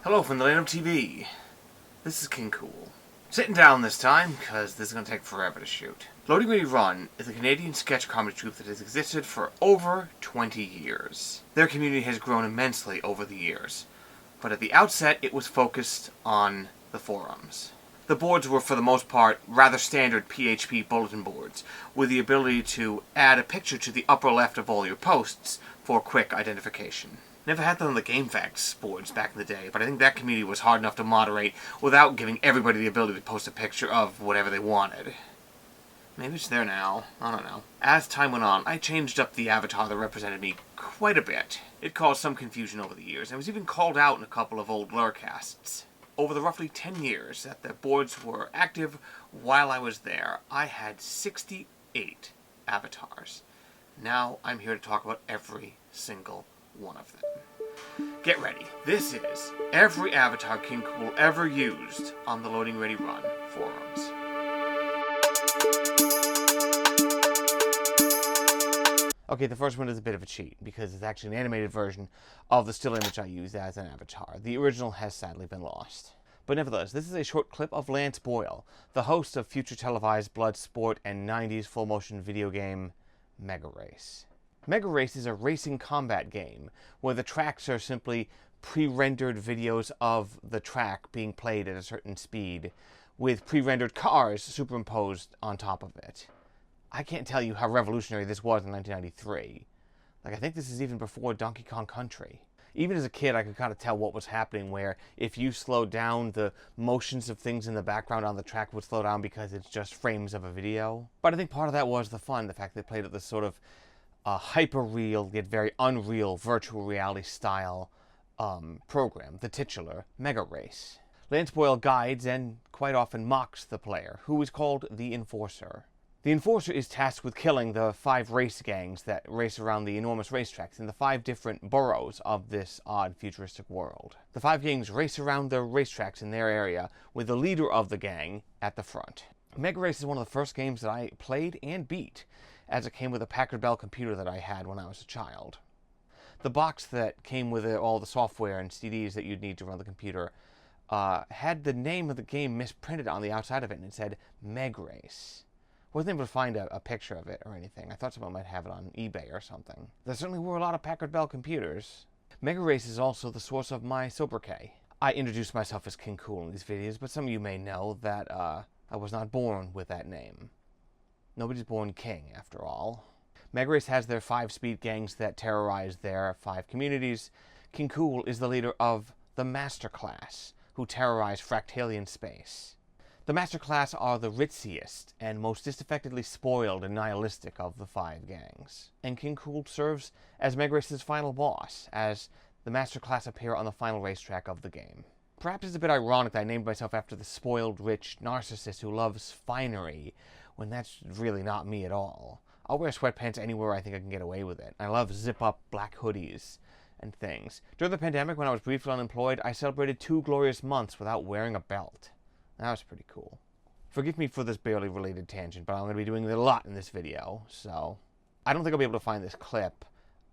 Hello from the land of TV. This is Kool. Sitting down this time, because this is going to take forever to shoot. LoadingReadyRun is a Canadian sketch comedy troupe that has existed for over 20 years. Their community has grown immensely over the years, but at the outset it was focused on the forums. The boards were for the most part rather standard PHP bulletin boards, with the ability to add a picture to the upper left of all your posts for quick identification. Never had them on the GameFAQs boards back in the day, but I think that community was hard enough to moderate without giving everybody the ability to post a picture of whatever they wanted. Maybe it's there now. I don't know. As time went on, I changed up the avatar that represented me quite a bit. It caused some confusion over the years, and was even called out in a couple of old lurcasts. Over the roughly 10 years that the boards were active while I was there, I had 68 avatars. Now I'm here to talk about every single one of them. Get ready. This is every avatar Kool ever used on the LoadingReadyRun forums. Okay, the first one is a bit of a cheat, because it's actually an animated version of the still image I used as an avatar. The original has sadly been lost. But nevertheless, this is a short clip of Lance Boyle, the host of future televised blood sport and 90s full-motion video game Mega Race. Mega Race is a racing combat game where the tracks are simply pre-rendered videos of the track being played at a certain speed with pre-rendered cars superimposed on top of it. I can't tell you how revolutionary this was in 1993. I think this is even before Donkey Kong Country. Even as a kid, I could kind of tell what was happening, where if you slowed down, the motions of things in the background on the track would slow down because it's just frames of a video. But I think part of that was the fun, the fact that they played at this sort of hyper-real, yet very unreal, virtual reality style program, the titular Mega Race. Lance Boyle guides and quite often mocks the player, who is called the Enforcer. The Enforcer is tasked with killing the 5 race gangs that race around the enormous racetracks in the 5 different boroughs of this odd futuristic world. The 5 gangs race around the racetracks in their area with the leader of the gang at the front. Mega Race is one of the first games that I played and beat, as it came with a Packard Bell computer that I had when I was a child. The box that came with all the software and CDs that you'd need to run the computer had the name of the game misprinted on the outside of it, and it said Meg Race. Wasn't able to find a picture of it or anything. I thought someone might have it on eBay or something. There certainly were a lot of Packard Bell computers. Mega Race is also the source of my sobriquet. I introduced myself as Kool in these videos, but some of you may know that I was not born with that name. Nobody's born king, after all. Mega Race has their 5 speed gangs that terrorize their 5 communities. Kool is the leader of the Master Class, who terrorize Fractalian space. The Master Class are the ritziest and most disaffectedly spoiled and nihilistic of the 5 gangs. And Kool serves as Mega Race's final boss, as the Master Class appear on the final racetrack of the game. Perhaps it's a bit ironic that I named myself after the spoiled, rich narcissist who loves finery, when that's really not me at all. I'll wear sweatpants anywhere I think I can get away with it. I love zip-up black hoodies and things. During the pandemic, when I was briefly unemployed, I celebrated 2 glorious months without wearing a belt. That was pretty cool. Forgive me for this barely related tangent, but I'm going to be doing it a lot in this video, so I don't think I'll be able to find this clip,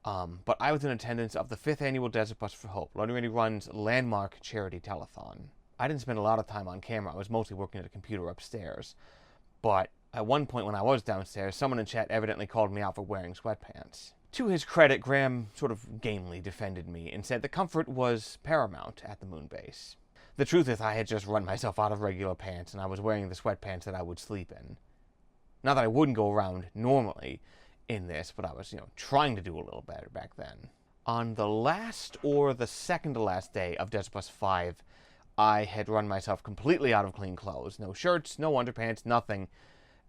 but I was in attendance of the 5th annual Desert Bus for Hope, LoadingReadyRun's landmark charity telethon. I didn't spend a lot of time on camera. I was mostly working at a computer upstairs, but at one point when I was downstairs, someone in chat evidently called me out for wearing sweatpants. To his credit, Graham sort of gamely defended me and said the comfort was paramount at the moon base. The truth is, I had just run myself out of regular pants, and I was wearing the sweatpants that I would sleep in. Not that I wouldn't go around normally in this, but I was, trying to do a little better back then. On the last or the second to last day of Desert Bus 5, I had run myself completely out of clean clothes. No shirts, no underpants, nothing.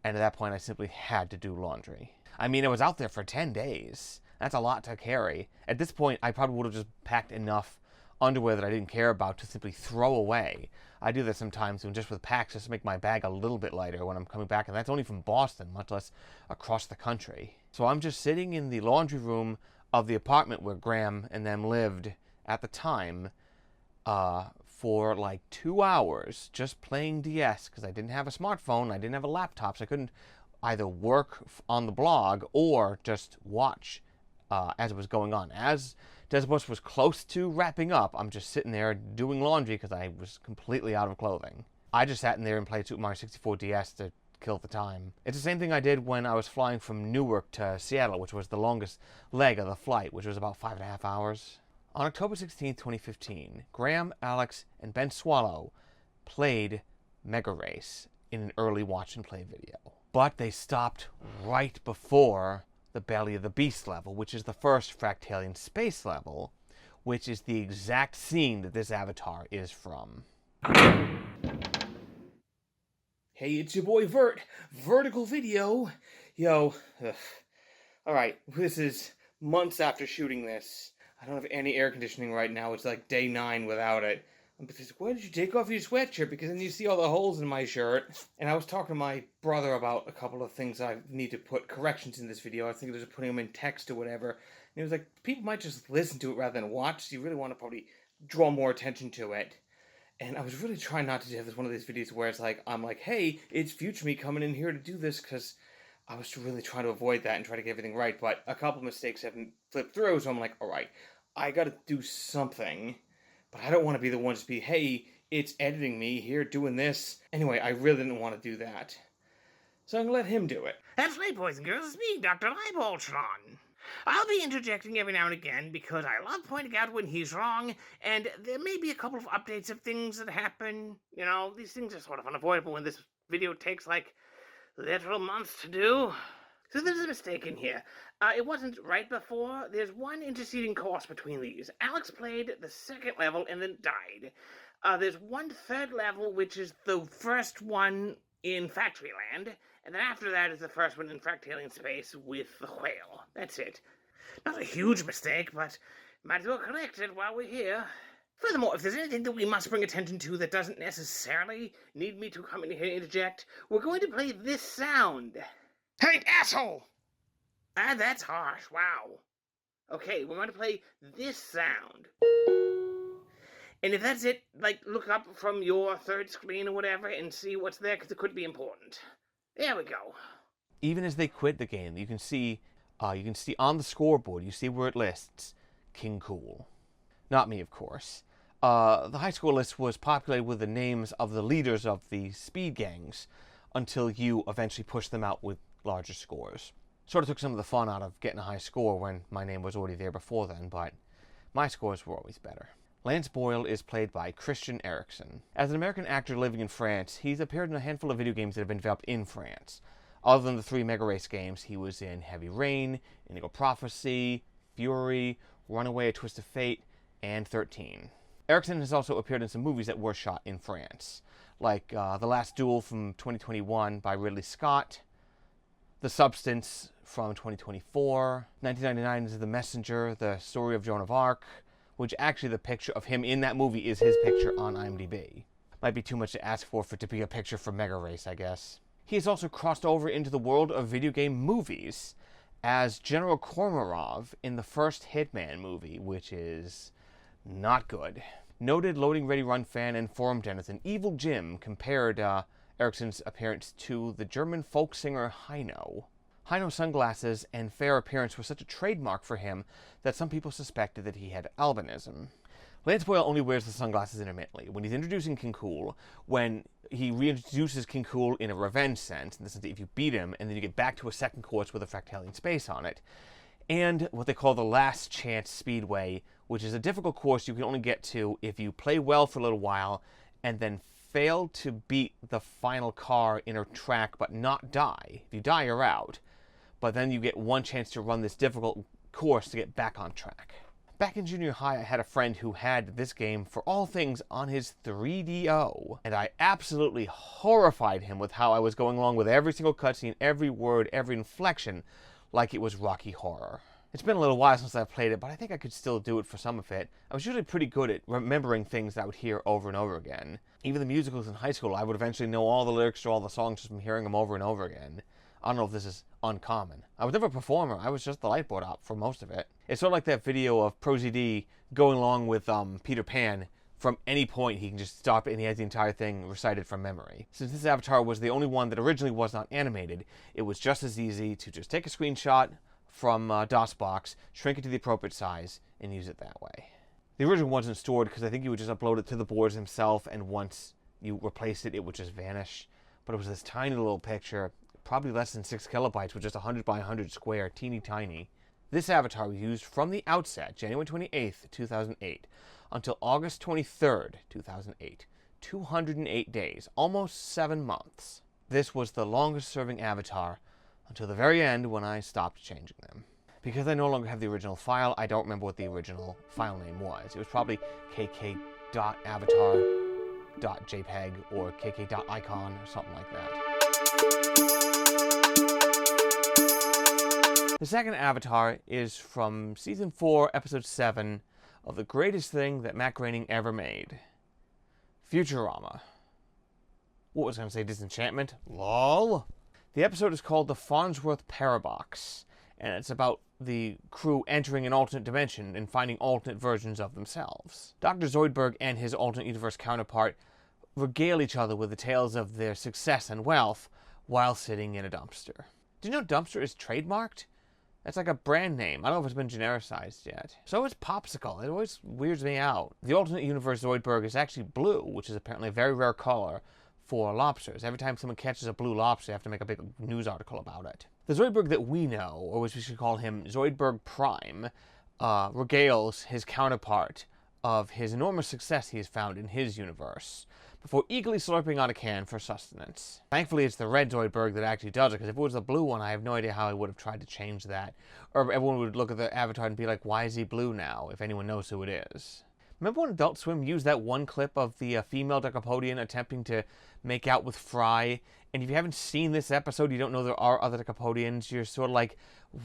And at that point, I simply had to do laundry. I mean, I was out there for 10 days. That's a lot to carry. At this point, I probably would have just packed enough underwear that I didn't care about to simply throw away. I do that sometimes, just with packs, just to make my bag a little bit lighter when I'm coming back, and that's only from Boston, much less across the country. So I'm just sitting in the laundry room of the apartment where Graham and them lived at the time, for like 2 hours, just playing DS, because I didn't have a smartphone, I didn't have a laptop, so I couldn't either work on the blog or just watch as it was going on. As Desert Bus was close to wrapping up. I'm just sitting there doing laundry because I was completely out of clothing. I just sat in there and played Super Mario 64 DS to kill the time. It's the same thing I did when I was flying from Newark to Seattle, which was the longest leg of the flight, which was about 5.5 hours. On October 16, 2015, Graham, Alex, and Ben Swallow played Mega Race in an early watch and play video. But they stopped right before the Belly of the Beast level, which is the first Fractalian space level, which is the exact scene that this avatar is from. Hey, it's your boy Vert, Vertical Video. Yo, alright, this is months after shooting this. I don't have any air conditioning right now. It's like day 9 without it. Because, why did you take off your sweatshirt? Because then you see all the holes in my shirt. And I was talking to my brother about a couple of things I need to put corrections in this video. I was thinking of just putting them in text or whatever. And he was like, people might just listen to it rather than watch. So you really want to probably draw more attention to it. And I was really trying not to have this one of these videos where it's like, I'm like, hey, it's future me coming in here to do this, because I was really trying to avoid that and try to get everything right. But a couple mistakes haven't flipped through, so I'm like, alright, I gotta do something. But I don't want to be the one to be, hey, it's editing me here doing this. Anyway, I really didn't want to do that. So I'm gonna let him do it. That's right, boys and girls, it's me, Dr. Eyebaltron. I'll be interjecting every now and again because I love pointing out when he's wrong, and there may be a couple of updates of things that happen. You know, these things are sort of unavoidable when this video takes, like, literal months to do. So there's a mistake in here. It wasn't right before. There's one interceding course between these. Alex played the second level and then died. There's one third level, which is the first one in Factoryland, and then after that is the first one in Fractalian Space with the whale. That's it. Not a huge mistake, but might as well correct it while we're here. Furthermore, if there's anything that we must bring attention to that doesn't necessarily need me to come in here and interject, we're going to play this sound. Hey, asshole! Ah, that's harsh. Wow. Okay, we're going to play this sound. And if that's it, like, look up from your third screen or whatever and see what's there, because it could be important. There we go. Even as they quit the game, you can see on the scoreboard, you see where it lists King Kool. Not me, of course. The high score list was populated with the names of the leaders of the speed gangs until you eventually pushed them out with larger scores. Sort of took some of the fun out of getting a high score when my name was already there before then, but my scores were always better. Lance Boyle is played by Christian Eriksen. As an American actor living in France, he's appeared in a handful of video games that have been developed in France. Other than the 3 Mega Race games, he was in Heavy Rain, Indigo Prophecy, Fury, Runaway, A Twist of Fate, and 13. Eriksen has also appeared in some movies that were shot in France, like The Last Duel from 2021 by Ridley Scott, The Substance from 2024, 1999 is The Messenger, The Story of Joan of Arc, which actually the picture of him in that movie is his picture on IMDb. Might be too much to ask for it to be a picture for Mega Race, I guess. He has also crossed over into the world of video game movies as General Komarov in the first Hitman movie, which is not good. Noted LoadingReadyRun fan and forum denizen Evil Jim compared Eriksen's appearance to the German folk singer Heino. Heino's sunglasses and fair appearance were such a trademark for him that some people suspected that he had albinism. Lance Boyle only wears the sunglasses intermittently. When he's introducing King Kool, when he reintroduces King Kool in a revenge sense, in the sense that if you beat him and then you get back to a second course with a Fractalian Space on it, and what they call the Last Chance Speedway, which is a difficult course you can only get to if you play well for a little while and then fail to beat the final car in a track but not die. If you die, you're out. But then you get one chance to run this difficult course to get back on track. Back in junior high, I had a friend who had this game for all things on his 3DO, and I absolutely horrified him with how I was going along with every single cutscene, every word, every inflection, like it was Rocky Horror. It's been a little while since I've played it, but I think I could still do it for some of it. I was usually pretty good at remembering things that I would hear over and over again. Even the musicals in high school, I would eventually know all the lyrics to all the songs just from hearing them over and over again. I don't know if this is uncommon. I was never a performer. I was just the lightboard op for most of it. It's sort of like that video of ProZD going along with Peter Pan. From any point, he can just stop it and he has the entire thing recited from memory. Since this avatar was the only one that originally was not animated, it was just as easy to just take a screenshot, from DOSBox, shrink it to the appropriate size, and use it that way. The original wasn't stored because I think you would just upload it to the boards himself, and once you replaced it, it would just vanish. But it was this tiny little picture, probably less than 6 kilobytes, with just 100 by 100 square, teeny tiny. This avatar was used from the outset, January 28th, 2008, until August 23rd, 2008. 208 days, almost 7 months. This was the longest serving avatar until the very end when I stopped changing them. Because I no longer have the original file, I don't remember what the original file name was. It was probably kk.avatar.jpg or kk.icon or something like that. The second avatar is from Season 4, Episode 7 of the greatest thing that Matt Groening ever made. Futurama. What was I going to say? Disenchantment? LOL. The episode is called The Farnsworth Paradox, and it's about the crew entering an alternate dimension and finding alternate versions of themselves. Dr. Zoidberg and his alternate universe counterpart regale each other with the tales of their success and wealth while sitting in a dumpster. Do you know dumpster is trademarked? That's like a brand name. I don't know if it's been genericized yet. So is Popsicle. It always weirds me out. The alternate universe Zoidberg is actually blue, which is apparently a very rare color for lobsters. Every time someone catches a blue lobster, they have to make a big news article about it. The Zoidberg that we know, or which we should call him Zoidberg Prime, regales his counterpart of his enormous success he has found in his universe, before eagerly slurping on a can for sustenance. Thankfully, it's the red Zoidberg that actually does it, because if it was the blue one, I have no idea how I would have tried to change that. Or everyone would look at the avatar and be like, why is he blue now, if anyone knows who it is. Remember when Adult Swim used that one clip of the female Decapodian attempting to make out with Fry? And if you haven't seen this episode, you don't know there are other Decapodians, you're sort of like,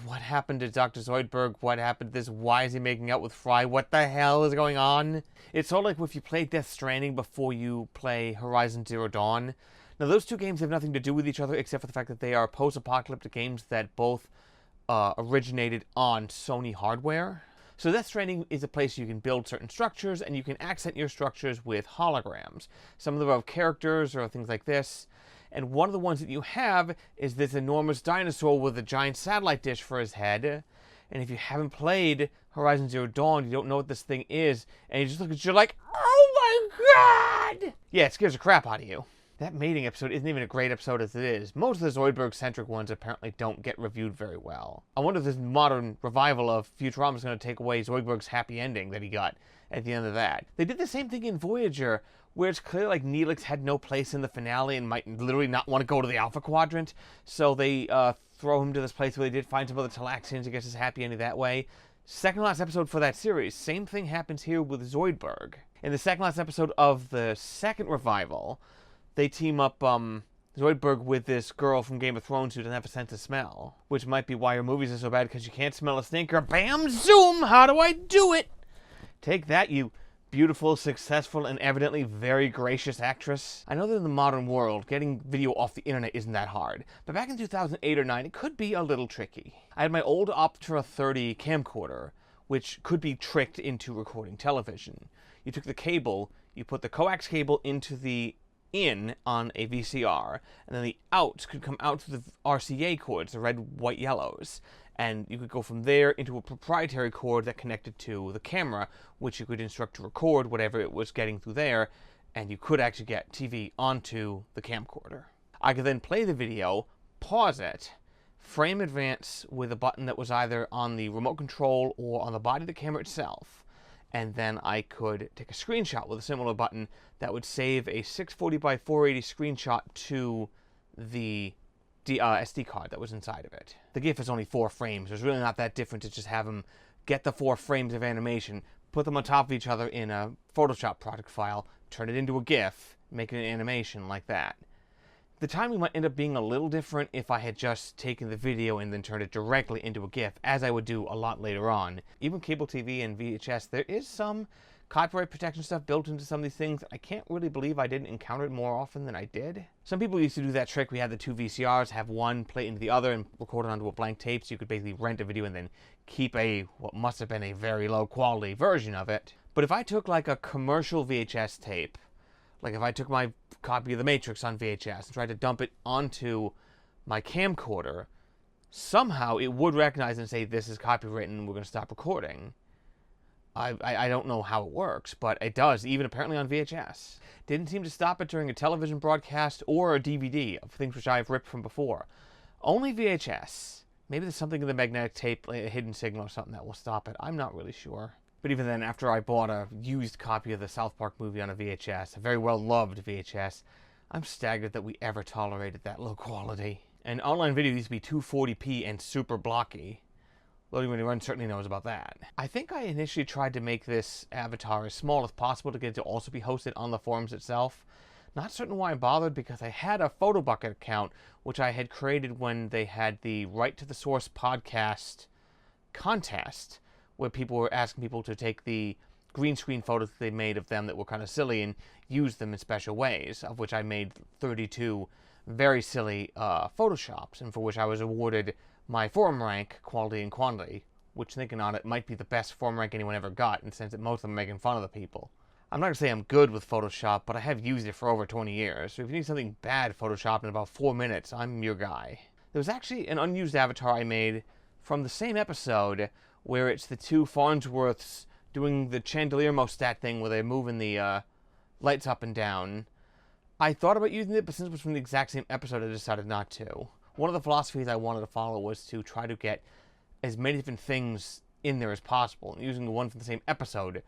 what happened to Dr. Zoidberg? What happened to this? Why is he making out with Fry? What the hell is going on? It's sort of like if you play Death Stranding before you play Horizon Zero Dawn. Now, those two games have nothing to do with each other except for the fact that they are post-apocalyptic games that both originated on Sony hardware. So Death Stranding is a place you can build certain structures, and you can accent your structures with holograms. Some of them are characters or things like this. And one of the ones that you have is this enormous dinosaur with a giant satellite dish for his head. And if you haven't played Horizon Zero Dawn, you don't know what this thing is, and you just look at it, you're like, oh my god! Yeah, it scares the crap out of you. That mating episode isn't even a great episode as it is. Most of the Zoidberg-centric ones apparently don't get reviewed very well. I wonder if this modern revival of Futurama is going to take away Zoidberg's happy ending that he got at the end of that. They did the same thing in Voyager, where it's clear like Neelix had no place in the finale and might literally not want to go to the Alpha Quadrant, so they throw him to this place where they did find some other Talaxians and gets his happy ending that way. Second last episode for that series, same thing happens here with Zoidberg. In the second last episode of the second revival, they team up Zoidberg with this girl from Game of Thrones who doesn't have a sense of smell, which might be why your movies are so bad, because you can't smell a stinker. Bam, zoom, how do I do it? Take that, you beautiful, successful, and evidently very gracious actress. I know that in the modern world, getting video off the internet isn't that hard, but back in 2008 or 9, it could be a little tricky. I had my old Optra 30 camcorder, which could be tricked into recording television. You took the cable, you put the coax cable into the in on a VCR, and then the out could come out through the RCA cords, the red, white, yellows. And you could go from there into a proprietary cord that connected to the camera, which you could instruct to record whatever it was getting through there, and you could actually get TV onto the camcorder. I could then play the video, pause it, frame advance with a button that was either on the remote control or on the body of the camera itself, and then I could take a screenshot with a similar button that would save a 640 by 480 screenshot to the SD card that was inside of it. The GIF is only 4 frames. There's really not that different to just have them get the 4 frames of animation, put them on top of each other in a Photoshop project file, turn it into a GIF, make it an animation like that. The timing might end up being a little different if I had just taken the video and then turned it directly into a GIF, as I would do a lot later on. Even cable TV and VHS, there is some copyright protection stuff built into some of these things. I can't really believe I didn't encounter it more often than I did. Some people used to do that trick. We had the 2 VCRs, have one play into the other and record it onto a blank tape, so you could basically rent a video and then keep what must have been a very low quality version of it. But if I took like a commercial VHS tape, like if I took my copy of The Matrix on VHS and tried to dump it onto my camcorder, somehow it would recognize and say, this is copywritten, and we're going to stop recording. I don't know how it works, but it does, even apparently on VHS. Didn't seem to stop it during a television broadcast or a DVD of things which I've ripped from before. Only VHS. Maybe there's something in the magnetic tape, like a hidden signal or something that will stop it. I'm not really sure. But even then, after I bought a used copy of the South Park movie on a VHS, a very well-loved VHS, I'm staggered that we ever tolerated that low quality. And online video used to be 240p and super blocky. LoadingReadyRun certainly knows about that. I think I initially tried to make this avatar as small as possible to get it to also be hosted on the forums itself. Not certain why I bothered, because I had a PhotoBucket account, which I had created when they had the Right to the Source podcast contest, where people were asking people to take the green screen photos that they made of them that were kind of silly and use them in special ways, of which I made 32 very silly Photoshops, and for which I was awarded my forum rank, quality and quantity, which, thinking on it, might be the best forum rank anyone ever got, in the sense that most of them are making fun of the people. I'm not going to say I'm good with Photoshop, but I have used it for over 20 years, so if you need something bad photoshopped in about 4 minutes, I'm your guy. There was actually an unused avatar I made from the same episode, where it's the two Farnsworths doing the chandelier mostat thing where they're moving the lights up and down. I thought about using it, but since it was from the exact same episode, I decided not to. One of the philosophies I wanted to follow was to try to get as many different things in there as possible, and using the one from the same episode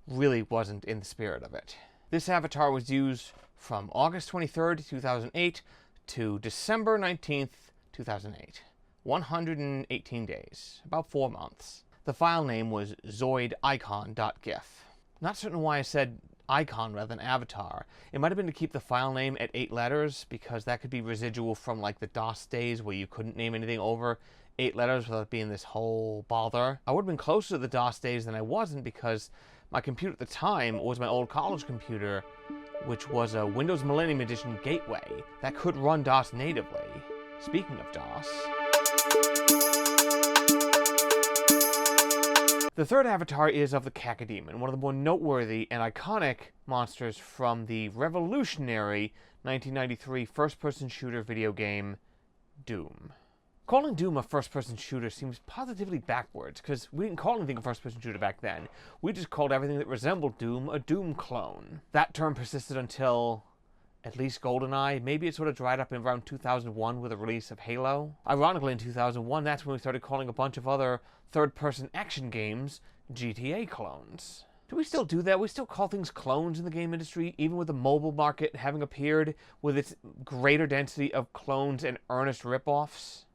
really wasn't in the spirit of it. This avatar was used from August 23rd, 2008 to December 19th, 2008. 118 days, about 4 months. The file name was zoidicon.gif. Not certain why I said icon rather than avatar. It might have been to keep the file name at 8 letters, because that could be residual from like the DOS days where you couldn't name anything over 8 letters without being this whole bother. I would have been closer to the DOS days than I wasn't, because my computer at the time was my old college computer, which was a Windows Millennium Edition gateway that could run DOS natively. Speaking of DOS, the third avatar is of the Cacodemon, one of the more noteworthy and iconic monsters from the revolutionary 1993 first-person shooter video game, Doom. Calling Doom a first-person shooter seems positively backwards, because we didn't call anything a first-person shooter back then. We just called everything that resembled Doom a Doom clone. That term persisted until at least GoldenEye. Maybe it sort of dried up in around 2001 with the release of Halo. Ironically, in 2001, that's when we started calling a bunch of other third-person action games GTA clones. Do we still do that? We still call things clones in the game industry, even with the mobile market having appeared with its greater density of clones and earnest rip-offs?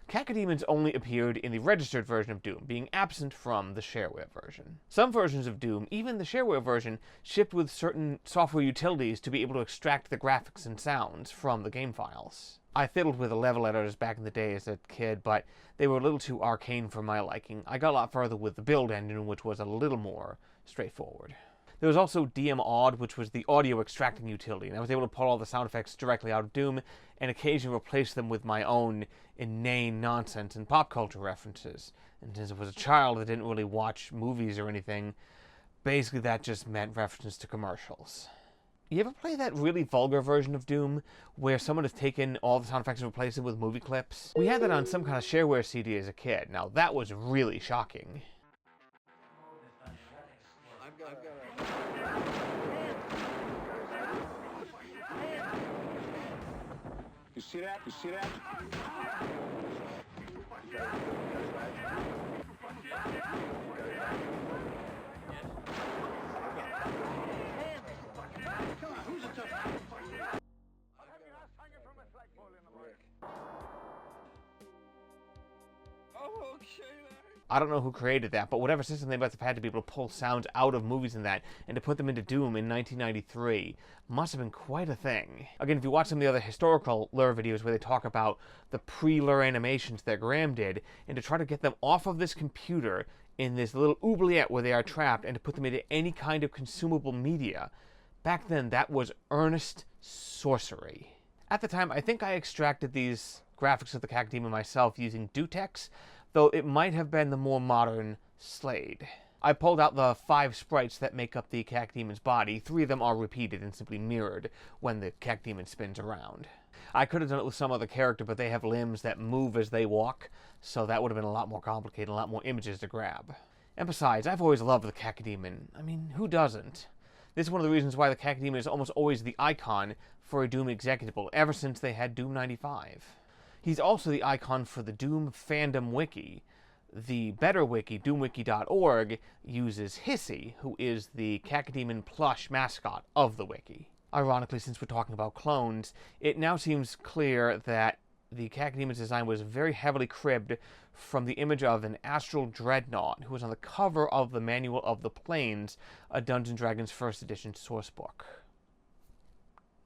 Cacodemons only appeared in the registered version of Doom, being absent from the shareware version. Some versions of Doom, even the shareware version, shipped with certain software utilities to be able to extract the graphics and sounds from the game files. I fiddled with the level editors back in the day as a kid, but they were a little too arcane for my liking. I got a lot further with the build engine, which was a little more straightforward. There was also DMAud, which was the audio extracting utility, and I was able to pull all the sound effects directly out of Doom and occasionally replace them with my own inane nonsense and pop culture references. And since I was a child that didn't really watch movies or anything, basically that just meant references to commercials. You ever play that really vulgar version of Doom, where someone has taken all the sound effects and replaced them with movie clips? We had that on some kind of shareware CD as a kid. Now that was really shocking. You see that? You see that? Come on, who's a tough guy? Oh, okay. I don't know who created that, but whatever system they must have had to be able to pull sounds out of movies and that, and to put them into Doom in 1993, must have been quite a thing. Again, if you watch some of the other historical lure videos where they talk about the pre-lure animations that Graham did, and to try to get them off of this computer in this little oubliette where they are trapped, and to put them into any kind of consumable media, back then that was earnest sorcery. At the time, I think I extracted these graphics of the Cacodemon myself using Dutex, though it might have been the more modern Slade. I pulled out the 5 sprites that make up the Cacdemon's body. 3 of them are repeated and simply mirrored when the Cacdemon spins around. I could have done it with some other character, but they have limbs that move as they walk, so that would have been a lot more complicated, a lot more images to grab. And besides, I've always loved the Cacdemon. I mean, who doesn't? This is one of the reasons why the Cacdemon is almost always the icon for a Doom executable, ever since they had Doom 95. He's also the icon for the Doom fandom wiki. The better wiki, doomwiki.org, uses Hissy, who is the Cacdemon plush mascot of the wiki. Ironically, since we're talking about clones, it now seems clear that the Cacdemon's design was very heavily cribbed from the image of an astral dreadnought who was on the cover of the Manual of the Planes, a Dungeons & Dragons 1st edition sourcebook.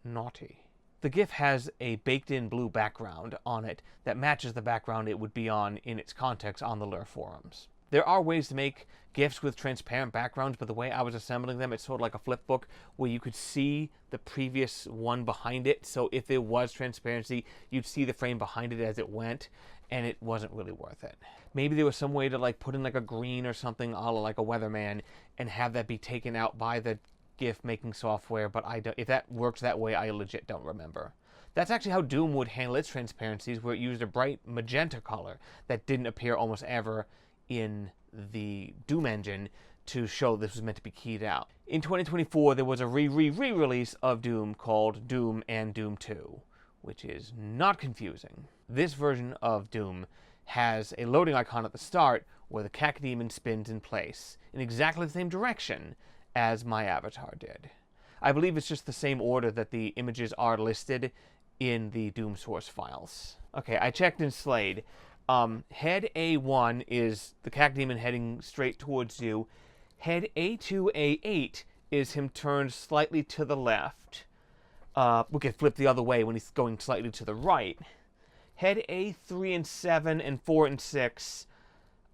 Naughty. The GIF has a baked-in blue background on it that matches the background it would be on in its context on the Lure forums. There are ways to make GIFs with transparent backgrounds, but the way I was assembling them, it's sort of like a flip book where you could see the previous one behind it. So if there was transparency, you'd see the frame behind it as it went, and it wasn't really worth it. Maybe there was some way to like put in like a green or something, a la like a weatherman, and have that be taken out by the GIF making software, but if that works that way, I legit don't remember. That's actually how Doom would handle its transparencies, where it used a bright magenta color that didn't appear almost ever in the Doom engine to show this was meant to be keyed out. In 2024, there was a re-release of Doom called Doom and Doom 2, which is not confusing. This version of Doom has a loading icon at the start where the Cacdemon spins in place in exactly the same direction as my avatar did. I believe it's just the same order that the images are listed in the Doom source files. Okay, I checked in Slade. Head A1 is the Cacdemon heading straight towards you. Head A2, A8 is him turned slightly to the left. We could flip the other way when he's going slightly to the right. Head A3 and 7 and 4 and 6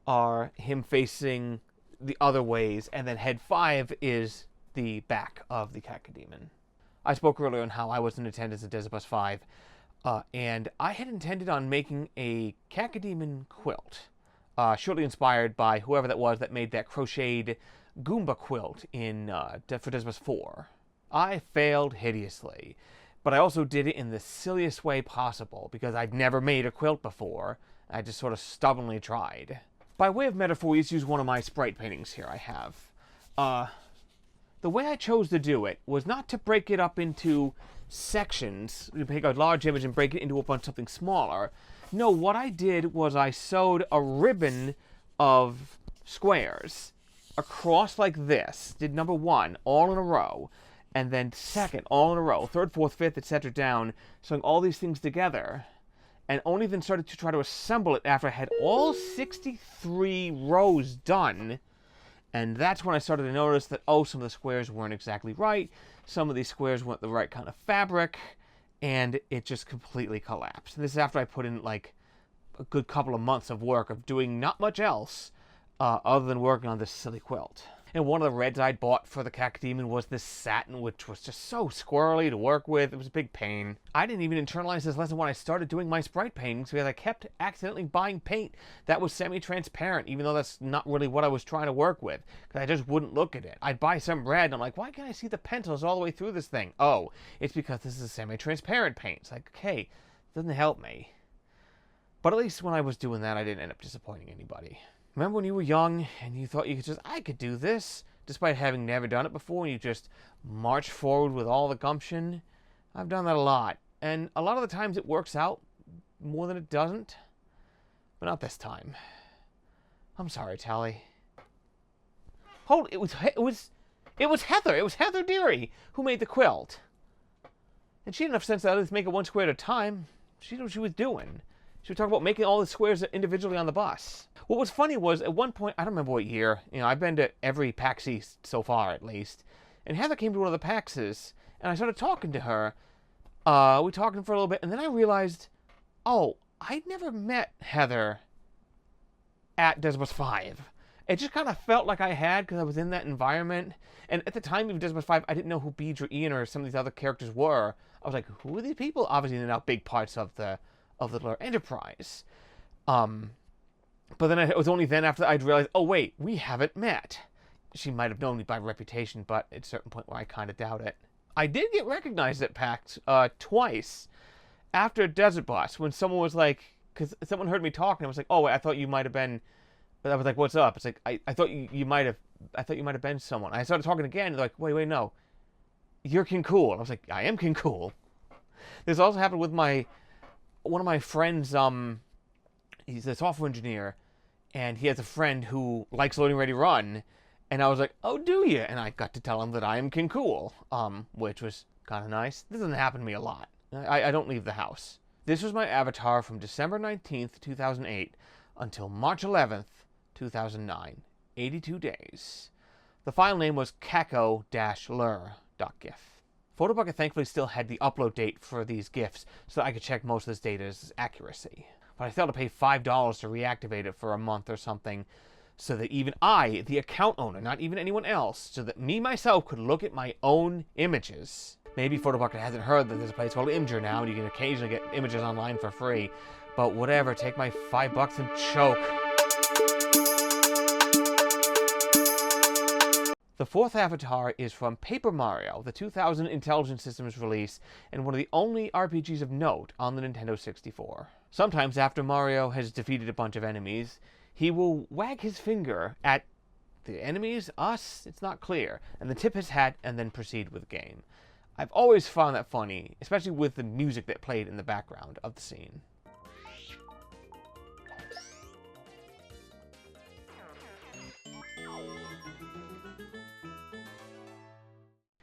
are him facing the other ways, and then head 5 is the back of the Cacdemon. I spoke earlier on how I was in attendance at Desert Bus 5, and I had intended on making a Cacdemon quilt, shortly inspired by whoever that was that made that crocheted Goomba quilt for Desert Bus 4. I failed hideously, but I also did it in the silliest way possible, because I'd never made a quilt before. I just sort of stubbornly tried. By way of metaphor, let's use one of my sprite paintings here I have. The way I chose to do it was not to break it up into sections, you take a large image and break it into something smaller. No, what I did was I sewed a ribbon of squares across like this. Did number 1 all in a row, and then second all in a row, third, fourth, fifth, etc. down, sewing all these things together. And only then started to try to assemble it after I had all 63 rows done. And that's when I started to notice that, some of the squares weren't exactly right. Some of these squares weren't the right kind of fabric. And it just completely collapsed. And this is after I put in, like, a good couple of months of work of doing not much else other than working on this silly quilt. And one of the reds I'd bought for the Cacdemon was this satin, which was just so squirrely to work with. It was a big pain. I didn't even internalize this lesson when I started doing my sprite paintings, because I kept accidentally buying paint that was semi-transparent, even though that's not really what I was trying to work with, because I just wouldn't look at it. I'd buy some red, and I'm like, why can't I see the pencils all the way through this thing? Oh, it's because this is a semi-transparent paint. It's like, okay, it doesn't help me. But at least when I was doing that, I didn't end up disappointing anybody. Remember when you were young and you thought I could do this, despite having never done it before, and you just march forward with all the gumption? I've done that a lot, and a lot of the times it works out more than it doesn't, but not this time. I'm sorry, Tally. It was Heather. It was Heather Deary who made the quilt, and she had enough sense to at least make it one square at a time. She knew what she was doing. She was talking about making all the squares individually on the bus. What was funny was, at one point, I don't remember what year, I've been to every PAX East so far, at least, and Heather came to one of the PAXs, and I started talking to her. We talked for a little bit, and then I realized, I'd never met Heather at Desert Bus 5. It just kind of felt like I had, because I was in that environment, and at the time of Desert Bus 5, I didn't know who Beej or Ian or some of these other characters were. I was like, who are these people? Obviously, they're not big parts of the Lure Enterprise. But then it was only then after I'd realized, oh wait, we haven't met. she might have known me by reputation, but at a certain point where I kind of doubt it. I did get recognized at PAX twice after Desert Bus when someone was like, because someone heard me talk and I was like, oh, I thought you might have been. But I was like, what's up? It's like, I thought you might have been someone. I started talking again. They're like, wait, no, you're King Kool. I was like, I am King Kool. This also happened with one of my friends. He's a software engineer, and he has a friend who likes LoadingReadyRun, and I was like, oh, do you? And I got to tell him that I am King Kool, which was kind of nice. This doesn't happen to me a lot. I don't leave the house. This was my avatar from December 19th, 2008, until March 11th, 2009. 82 days. The file name was kako-lur.gif. Photobucket thankfully still had the upload date for these GIFs, so that I could check most of this data's accuracy. But I still had to pay $5 to reactivate it for a month or something, so that even I, the account owner, not even anyone else, so that me myself could look at my own images. Maybe Photobucket hasn't heard that there's a place called Imgur now, and you can occasionally get images online for free. But whatever, take my $5 and choke. The fourth avatar is from Paper Mario, the 2000 Intelligent Systems release, and one of the only RPGs of note on the Nintendo 64. Sometimes after Mario has defeated a bunch of enemies, he will wag his finger at the enemies, us, it's not clear, and then tip his hat and then proceed with the game. I've always found that funny, especially with the music that played in the background of the scene.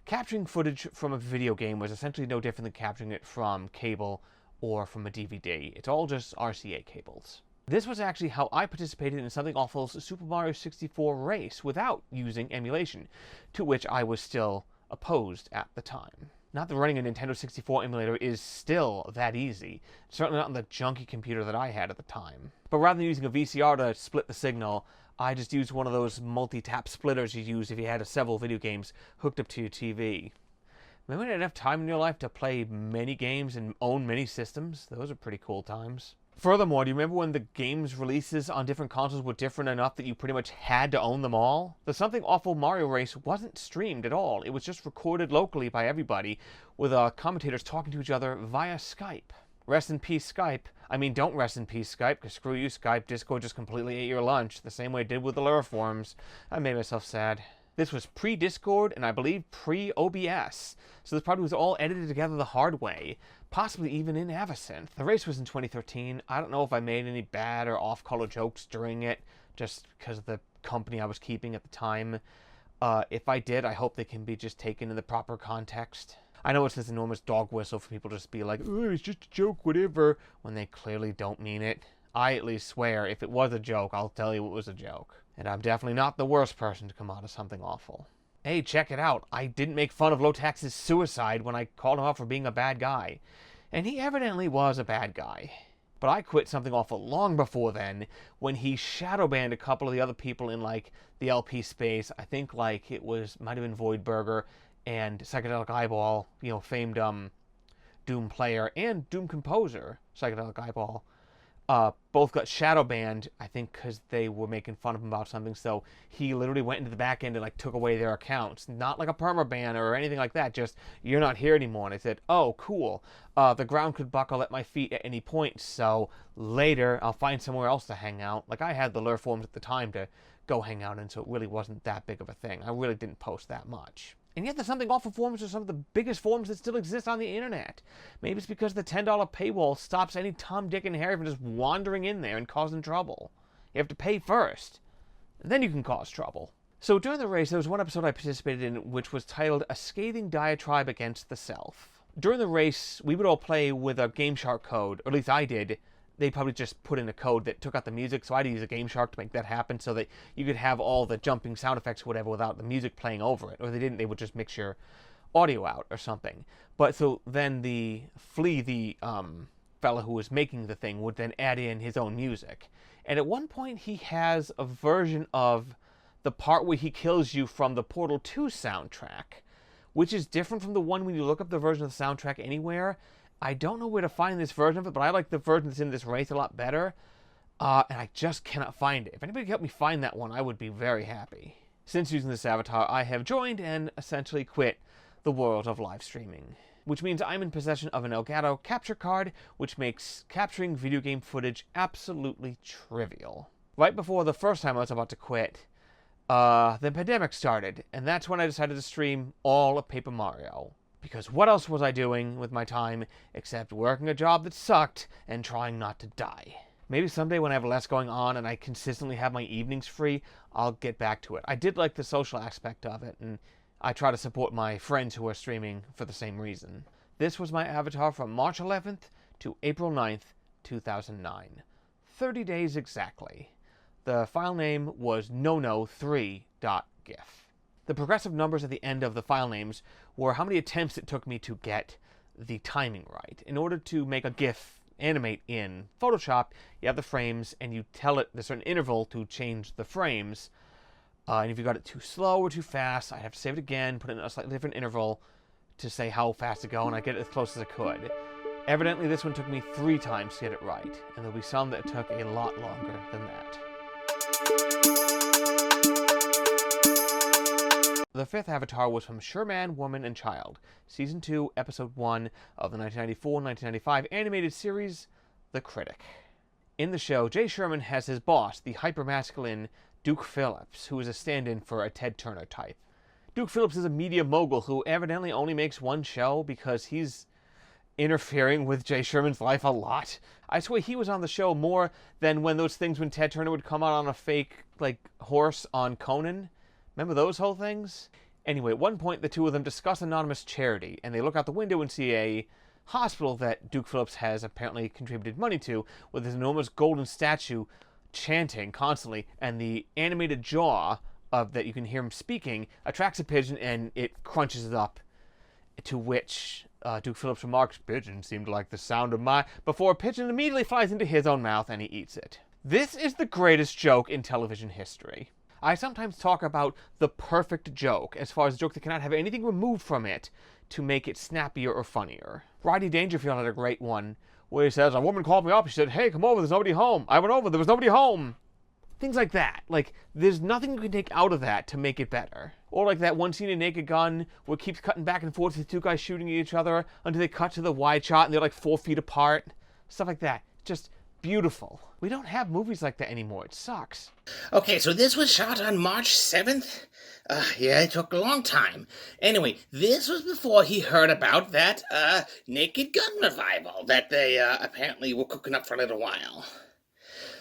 Capturing footage from a video game was essentially no different than capturing it from cable or from a DVD. It's all just RCA cables. This was actually how I participated in Something Awful's Super Mario 64 race without using emulation, to which I was still opposed at the time. Not that running a Nintendo 64 emulator is still that easy, certainly not on the junky computer that I had at the time. But rather than using a VCR to split the signal, I just used one of those multi-tap splitters you use if you had several video games hooked up to your TV. Remember when you had enough time in your life to play many games and own many systems? Those are pretty cool times. Furthermore, do you remember when the game's releases on different consoles were different enough that you pretty much had to own them all? The Something Awful Mario race wasn't streamed at all. It was just recorded locally by everybody, with commentators talking to each other via Skype. Rest in peace, Skype. I mean, don't rest in peace, Skype, because screw you, Skype. Discord just completely ate your lunch, the same way it did with the Lure forums. I made myself sad. This was pre-Discord, and I believe pre-OBS, so this probably was all edited together the hard way, possibly even in Avacynth. The race was in 2013. I don't know if I made any bad or off-color jokes during it, just because of the company I was keeping at the time. If I did, I hope they can be just taken in the proper context. I know it's this enormous dog whistle for people to just be like, oh, it's just a joke, whatever, when they clearly don't mean it. I at least swear, if it was a joke, I'll tell you it was a joke. And I'm definitely not the worst person to come out of Something Awful. Hey, check it out. I didn't make fun of Lotax's suicide when I called him out for being a bad guy. And he evidently was a bad guy. But I quit Something Awful long before then, when he shadow banned a couple of the other people in, like, the LP space. I think, like, it might have been Voidburger and Psychedelic Eyeball, you know, famed Doom player and Doom composer, Psychedelic Eyeball, both got shadow banned, I think, because they were making fun of him about something. So he literally went into the back end and like took away their accounts. Not like a permaban or anything like that. Just, you're not here anymore. And I said, oh, cool. The ground could buckle at my feet at any point. So later, I'll find somewhere else to hang out. Like I had the Lure forums at the time to go hang out in, so it really wasn't that big of a thing. I really didn't post that much. And yet the Something Awful forums are some of the biggest forums that still exist on the internet. Maybe it's because the $10 paywall stops any Tom, Dick, and Harry from just wandering in there and causing trouble. You have to pay first. Then you can cause trouble. So during the race, there was one episode I participated in which was titled A Scathing Diatribe Against the Self. During the race, we would all play with a Game Shark code, or at least I did. They probably just put in a code that took out the music, so I had to use a Game Shark to make that happen so that you could have all the jumping sound effects or whatever without the music playing over it. Or they didn't, they would just mix your audio out or something. But so then the Flea, the fella who was making the thing, would then add in his own music. And at one point he has a version of the part where he kills you from the Portal 2 soundtrack, which is different from the one when you look up the version of the soundtrack anywhere. I don't know where to find this version of it, but I like the version that's in this race a lot better. And I just cannot find it. If anybody could help me find that one, I would be very happy. Since using this avatar, I have joined and essentially quit the world of live streaming, which means I'm in possession of an Elgato capture card, which makes capturing video game footage absolutely trivial. Right before the first time I was about to quit, the pandemic started, and that's when I decided to stream all of Paper Mario. Because what else was I doing with my time except working a job that sucked and trying not to die? Maybe someday when I have less going on and I consistently have my evenings free, I'll get back to it. I did like the social aspect of it, and I try to support my friends who are streaming for the same reason. This was my avatar from March 11th to April 9th, 2009. 30 days exactly. The file name was nono3.gif. The progressive numbers at the end of the file names were how many attempts it took me to get the timing right. In order to make a GIF animate in Photoshop, you have the frames and you tell it a certain interval to change the frames. And if you got it too slow or too fast, I'd have to save it again, put it in a slightly different interval to say how fast to go, and I get it as close as I could. Evidently, this one took me 3 times to get it right, and there'll be some that took a lot longer than that. The 5th avatar was from Sherman, Woman, and Child, Season 2, Episode 1 of the 1994-1995 animated series, The Critic. In the show, Jay Sherman has his boss, the hyper-masculine Duke Phillips, who is a stand-in for a Ted Turner type. Duke Phillips is a media mogul who evidently only makes one show because he's interfering with Jay Sherman's life a lot. I swear he was on the show more than when Ted Turner would come out on a fake, horse on Conan. Remember those whole things? Anyway, at one point, the two of them discuss anonymous charity, and they look out the window and see a hospital that Duke Phillips has apparently contributed money to, with this enormous golden statue chanting constantly, and the animated jaw that you can hear him speaking attracts a pigeon, and it crunches it up, to which Duke Phillips remarks, "Pigeon seemed like the sound of my..." before a pigeon immediately flies into his own mouth and he eats it. This is the greatest joke in television history. I sometimes talk about the perfect joke, as far as a joke that cannot have anything removed from it to make it snappier or funnier. Rodney Dangerfield had a great one, where he says, "A woman called me up, she said, 'Hey, come over, there's nobody home.' I went over, there was nobody home." Things like that. There's nothing you can take out of that to make it better. Or like that one scene in Naked Gun, where it keeps cutting back and forth with 2 guys shooting at each other until they cut to the wide shot and they're 4 feet apart. Stuff like that. Just beautiful. We don't have movies like that anymore. It sucks. Okay, so this was shot on March 7th? Yeah, it took a long time. Anyway, this was before he heard about that, Naked Gun revival that they, apparently were cooking up for a little while.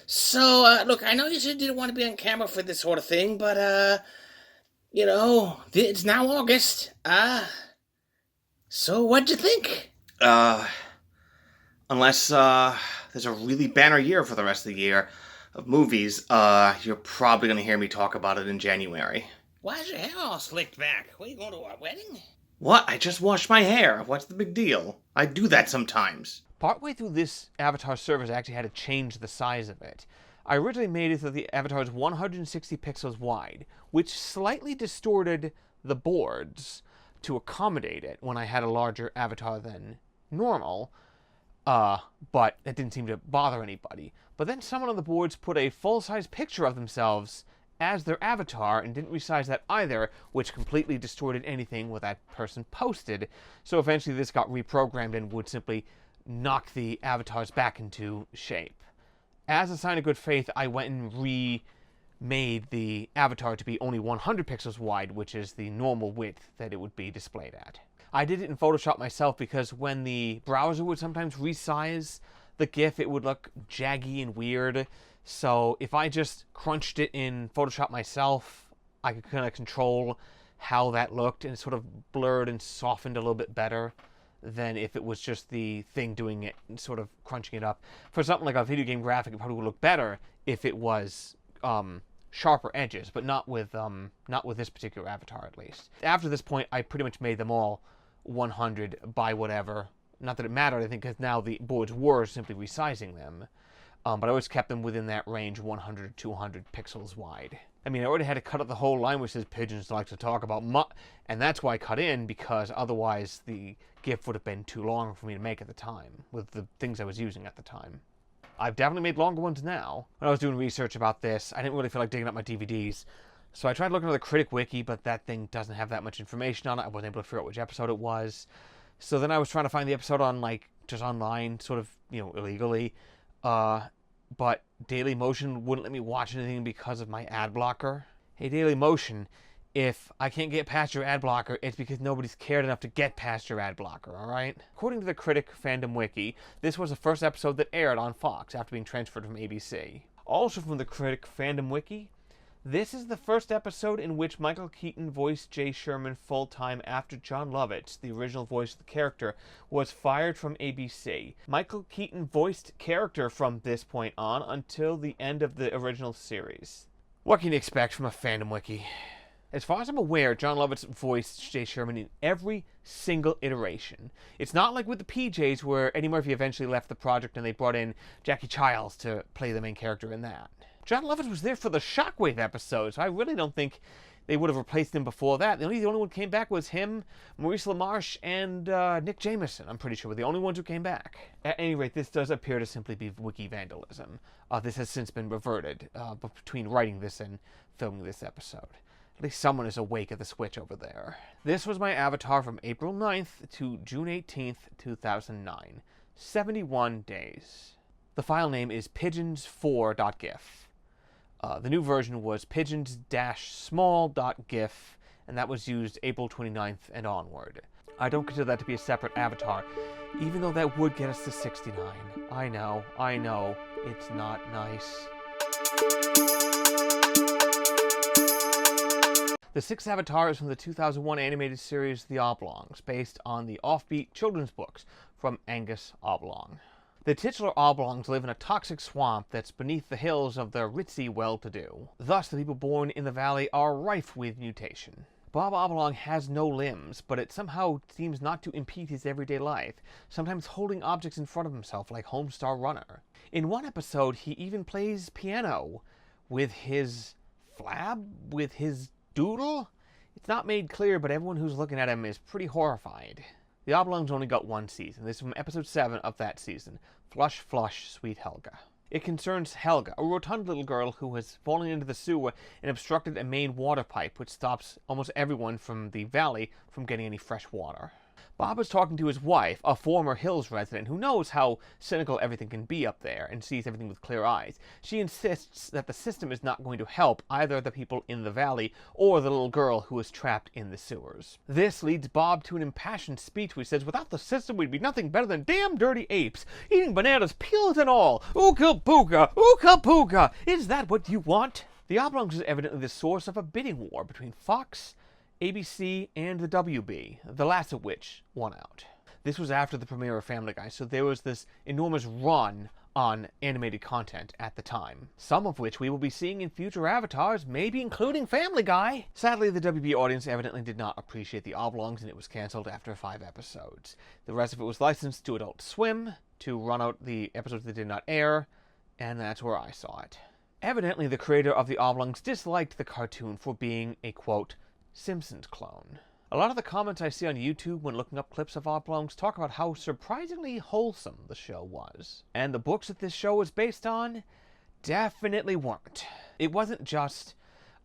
So, look, I know you said you didn't want to be on camera for this sort of thing, but, it's now August. So what'd you think? Unless, there's a really banner year for the rest of the year of movies, you're probably gonna hear me talk about it in January. Why's your hair all slicked back? What, you going to a wedding? What? I just washed my hair. What's the big deal? I do that sometimes. Partway through this avatar service, I actually had to change the size of it. I originally made it so the avatar is 160 pixels wide, which slightly distorted the boards to accommodate it when I had a larger avatar than normal, but that didn't seem to bother anybody. But then someone on the boards put a full-size picture of themselves as their avatar and didn't resize that either, which completely distorted anything what that person posted. So eventually this got reprogrammed and would simply knock the avatars back into shape. As a sign of good faith, I went and remade the avatar to be only 100 pixels wide, which is the normal width that it would be displayed at. I did it in Photoshop myself because when the browser would sometimes resize the GIF, it would look jaggy and weird. So if I just crunched it in Photoshop myself, I could kind of control how that looked, and it sort of blurred and softened a little bit better than if it was just the thing doing it and sort of crunching it up. For something like a video game graphic, it probably would look better if it was sharper edges, but not with this particular avatar at least. After this point, I pretty much made them all 100 by whatever. Not that it mattered, I think, because now the boards were simply resizing them. But I always kept them within that range, 100 to 200 pixels wide. I mean, I already had to cut out the whole line which says pigeons like to talk about, and that's why I cut in, because otherwise the GIF would have been too long for me to make at the time, with the things I was using at the time. I've definitely made longer ones now. When I was doing research about this, I didn't really feel like digging up my DVDs, So I tried looking at the Critic Wiki, but that thing doesn't have that much information on it. I wasn't able to figure out which episode it was. So then I was trying to find the episode on, like, just online, sort of, illegally. But Dailymotion wouldn't let me watch anything because of my ad blocker. Hey, Dailymotion, if I can't get past your ad blocker, it's because nobody's cared enough to get past your ad blocker, alright? According to the Critic Fandom Wiki, this was the first episode that aired on Fox after being transferred from ABC. Also from the Critic Fandom Wiki, this is the first episode in which Michael Keaton voiced Jay Sherman full-time after Jon Lovitz, the original voice of the character, was fired from ABC. Michael Keaton voiced character from this point on until the end of the original series. What can you expect from a Fandom Wiki? As far as I'm aware, Jon Lovitz voiced Jay Sherman in every single iteration. It's not like with the PJs where Eddie Murphy eventually left the project and they brought in Jackie Childs to play the main character in that. Jon Lovitz was there for the Shockwave episode, so I really don't think they would have replaced him before that. The only one who came back was him, Maurice LaMarche, and Nick Jameson, I'm pretty sure, were the only ones who came back. At any rate, this does appear to simply be wiki vandalism. This has since been reverted between writing this and filming this episode. At least someone is awake at the switch over there. This was my avatar from April 9th to June 18th, 2009. 71 days. The file name is pigeons4.gif. The new version was pigeons-small.gif, and that was used April 29th and onward. I don't consider that to be a separate avatar, even though that would get us to 69. I know, it's not nice. The sixth avatar is from the 2001 animated series The Oblongs, based on the offbeat children's books from Angus Oblong. The titular Oblongs live in a toxic swamp that's beneath the hills of the ritzy well-to-do. Thus, the people born in the valley are rife with mutation. Bob Oblong has no limbs, but it somehow seems not to impede his everyday life, sometimes holding objects in front of himself like Homestar Runner. In one episode, he even plays piano with his flab, with his doodle. It's not made clear, but everyone who's looking at him is pretty horrified. The Oblongs only got one season. This is from episode 7 of that season, Flush Flush Sweet Helga. It concerns Helga, a rotund little girl who has fallen into the sewer and obstructed a main water pipe, which stops almost everyone from the valley from getting any fresh water. Bob is talking to his wife, a former Hills resident who knows how cynical everything can be up there and sees everything with clear eyes. She insists that the system is not going to help either the people in the valley or the little girl who is trapped in the sewers. This leads Bob to an impassioned speech which says, "Without the system, we'd be nothing better than damn dirty apes, eating bananas, peels and all. Ooka booka, ooka pooka. Is that what you want?" The Oblongs is evidently the source of a bidding war between Fox, ABC, and the WB, the last of which won out. This was after the premiere of Family Guy, so there was this enormous run on animated content at the time, some of which we will be seeing in future avatars, maybe including Family Guy. Sadly, the WB audience evidently did not appreciate the Oblongs, and it was cancelled after 5 episodes. The rest of it was licensed to Adult Swim to run out the episodes that did not air, and that's where I saw it. Evidently, the creator of the Oblongs disliked the cartoon for being a, quote, Simpsons clone. A lot of the comments I see on YouTube when looking up clips of Oblongs talk about how surprisingly wholesome the show was. And the books that this show was based on definitely weren't. It wasn't just,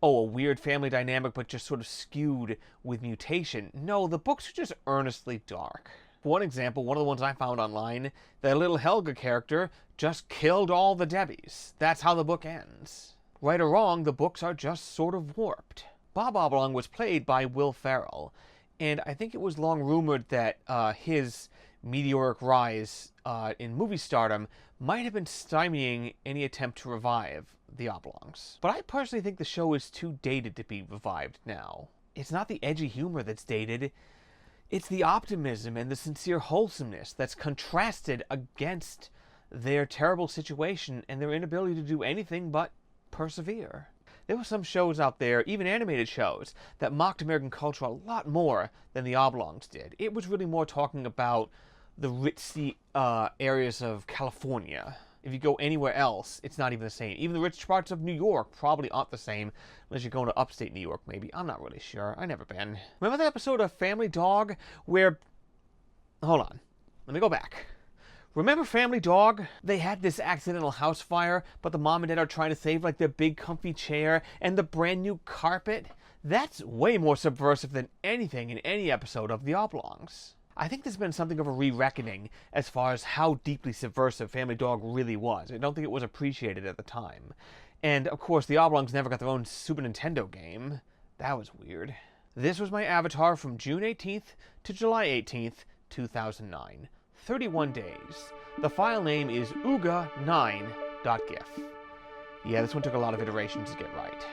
a weird family dynamic but just sort of skewed with mutation. No, the books are just earnestly dark. For one example, one of the ones I found online, the little Helga character just killed all the Debbies. That's how the book ends. Right or wrong, the books are just sort of warped. Bob Oblong was played by Will Ferrell, and I think it was long rumored that his meteoric rise in movie stardom might have been stymieing any attempt to revive the Oblongs. But I personally think the show is too dated to be revived now. It's not the edgy humor that's dated, it's the optimism and the sincere wholesomeness that's contrasted against their terrible situation and their inability to do anything but persevere. There were some shows out there, even animated shows, that mocked American culture a lot more than the Oblongs did. It was really more talking about the ritzy areas of California. If you go anywhere else, it's not even the same. Even the rich parts of New York probably aren't the same, unless you're going to upstate New York, maybe. I'm not really sure. I've never been. Remember that episode of Family Dog where... Hold on. Let me go back. Remember Family Dog? They had this accidental house fire, but the mom and dad are trying to save like their big comfy chair and the brand new carpet. That's way more subversive than anything in any episode of The Oblongs. I think there's been something of a re-reckoning as far as how deeply subversive Family Dog really was. I don't think it was appreciated at the time. And, of course, the Oblongs never got their own Super Nintendo game. That was weird. This was my avatar from June 18th to July 18th, 2009. 31 days. The file name is ooga9.gif. Yeah, this one took a lot of iterations to get right.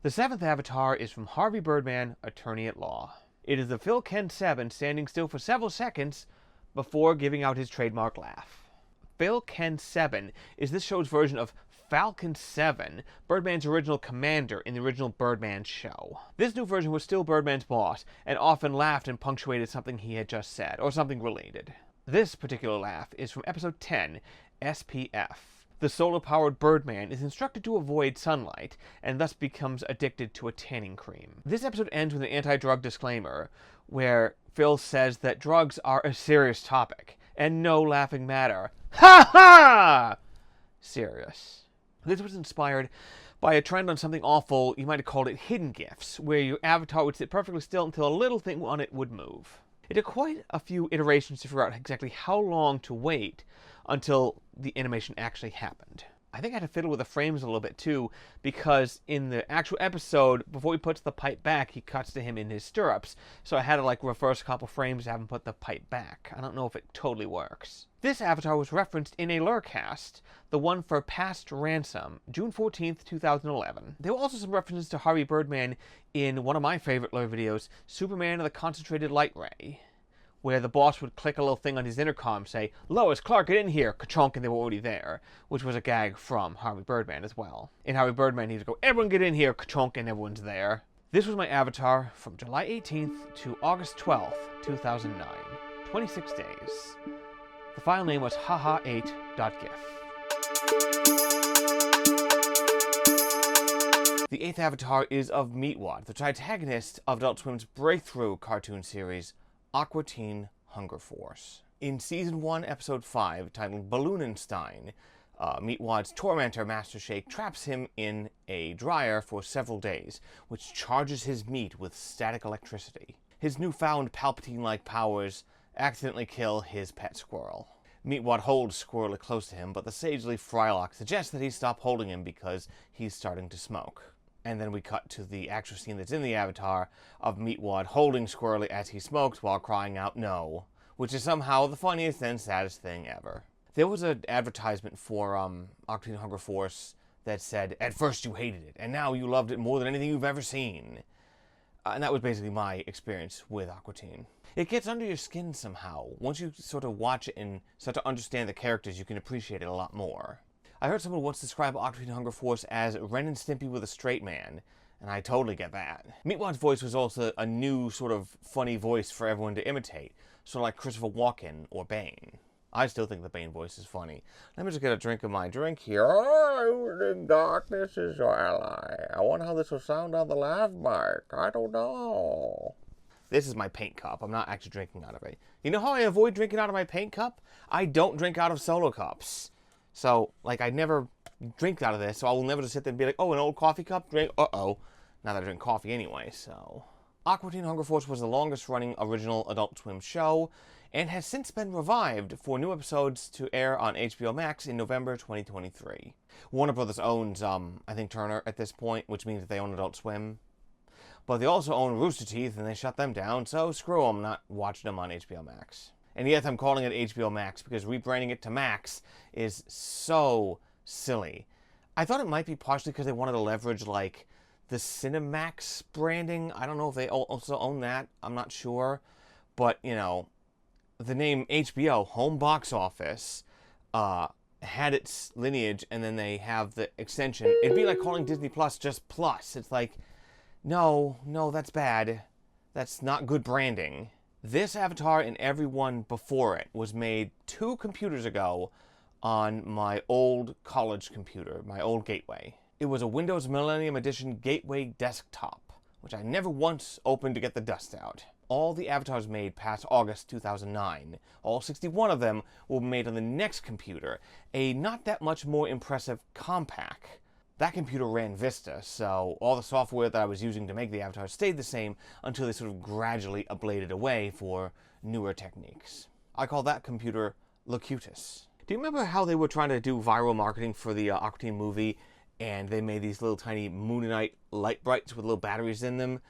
The 7th avatar is from Harvey Birdman, Attorney at Law. It is the Phil Ken 7 standing still for several seconds before giving out his trademark laugh. Phil Ken 7 is this show's version of Falcon 7, Birdman's original commander in the original Birdman show. This new version was still Birdman's boss, and often laughed and punctuated something he had just said, or something related. This particular laugh is from episode 10, SPF. The solar-powered Birdman is instructed to avoid sunlight, and thus becomes addicted to a tanning cream. This episode ends with an anti-drug disclaimer, where Phil says that drugs are a serious topic, and no laughing matter. Ha ha! Serious. This was inspired by a trend on something awful, you might have called it hidden GIFs, where your avatar would sit perfectly still until a little thing on it would move. It took quite a few iterations to figure out exactly how long to wait until the animation actually happened. I think I had to fiddle with the frames a little bit too, because in the actual episode, before he puts the pipe back, he cuts to him in his stirrups, so I had to like reverse a couple frames to have him put the pipe back. I don't know if it totally works. This avatar was referenced in a Lurcast, the one for Past Ransom, June 14th, 2011. There were also some references to Harvey Birdman in one of my favorite Lure videos, Superman and the Concentrated Light Ray, where the boss would click a little thing on his intercom, say, "Lois, Clark, get in here," ka-chonk, and they were already there, which was a gag from Harvey Birdman as well. In Harvey Birdman, he would go, "Everyone get in here," ka-chonk, and everyone's there. This was my avatar from July 18th to August 12th, 2009. 26 days. The file name was haha8.gif. The 8th avatar is of Meatwad, the protagonist of Adult Swim's breakthrough cartoon series, Aqua Teen Hunger Force. In Season 1, Episode 5, titled Balloonenstein, Meatwad's tormentor, Master Shake, traps him in a dryer for several days, which charges his meat with static electricity. His newfound Palpatine-like powers accidentally kill his pet squirrel. Meatwad holds Squirrely close to him, but the sagely Frylock suggests that he stop holding him because he's starting to smoke. And then we cut to the actual scene that's in the avatar of Meatwad holding Squirrely as he smokes while crying out "no," which is somehow the funniest and saddest thing ever. There was an advertisement for Aqua Teen Hunger Force that said, "At first you hated it, and now you loved it more than anything you've ever seen." And that was basically my experience with Aqua Teen. It gets under your skin somehow. Once you sort of watch it and start to understand the characters, you can appreciate it a lot more. I heard someone once describe Aqua Teen Hunger Force as Ren and Stimpy with a straight man, and I totally get that. Meatwad's voice was also a new sort of funny voice for everyone to imitate, sort of like Christopher Walken or Bane. I still think the Bane voice is funny. Let me just get a drink of my drink here. Oh, in darkness is our lie. I wonder how this will sound on the laugh mark. I don't know. This is my paint cup. I'm not actually drinking out of it. You know how I avoid drinking out of my paint cup? I don't drink out of solo cups. So, like, I never drink out of this, so I will never just sit there and be like, "Oh, an old coffee cup? Drink? Uh-oh." Now that I drink coffee anyway, so. Aqua Teen Hunger Force was the longest-running original Adult Swim show, and has since been revived for new episodes to air on HBO Max in November 2023. Warner Brothers owns, I think, Turner at this point, which means that they own Adult Swim. But they also own Rooster Teeth, and they shut them down, so screw them, not watching them on HBO Max. And yes, I'm calling it HBO Max, because rebranding it to Max is so silly. I thought it might be partially because they wanted to leverage, like, the Cinemax branding. I don't know if they also own that. I'm not sure. But, you know, the name HBO, Home Box Office, had its lineage, and then they have the extension. It'd be like calling Disney Plus just Plus. It's like, no, that's bad. That's not good branding. This avatar and every one before it was made 2 computers ago on my old college computer, my old Gateway. It was a Windows Millennium Edition Gateway desktop, which I never once opened to get the dust out. all the avatars made past August 2009. All 61 of them were made on the next computer, a not that much more impressive Compaq. That computer ran Vista, so all the software that I was using to make the avatars stayed the same until they sort of gradually ablated away for newer techniques. I call that computer Locutus. Do you remember how they were trying to do viral marketing for the Aqua Teen movie, and they made these little tiny Moonite light brights with little batteries in them,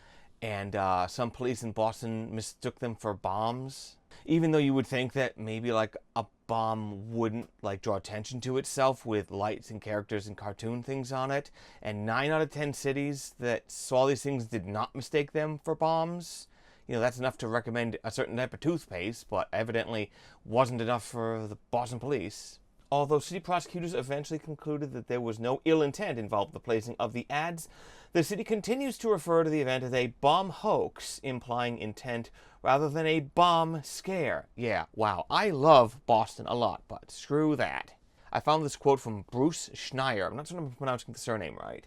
and some police in Boston mistook them for bombs? Even though you would think that maybe like a bomb wouldn't like draw attention to itself with lights and characters and cartoon things on it, and 9 out of 10 cities that saw these things did not mistake them for bombs. You know, that's enough to recommend a certain type of toothpaste, but evidently wasn't enough for the Boston police. Although city prosecutors eventually concluded that there was no ill intent involved with the placing of the ads, the city continues to refer to the event as a bomb hoax, implying intent rather than a bomb scare. Yeah, wow, I love Boston a lot, but screw that. I found this quote from Bruce Schneier, I'm not sure if I'm pronouncing the surname right,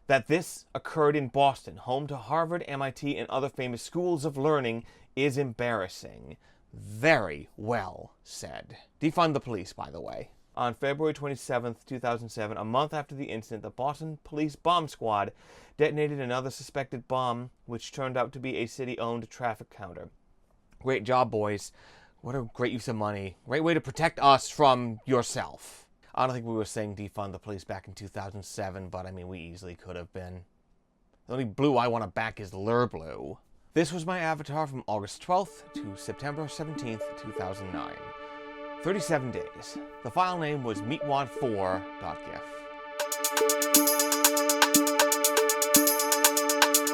that this occurred in Boston, home to Harvard, MIT, and other famous schools of learning, is embarrassing. Very well said. Defund the police, by the way. On February 27, 2007, a month after the incident, the Boston Police Bomb Squad detonated another suspected bomb, which turned out to be a city-owned traffic counter. Great job, boys. What a great use of money. Great way to protect us from yourself. I don't think we were saying defund the police back in 2007, but I mean, we easily could have been. The only blue I want to back is Lur Blue. This was my avatar from August 12th to September 17th, 2009. 37 days. The file name was meatwad4.gif.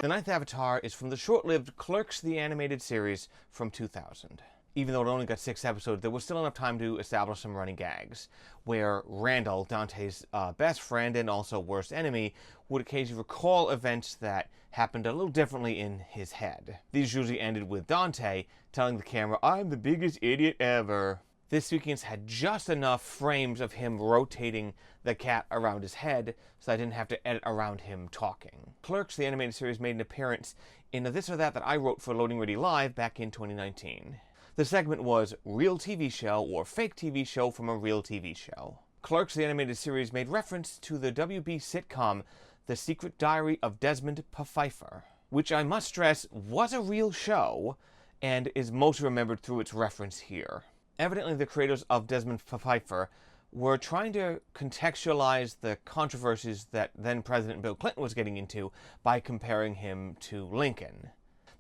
The 9th avatar is from the short-lived Clerks the Animated Series from 2000. Even though it only got 6 episodes, there was still enough time to establish some running gags, where Randall, Dante's best friend and also worst enemy, would occasionally recall events that happened a little differently in his head. These usually ended with Dante telling the camera, "I'm the biggest idiot ever." This sequence had just enough frames of him rotating the cat around his head, so I didn't have to edit around him talking. Clerks, the animated series, made an appearance in a This or That I wrote for Loading Ready Live back in 2019. The segment was Real TV Show or Fake TV Show from a Real TV Show. Clerks, the animated series, made reference to the WB sitcom The Secret Diary of Desmond Pfeiffer, which I must stress was a real show and is most remembered through its reference here. Evidently, the creators of Desmond Pfeiffer were trying to contextualize the controversies that then-President Bill Clinton was getting into by comparing him to Lincoln.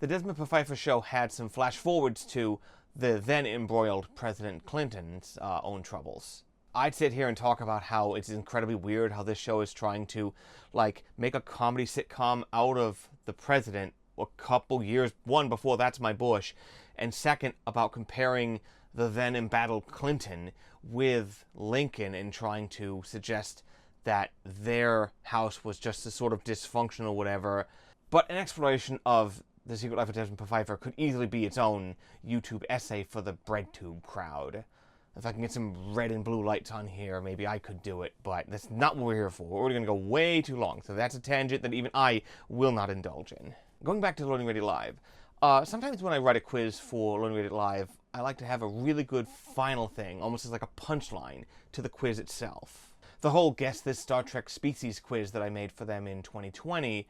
The Desmond Pfeiffer show had some flash-forwards to the then-embroiled President Clinton's own troubles. I'd sit here and talk about how it's incredibly weird how this show is trying to, like, make a comedy sitcom out of the president a couple years, one, before That's My Bush, and second, about comparing the then-embattled Clinton with Lincoln and trying to suggest that their house was just a sort of dysfunctional whatever. But an exploration of The Secret Life of Desmond Pfeiffer could easily be its own YouTube essay for the BreadTube crowd. If I can get some red and blue lights on here, maybe I could do it, but that's not what we're here for. We're already going to go way too long, so that's a tangent that even I will not indulge in. Going back to Loading Ready Live, sometimes when I write a quiz for Loading Ready Live, I like to have a really good final thing, almost as like a punchline to the quiz itself. The whole Guess This Star Trek Species quiz that I made for them in 2020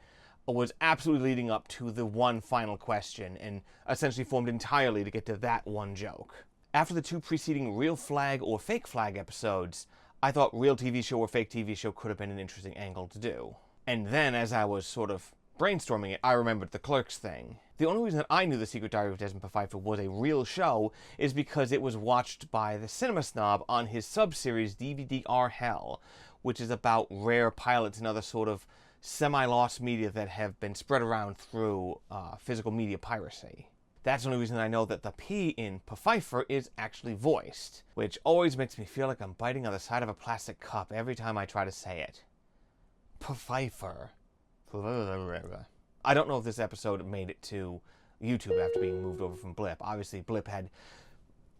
was absolutely leading up to the one final question and essentially formed entirely to get to that one joke. After the 2 preceding Real Flag or Fake Flag episodes, I thought Real TV Show or Fake TV Show could have been an interesting angle to do. And then, as I was sort of brainstorming it, I remembered the Clerks thing. The only reason that I knew The Secret Diary of Desmond Pfeiffer was a real show is because it was watched by the Cinema Snob on his sub-series DVD-R Hell, which is about rare pilots and other sort of semi-lost media that have been spread around through physical media piracy. That's the only reason I know that the P in Pfeiffer is actually voiced, which always makes me feel like I'm biting on the side of a plastic cup every time I try to say it. Pfeiffer. I don't know if this episode made it to YouTube after being moved over from Blip. Obviously, Blip had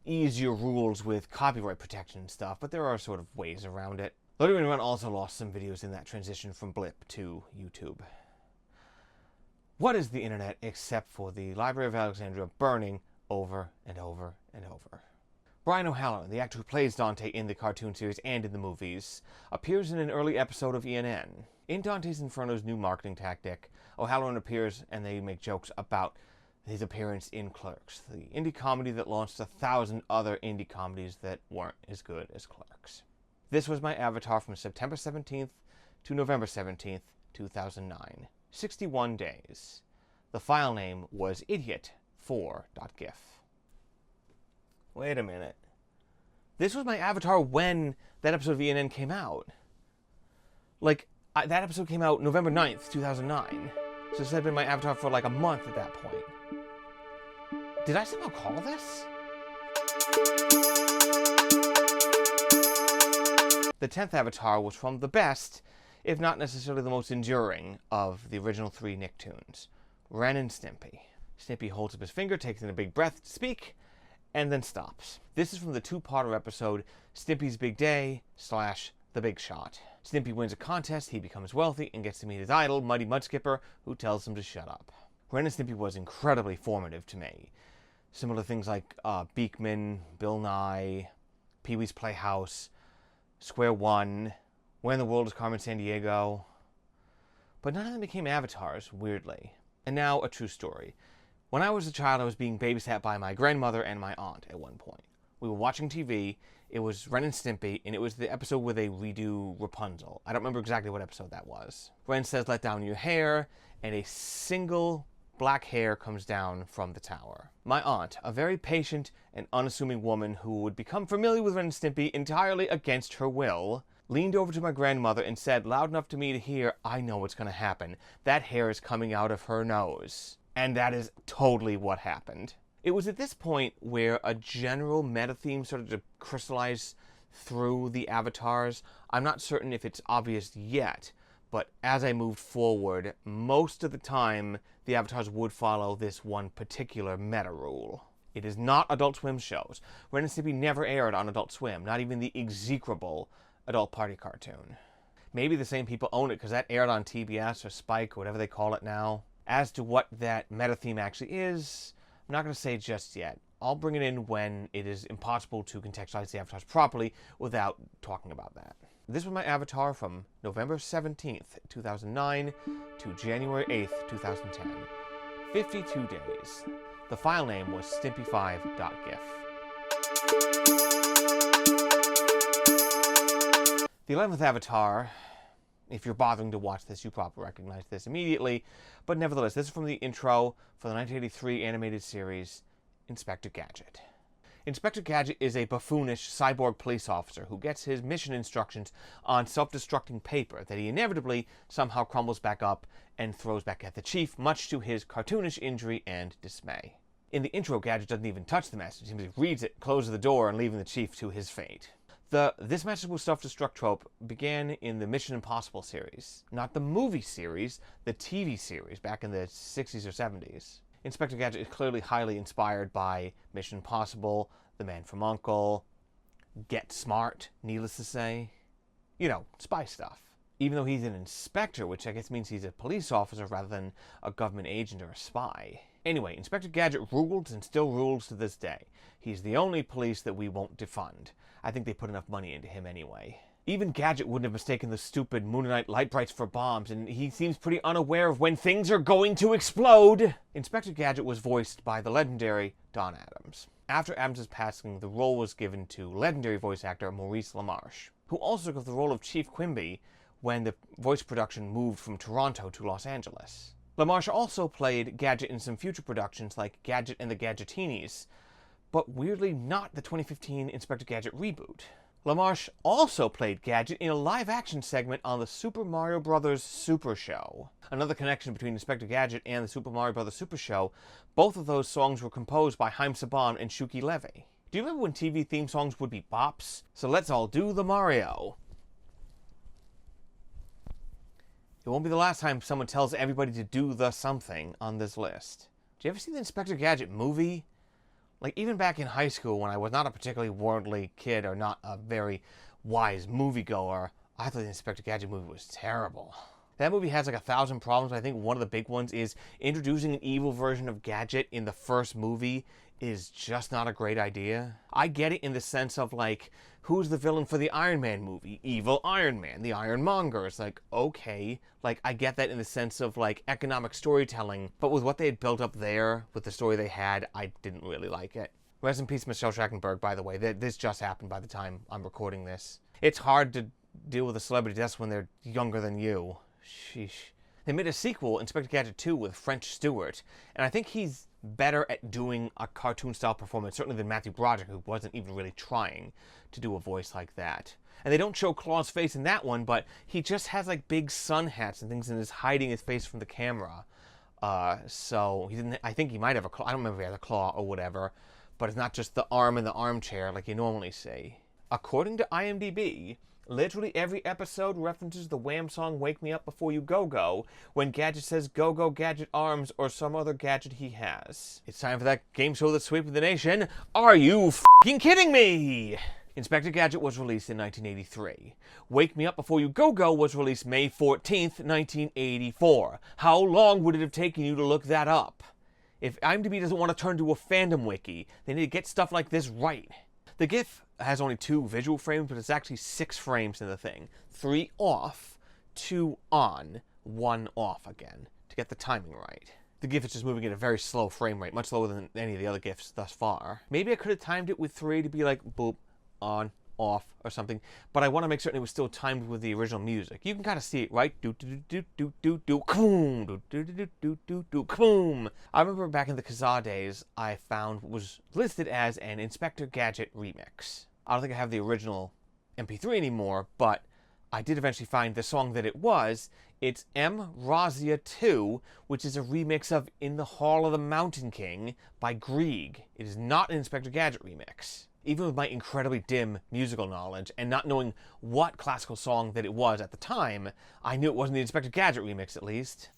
easier rules with copyright protection and stuff, but there are sort of ways around it. LoadingReadyRun also lost some videos in that transition from Blip to YouTube. What is the internet except for the Library of Alexandria burning over and over and over? Brian O'Halloran, the actor who plays Dante in the cartoon series and in the movies, appears in an early episode of ENN. In Dante's Inferno's new marketing tactic, O'Halloran appears and they make jokes about his appearance in Clerks, the indie comedy that launched 1,000 other indie comedies that weren't as good as Clerks. This was my avatar from September 17th to November 17th, 2009. 61 days. The file name was idiot4.gif. Wait a minute. This was my avatar when that episode of ENN came out. Like, that episode came out November 9th, 2009. So this had been my avatar for like a month at that point. Did I somehow call this? The 10th avatar was from the best, if not necessarily the most enduring, of the original 3 Nicktoons. Ren and Stimpy. Stimpy holds up his finger, takes in a big breath to speak, and then stops. This is from the 2-parter episode, Stimpy's Big Day / The Big Shot. Stimpy wins a contest, he becomes wealthy, and gets to meet his idol, Muddy Mudskipper, who tells him to shut up. Ren and Stimpy was incredibly formative to me. Similar to things like Beakman, Bill Nye, Pee-wee's Playhouse, Square One, Where in the World is Carmen Sandiego? But none of them became avatars, weirdly. And now, a true story. When I was a child, I was being babysat by my grandmother and my aunt at one point. We were watching TV, it was Ren and Stimpy, and it was the episode where they redo Rapunzel. I don't remember exactly what episode that was. Ren says, "Let down your hair," and a single black hair comes down from the tower. My aunt, a very patient and unassuming woman who would become familiar with Ren and Stimpy entirely against her will, leaned over to my grandmother and said, loud enough to me to hear, "I know what's going to happen. That hair is coming out of her nose." And that is totally what happened. It was at this point where a general meta theme started to crystallize through the avatars. I'm not certain if it's obvious yet, but as I moved forward, most of the time, the avatars would follow this one particular meta rule. It is not Adult Swim shows. Ren and Stimpy never aired on Adult Swim, not even the execrable Adult Party cartoon. Maybe the same people own it because that aired on TBS or Spike or whatever they call it now. As to what that meta theme actually is, I'm not going to say just yet. I'll bring it in when it is impossible to contextualize the avatars properly without talking about that. This was my avatar from November 17th, 2009 to January 8th, 2010. 52 days. The file name was stimpy5.gif. The 11th avatar, if you're bothering to watch this, you probably recognize this immediately, but nevertheless, this is from the intro for the 1983 animated series, Inspector Gadget. Inspector Gadget is a buffoonish cyborg police officer who gets his mission instructions on self-destructing paper that he inevitably somehow crumbles back up and throws back at the chief, much to his cartoonish injury and dismay. In the intro, Gadget doesn't even touch the message. He simply reads it, closes the door, and leaving the chief to his fate. This message with self-destruct trope began in the Mission Impossible series. Not the movie series, the TV series back in the 60s or 70s. Inspector Gadget is clearly highly inspired by Mission Impossible, The Man from U.N.C.L.E., Get Smart, needless to say. You know, spy stuff. Even though he's an inspector, which I guess means he's a police officer rather than a government agent or a spy. Anyway, Inspector Gadget ruled and still rules to this day. He's the only police that we won't defund. I think they put enough money into him anyway. Even Gadget wouldn't have mistaken the stupid Moonlight light brights for bombs, and he seems pretty unaware of when things are going to explode. Inspector Gadget was voiced by the legendary Don Adams. After Adams' passing, the role was given to legendary voice actor Maurice LaMarche, who also took the role of Chief Quimby when the voice production moved from Toronto to Los Angeles. LaMarche also played Gadget in some future productions like Gadget and the Gadgetinis, but weirdly not the 2015 Inspector Gadget reboot. LaMarche also played Gadget in a live-action segment on the Super Mario Bros. Super Show. Another connection between Inspector Gadget and the Super Mario Bros. Super Show, both of those songs were composed by Haim Saban and Shuki Levy. Do you remember when TV theme songs would be bops? So let's all do the Mario. It won't be the last time someone tells everybody to do the something on this list. Did you ever see the Inspector Gadget movie? Like, even back in high school when I was not a particularly worldly kid or not a very wise moviegoer, I thought the Inspector Gadget movie was terrible. That movie has like 1,000 problems. I think one of the big ones is introducing an evil version of Gadget in the first movie is just not a great idea. I get it in the sense of like, who's the villain for the Iron Man movie? Evil Iron Man, the Ironmonger. It's like, okay, like I get that in the sense of like economic storytelling, but with what they had built up there, with the story they had, I didn't really like it. Rest in peace, Michelle Trachtenberg, by the way. This just happened by the time I'm recording this. It's hard to deal with a celebrity death when they're younger than you. Sheesh. They made a sequel, Inspector Gadget 2, with French Stewart, and I think he's better at doing a cartoon-style performance, certainly than Matthew Broderick, who wasn't even really trying to do a voice like that. And they don't show Claw's face in that one, but he just has like big sun hats and things and is hiding his face from the camera. So he didn't. I think he might have a claw. I don't remember if he has a claw or whatever, but it's not just the arm in the armchair like you normally see. According to IMDb, literally every episode references the Wham song Wake Me Up Before You Go Go when Gadget says Go Go Gadget Arms or some other gadget he has. It's time for that game show that's sweeping the nation. Are you f***ing kidding me? Inspector Gadget was released in 1983. Wake Me Up Before You Go Go was released May 14th, 1984. How long would it have taken you to look that up? If IMDb doesn't want to turn to a fandom wiki, they need to get stuff like this right. The GIF has only 2 visual frames, but it's actually 6 frames in the thing. 3 off, 2 on, 1 off again, to get the timing right. The GIF is just moving at a very slow frame rate, much slower than any of the other GIFs thus far. Maybe I could have timed it with 3 to be like, boop, on, off, or something, but I want to make certain it was still timed with the original music. You can kind of see it, right? Do do do do do do boom, do do do do do do boom. I remember back in the Kazaa days, I found was listed as an Inspector Gadget remix. I don't think I have the original MP3 anymore, but I did eventually find the song that it was. It's M. Razia 2, which is a remix of In the Hall of the Mountain King by Grieg. It is not an Inspector Gadget remix. Even with my incredibly dim musical knowledge and not knowing what classical song that it was at the time, I knew it wasn't the Inspector Gadget remix at least.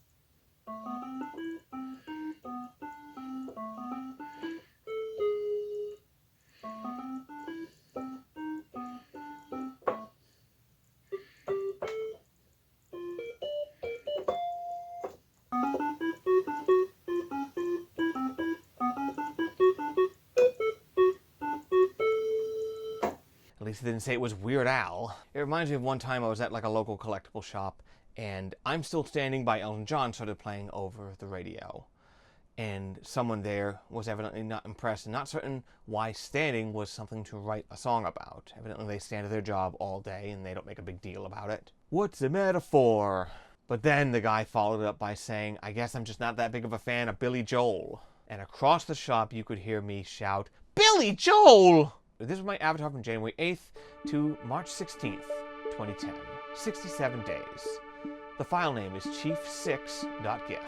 At least they didn't say it was Weird Al. It reminds me of one time I was at like a local collectible shop and I'm Still Standing by Elton John started playing over the radio. And someone there was evidently not impressed and not certain why standing was something to write a song about. Evidently they stand at their job all day and they don't make a big deal about it. What's a metaphor? But then the guy followed it up by saying, I guess I'm just not that big of a fan of Billy Joel. And across the shop you could hear me shout, Billy Joel! This was my avatar from January 8th to March 16th, 2010. 67 days. The file name is chief6.gif.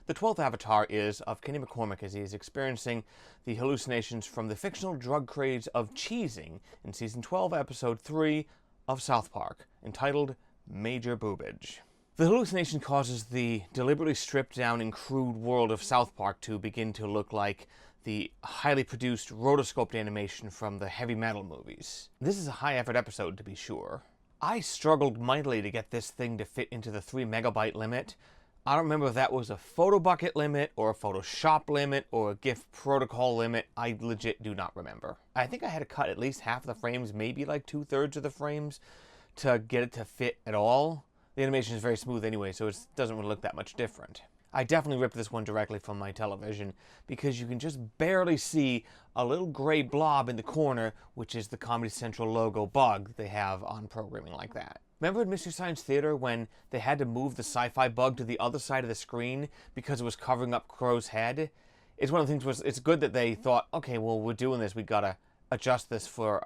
The 12th avatar is of Kenny McCormick as he is experiencing the hallucinations from the fictional drug craze of cheesing in Season 12, Episode 3 of South Park, entitled Major Boobage. The hallucination causes the deliberately stripped down and crude world of South Park to begin to look like the highly produced rotoscoped animation from the heavy metal movies. This is a high effort episode to be sure. I struggled mightily to get this thing to fit into the 3 megabyte limit. I don't remember if that was a photo bucket limit or a Photoshop limit or a GIF protocol limit. I legit do not remember. I think I had to cut at least half of the frames, maybe like 2/3 of the frames to get it to fit at all. The animation is very smooth anyway, so it doesn't really look that much different. I definitely ripped this one directly from my television because you can just barely see a little gray blob in the corner, which is the Comedy Central logo bug they have on programming like that. Remember in Mystery Science Theater when they had to move the sci-fi bug to the other side of the screen because it was covering up Crow's head? It's one of the things where it's good that they thought, okay, well, we're doing this, we gotta adjust this for,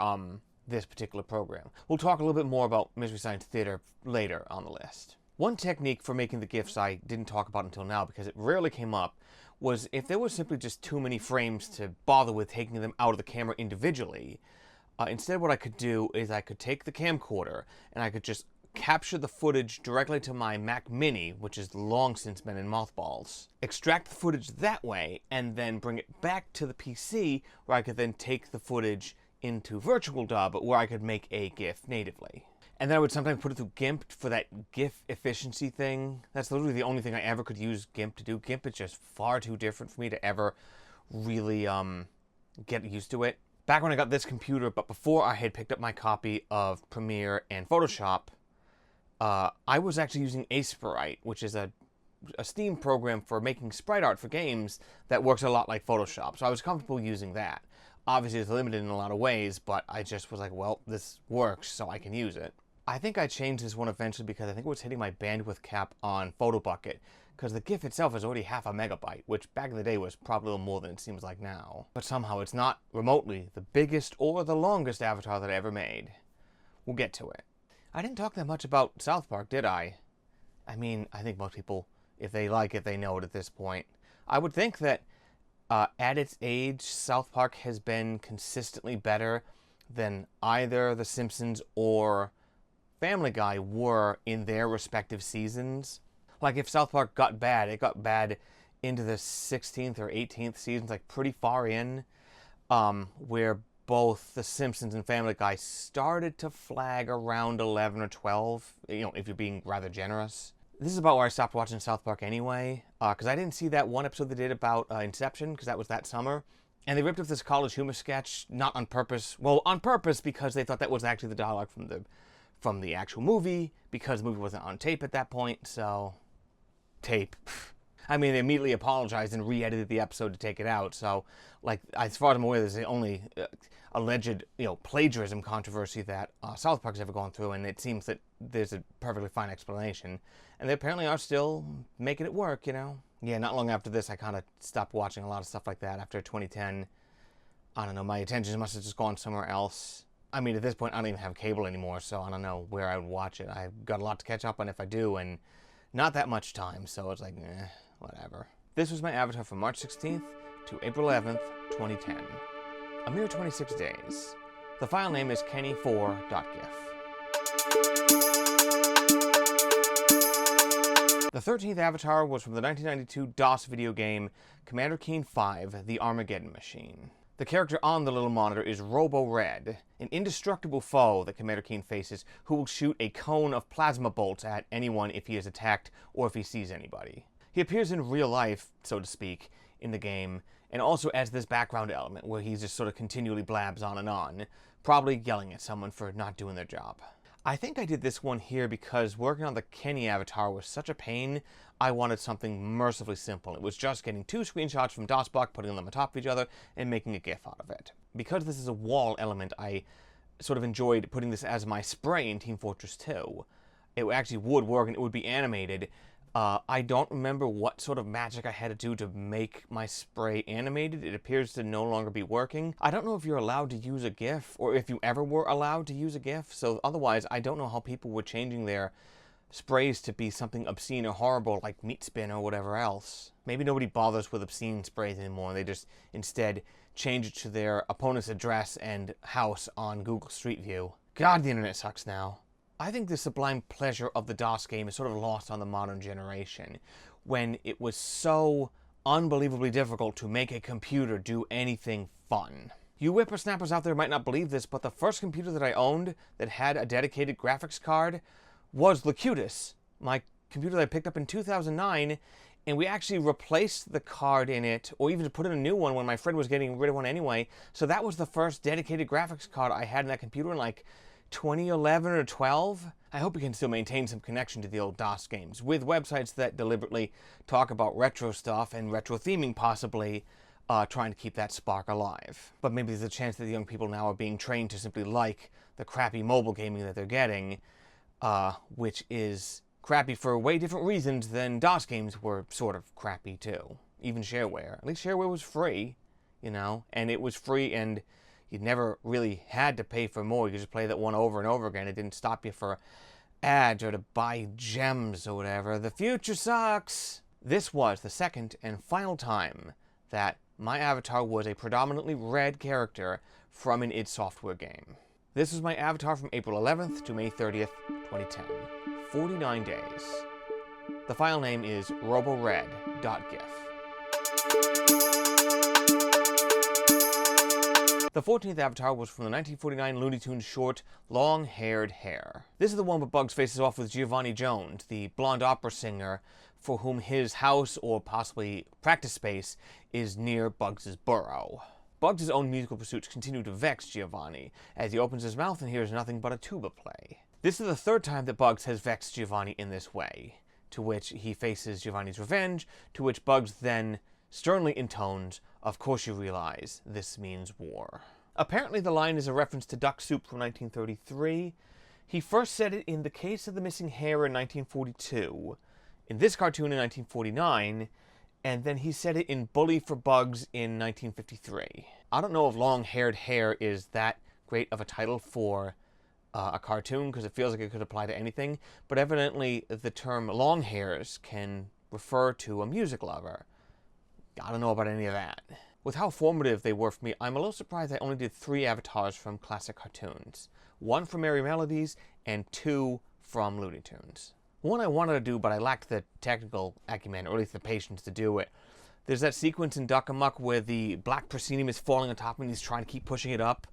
this particular program. We'll talk a little bit more about Mystery Science Theater later on the list. One technique for making the GIFs I didn't talk about until now because it rarely came up was if there was simply just too many frames to bother with taking them out of the camera individually, instead what I could do is I could take the camcorder and I could just capture the footage directly to my Mac Mini, which is long since been in mothballs, extract the footage that way, and then bring it back to the PC where I could then take the footage into Virtual Dub where I could make a GIF natively. And then I would sometimes put it through GIMP for that GIF efficiency thing. That's literally the only thing I ever could use GIMP to do. GIMP is just far too different for me to ever really get used to it. Back when I got this computer, but before I had picked up my copy of Premiere and Photoshop, I was actually using Aseprite, which is a Steam program for making sprite art for games that works a lot like Photoshop. So I was comfortable using that. Obviously, it's limited in a lot of ways, but I just was like, well, this works, so I can use it. I think I changed this one eventually because I think it was hitting my bandwidth cap on PhotoBucket, because the GIF itself is already 0.5 MB, which back in the day was probably a little more than it seems like now. But somehow it's not remotely the biggest or the longest avatar that I ever made. We'll get to it. I didn't talk that much about South Park, did I? I mean, I think most people, if they like it, they know it at this point. I would think that at its age, South Park has been consistently better than either The Simpsons or Family Guy were in their respective seasons. Like, if South Park got bad, it got bad into the 16th or 18th seasons, like pretty far in, where both The Simpsons and Family Guy started to flag around 11 or 12, you know, if you're being rather generous. This is about where I stopped watching South Park anyway, because I didn't see that one episode they did about Inception, because that was that summer. And they ripped off this college humor sketch, not on purpose. Well, on purpose, because they thought that was actually the dialogue from the actual movie, because the movie wasn't on tape at that point, so... Tape. I mean, they immediately apologized and re-edited the episode to take it out, so, like, as far as I'm aware, this is the only alleged, plagiarism controversy that South Park's ever gone through, and it seems that there's a perfectly fine explanation. And they apparently are still making it work, Yeah, not long after this, I kind of stopped watching a lot of stuff like that after 2010. I don't know, my attention must have just gone somewhere else. I mean, at this point, I don't even have cable anymore, so I don't know where I would watch it. I've got a lot to catch up on if I do, and not that much time, so it's like, whatever. This was my avatar from March 16th to April 11th, 2010. A mere 26 days. The file name is kenny4.gif. The 13th avatar was from the 1992 DOS video game Commander Keen 5, The Armageddon Machine. The character on the little monitor is Robo-Red, an indestructible foe that Commander Keen faces who will shoot a cone of plasma bolts at anyone if he is attacked or if he sees anybody. He appears in real life, so to speak, in the game, and also adds this background element where he just sort of continually blabs on, probably yelling at someone for not doing their job. I think I did this one here because working on the Kenny avatar was such a pain, I wanted something mercifully simple. It was just getting 2 screenshots from DOSBox, putting them on top of each other, and making a GIF out of it. Because this is a wall element, I sort of enjoyed putting this as my spray in Team Fortress 2. It actually would work, and it would be animated. I don't remember what sort of magic I had to do to make my spray animated. It appears to no longer be working. I don't know if you're allowed to use a GIF, or if you ever were allowed to use a GIF, so otherwise I don't know how people were changing their sprays to be something obscene or horrible like meat spin or whatever else. Maybe nobody bothers with obscene sprays anymore. They just instead change it to their opponent's address and house on Google Street View. God, the internet sucks now. I think the sublime pleasure of the DOS game is sort of lost on the modern generation, when it was so unbelievably difficult to make a computer do anything fun. You whippersnappers out there might not believe this, but the first computer that I owned that had a dedicated graphics card was Locutus, my computer that I picked up in 2009, and we actually replaced the card in it, or even put in a new one when my friend was getting rid of one anyway. So that was the first dedicated graphics card I had in that computer in like 2011 or 12. I hope you can still maintain some connection to the old DOS games, with websites that deliberately talk about retro stuff and retro theming possibly, trying to keep that spark alive. But maybe there's a chance that the young people now are being trained to simply like the crappy mobile gaming that they're getting, which is crappy for way different reasons than DOS games were sort of crappy too. Even shareware. At least shareware was free, and it was free, and you never really had to pay for more. You could just play that one over and over again. It didn't stop you for ads or to buy gems or whatever. The future sucks! This was the second and final time that my avatar was a predominantly red character from an id Software game. This was my avatar from April 11th to May 30th, 2010. 49 days. The file name is robored.gif. The 14th avatar was from the 1949 Looney Tunes short, Long-Haired Hare. This is the one where Bugs faces off with Giovanni Jones, the blonde opera singer, for whom his house, or possibly practice space, is near Bugs' burrow. Bugs' own musical pursuits continue to vex Giovanni, as he opens his mouth and hears nothing but a tuba play. This is the third time that Bugs has vexed Giovanni in this way, to which he faces Giovanni's revenge, to which Bugs then sternly intones, "Of course you realize this means war." Apparently the line is a reference to Duck Soup from 1933. He first said it in The Case of the Missing Hair in 1942, in this cartoon in 1949, and then he said it in Bully for Bugs in 1953. I don't know if Long-Haired Hare is that great of a title for a cartoon, because it feels like it could apply to anything, but evidently the term long hairs can refer to a music lover. I don't know about any of that. With how formative they were for me, I'm a little surprised I only did 3 avatars from classic cartoons. 1 from Merry Melodies, and 2 from Looney Tunes. One I wanted to do, but I lacked the technical acumen, or at least the patience to do it. There's that sequence in Duck Amuck where the black proscenium is falling on top of him and he's trying to keep pushing it up.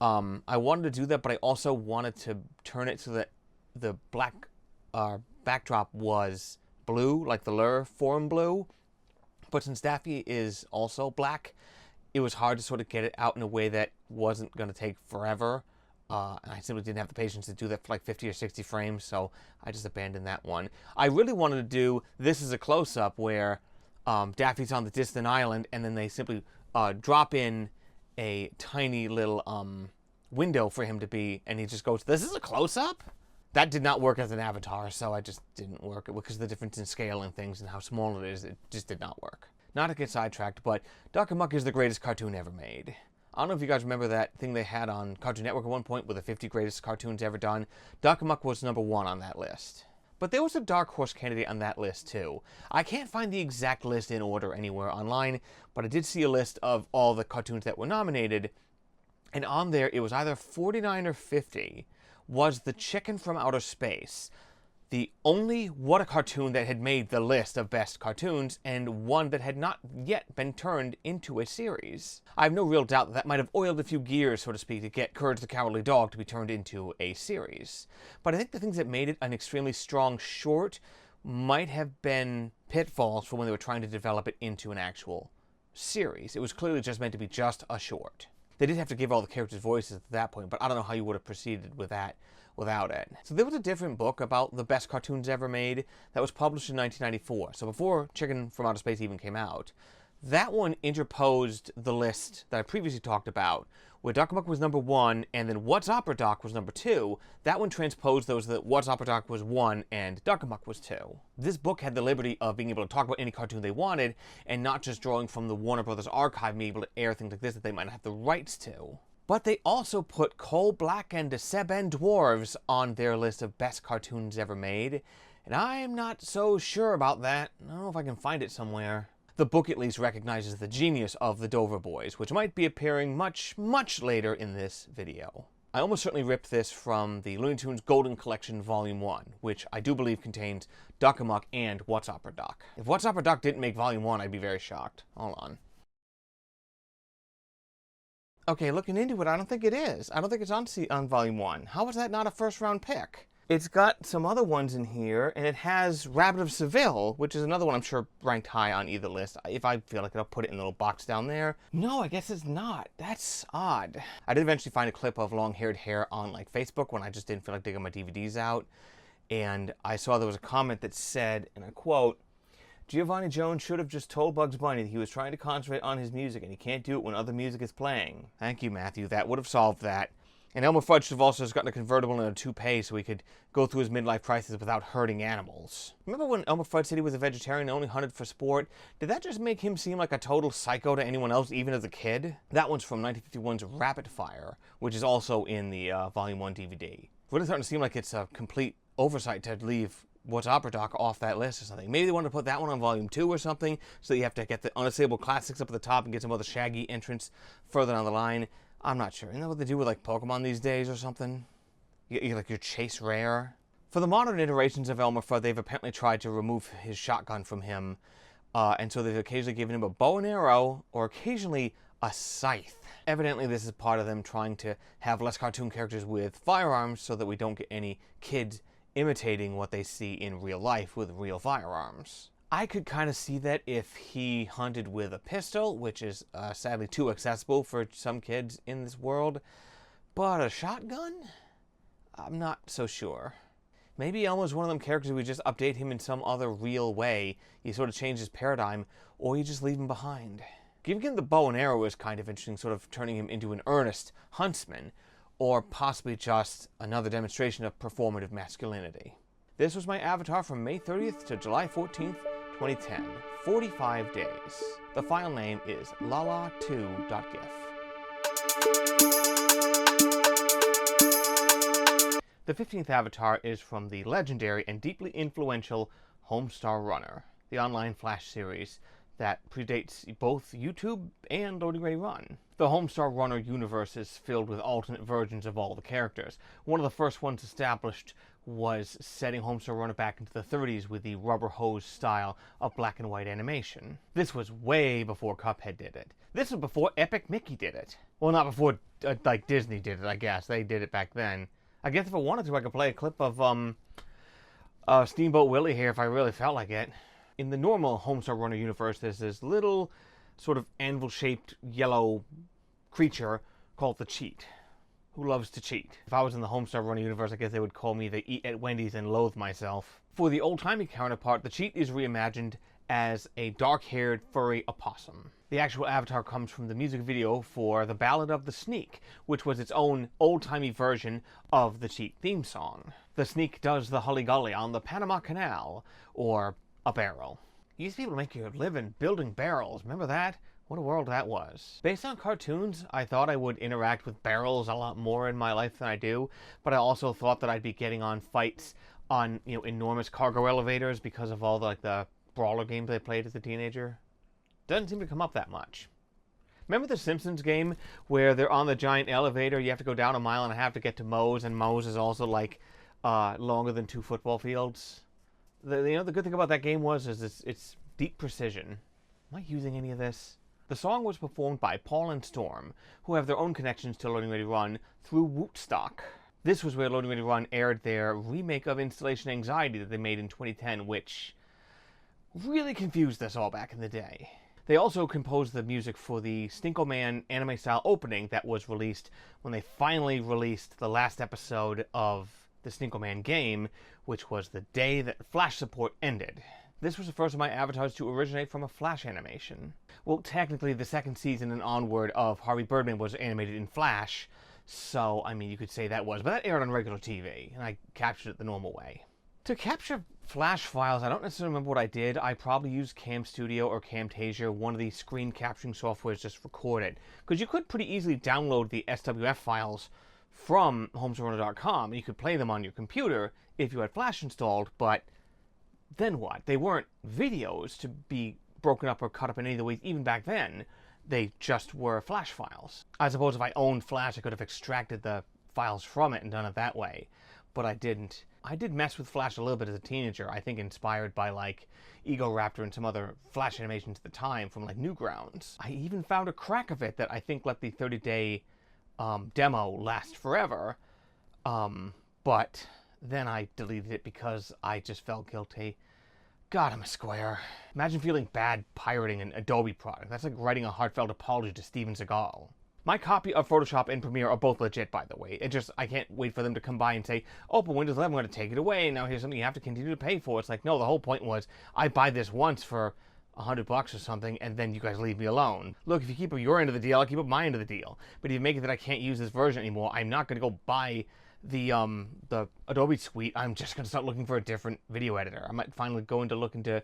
I wanted to do that, but I also wanted to turn it so that the black backdrop was blue, like the Lure form blue. But since Daffy is also black, it was hard to sort of get it out in a way that wasn't going to take forever. And I simply didn't have the patience to do that for like 50 or 60 frames, so I just abandoned that one. I really wanted to do this as a close-up where Daffy's on the distant island, and then they simply drop in a tiny little window for him to be, and he just goes, "This is a close-up?" That did not work as an avatar, so I just didn't work it because of the difference in scale and things and how small it is. It just did not work. Not to get sidetracked, but Duck Amuck is the greatest cartoon ever made. I don't know if you guys remember that thing they had on Cartoon Network at one point with the 50 greatest cartoons ever done. Duck Amuck was number 1 on that list. But there was a dark horse candidate on that list too. I can't find the exact list in order anywhere online, but I did see a list of all the cartoons that were nominated, and on there it was either 49 or 50, was The Chicken from Outer Space. The only What a Cartoon that had made the list of best cartoons, and one that had not yet been turned into a series. I have no real doubt that that might have oiled a few gears, so to speak, to get Courage the Cowardly Dog to be turned into a series. But I think the things that made it an extremely strong short might have been pitfalls for when they were trying to develop it into an actual series. It was clearly just meant to be just a short. They did have to give all the characters voices at that point, but I don't know how you would have proceeded with that without it. So there was a different book about the best cartoons ever made that was published in 1994, so before Chicken from Outer Space even came out. That one interposed the list that I previously talked about, where Duck Amuck was number 1, and then What's Opera Doc was number 2. That one transposed those that What's Opera Doc was 1 and Duck Amuck was 2. This book had the liberty of being able to talk about any cartoon they wanted, and not just drawing from the Warner Brothers archive, being able to air things like this that they might not have the rights to. But they also put Coal Black and the Seben Dwarves on their list of best cartoons ever made, and I'm not so sure about that. I don't know if I can find it somewhere. The book at least recognizes the genius of the Dover Boys, which might be appearing much, much later in this video. I almost certainly ripped this from the Looney Tunes Golden Collection Volume 1, which I do believe contains Duck Amuck and What's Opera Doc. If What's Opera Doc didn't make Volume 1, I'd be very shocked. Hold on. Okay, looking into it, I don't think it is. I don't think it's on Volume 1. How was that not a first-round pick? It's got some other ones in here, and it has Rabbit of Seville, which is another one I'm sure ranked high on either list. If I feel like it, I'll put it in a little box down there. No, I guess it's not. That's odd. I did eventually find a clip of Long-Haired Hare on like Facebook when I just didn't feel like digging my DVDs out, and I saw there was a comment that said, and I quote, "Giovanni Jones should have just told Bugs Bunny that he was trying to concentrate on his music, and he can't do it when other music is playing." Thank you, Matthew. That would have solved that. And Elmer Fudd should have also just gotten a convertible and a toupee so he could go through his midlife crisis without hurting animals. Remember when Elmer Fudd said he was a vegetarian and only hunted for sport? Did that just make him seem like a total psycho to anyone else, even as a kid? That one's from 1951's Rapid Fire, which is also in the Volume 1 DVD. Really starting to seem like it's a complete oversight to leave What's Opera Doc off that list or something. Maybe they wanted to put that one on Volume 2 or something, so you have to get the Unassailable Classics up at the top and get some other Shaggy entrants further down the line. I'm not sure. Isn't that what they do with like Pokemon these days or something? You like your Chase Rare? For the modern iterations of Elmer Fudd, they've apparently tried to remove his shotgun from him, and so they've occasionally given him a bow and arrow, or occasionally a scythe. Evidently, this is part of them trying to have less cartoon characters with firearms so that we don't get any kids imitating what they see in real life with real firearms. I could kind of see that if he hunted with a pistol, which is sadly too accessible for some kids in this world, but a shotgun? I'm not so sure. Maybe Elmo's one of them characters we just update him in some other real way. You sort of change his paradigm, or you just leave him behind. Giving him the bow and arrow is kind of interesting, sort of turning him into an earnest huntsman, or possibly just another demonstration of performative masculinity. This was my avatar from May 30th to July 14th, 2010. 45 days. The file name is lala2.gif. The 15th avatar is from the legendary and deeply influential Homestar Runner, the online Flash series that predates both YouTube and LoadingReadyRun. The Homestar Runner universe is filled with alternate versions of all the characters. One of the first ones established was setting Homestar Runner back into the 30s with the rubber hose style of black and white animation. This was way before Cuphead did it. This was before Epic Mickey did it. Well, not before, like, Disney did it, I guess. They did it back then. I guess if I wanted to, I could play a clip of Steamboat Willie here if I really felt like it. In the normal Homestar Runner universe, there's this little sort of anvil-shaped yellow creature called the Cheat, who loves to cheat. If I was in the Homestar Runner universe, I guess they would call me the Eat at Wendy's and Loathe Myself. For the old-timey counterpart, the Cheat is reimagined as a dark-haired, furry opossum. The actual avatar comes from the music video for The Ballad of the Sneak, which was its own old-timey version of the Cheat theme song. The Sneak does the Hully-Gully on the Panama Canal, or a barrel. You used to be able to make your living building barrels. Remember that? What a world that was. Based on cartoons, I thought I would interact with barrels a lot more in my life than I do, but I also thought that I'd be getting on fights on, enormous cargo elevators because of all the brawler games I played as a teenager. Doesn't seem to come up that much. Remember the Simpsons game where they're on the giant elevator, you have to go down 1.5 miles to get to Moe's, and Moe's is also longer than 2 football fields? The good thing about that game was it's deep precision. Am I using any of this? The song was performed by Paul and Storm, who have their own connections to Loading Ready Run through Wootstock. This was where Loading Ready Run aired their remake of Installation Anxiety that they made in 2010, which really confused us all back in the day. They also composed the music for the Stinko Man anime-style opening that was released when they finally released the last episode of the Stinko Man game, which was the day that Flash support ended. This was the first of my avatars to originate from a Flash animation. Well, technically the second season and onward of Harvey Birdman was animated in Flash, so, you could say that was, but that aired on regular TV, and I captured it the normal way. To capture Flash files, I don't necessarily remember what I did. I probably used Cam Studio or Camtasia, one of these screen capturing softwares, just record it. Because you could pretty easily download the SWF files from homestarrunner.com, and you could play them on your computer if you had Flash installed, but then what? They weren't videos to be broken up or cut up in any of the ways, even back then. They just were Flash files. I suppose if I owned Flash, I could have extracted the files from it and done it that way, but I didn't. I did mess with Flash a little bit as a teenager, I think inspired by Ego Raptor and some other Flash animations at the time from Newgrounds. I even found a crack of it that I think let the 30-day demo last forever, but then I deleted it because I just felt guilty. God, I'm a square. Imagine feeling bad pirating an Adobe product. That's like writing a heartfelt apology to Steven Seagal. My copy of Photoshop and Premiere are both legit, by the way. I can't wait for them to come by and say, oh, but Windows 11, I'm going to take it away, and now here's something you have to continue to pay for. It's like, no, the whole point was, I buy this once for $100 or something, and then you guys leave me alone. Look, if you keep up your end of the deal, I'll keep up my end of the deal. But if you make it that I can't use this version anymore, I'm not going to go buy the Adobe suite. I'm just going to start looking for a different video editor. I might finally go into look into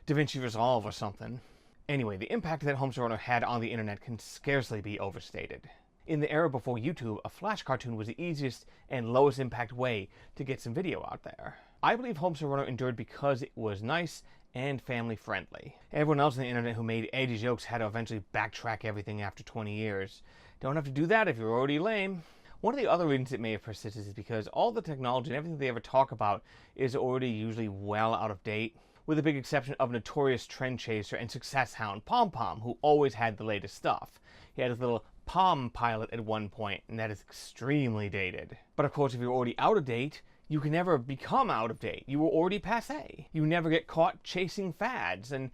DaVinci Resolve or something. Anyway, the impact that Homestar Runner had on the internet can scarcely be overstated. In the era before YouTube, a Flash cartoon was the easiest and lowest impact way to get some video out there. I believe Homestar Runner endured because it was nice and family friendly. Everyone else on the internet who made edgy jokes had to eventually backtrack everything after 20 years. Don't have to do that if you're already lame. One of the other reasons it may have persisted is because all the technology and everything they ever talk about is already usually well out of date. with the big exception of notorious trend chaser and success hound Pom Pom, who always had the latest stuff. He had his little Palm Pilot at one point, and that is extremely dated. But of course, if you're already out of date, you can never become out of date. You were already passé. You never get caught chasing fads and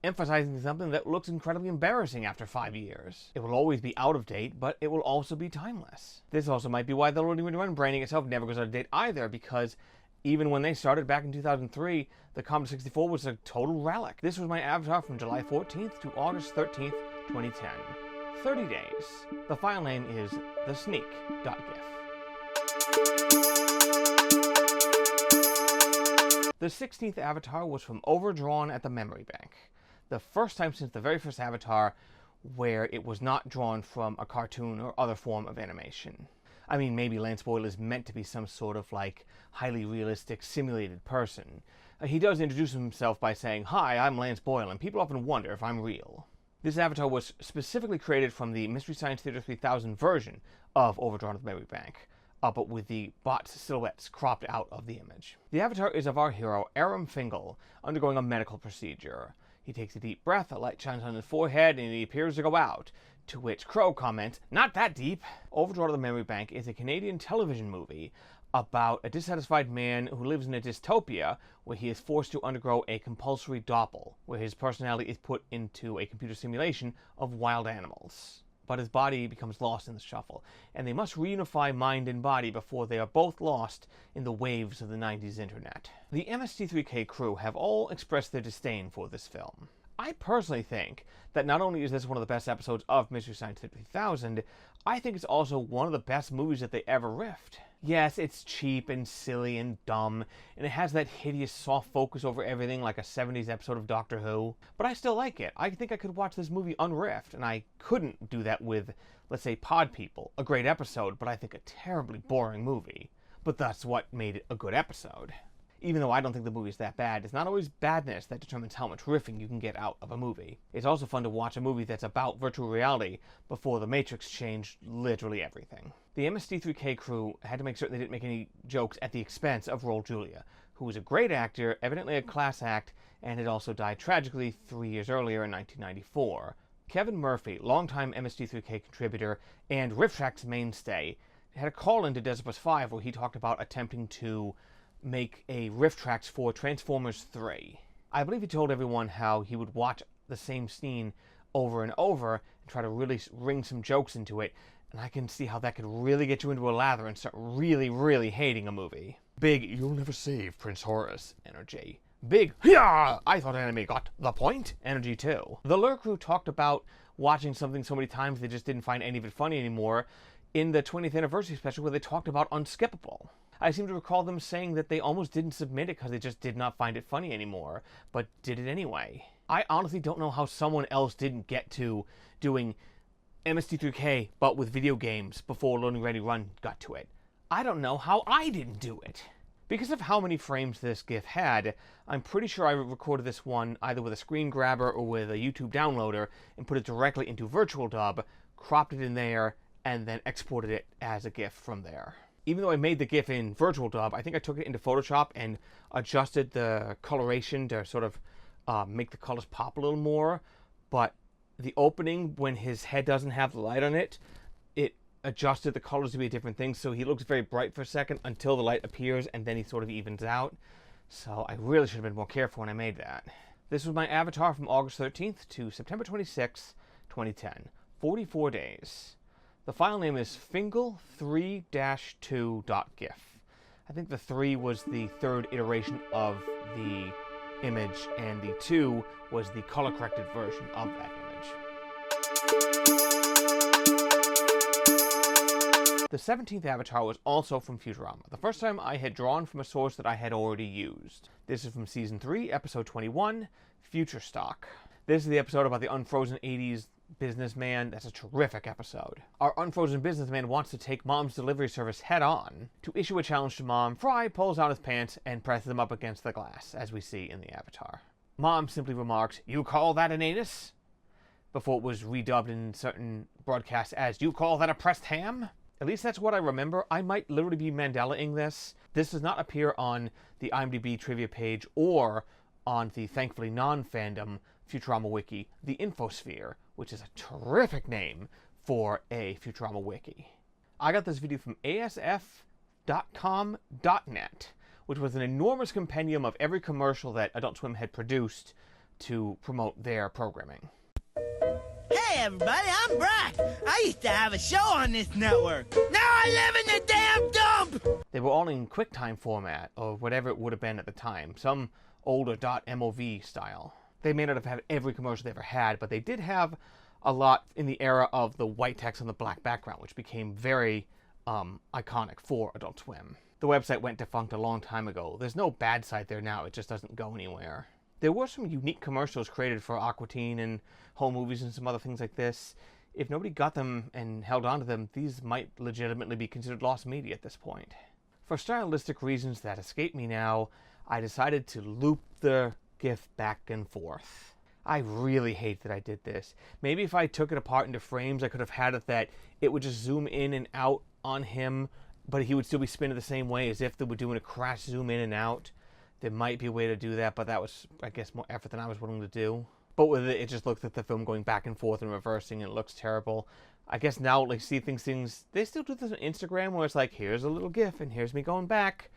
emphasizing something that looks incredibly embarrassing after 5 years. It will always be out of date, but it will also be timeless. This also might be why the LoadingReadyRun branding itself never goes out of date either, because even when they started back in 2003, the Commodore 64 was a total relic. This was my avatar from July 14th to August 13th, 2010. 30 days. The file name is thesneak.gif. The 16th avatar was from Overdrawn at the Memory Bank. The first time since the very first avatar where it was not drawn from a cartoon or other form of animation. I mean, maybe Lance Boyle is meant to be some sort of, like, highly realistic, simulated person. He does introduce himself by saying, "Hi, I'm Lance Boyle, and people often wonder if I'm real." This avatar was specifically created from the Mystery Science Theater 3000 version of Overdrawn at the Memory Bank, but with the bot silhouettes cropped out of the image. The avatar is of our hero, Aram Fingal, undergoing a medical procedure. He takes a deep breath, a light shines on his forehead, and he appears to go out. To which Crow comments, "Not that deep." Overdrawn at the Memory Bank is a Canadian television movie about a dissatisfied man who lives in a dystopia where he is forced to undergo a compulsory doppel, where his personality is put into a computer simulation of wild animals. But his body becomes lost in the shuffle, and they must reunify mind and body before they are both lost in the waves of the 90s internet. The MST3K crew have all expressed their disdain for this film. I personally think that not only is this one of the best episodes of Mystery Science Theater 3000, I think it's also one of the best movies that they ever riffed. Yes, it's cheap and silly and dumb, and it has that hideous soft focus over everything like a 70s episode of Doctor Who, but I still like it. I think I could watch this movie unriffed, and I couldn't do that with, let's say, Pod People, a great episode, but I think a terribly boring movie. But that's what made it a good episode. Even though I don't think the movie's that bad, it's not always badness that determines how much riffing you can get out of a movie. It's also fun to watch a movie that's about virtual reality before the Matrix changed literally everything. The MST3K crew had to make certain they didn't make any jokes at the expense of Raul Julia, who was a great actor, evidently a class act, and had also died tragically 3 years earlier in 1994. Kevin Murphy, longtime MST3K contributor and Riff Tracks mainstay, had a call into Desert Bus 5 where he talked about attempting to make a riff tracks for Transformers 3. I believe he told everyone how he would watch the same scene over and over and try to really wring some jokes into it, and I can see how that could really get you into a lather and start really, really hating a movie. Big, "You'll never save Prince Horace" energy. Big, "Yeah, I thought anime got the point" energy too. The Lure crew talked about watching something so many times they just didn't find any of it funny anymore in the 20th anniversary special where they talked about Unskippable. I seem to recall them saying that they almost didn't submit it because they just did not find it funny anymore, but did it anyway. I honestly don't know how someone else didn't get to doing MST3K but with video games before LoadingReadyRun got to it. I don't know how I didn't do it. Because of how many frames this GIF had, I'm pretty sure I recorded this one either with a screen grabber or with a YouTube downloader and put it directly into VirtualDub, cropped it in there, and then exported it as a GIF from there. Even though I made the GIF in VirtualDub, I think I took it into Photoshop and adjusted the coloration to sort of make the colors pop a little more. But the opening, when his head doesn't have the light on it, it adjusted the colors to be a different thing. So he looks very bright for a second until the light appears, and then he sort of evens out. So I really should have been more careful when I made that. This was my avatar from August 13th to September 26th, 2010. 44 days. The file name is fingal3-2.gif. I think the 3 was the third iteration of the image, and the 2 was the color-corrected version of that image. The 17th avatar was also from Futurama, the first time I had drawn from a source that I had already used. This is from Season 3, Episode 21, Future Stock. This is the episode about the unfrozen 80s businessman. That's a terrific episode. Our unfrozen businessman wants to take Mom's delivery service head on. To issue a challenge to Mom, Fry pulls out his pants and presses them up against the glass, as we see in the avatar. Mom simply remarks, "You call that an anus?" Before it was redubbed in certain broadcasts as, "You call that a pressed ham?" At least that's what I remember. I might literally be Mandela-ing this. This does not appear on the IMDb trivia page or on the thankfully non-fandom Futurama wiki, the Infosphere, which is a terrific name for a Futurama wiki. I got this video from asf.com.net, which was an enormous compendium of every commercial that Adult Swim had produced to promote their programming. Hey everybody, I'm Brock. I used to have a show on this network. Now I live in the damn dump! They were all in QuickTime format, or whatever it would have been at the time, some older .mov style. They may not have had every commercial they ever had, but they did have a lot in the era of the white text on the black background, which became very iconic for Adult Swim. The website went defunct a long time ago. There's no bad site there now, it just doesn't go anywhere. There were some unique commercials created for Aqua Teen and home movies and some other things like this. If nobody got them and held on to them, these might legitimately be considered lost media at this point. For stylistic reasons that escape me now, I decided to loop the GIF back and forth. I really hate that I did this. Maybe if I took it apart into frames, I could have had it that it would just zoom in and out on him, but he would still be spinning the same way as if they were doing a crash zoom in and out. There might be a way to do that, but that was, I guess, more effort than I was willing to do. But with it, it just looks like the film going back and forth and reversing, and it looks terrible. I guess now, like, see things, they still do this on Instagram, where it's like, here's a little GIF, and here's me going back.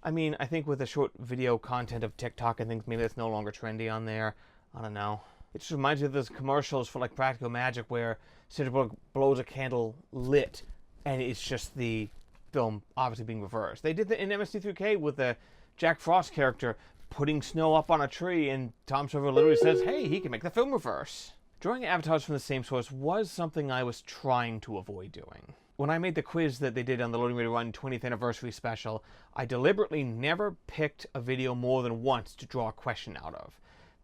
I mean, I think with the short video content of TikTok and things, maybe that's no longer trendy on there. I don't know. It just reminds me of those commercials for, like, Practical Magic, where Sandra Bullock blows a candle lit, and it's just the film obviously being reversed. They did that in MST3K with the Jack Frost character putting snow up on a tree, and Tom Servo literally says, hey, he can make the film reverse. Drawing avatars from the same source was something I was trying to avoid doing. When I made the quiz that they did on the Loading Ready Run 20th anniversary special, I deliberately never picked a video more than once to draw a question out of.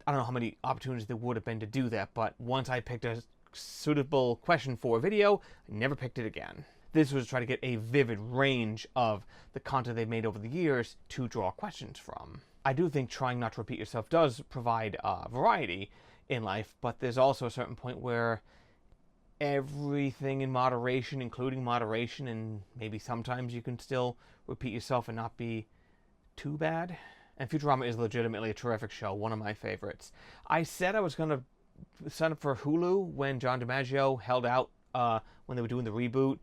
I don't know how many opportunities there would have been to do that, but once I picked a suitable question for a video, I never picked it again. This was to try to get a vivid range of the content they've made over the years to draw questions from. I do think trying not to repeat yourself does provide variety in life, but there's also a certain point where everything in moderation, including moderation, and maybe sometimes you can still repeat yourself and not be too bad. And Futurama is legitimately a terrific show, one of my favorites. I said I was going to sign up for Hulu when John DiMaggio held out when they were doing the reboot.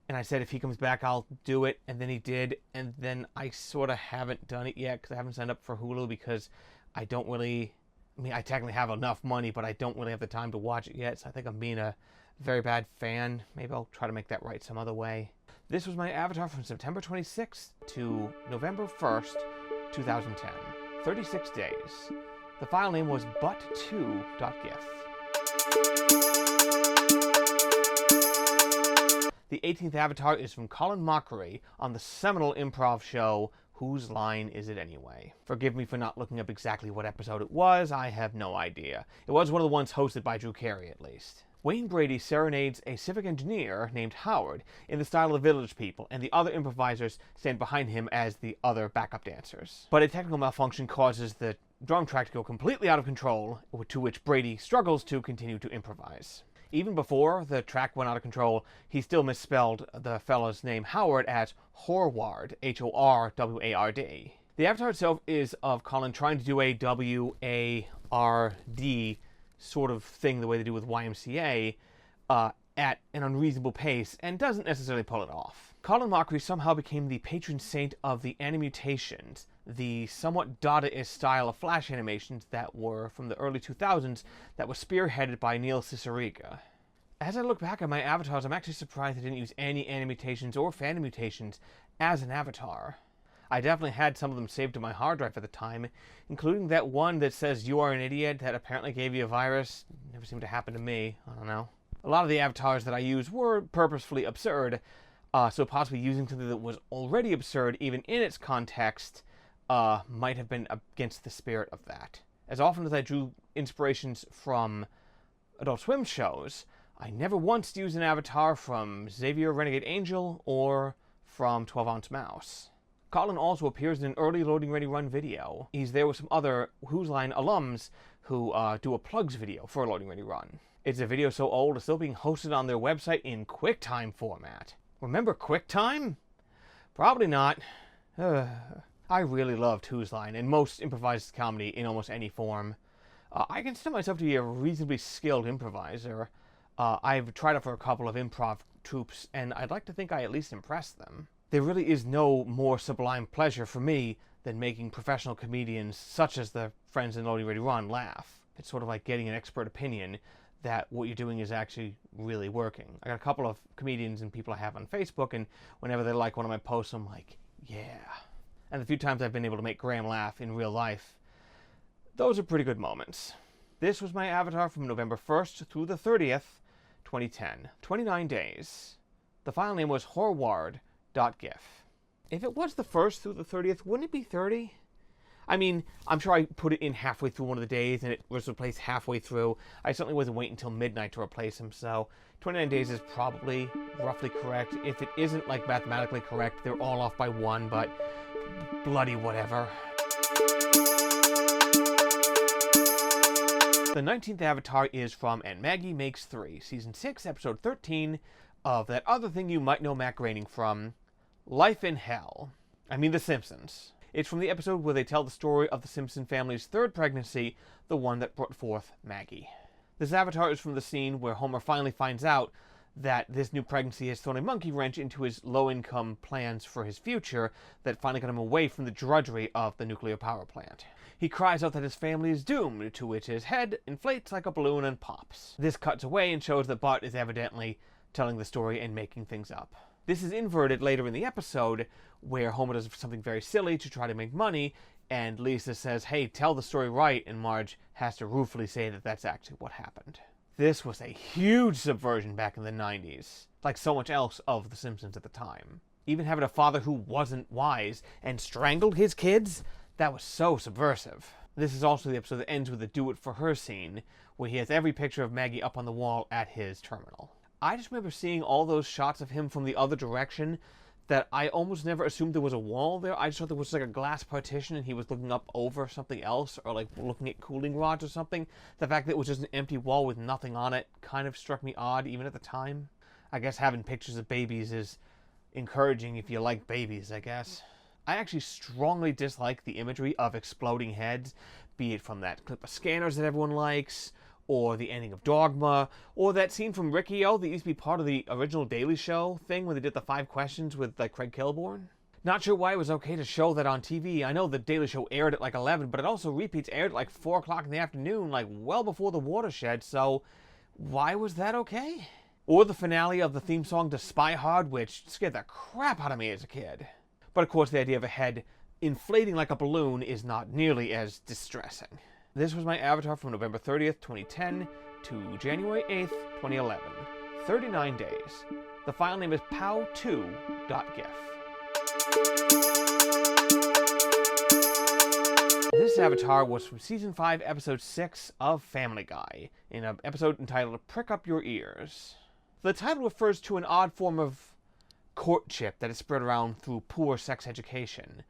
And I said, if he comes back, I'll do it. And then he did. And then I sort of haven't done it yet because I haven't signed up for Hulu because I don't really... I mean, I technically have enough money, but I don't really have the time to watch it yet. So I think I'm being a very bad fan. Maybe I'll try to make that right some other way. This was my avatar from September 26th to November 1st, 2010. 36 days. The file name was but2.gif. The 18th avatar is from Colin Mockery on the seminal improv show, Whose Line Is It Anyway? Forgive me for not looking up exactly what episode it was, I have no idea. It was one of the ones hosted by Drew Carey, at least. Wayne Brady serenades a civic engineer named Howard in the style of Village People, and the other improvisers stand behind him as the other backup dancers. But a technical malfunction causes the drum track to go completely out of control, to which Brady struggles to continue to improvise. Even before the track went out of control, he still misspelled the fellow's name Howard as Horward, H-O-R-W-A-R-D. The avatar itself is of Colin trying to do a W-A-R-D sort of thing the way they do with YMCA at an unreasonable pace and doesn't necessarily pull it off. Colin Mockery somehow became the patron saint of the animutations, the somewhat Dadaist style of flash animations that were from the early 2000s that was spearheaded by Neil Cicierega. As I look back at my avatars, I'm actually surprised I didn't use any animutations or fan mutations as an avatar. I definitely had some of them saved to my hard drive at the time, including that one that says you are an idiot that apparently gave you a virus. Never seemed to happen to me. I don't know. A lot of the avatars that I used were purposefully absurd, so possibly using something that was already absurd, even in its context, might have been against the spirit of that. As often as I drew inspirations from Adult Swim shows, I never once used an avatar from Xavier Renegade Angel or from 12 Ounce Mouse. Colin also appears in an early Loading Ready Run video. He's there with some other Whose Line alums who do a plugs video for Loading Ready Run. It's a video so old it's still being hosted on their website in QuickTime format. Remember QuickTime? Probably not. I really loved Who's Line and most improvised comedy in almost any form. I consider myself to be a reasonably skilled improviser. I've tried out for a couple of improv troupes, and I'd like to think I at least impressed them. There really is no more sublime pleasure for me than making professional comedians, such as the friends in Loading Ready Run, laugh. It's sort of like getting an expert opinion that what you're doing is actually really working. I got a couple of comedians and people I have on Facebook, and whenever they like one of my posts, I'm like, yeah. And the few times I've been able to make Graham laugh in real life, those are pretty good moments. This was my avatar from November 1st through the 30th, 2010. 29 days. The file name was horward.gif. If it was the 1st through the 30th, wouldn't it be 30? I mean, I'm sure I put it in halfway through one of the days and it was replaced halfway through. I certainly wasn't waiting until midnight to replace him, so 29 days is probably roughly correct. If it isn't like mathematically correct, they're all off by 1, but bloody whatever. The 19th avatar is from And Maggie Makes 3, Season 6, Episode 13 of that other thing you might know Matt Groening from, Life in Hell. I mean The Simpsons. It's from the episode where they tell the story of the Simpson family's third pregnancy, the one that brought forth Maggie. This avatar is from the scene where Homer finally finds out that this new pregnancy has thrown a monkey wrench into his low-income plans for his future that finally got him away from the drudgery of the nuclear power plant. He cries out that his family is doomed, to which his head inflates like a balloon and pops. This cuts away and shows that Bart is evidently telling the story and making things up. This is inverted later in the episode, where Homer does something very silly to try to make money, and Lisa says, hey, tell the story right, and Marge has to ruefully say that that's actually what happened. This was a huge subversion back in the 90s, like so much else of The Simpsons at the time. Even having a father who wasn't wise and strangled his kids, that was so subversive. This is also the episode that ends with a do it for her scene, where he has every picture of Maggie up on the wall at his terminal. I just remember seeing all those shots of him from the other direction that I almost never assumed there was a wall there. I just thought there was like a glass partition and he was looking up over something else, or like looking at cooling rods or something. The fact that it was just an empty wall with nothing on it kind of struck me odd even at the time. I guess having pictures of babies is encouraging if you like babies, I guess. I actually strongly dislike the imagery of exploding heads, be it from that clip of Scanners that everyone likes, or the ending of Dogma, or that scene from Riccio that used to be part of the original Daily Show thing when they did the 5 questions with like Craig Kilborn. Not sure why it was okay to show that on TV. I know the Daily Show aired at like 11, but it also repeats aired at like 4 o'clock in the afternoon, like well before the watershed, so why was that okay? Or the finale of the theme song to Spy Hard, which scared the crap out of me as a kid. But of course the idea of a head inflating like a balloon is not nearly as distressing. This was my avatar from November 30th, 2010 to January 8th, 2011. 39 days. The file name is pow2.gif. This avatar was from Season 5, Episode 6 of Family Guy, in an episode entitled Prick Up Your Ears. The title refers to an odd form of courtship that is spread around through poor sex education,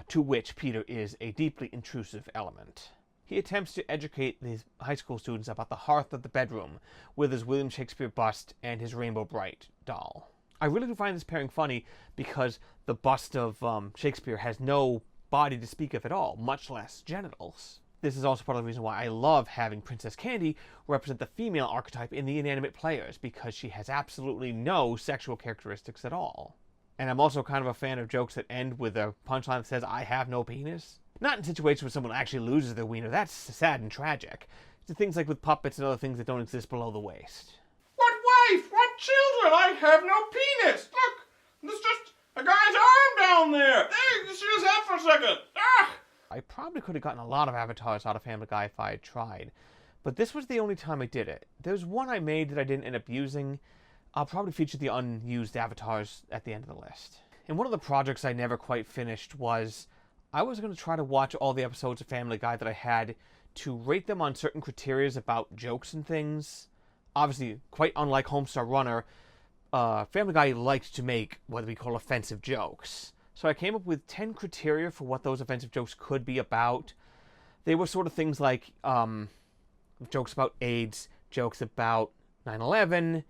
to which Peter is a deeply intrusive element. He attempts to educate these high school students about the hearth of the bedroom with his William Shakespeare bust and his Rainbow Bright doll. I really do find this pairing funny because the bust of Shakespeare has no body to speak of at all, much less genitals. This is also part of the reason why I love having Princess Candy represent the female archetype in the inanimate players, because she has absolutely no sexual characteristics at all. And I'm also kind of a fan of jokes that end with a punchline that says, I have no penis. Not in situations where someone actually loses their wiener. That's sad and tragic. It's things like with puppets and other things that don't exist below the waist. What wife? What children? I have no penis. Look, there's just a guy's arm down there. There, you see his head for a second. Ah! I probably could have gotten a lot of avatars out of Family Guy if I had tried, but this was the only time I did it. There's one I made that I didn't end up using. I'll probably feature the unused avatars at the end of the list. And one of the projects I never quite finished was I was going to try to watch all the episodes of Family Guy that I had to rate them on certain criteria about jokes and things. Obviously, quite unlike Homestar Runner, Family Guy liked to make what we call offensive jokes. So I came up with 10 criteria for what those offensive jokes could be about. They were sort of things like jokes about AIDS, jokes about 9/11,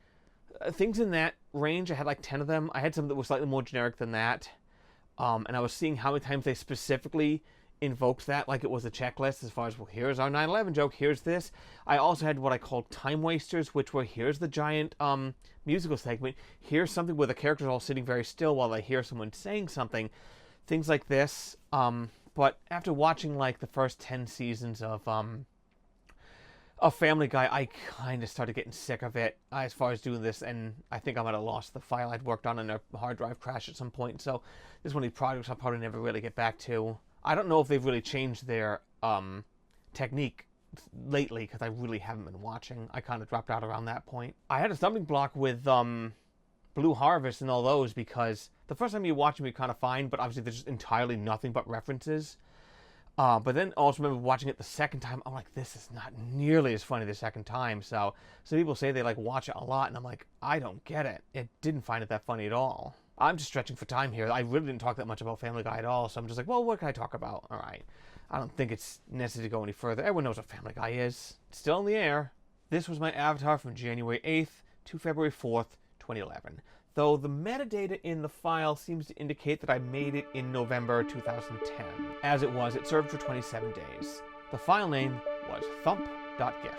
things in that range. I had like 10 of them. I had some that were slightly more generic than that. and I was seeing how many times they specifically invoked that like it was a checklist as far as, well, here's our 9/11 joke, here's this. I also had what I called time wasters, which were, here's the giant musical segment, here's something where the characters are all sitting very still while they hear someone saying something, things like this. But after watching like the first 10 seasons of Family Guy, I kind of started getting sick of it as far as doing this, and I think I might have lost the file I'd worked on, and a hard drive crashed at some point. So this is one of these projects I'll probably never really get back to. I don't know if they've really changed their technique lately, because I really haven't been watching. I kind of dropped out around that point. I had a stumbling block with Blue Harvest and all those, because the first time you watch them, you're kind of fine, but obviously there's just entirely nothing but references. But then also remember watching it the second time, I'm like, this is not nearly as funny the second time. So some people say they like watch it a lot, and I'm like, I don't get it. It didn't find it that funny at all. I'm just stretching for time here. I really didn't talk that much about Family Guy at all, so I'm just like, well, what can I talk about? All right. I don't think it's necessary to go any further. Everyone knows what Family Guy is. It's still in the air. This was my avatar from January 8th to February 4th, 2011. Though the metadata in the file seems to indicate that I made it in November 2010. As it was, it served for 27 days. The file name was thump.gif.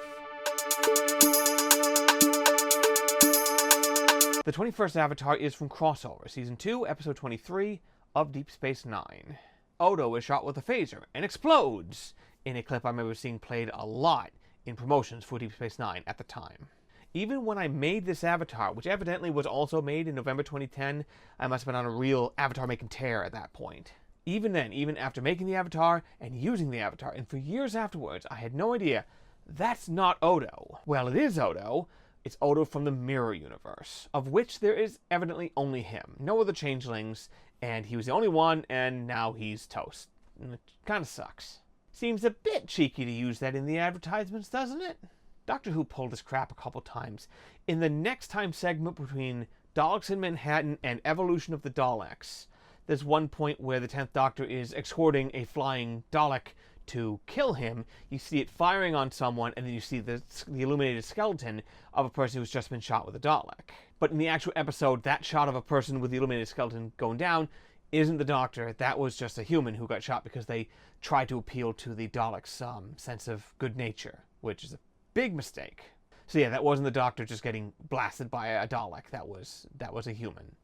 The 21st avatar is from Crossover, Season 2, Episode 23 of Deep Space Nine. Odo is shot with a phaser and explodes in a clip I remember seeing played a lot in promotions for Deep Space Nine at the time. Even when I made this avatar, which evidently was also made in November 2010, I must have been on a real avatar making tear at that point. Even then, even after making the avatar and using the avatar, and for years afterwards, I had no idea, that's not Odo. Well, it is Odo. It's Odo from the Mirror Universe, of which there is evidently only him. No other changelings, and he was the only one, and now he's toast. It kind of sucks. Seems a bit cheeky to use that in the advertisements, doesn't it? Doctor Who pulled this crap a couple times. In the next time segment between Daleks in Manhattan and Evolution of the Daleks, there's one point where the 10th Doctor is escorting a flying Dalek to kill him. You see it firing on someone, and then you see the illuminated skeleton of a person who's just been shot with a Dalek. But in the actual episode, that shot of a person with the illuminated skeleton going down isn't the Doctor. That was just a human who got shot because they tried to appeal to the Dalek's sense of good nature, which is a big mistake. So yeah, that wasn't the Doctor just getting blasted by a Dalek. That was a human.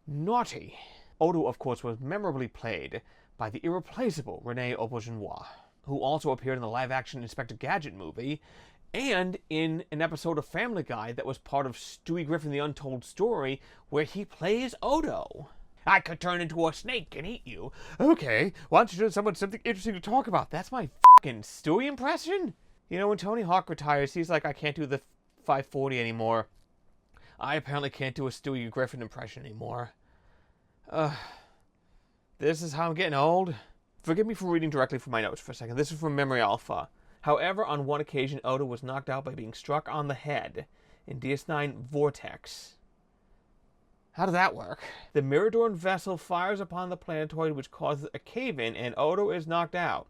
Naughty. Odo, of course, was memorably played by the irreplaceable Rene Auberjonois, who also appeared in the live-action Inspector Gadget movie and in an episode of Family Guy that was part of Stewie Griffin The Untold Story, where he plays Odo. I could turn into a snake and eat you. Okay, why don't you show someone something interesting to talk about? That's my fucking Stewie impression? You know, when Tony Hawk retires, he's like, I can't do the 540 anymore. I apparently can't do a Stewie Griffin impression anymore. This is how I'm getting old. Forgive me for reading directly from my notes for a second. This is from Memory Alpha. However, on one occasion, Odo was knocked out by being struck on the head in DS9 Vortex. How does that work? The Miradorn vessel fires upon the planetoid, which causes a cave-in, and Odo is knocked out.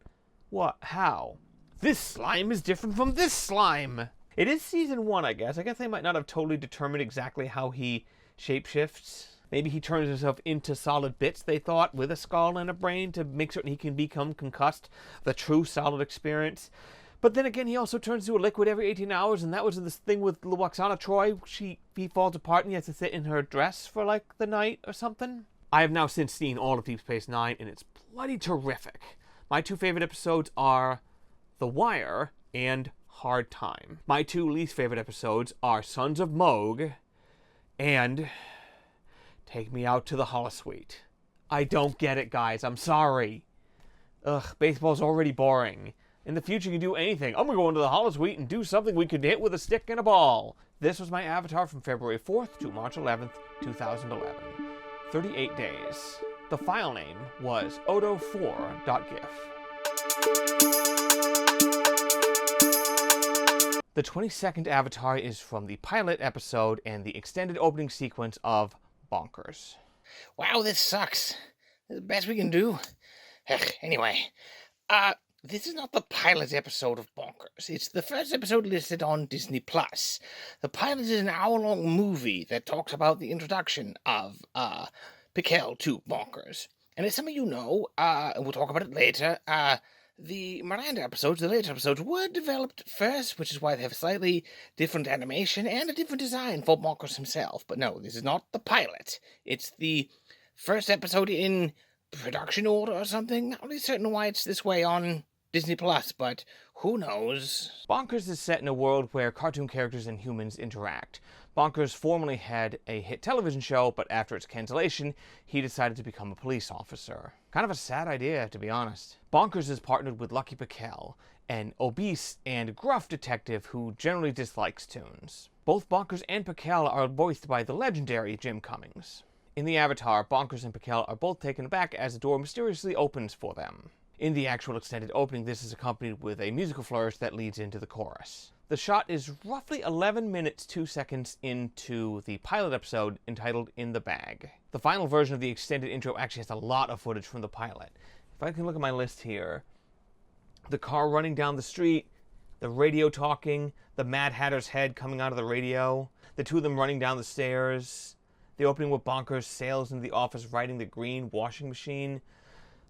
What? How? This slime is different from this slime! It is Season 1, I guess. I guess they might not have totally determined exactly how he shapeshifts. Maybe he turns himself into solid bits, they thought, with a skull and a brain to make certain he can become concussed, the true solid experience. But then again, he also turns into a liquid every 18 hours, and that was this thing with Luoxana Troy. He falls apart and he has to sit in her dress for, like, the night or something. I have now since seen all of Deep Space Nine, and it's bloody terrific. My two favorite episodes are The Wire and Hard Time. My two least favorite episodes are Sons of Moog and Take Me Out to the Holosuite. I don't get it, guys. I'm sorry. Ugh, baseball's already boring. In the future, you can do anything. I'm going to go into the Holosuite and do something we could hit with a stick and a ball. This was my avatar from February 4th to March 11th, 2011. 38 days. The file name was odo4.gif. The 22nd avatar is from the pilot episode and the extended opening sequence of Bonkers. Wow, this sucks. The best we can do. Anyway, this is not the pilot episode of Bonkers. It's the first episode listed on Disney+. The pilot is an hour-long movie that talks about the introduction of Piquel to Bonkers. And as some of you know, and we'll talk about it later, the Miranda episodes, the later episodes, were developed first, which is why they have slightly different animation and a different design for Bonkers himself. But no, this is not the pilot. It's the first episode in production order or something. Not really certain why it's this way on Disney Plus, but who knows? Bonkers is set in a world where cartoon characters and humans interact. Bonkers formerly had a hit television show, but after its cancellation, he decided to become a police officer. Kind of a sad idea, to be honest. Bonkers is partnered with Lucky Piquel, an obese and gruff detective who generally dislikes tunes. Both Bonkers and Piquel are voiced by the legendary Jim Cummings. In the Avatar, Bonkers and Piquel are both taken aback as the door mysteriously opens for them. In the actual extended opening, this is accompanied with a musical flourish that leads into the chorus. The shot is roughly 11 minutes 2 seconds into the pilot episode entitled In the Bag. The final version of the extended intro actually has a lot of footage from the pilot. If I can look at my list here, the car running down the street, the radio talking, the Mad Hatter's head coming out of the radio, the two of them running down the stairs, the opening with Bonkers sails into the office riding the green washing machine,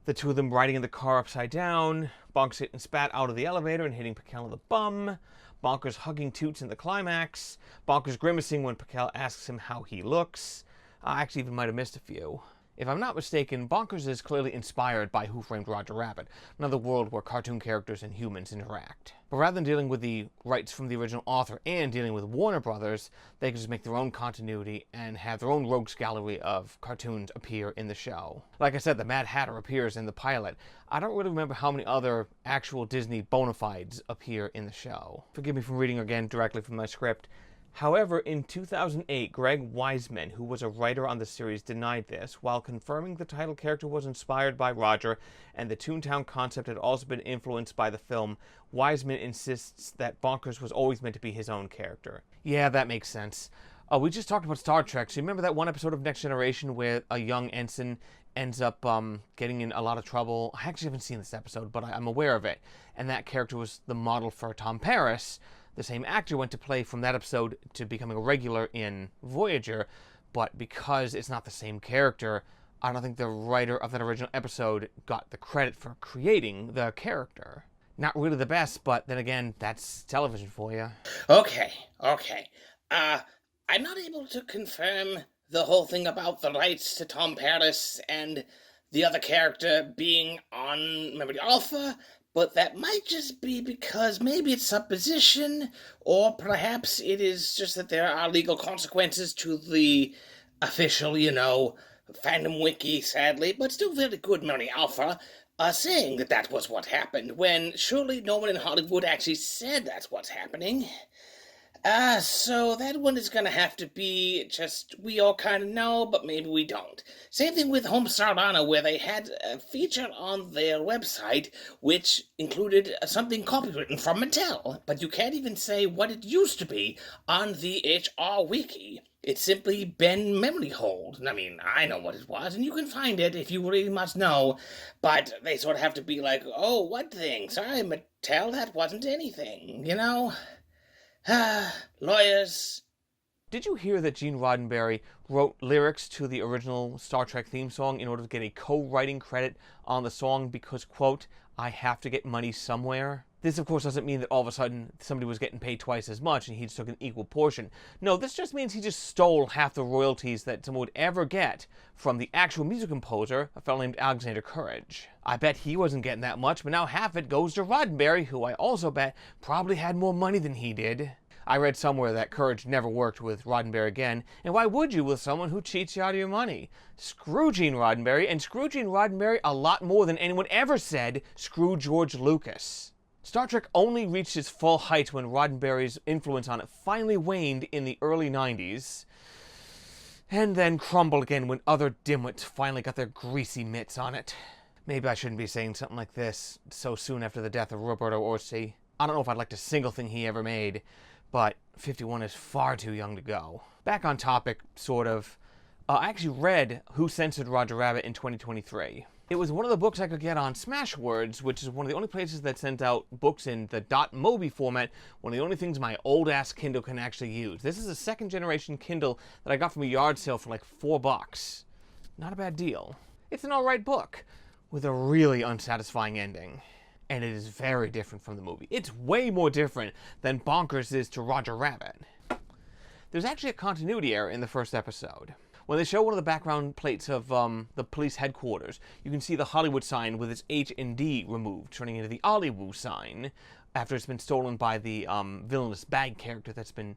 the two of them riding in the car upside down, Bonkers hitting spat out of the elevator and hitting Piquel in the bum, Bonkers hugging Toots in the climax, Bonkers grimacing when Piquel asks him how he looks. I actually even might have missed a few. If I'm not mistaken, Bonkers is clearly inspired by Who Framed Roger Rabbit, another world where cartoon characters and humans interact. But rather than dealing with the rights from the original author and dealing with Warner Brothers, they can just make their own continuity and have their own rogues gallery of cartoons appear in the show. Like I said, the Mad Hatter appears in the pilot. I don't really remember how many other actual Disney bona fides appear in the show. Forgive me for reading again directly from my script. However, in 2008, Greg Wiseman, who was a writer on the series, denied this, while confirming the title character was inspired by Roger and the Toontown concept had also been influenced by the film. Wiseman insists that Bonkers was always meant to be his own character. Yeah, that makes sense. We just talked about Star Trek, so you remember that one episode of Next Generation where a young ensign ends up getting in a lot of trouble? I actually haven't seen this episode, but I'm aware of it. And that character was the model for Tom Paris. The same actor went to play from that episode to becoming a regular in Voyager, but because it's not the same character, I don't think the writer of that original episode got the credit for creating the character. Not really the best, but then again, that's television for you. Okay. I'm not able to confirm the whole thing about the rights to Tom Paris and the other character being on Memory Alpha, but that might just be because maybe it's supposition, or perhaps it is just that there are legal consequences to the official, fandom wiki, sadly, but still very good Memory Alpha, saying that that was what happened, when surely no one in Hollywood actually said that's what's happening. So that one is gonna have to be just, we all kind of know, but maybe we don't. Same thing with Homestar Runner, where they had a feature on their website which included something copywritten from Mattel, but you can't even say what it used to be on the HR wiki. It's simply Ben Memory Hold. I mean, I know what it was, and you can find it if you really must know, but they sort of have to be like, oh, what thing? Sorry, Mattel, that wasn't anything, Lawyers. Did you hear that Gene Roddenberry wrote lyrics to the original Star Trek theme song in order to get a co-writing credit on the song because, quote, I have to get money somewhere? This, of course, doesn't mean that all of a sudden somebody was getting paid twice as much and he just took an equal portion. No, this just means he just stole half the royalties that someone would ever get from the actual music composer, a fellow named Alexander Courage. I bet he wasn't getting that much, but now half it goes to Roddenberry, who I also bet probably had more money than he did. I read somewhere that Courage never worked with Roddenberry again, and why would you with someone who cheats you out of your money? Screw Gene Roddenberry, and screw Gene Roddenberry a lot more than anyone ever said screw George Lucas. Star Trek only reached its full height when Roddenberry's influence on it finally waned in the early 90s, and then crumbled again when other dimwits finally got their greasy mitts on it. Maybe I shouldn't be saying something like this so soon after the death of Roberto Orci. I don't know if I'd like a single thing he ever made, but 51 is far too young to go. Back on topic, sort of. I actually read Who Censored Roger Rabbit in 2023. It was one of the books I could get on Smashwords, which is one of the only places that sends out books in the .mobi format, one of the only things my old-ass Kindle can actually use. This is a second-generation Kindle that I got from a yard sale for like $4. Not a bad deal. It's an alright book, with a really unsatisfying ending. And it is very different from the movie. It's way more different than Bonkers is to Roger Rabbit. There's actually a continuity error in the first episode. When they show one of the background plates of the police headquarters, you can see the Hollywood sign with its H and D removed, turning into the Ollywood sign after it's been stolen by the villainous bag character that's been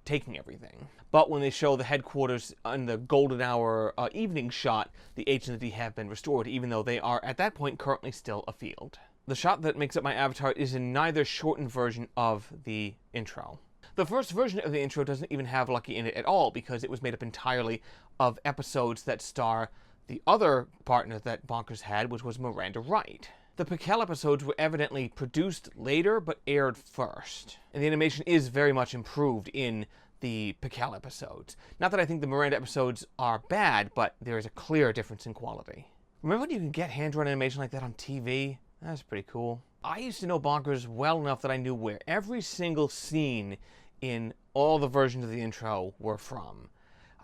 taking everything. But when they show the headquarters in the golden hour evening shot, the H and the D have been restored, even though they are, at that point, currently still afield. The shot that makes up my avatar is in neither shortened version of the intro. The first version of the intro doesn't even have Lucky in it at all, because it was made up entirely of episodes that star the other partner that Bonkers had, which was Miranda Wright. The Piquel episodes were evidently produced later, but aired first. And the animation is very much improved in the Piquel episodes. Not that I think the Miranda episodes are bad, but there is a clear difference in quality. Remember when you can get hand-drawn animation like that on TV? That's pretty cool. I used to know Bonkers well enough that I knew where every single scene in all the versions of the intro were from.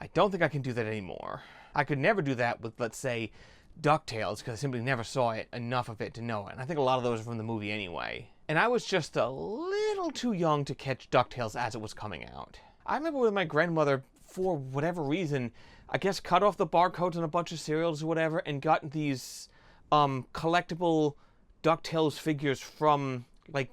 I don't think I can do that anymore. I could never do that with, let's say, DuckTales, because I simply never saw enough of it to know it. And I think a lot of those are from the movie anyway. And I was just a little too young to catch DuckTales as it was coming out. I remember when my grandmother, for whatever reason, I guess cut off the barcodes on a bunch of cereals or whatever and got these collectible DuckTales figures from, like,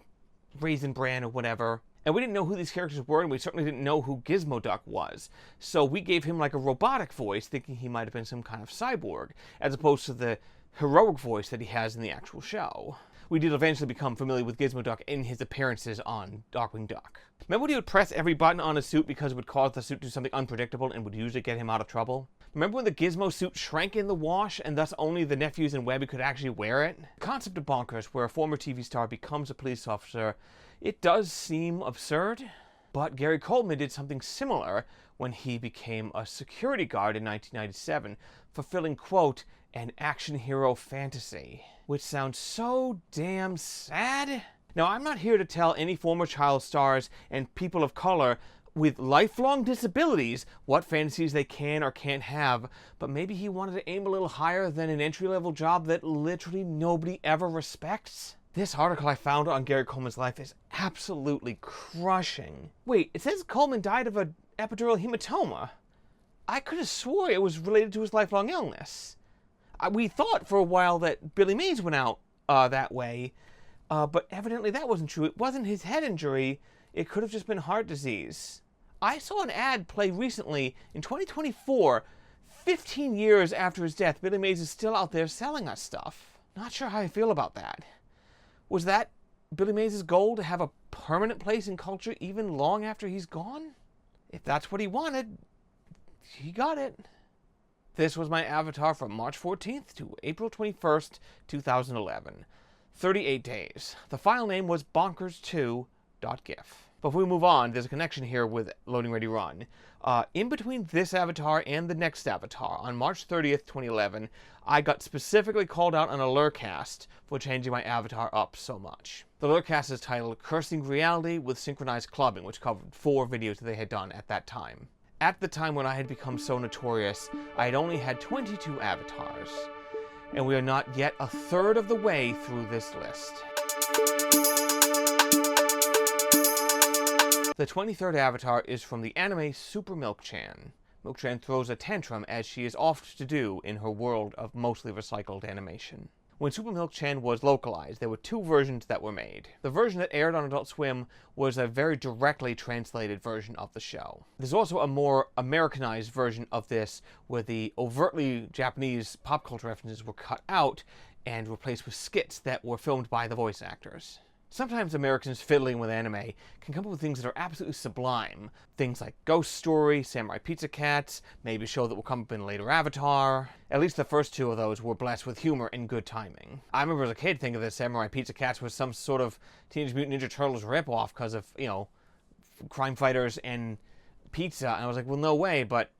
Raisin Bran or whatever. And we didn't know who these characters were, and we certainly didn't know who Gizmo Duck was. So we gave him like a robotic voice, thinking he might have been some kind of cyborg, as opposed to the heroic voice that he has in the actual show. We did eventually become familiar with Gizmo Duck in his appearances on Darkwing Duck. Remember when he would press every button on his suit because it would cause the suit to do something unpredictable and would usually get him out of trouble? Remember when the Gizmo suit shrank in the wash and thus only the nephews and Webby could actually wear it? The concept of Bonkers, where a former TV star becomes a police officer, it does seem absurd, but Gary Coleman did something similar when he became a security guard in 1997, fulfilling, quote, an action hero fantasy, which sounds so damn sad. Now, I'm not here to tell any former child stars and people of color with lifelong disabilities what fantasies they can or can't have, but maybe he wanted to aim a little higher than an entry-level job that literally nobody ever respects. This article I found on Gary Coleman's life is absolutely crushing. Wait, it says Coleman died of an epidural hematoma. I could have swore it was related to his lifelong illness. We thought for a while that Billy Mays went out that way, but evidently that wasn't true. It wasn't his head injury. It could have just been heart disease. I saw an ad play recently in 2024, 15 years after his death. Billy Mays is still out there selling us stuff. Not sure how I feel about that. Was that Billy Mays' goal, to have a permanent place in culture even long after he's gone? If that's what he wanted, he got it. This was my avatar from March 14th to April 21st, 2011. 38 days. The file name was bonkers2.gif. Before we move on, there's a connection here with Loading Ready Run. In between this avatar and the next avatar, on March 30th, 2011, I got specifically called out on a Lurcast for changing my avatar up so much. The Lurcast is titled Cursing Reality with Synchronized Clubbing, which covered 4 videos that they had done at that time. At the time when I had become so notorious, I had only had 22 avatars, and we are not yet a third of the way through this list. The 23rd avatar is from the anime Super Milk-chan. Milk-chan throws a tantrum as she is oft to do in her world of mostly recycled animation. When Super Milk-chan was localized, there were 2 versions that were made. The version that aired on Adult Swim was a very directly translated version of the show. There's also a more Americanized version of this, where the overtly Japanese pop culture references were cut out and replaced with skits that were filmed by the voice actors. Sometimes Americans fiddling with anime can come up with things that are absolutely sublime. Things like Ghost Story, Samurai Pizza Cats, maybe a show that will come up in a later Avatar. At least the first 2 of those were blessed with humor and good timing. I remember as a kid thinking that Samurai Pizza Cats was some sort of Teenage Mutant Ninja Turtles ripoff because of, you know, crime fighters and pizza. And I was like, well, no way, but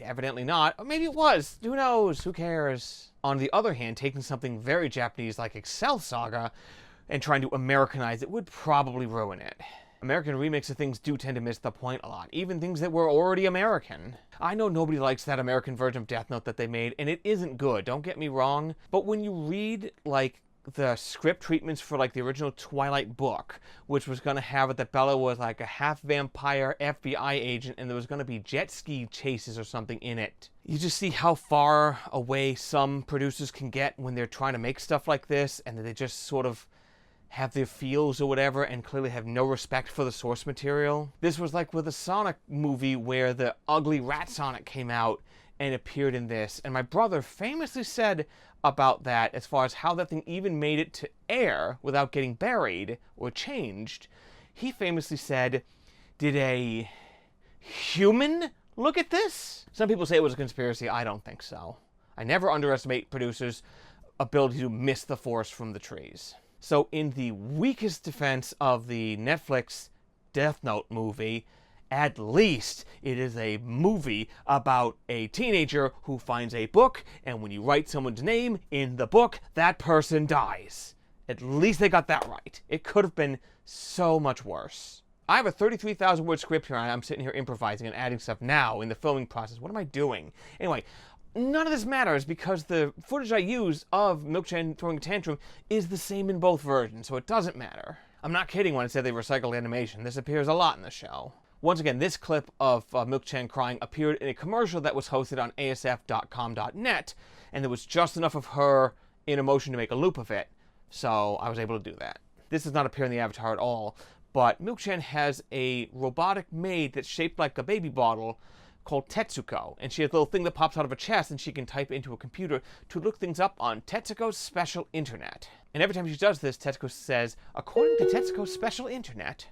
evidently not. Or maybe it was. Who knows? Who cares? On the other hand, taking something very Japanese like Excel Saga and trying to Americanize it would probably ruin it. American remakes of things do tend to miss the point a lot, even things that were already American. I know nobody likes that American version of Death Note that they made, and it isn't good, don't get me wrong, but when you read, like, the script treatments for, like, the original Twilight book, which was going to have it that Bella was, like, a half-vampire FBI agent, and there was going to be jet ski chases or something in it. You just see how far away some producers can get when they're trying to make stuff like this, and they just sort of have their feels or whatever, and clearly have no respect for the source material. This was like with the Sonic movie where the ugly Rat Sonic came out and appeared in this, and my brother famously said about that as far as how that thing even made it to air without getting buried or changed. He famously said, did a human look at this? Some people say it was a conspiracy. I don't think so. I never underestimate producers' ability to miss the forest from the trees. So in the weakest defense of the Netflix Death Note movie, at least it is a movie about a teenager who finds a book, and when you write someone's name in the book, that person dies. At least they got that right. It could have been so much worse. I have a 33,000 word script here, and I'm sitting here improvising and adding stuff now in the filming process. What am I doing? Anyway, none of this matters because the footage I use of Milk-chan throwing a tantrum is the same in both versions, so it doesn't matter. I'm not kidding when I say they recycled animation. This appears a lot in the show. Once again, this clip of Milk-chan crying appeared in a commercial that was hosted on asf.com.net, and there was just enough of her in emotion to make a loop of it, so I was able to do that. This does not appear in the avatar at all, but Milk-chan has a robotic maid that's shaped like a baby bottle called Tetsuko, and she has a little thing that pops out of her chest, and she can type into a computer to look things up on Tetsuko's special internet. And every time she does this, Tetsuko says, according to Tetsuko's special internet,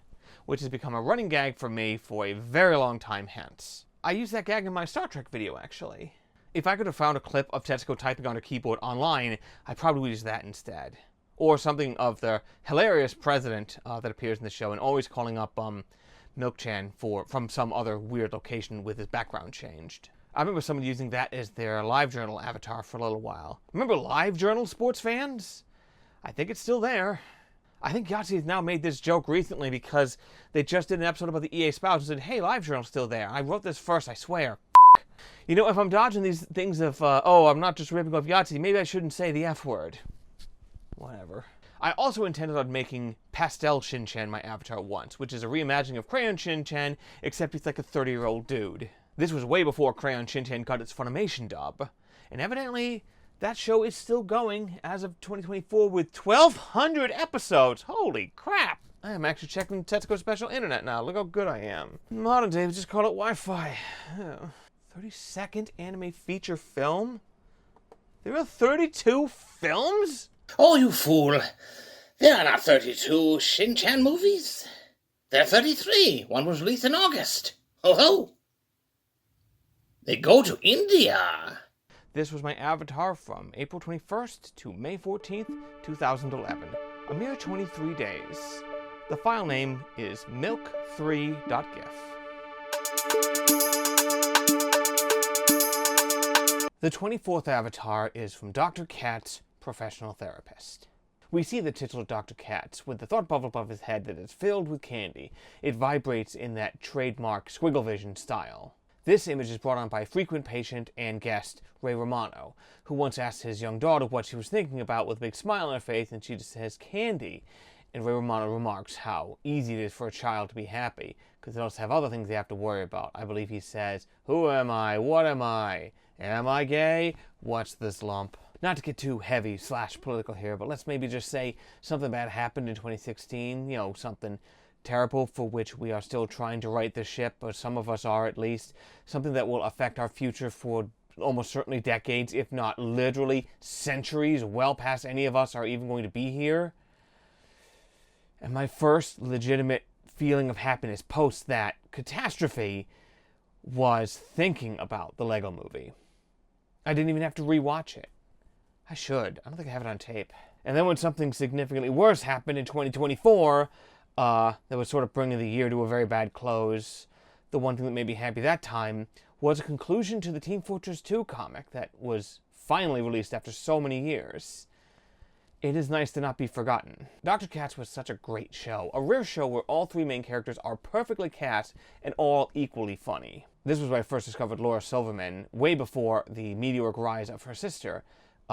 which has become a running gag for me for a very long time hence. I used that gag in my Star Trek video, actually. If I could have found a clip of Tetsuko typing on her keyboard online, I probably would use that instead. Or something of the hilarious president that appears in the show and always calling up Milk-chan from some other weird location with his background changed. I remember someone using that as their LiveJournal avatar for a little while. Remember LiveJournal, sports fans? I think it's still there. I think Yahtzee has now made this joke recently because they just did an episode about the EA spouse and said, hey, LiveJournal's still there. I wrote this first, I swear. You know, if I'm dodging these things of, oh, I'm not just ripping off Yahtzee, maybe I shouldn't say the F word. Whatever. I also intended on making Pastel Shin-chan my avatar once, which is a reimagining of Crayon Shin-chan, except he's like a 30-year-old dude. This was way before Crayon Shin-chan got its Funimation dub, and evidently that show is still going as of 2024 with 1,200 episodes. Holy crap! I am actually checking Tetsuko's special internet now. Look how good I am. Modern day, we just call it Wi-Fi. 32nd anime feature film? There are 32 films? Oh, you fool. There are not 32 Shin-chan movies. There are 33. One was released in August. Ho ho! They go to India. This was my avatar from April 21st to May 14th, 2011. A mere 23 days. The file name is milk3.gif. The 24th avatar is from Dr. Katz, Professional Therapist. We see the titular Dr. Katz with the thought bubble above his head that is filled with candy. It vibrates in that trademark squiggle vision style. This image is brought on by frequent patient and guest Ray Romano, who once asked his young daughter what she was thinking about with a big smile on her face, and she just says candy. And Ray Romano remarks how easy it is for a child to be happy, because they also have other things they have to worry about. I believe he says, who am I? What am I? Am I gay? What's this lump? Not to get too heavy / political here, but let's maybe just say something bad happened in 2016, you know, something terrible for which we are still trying to right the ship, or some of us are at least, something that will affect our future for almost certainly decades, if not literally centuries, well past any of us are even going to be here. And my first legitimate feeling of happiness post that catastrophe was thinking about the Lego Movie. I didn't even have to rewatch it. I should. I don't think I have it on tape. And then when something significantly worse happened in 2024, that was sort of bringing the year to a very bad close, the one thing that made me happy that time was a conclusion to the Team Fortress 2 comic that was finally released after so many years. it is nice to not be forgotten. Dr. Katz was such a great show, a rare show where all three main characters are perfectly cast and all equally funny. This was where I first discovered Laura Silverman, way before the meteoric rise of her sister,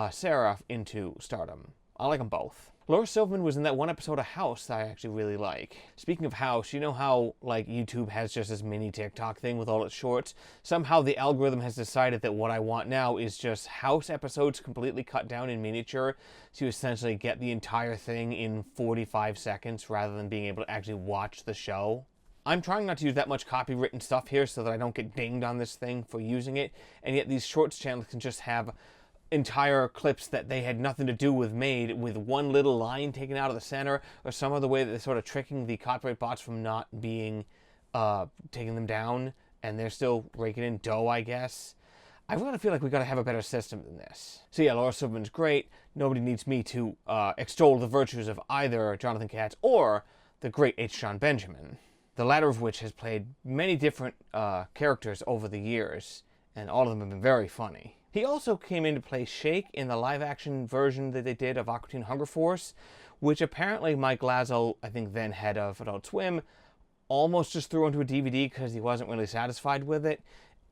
Sarah, into stardom. I like them both. Laura Silverman was in that one episode of House that I actually really like. Speaking of House, you know how like YouTube has just this mini TikTok thing with all its shorts? Somehow the algorithm has decided that what I want now is just House episodes completely cut down in miniature, so you essentially get the entire thing in 45 seconds rather than being able to actually watch the show. I'm trying not to use that much copywritten stuff here so that I don't get dinged on this thing for using it, and yet these shorts channels can just have entire clips that they had nothing to do with made with one little line taken out of the center or some other way that they're sort of tricking the copyright bots from not being taking them down, and they're still raking in dough, I guess. I really feel like we gotta have a better system than this. So yeah, Laura Silverman's great. Nobody needs me to extol the virtues of either Jonathan Katz or the great H. John Benjamin, the latter of which has played many different characters over the years, and all of them have been very funny. He also came in to play Shake in the live-action version that they did of Aqua Teen Hunger Force, which apparently Mike Lazo, I think then head of Adult Swim, almost just threw into a DVD because he wasn't really satisfied with it.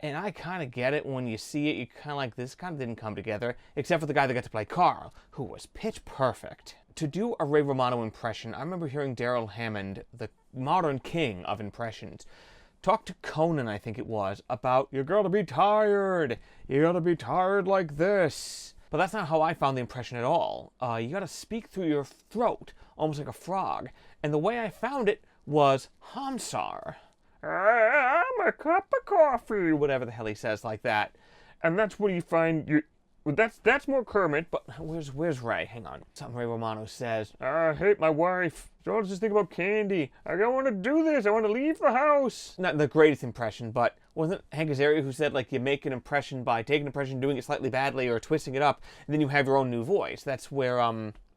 And I kind of get it. When you see it, you're kind of like, this kind of didn't come together, except for the guy that got to play Carl, who was pitch perfect. To do a Ray Romano impression, I remember hearing Daryl Hammond, the modern king of impressions, talk to Conan, I think it was, about, you gotta be tired. You gotta be tired like this. But that's not how I found the impression at all. You gotta speak through your throat, almost like a frog. And the way I found it was Hamsar. I'm a cup of coffee, whatever the hell he says like that. And that's what you find you... That's more Kermit, but where's Ray? Hang on. Something Ray Romano says. I hate my wife. Don't just think about candy. I don't want to do this. I want to leave the house. Not the greatest impression, but wasn't it Hank Azaria who said, like, you make an impression by taking an impression, doing it slightly badly, or twisting it up, and then you have your own new voice. That's where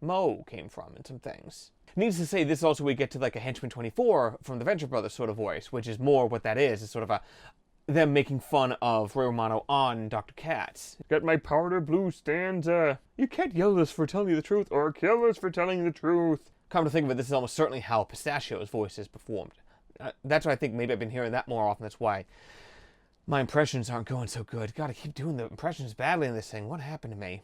Mo came from in some things. Needless to say, this is also where we get to like a Henchman 24 from the Venture Brothers sort of voice, which is more what that is. It's sort of them making fun of Ray Romano on Dr. Katz. Got my powder blue stanza. You can't yell this for telling you the truth, or kill us for telling you the truth. Come to think of it, this is almost certainly how Pistachio's voice is performed. That's why I think maybe I've been hearing that more often. That's why my impressions aren't going so good. Gotta keep doing the impressions badly in this thing. What happened to me?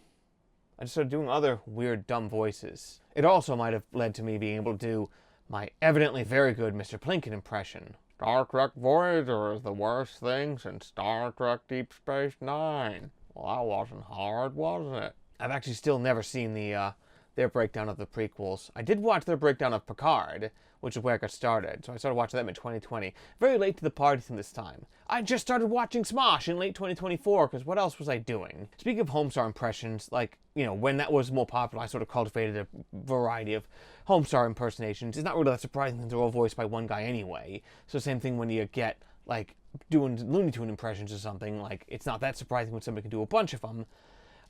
I just started doing other weird, dumb voices. It also might have led to me being able to do my evidently very good Mr. Plinkett impression. Star Trek Voyager is the worst thing since Star Trek Deep Space Nine. Well, that wasn't hard, was it? I've actually still never seen their breakdown of the prequels. I did watch their breakdown of Picard, which is where I got started. So I started watching them in 2020. Very late to the party from this time. I just started watching Smosh in late 2024, because what else was I doing? Speaking of Homestar impressions, like, you know, when that was more popular, I sort of cultivated a variety of Homestar impersonations. It's not really that surprising that they're all voiced by one guy anyway. So same thing when you get, like, doing Looney Tune impressions or something. Like, it's not that surprising when somebody can do a bunch of them.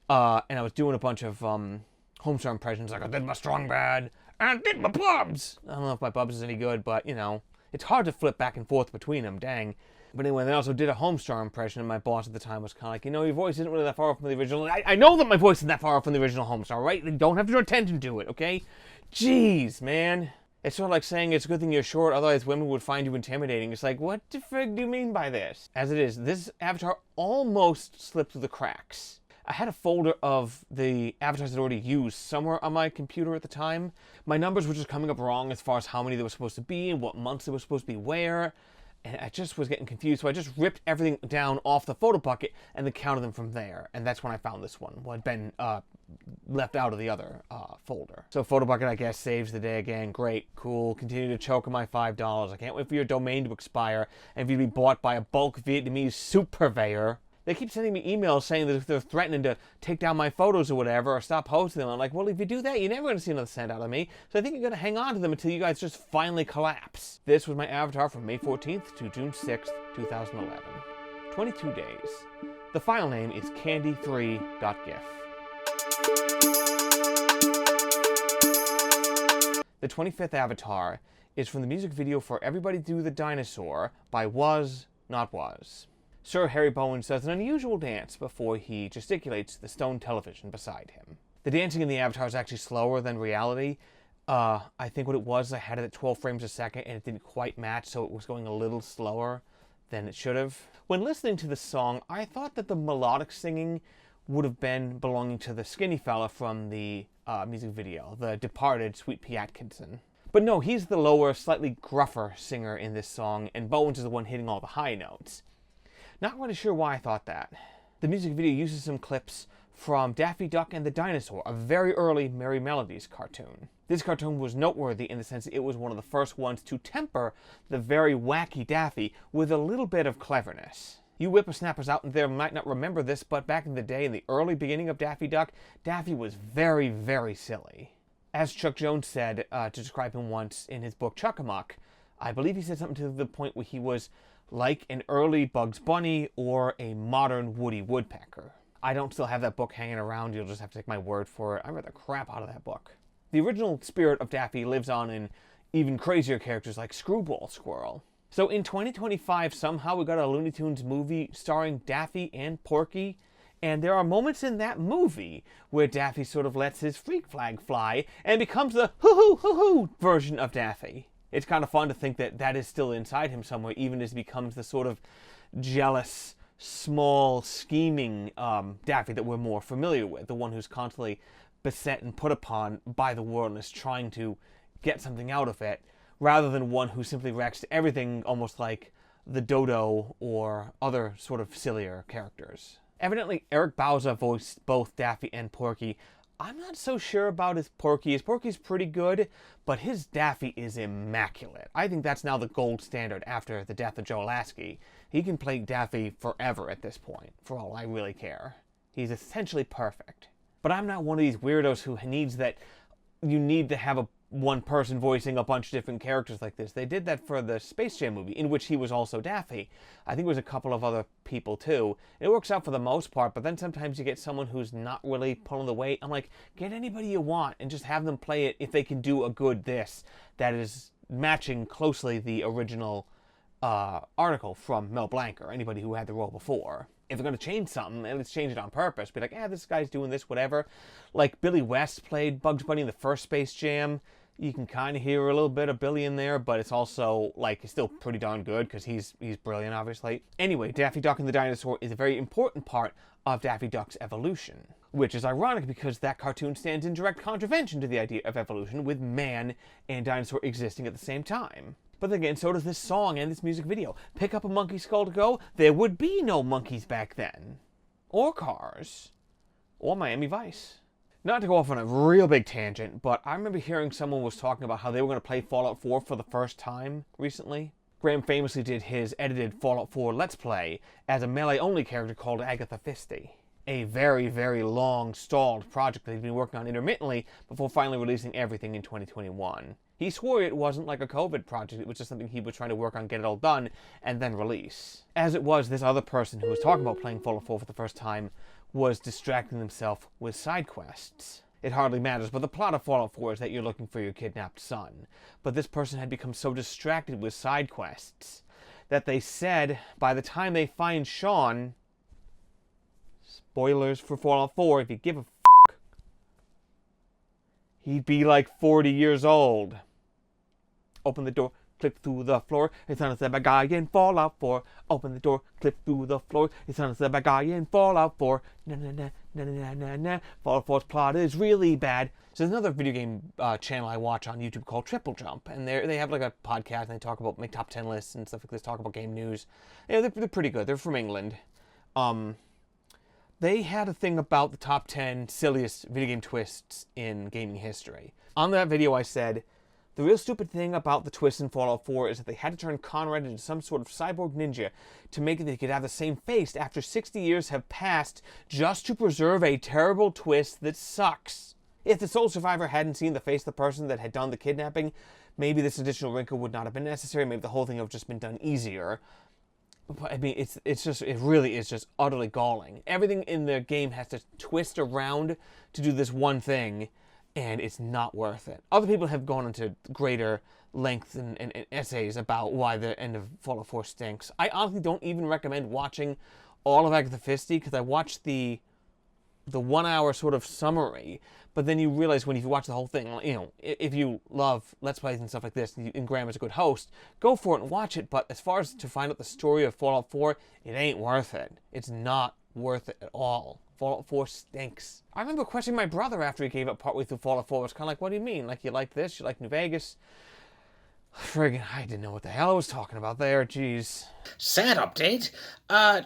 And I was doing a bunch of Homestar impressions, like I did my Strong Bad, and I did my Bubs. I don't know if my Bubs is any good, but, you know, it's hard to flip back and forth between them, dang. But anyway, then I also did a Homestar impression, and my boss at the time was kind of like, you know, your voice isn't really that far off from the original. I know that my voice isn't that far off from the original Homestar, right? You don't have to draw attention to it, okay? Jeez, man. It's sort of like saying it's a good thing you're short, otherwise women would find you intimidating. It's like, what the frig do you mean by this? As it is, this avatar almost slipped through the cracks. I had a folder of the avatars I'd already used somewhere on my computer at the time. My numbers were just coming up wrong as far as how many there were supposed to be and what months they were supposed to be where. And I just was getting confused, so I just ripped everything down off the photo bucket and then counted them from there. And that's when I found this one, what had been left out of the other folder. So photo bucket, I guess, saves the day again. Great, cool. Continue to choke on my $5. I can't wait for your domain to expire and for you to be bought by a bulk Vietnamese soup purveyor. They keep sending me emails saying that if they're threatening to take down my photos or whatever, or stop posting them, I'm like, well, if you do that, you're never going to see another cent out of me. So I think you're going to hang on to them until you guys just finally collapse. This was my avatar from May 14th to June 6th, 2011. 22 days. The file name is candy3.gif. The 25th avatar is from the music video for Everybody Do the Dinosaur by Was Not Was. Sir Harry Bowen does an unusual dance before he gesticulates the stone television beside him. The dancing in the Avatar is actually slower than reality. I think what it was, I had it at 12 frames a second and it didn't quite match, so it was going a little slower than it should have. When listening to the song, I thought that the melodic singing would have been belonging to the skinny fella from the music video, the departed Sweet Pea Atkinson. But no, he's the lower, slightly gruffer singer in this song, and Bones is the one hitting all the high notes. Not really sure why I thought that. The music video uses some clips from Daffy Duck and the Dinosaur, a very early Merry Melodies cartoon. This cartoon was noteworthy in the sense that it was one of the first ones to temper the very wacky Daffy with a little bit of cleverness. You whippersnappers out there might not remember this, but back in the day, in the early beginning of Daffy Duck, Daffy was very, very silly. As Chuck Jones said to describe him once in his book Chuck-a-Muck, I believe he said something to the point where he was like an early Bugs Bunny or a modern Woody Woodpecker. I don't still have that book hanging around. You'll just have to take my word for it. I read the crap out of that book. The original spirit of Daffy lives on in even crazier characters like Screwball Squirrel. So in 2025, somehow we got a Looney Tunes movie starring Daffy and Porky, and there are moments in that movie where Daffy sort of lets his freak flag fly and becomes the hoo-hoo-hoo-hoo version of Daffy. It's kind of fun to think that that is still inside him somewhere, even as he becomes the sort of jealous, small, scheming Daffy that we're more familiar with, the one who's constantly beset and put upon by the world and is trying to get something out of it, rather than one who simply reacts to everything almost like the Dodo or other sort of sillier characters. Evidently, Eric Bauza voiced both Daffy and Porky. I'm not so sure about his Porky. His Porky's pretty good, but his Daffy is immaculate. I think that's now the gold standard after the death of Joe Lasky. He can play Daffy forever at this point, for all I really care. He's essentially perfect. But I'm not one of these weirdos who needs that you need to have a one person voicing a bunch of different characters like this. They did that for the Space Jam movie, in which he was also Daffy. I think it was a couple of other people too. It works out for the most part, but then sometimes you get someone who's not really pulling the weight. I'm like, get anybody you want and just have them play it if they can do a good this that is matching closely the original article from Mel Blanc or anybody who had the role before. If they're going to change something, let's change it on purpose. Be like, this guy's doing this, whatever. Like Billy West played Bugs Bunny in the first Space Jam. You can kind of hear a little bit of Billy in there, but it's also, like, it's still pretty darn good because he's brilliant, obviously. Anyway, Daffy Duck and the Dinosaur is a very important part of Daffy Duck's evolution, which is ironic because that cartoon stands in direct contravention to the idea of evolution, with man and dinosaur existing at the same time. But again, so does this song and this music video. Pick up a monkey skull to go, there would be no monkeys back then. Or cars. Or Miami Vice. Not to go off on a real big tangent, but I remember hearing someone was talking about how they were going to play Fallout 4 for the first time recently. Graham famously did his edited Fallout 4 Let's Play as a melee-only character called Agatha Fisty. A very, very long, stalled project that he'd been working on intermittently before finally releasing everything in 2021. He swore it wasn't like a COVID project, it was just something he was trying to work on, get it all done, and then release. As it was, this other person who was talking about playing Fallout 4 for the first time was distracting himself with side quests. It hardly matters, but the plot of Fallout 4 is that you're looking for your kidnapped son. But this person had become so distracted with side quests that they said by the time they find Sean, spoilers for Fallout 4, if you give a f***, he'd be like 40 years old. Open the door, clip through the floor. It's on a bad guy in Fallout 4. Open the door, clip through the floor. It's on a bad guy in Fallout 4. Na na na na na na na. Fallout 4's plot is really bad. So there's another video game channel I watch on YouTube called Triple Jump, and they have like a podcast and they talk about make top 10 lists and stuff like this. Talk about game news. Yeah, they're pretty good. They're from England. They had a thing about the top 10 silliest video game twists in gaming history. On that video, I said, the real stupid thing about the twist in Fallout 4 is that they had to turn Conrad into some sort of cyborg ninja to make it that he could have the same face after 60 years have passed just to preserve a terrible twist that sucks. If the sole survivor hadn't seen the face of the person that had done the kidnapping, maybe this additional wrinkle would not have been necessary. Maybe the whole thing would have just been done easier. But I mean, it really is just utterly galling. Everything in the game has to twist around to do this one thing, and it's not worth it. Other people have gone into greater lengths and essays about why the end of Fallout 4 stinks. I honestly don't even recommend watching all of Agatha Fisty, because I watched the the 1 hour sort of summary, but then you realize when you watch the whole thing, you know, if you love Let's Plays and stuff like this, and Graham is a good host, go for it and watch it, but as far as to find out the story of Fallout 4, it ain't worth it. It's not worth it at all. Fallout 4 stinks. I remember questioning my brother after he gave up partway through Fallout 4. It was kind of like, what do you mean? Like, you like this? You like New Vegas? Friggin', I didn't know what the hell I was talking about there, jeez. Sad update.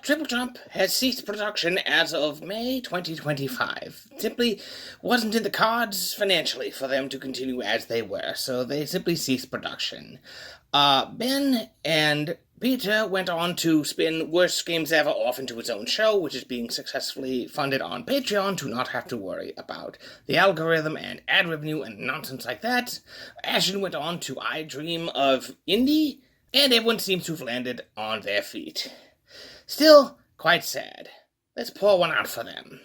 Triple Jump has ceased production as of May 2025. Simply wasn't in the cards financially for them to continue as they were, so they simply ceased production. Ben and Peter went on to spin Worst Games Ever off into its own show, which is being successfully funded on Patreon to not have to worry about the algorithm and ad revenue and nonsense like that. Ashton went on to I Dream of Indie, and everyone seems to have landed on their feet. Still, quite sad. Let's pour one out for them.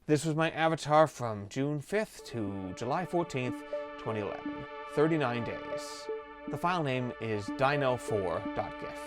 This was my avatar from June 5th to July 14th, 2011. 39 days. The file name is dino4.gif.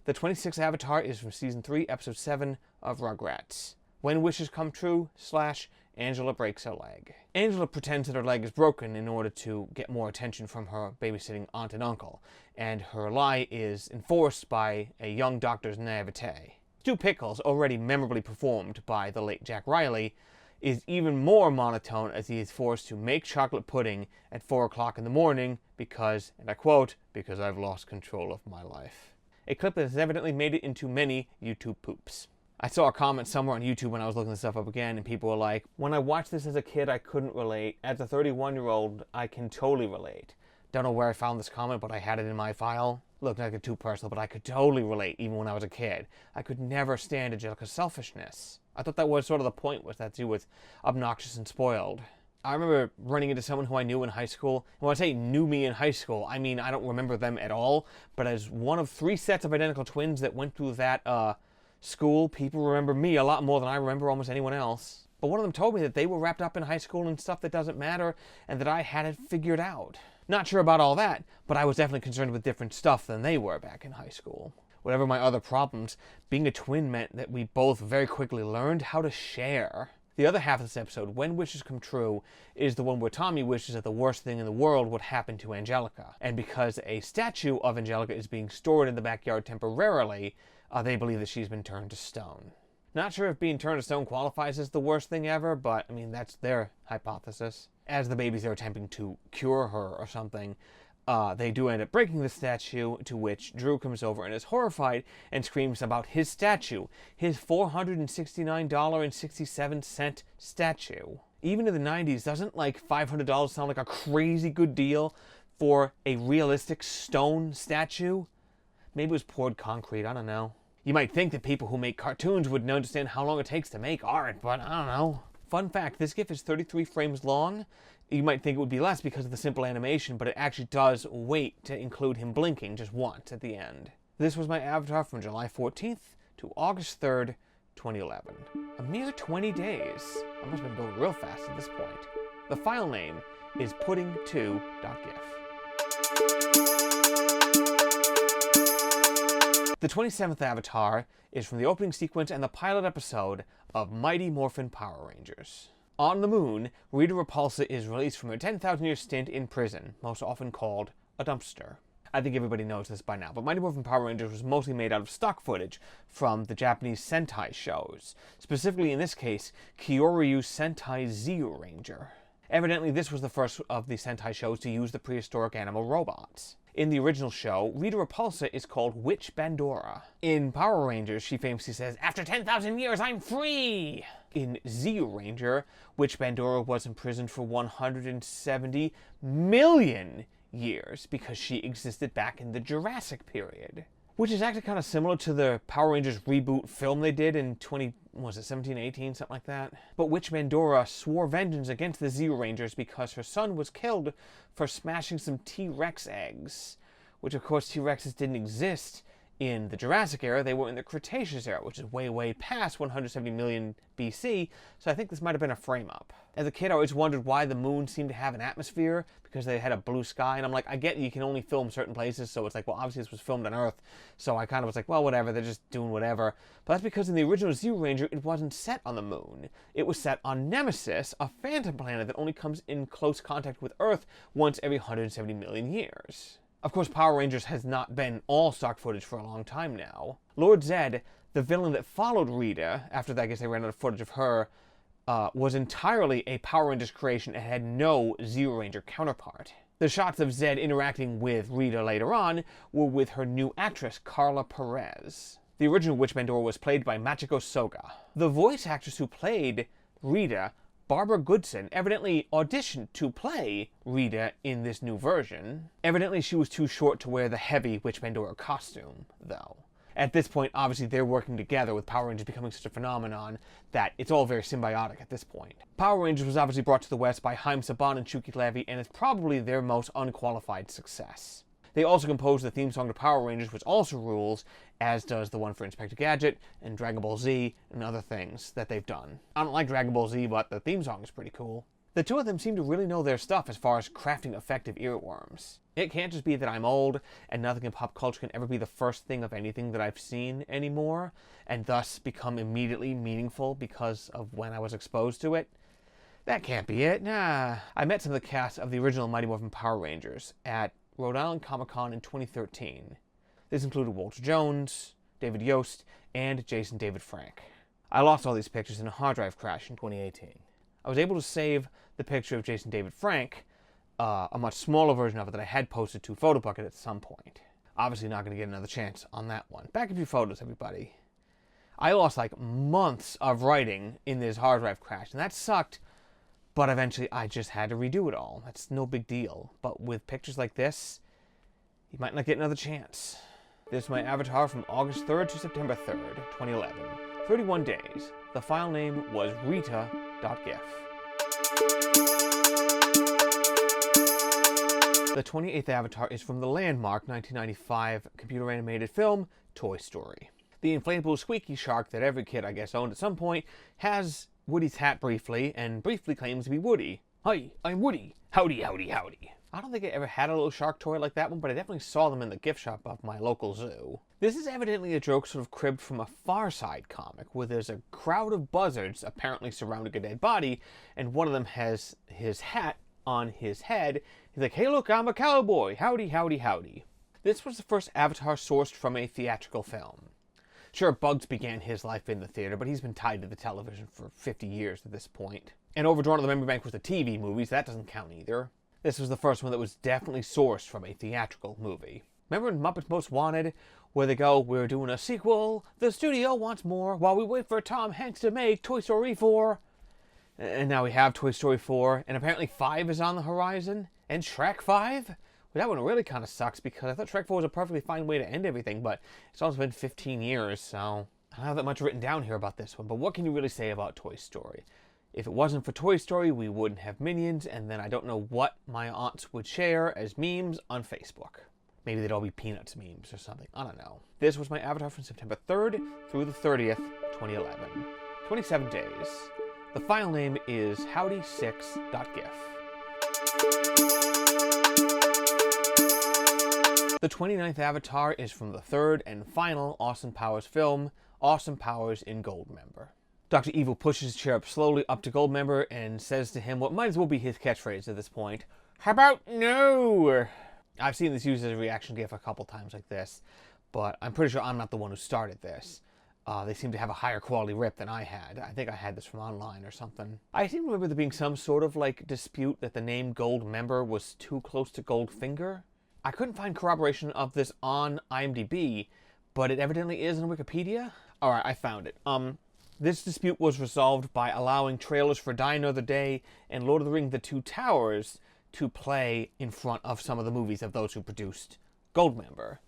The 26th avatar is from Season 3, Episode 7 of Rugrats. When Wishes Come True / Angela breaks her leg. Angela pretends that her leg is broken in order to get more attention from her babysitting aunt and uncle, and her lie is enforced by a young doctor's naivete. Stu Pickles, already memorably performed by the late Jack Riley, is even more monotone as he is forced to make chocolate pudding at 4 o'clock in the morning because, and I quote, because I've lost control of my life. A clip that has evidently made it into many YouTube poops. I saw a comment somewhere on YouTube when I was looking this stuff up again, and people were like, when I watched this as a kid, I couldn't relate. As a 31-year-old, I can totally relate. Don't know where I found this comment, but I had it in my file. Look, not get too personal, but I could totally relate even when I was a kid. I could never stand Angelica's selfishness. I thought that was sort of the point, was that she was obnoxious and spoiled. I remember running into someone who I knew in high school. And when I say knew me in high school, I mean I don't remember them at all, but as one of 3 sets of identical twins that went through that school, people remember me a lot more than I remember almost anyone else. But one of them told me that they were wrapped up in high school and stuff that doesn't matter, and that I had it figured out. Not sure about all that, but I was definitely concerned with different stuff than they were back in high school. Whatever my other problems, being a twin meant that we both very quickly learned how to share. The other half of this episode, When Wishes Come True, is the one where Tommy wishes that the worst thing in the world would happen to Angelica. And because a statue of Angelica is being stored in the backyard temporarily, they believe that she's been turned to stone. Not sure if being turned to stone qualifies as the worst thing ever, but, I mean, that's their hypothesis. As the babies are attempting to cure her or something, they do end up breaking the statue, to which Drew comes over and is horrified and screams about his statue, his $469.67 statue. Even in the 90s, doesn't like $500 sound like a crazy good deal for a realistic stone statue? Maybe it was poured concrete, I don't know. You might think that people who make cartoons would understand how long it takes to make art, but I don't know. Fun fact, this GIF is 33 frames long. You might think it would be less because of the simple animation, but it actually does wait to include him blinking just once at the end. This was my avatar from July 14th to August 3rd, 2011. A mere 20 days. I must have been going real fast at this point. The file name is pudding2.gif. The 27th avatar is from the opening sequence and the pilot episode of Mighty Morphin Power Rangers. On the moon, Rita Repulsa is released from her 10,000-year stint in prison, most often called a dumpster. I think everybody knows this by now, but Mighty Morphin Power Rangers was mostly made out of stock footage from the Japanese Sentai shows, specifically in this case, Kyoryu Sentai Zyuranger. Evidently, this was the first of the Sentai shows to use the prehistoric animal robots. In the original show, Rita Repulsa is called Witch Bandora. In Power Rangers, she famously says, "After 10,000 years, I'm free!" In Zyuranger, Witch Bandora was imprisoned for 170 million years because she existed back in the Jurassic period. Which is actually kind of similar to the Power Rangers reboot film they did in 17, 18, something like that. But Witch Bandora swore vengeance against the Zyurangers because her son was killed for smashing some T-Rex eggs. Which, of course, T-Rexes didn't exist in the Jurassic era, they were in the Cretaceous era, which is way, way past 170 million BC, so I think this might have been a frame-up. As a kid, I always wondered why the moon seemed to have an atmosphere, because they had a blue sky, and I'm like, I get you can only film certain places, so it's like, well, obviously this was filmed on Earth, so I kind of was like, well, whatever, they're just doing whatever. But that's because in the original Zero Ranger, it wasn't set on the moon. It was set on Nemesis, a phantom planet that only comes in close contact with Earth once every 170 million years. Of course, Power Rangers has not been all stock footage for a long time now. Lord Zed, the villain that followed Rita, after that I guess they ran out of footage of her, was entirely a Power Rangers creation and had no Zero Ranger counterpart. The shots of Zed interacting with Rita later on were with her new actress, Carla Perez. The original Witch Bandora was played by Machiko Soga. The voice actress who played Rita, Barbara Goodson, evidently auditioned to play Rita in this new version. Evidently she was too short to wear the heavy Witch Bandora costume, though. At this point, obviously, they're working together with Power Rangers becoming such a phenomenon that it's all very symbiotic at this point. Power Rangers was obviously brought to the West by Haim Saban and Chucky Levy, and is probably their most unqualified success. They also composed the theme song to Power Rangers, which also rules, as does the one for Inspector Gadget and Dragon Ball Z and other things that they've done. I don't like Dragon Ball Z, but the theme song is pretty cool. The two of them seem to really know their stuff as far as crafting effective earworms. It can't just be that I'm old and nothing in pop culture can ever be the first thing of anything that I've seen anymore, and thus become immediately meaningful because of when I was exposed to it. That can't be it, nah. I met some of the cast of the original Mighty Morphin Power Rangers at Rhode Island Comic Con in 2013. This included Walter Jones, David Yost, and Jason David Frank. I lost all these pictures in a hard drive crash in 2018. I was able to save the picture of Jason David Frank, a much smaller version of it that I had posted to Photobucket at some point. Obviously not going to get another chance on that one. Back a few photos, everybody. I lost like months of writing in this hard drive crash, and that sucked, but eventually I just had to redo it all. That's no big deal. But with pictures like this, you might not get another chance. This is my avatar from August 3rd to September 3rd, 2011. 31 days. The file name was rita.gif. The 28th avatar is from the landmark 1995 computer-animated film Toy Story. The inflatable squeaky shark that every kid, I guess, owned at some point has Woody's hat briefly, and briefly claims to be Woody. Hi, I'm Woody. Howdy, howdy, howdy. I don't think I ever had a little shark toy like that one, but I definitely saw them in the gift shop of my local zoo. This is evidently a joke sort of cribbed from a Far Side comic, where there's a crowd of buzzards apparently surrounding a dead body, and one of them has his hat on his head. He's like, hey look, I'm a cowboy. Howdy, howdy, howdy. This was the first avatar sourced from a theatrical film. Sure, Bugs began his life in the theater, but he's been tied to the television for 50 years at this point. And Overdrawn to the Memory Bank was the TV movies, that doesn't count either. This was the first one that was definitely sourced from a theatrical movie. Remember in Muppets Most Wanted, where they go, we're doing a sequel, the studio wants more, while we wait for Tom Hanks to make Toy Story 4. And now we have Toy Story 4, and apparently 5 is on the horizon, and Shrek 5? Well, that one really kind of sucks, because I thought Shrek 4 was a perfectly fine way to end everything, but it's also been 15 years, so I don't have that much written down here about this one, but what can you really say about Toy Story? If it wasn't for Toy Story, we wouldn't have Minions, and then I don't know what my aunts would share as memes on Facebook. Maybe they'd all be Peanuts memes or something. I don't know. This was my avatar from September 3rd through the 30th, 2011. 27 days. The file name is howdy6.gif. The 29th avatar is from the third and final Austin Powers film, Austin Powers in Goldmember. Dr. Evil pushes his chair up slowly up to Goldmember and says to him what might as well be his catchphrase at this point. How about no? I've seen this used as a reaction gif a couple times like this, but I'm pretty sure I'm not the one who started this. They seem to have a higher quality rip than I had. I think I had this from online or something. I seem to remember there being some sort of like dispute that the name Goldmember was too close to Goldfinger. I couldn't find corroboration of this on IMDb, but it evidently is on Wikipedia. Alright, I found it. This dispute was resolved by allowing trailers for Die Another Day and Lord of the Rings: The Two Towers to play in front of some of the movies of those who produced Goldmember.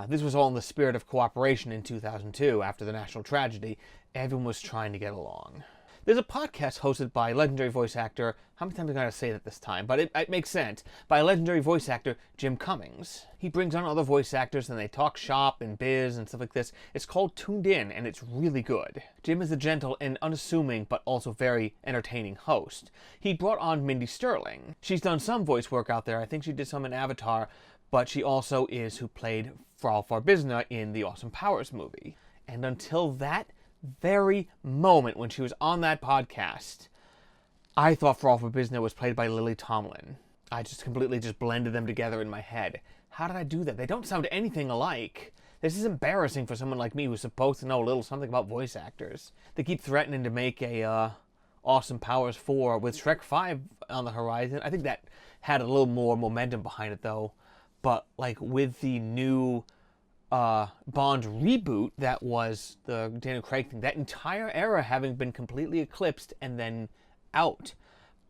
This was all in the spirit of cooperation in 2002 after the national tragedy. Everyone was trying to get along. There's a podcast hosted by legendary voice actor, how many times am I going to say that this time? But it makes sense, by legendary voice actor Jim Cummings. He brings on other voice actors and they talk shop and biz and stuff like this. It's called Tuned In, and it's really good. Jim is a gentle and unassuming but also very entertaining host. He brought on Mindy Sterling. She's done some voice work out there. I think she did some in Avatar, but she also is who played Frau Farbizna in the Awesome Powers movie. And until that very moment when she was on that podcast, I thought Frau Farbizna was played by Lily Tomlin. I just completely blended them together in my head. How did I do that? They don't sound anything alike. This is embarrassing for someone like me who's supposed to know a little something about voice actors. They keep threatening to make a Awesome Powers 4 with Shrek 5 on the horizon. I think that had a little more momentum behind it though. But like with the new Bond reboot that was the Daniel Craig thing, that entire era having been completely eclipsed and then out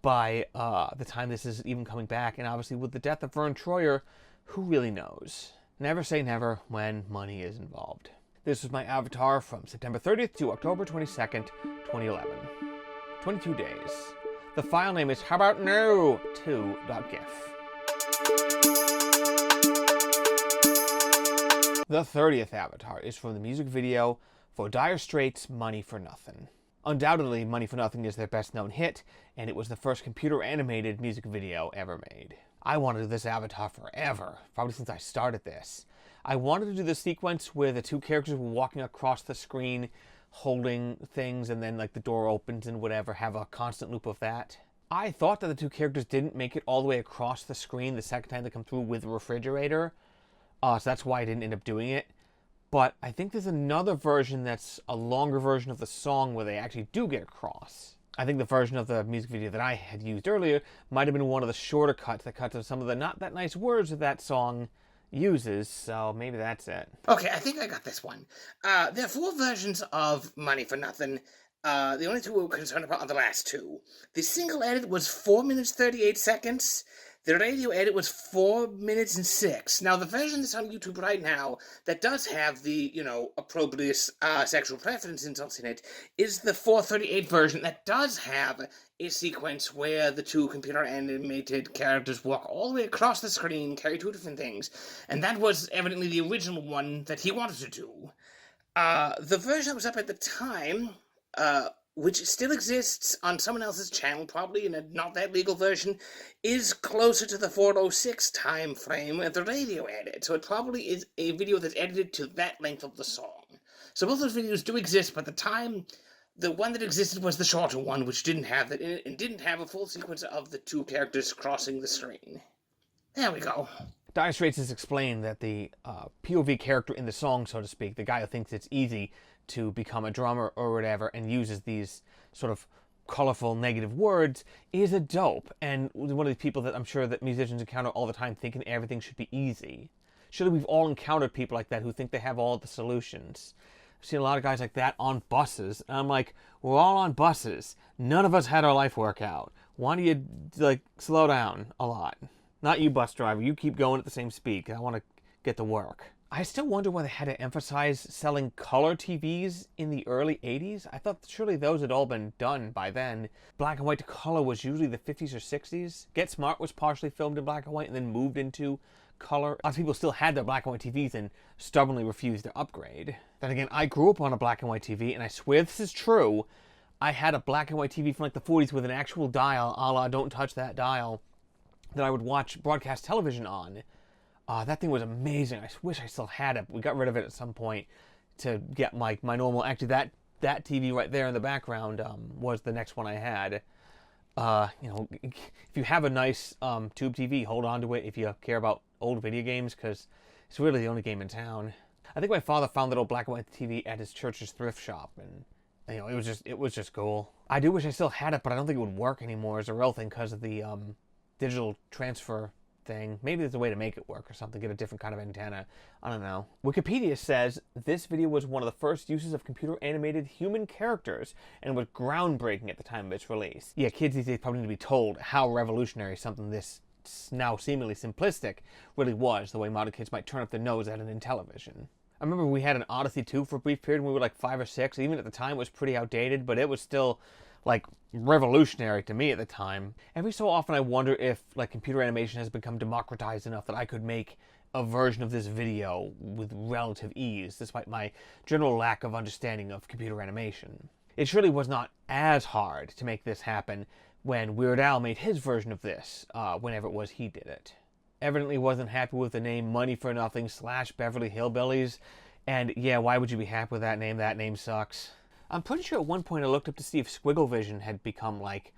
by the time this is even coming back, and obviously with the death of Vern Troyer, who really knows? Never say never when money is involved. This was my Avatar from September 30th to October 22nd, 2011. 22 days. The file name is howaboutno2.gif. The 30th Avatar is from the music video for Dire Straits' Money for Nothing. Undoubtedly, Money for Nothing is their best known hit, and it was the first computer animated music video ever made. I wanted to do this Avatar forever, probably since I started this. I wanted to do the sequence where the two characters were walking across the screen holding things and then like the door opens and whatever, have a constant loop of that. I thought that the two characters didn't make it all the way across the screen the second time they come through with a refrigerator. So that's why I didn't end up doing it. But I think there's another version that's a longer version of the song where they actually do get across. I think the version of the music video that I had used earlier might have been one of the shorter cuts that cuts of some of the not that nice words that that song uses, so maybe that's it. Okay, I think I got this one. There are 4 versions of Money for Nothing. The only 2 we're concerned about are the last 2. The single edit was 4 minutes 38 seconds. The radio edit was 4 minutes and 6. Now, the version that's on YouTube right now that does have the, opprobrious sexual preference insults in it is the 4:38 version that does have a sequence where the 2 computer animated characters walk all the way across the screen, carry 2 different things, and that was evidently the original one that he wanted to do. The version that was up at the time, which still exists on someone else's channel, probably in a not that legal version, is closer to the 4:06 time frame at the radio edit. So it probably is a video that's edited to that length of the song. So both those videos do exist, but the one that existed was the shorter one, which didn't have that in it, and didn't have a full sequence of the 2 characters crossing the screen. There we go. Dire Straits has explained that the POV character in the song, so to speak, the guy who thinks it's easy to become a drummer or whatever and uses these sort of colorful negative words, is a dope, and one of the people that I'm sure that musicians encounter all the time thinking everything should be easy. Surely we've all encountered people like that who think they have all the solutions. I've seen a lot of guys like that on buses, and I'm like, we're all on buses. None of us had our life work out. Why do you, slow down a lot? Not you, bus driver. You keep going at the same speed, because I want to get to work. I still wonder why they had to emphasize selling color TVs in the early 80s. I thought surely those had all been done by then. Black and white to color was usually the 50s or 60s. Get Smart was partially filmed in black and white and then moved into color. A lot of people still had their black and white TVs and stubbornly refused to upgrade. Then again, I grew up on a black and white TV, and I swear this is true. I had a black and white TV from like the 40s with an actual dial, a la Don't Touch That Dial, that I would watch broadcast television on. That thing was amazing. I wish I still had it. We got rid of it at some point to get my normal... Actually, that TV right there in the background was the next one I had. If you have a nice tube TV, hold on to it if you care about old video games, because it's really the only game in town. I think my father found that old black and white TV at his church's thrift shop, and it was just cool. I do wish I still had it, but I don't think it would work anymore as a real thing because of the digital transfer thing. Maybe there's a way to make it work or something, get a different kind of antenna. I don't know. Wikipedia says this video was one of the first uses of computer animated human characters and was groundbreaking at the time of its release. Yeah, kids these days probably need to be told how revolutionary something this now seemingly simplistic really was, the way modern kids might turn up their nose at it in television. I remember we had an Odyssey 2 for a brief period when we were like 5 or 6. Even at the time it was pretty outdated, but it was still like, revolutionary to me at the time. Every so often I wonder if, like, computer animation has become democratized enough that I could make a version of this video with relative ease, despite my general lack of understanding of computer animation. It surely was not as hard to make this happen when Weird Al made his version of this, whenever it was he did it. Evidently wasn't happy with the name Money for Nothing / Beverly Hillbillies, and yeah, why would you be happy with that name? That name sucks. I'm pretty sure at one point I looked up to see if Squiggle Vision had become, like,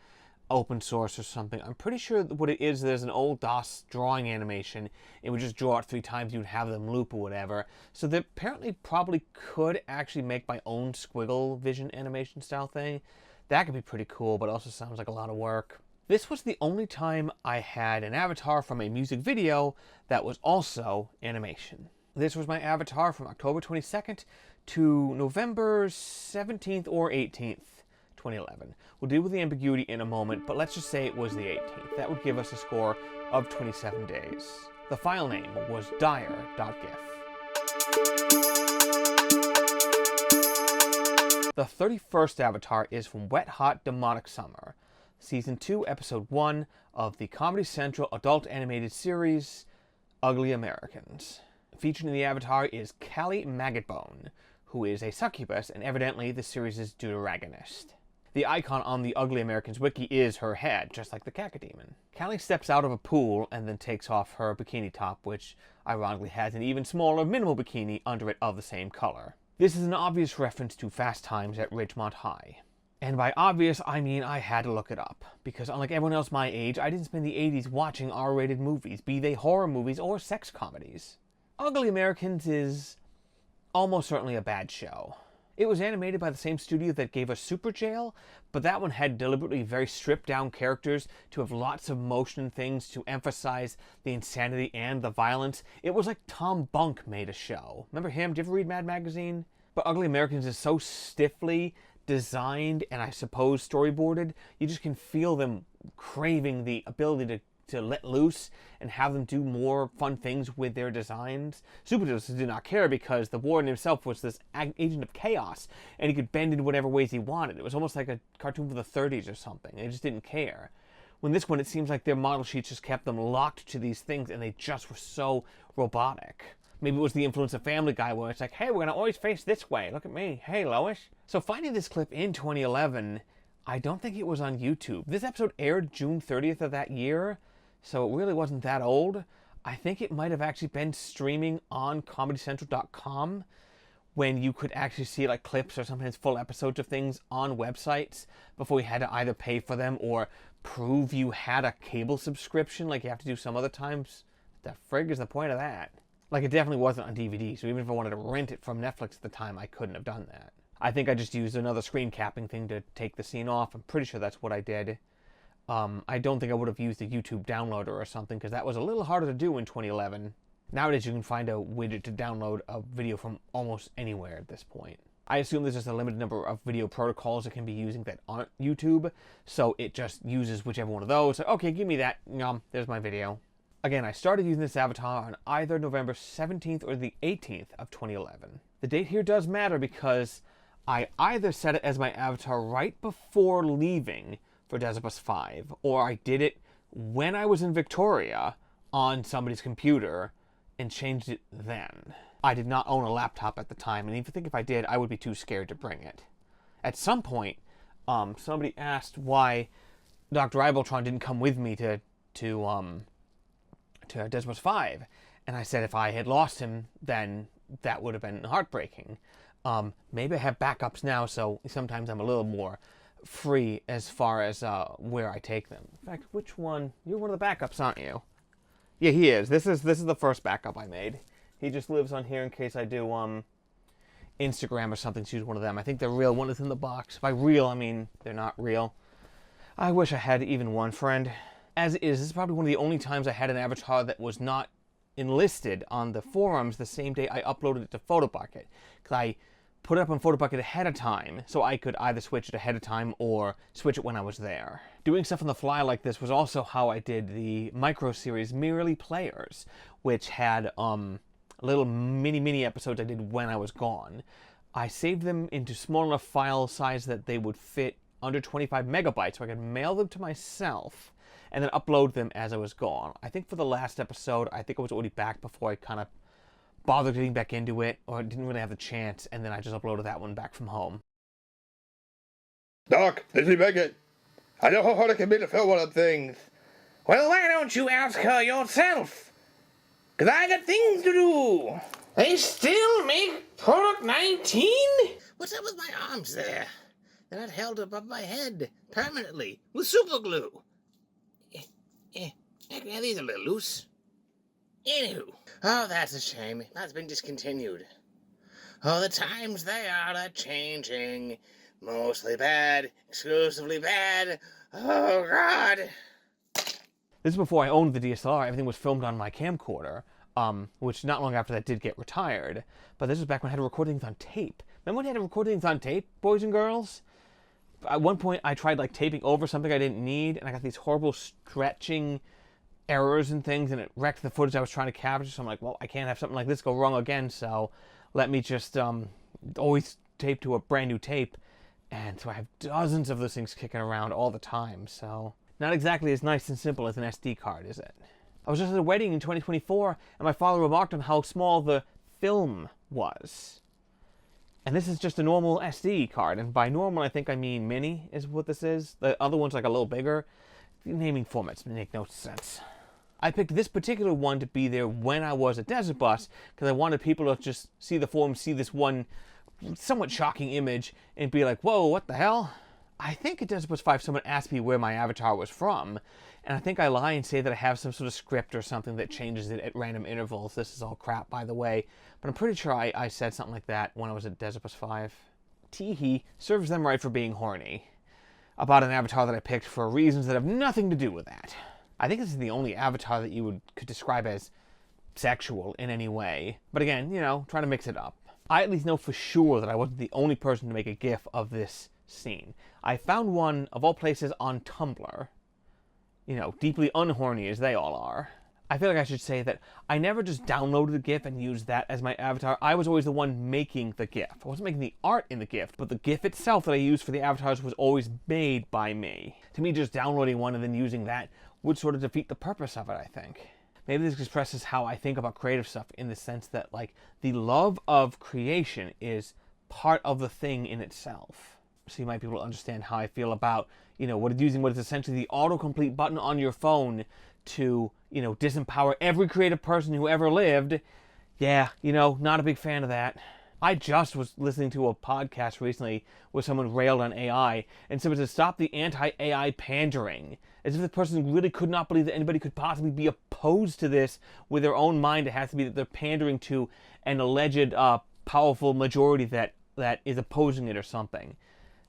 open source or something. I'm pretty sure what it is, there's an old DOS drawing animation. It would just draw it 3 times, you'd have them loop or whatever. So they apparently probably could actually make my own Squiggle Vision animation style thing. That could be pretty cool, but also sounds like a lot of work. This was the only time I had an avatar from a music video that was also animation. This was my avatar from October 22nd to November 17th or 18th, 2011. We'll deal with the ambiguity in a moment, but let's just say it was the 18th. That would give us a score of 27 days. The file name was dire.gif. The 31st avatar is from Wet Hot Demonic Summer, Season 2, Episode 1 of the Comedy Central adult animated series, Ugly Americans. Featured in the avatar is Callie Maggotbone, who is a succubus and evidently the series' deuteragonist. The icon on the Ugly Americans wiki is her head, just like the cacodemon. Callie steps out of a pool and then takes off her bikini top, which ironically has an even smaller minimal bikini under it of the same color. This is an obvious reference to Fast Times at Ridgemont High. And by obvious, I mean I had to look it up, because unlike everyone else my age, I didn't spend the 80s watching R-rated movies, be they horror movies or sex comedies. Ugly Americans is almost certainly a bad show. It was animated by the same studio that gave us Super Jail, but that one had deliberately very stripped down characters to have lots of motion things to emphasize the insanity and the violence. It was like Tom Bunk made a show. Remember him? Did you ever read Mad Magazine? But Ugly Americans is so stiffly designed and I suppose storyboarded, you just can feel them craving the ability to let loose and have them do more fun things with their designs. Superheroes did not care because the warden himself was this agent of chaos and he could bend in whatever ways he wanted. It was almost like a cartoon from the 30s or something. They just didn't care. When this one, it seems like their model sheets just kept them locked to these things and they just were so robotic. Maybe it was the influence of Family Guy where it's like, hey, we're going to always face this way. Look at me. Hey, Lois. So finding this clip in 2011, I don't think it was on YouTube. This episode aired June 30th of that year, so it really wasn't that old. I think it might have actually been streaming on ComedyCentral.com when you could actually see like clips or sometimes full episodes of things on websites before you had to either pay for them or prove you had a cable subscription like you have to do some other times. The frig is the point of that? Like, it definitely wasn't on DVD, so even if I wanted to rent it from Netflix at the time, I couldn't have done that. I think I just used another screen capping thing to take the scene off. I'm pretty sure that's what I did. I don't think I would have used a YouTube downloader or something, because that was a little harder to do in 2011. Nowadays, you can find a widget to download a video from almost anywhere at this point. I assume there's just a limited number of video protocols it can be using that aren't YouTube, so it just uses whichever one of those. Like, okay, give me that. There's my video. Again, I started using this avatar on either November 17th or the 18th of 2011. The date here does matter because I either set it as my avatar right before leaving for Desert Bus 5, or I did it when I was in Victoria on somebody's computer and changed it then. I did not own a laptop at the time, and even if I did, I would be too scared to bring it. At some point, somebody asked why Dr. Eibeltron didn't come with me to Desert Bus 5, and I said if I had lost him, then that would have been heartbreaking. Maybe I have backups now, so sometimes I'm a little more free as far as where I take them. In fact, which one? You're one of the backups, aren't you? Yeah, he is. This is the first backup I made. He just lives on here in case I do Instagram or something. Choose one of them. I think the real one is in the box. By real, I mean they're not real. I wish I had even one friend. As it is, this is probably one of the only times I had an avatar that was not enlisted on the forums the same day I uploaded it to Photobucket. Because I put it up on Photobucket ahead of time, so I could either switch it ahead of time or switch it when I was there. Doing stuff on the fly like this was also how I did the micro-series Merely Players, which had little mini episodes I did when I was gone. I saved them into small enough file size that they would fit under 25 megabytes so I could mail them to myself and then upload them as I was gone. I think for the last episode, I think I was already back before I kind of bothered getting back into it, or didn't really have the chance, and then I just uploaded that one back from home. Doc, this is Beckett. I know how hard it can be to fill one of them things. Well, why don't you ask her yourself? 'Cause I got things to do. They still make product 19? What's up with my arms there? They're not held above my head permanently with super glue. Yeah, these are a little loose. Anywho. Oh, that's a shame. That's been discontinued. Oh, the times they are a-changing. Mostly bad, exclusively bad. Oh, God. This is before I owned the DSLR. Everything was filmed on my camcorder, which not long after that did get retired. But this was back when I had to record things on tape. Remember when you had to record things on tape, boys and girls? At one point, I tried like taping over something I didn't need, and I got these horrible stretching errors and things, and it wrecked the footage I was trying to capture. So I'm like, well, I can't have something like this go wrong again, so let me just always tape to a brand new tape. And so I have dozens of those things kicking around all the time, so not exactly as nice and simple as an SD card, is it? I was just at a wedding in 2024, and my father remarked on how small the film was. And this is just a normal SD card, and by normal I think I mean mini is what this is. The other one's like a little bigger. Naming formats make no sense. I picked this particular one to be there when I was at Desert Bus, because I wanted people to just see the forum, see this one somewhat shocking image, and be like, whoa, what the hell? I think at Desert Bus 5 someone asked me where my avatar was from, and I think I lie and say that I have some sort of script or something that changes it at random intervals. This is all crap, by the way, but I'm pretty sure I said something like that when I was at Desert Bus 5. Teehee serves them right for being horny about an avatar that I picked for reasons that have nothing to do with that. I think this is the only avatar that you could describe as sexual in any way. But again, you know, trying to mix it up. I at least know for sure that I wasn't the only person to make a GIF of this scene. I found one, of all places, on Tumblr. You know, deeply unhorny as they all are. I feel like I should say that I never just downloaded the GIF and used that as my avatar. I was always the one making the GIF. I wasn't making the art in the GIF, but the GIF itself that I used for the avatars was always made by me. To me, just downloading one and then using that would sort of defeat the purpose of it, I think. Maybe this expresses how I think about creative stuff in the sense that, like, the love of creation is part of the thing in itself. So you might be able to understand how I feel about, you know, using what is essentially the autocomplete button on your phone to, you know, disempower every creative person who ever lived. Yeah, you know, not a big fan of that. I just was listening to a podcast recently where someone railed on AI and said to stop the anti-AI pandering, as if the person really could not believe that anybody could possibly be opposed to this with their own mind. It has to be that they're pandering to an alleged powerful majority that is opposing it or something.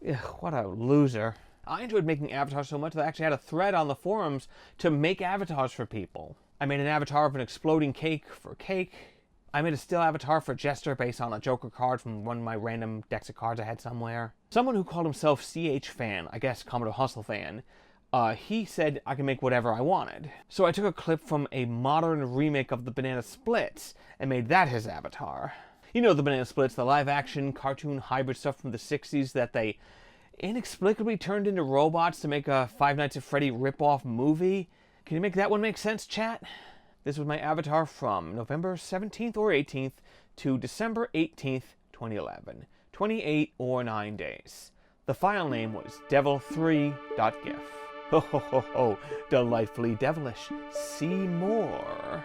Ugh, what a loser. I enjoyed making avatars so much that I actually had a thread on the forums to make avatars for people. I made an avatar of an exploding cake for Cake. I made a still avatar for Jester based on a Joker card from one of my random decks of cards I had somewhere. Someone who called himself CH Fan, I guess Commodore Hustle Fan, he said I could make whatever I wanted. So I took a clip from a modern remake of the Banana Splits and made that his avatar. You know the Banana Splits, the live-action cartoon hybrid stuff from the 60s that they inexplicably turned into robots to make a Five Nights at Freddy rip-off movie. Can you make that one make sense, chat? This was my avatar from November 17th or 18th to December 18th, 2011. 28 or 9 days. The file name was devil3.gif. Ho ho ho ho, delightfully devilish. See more.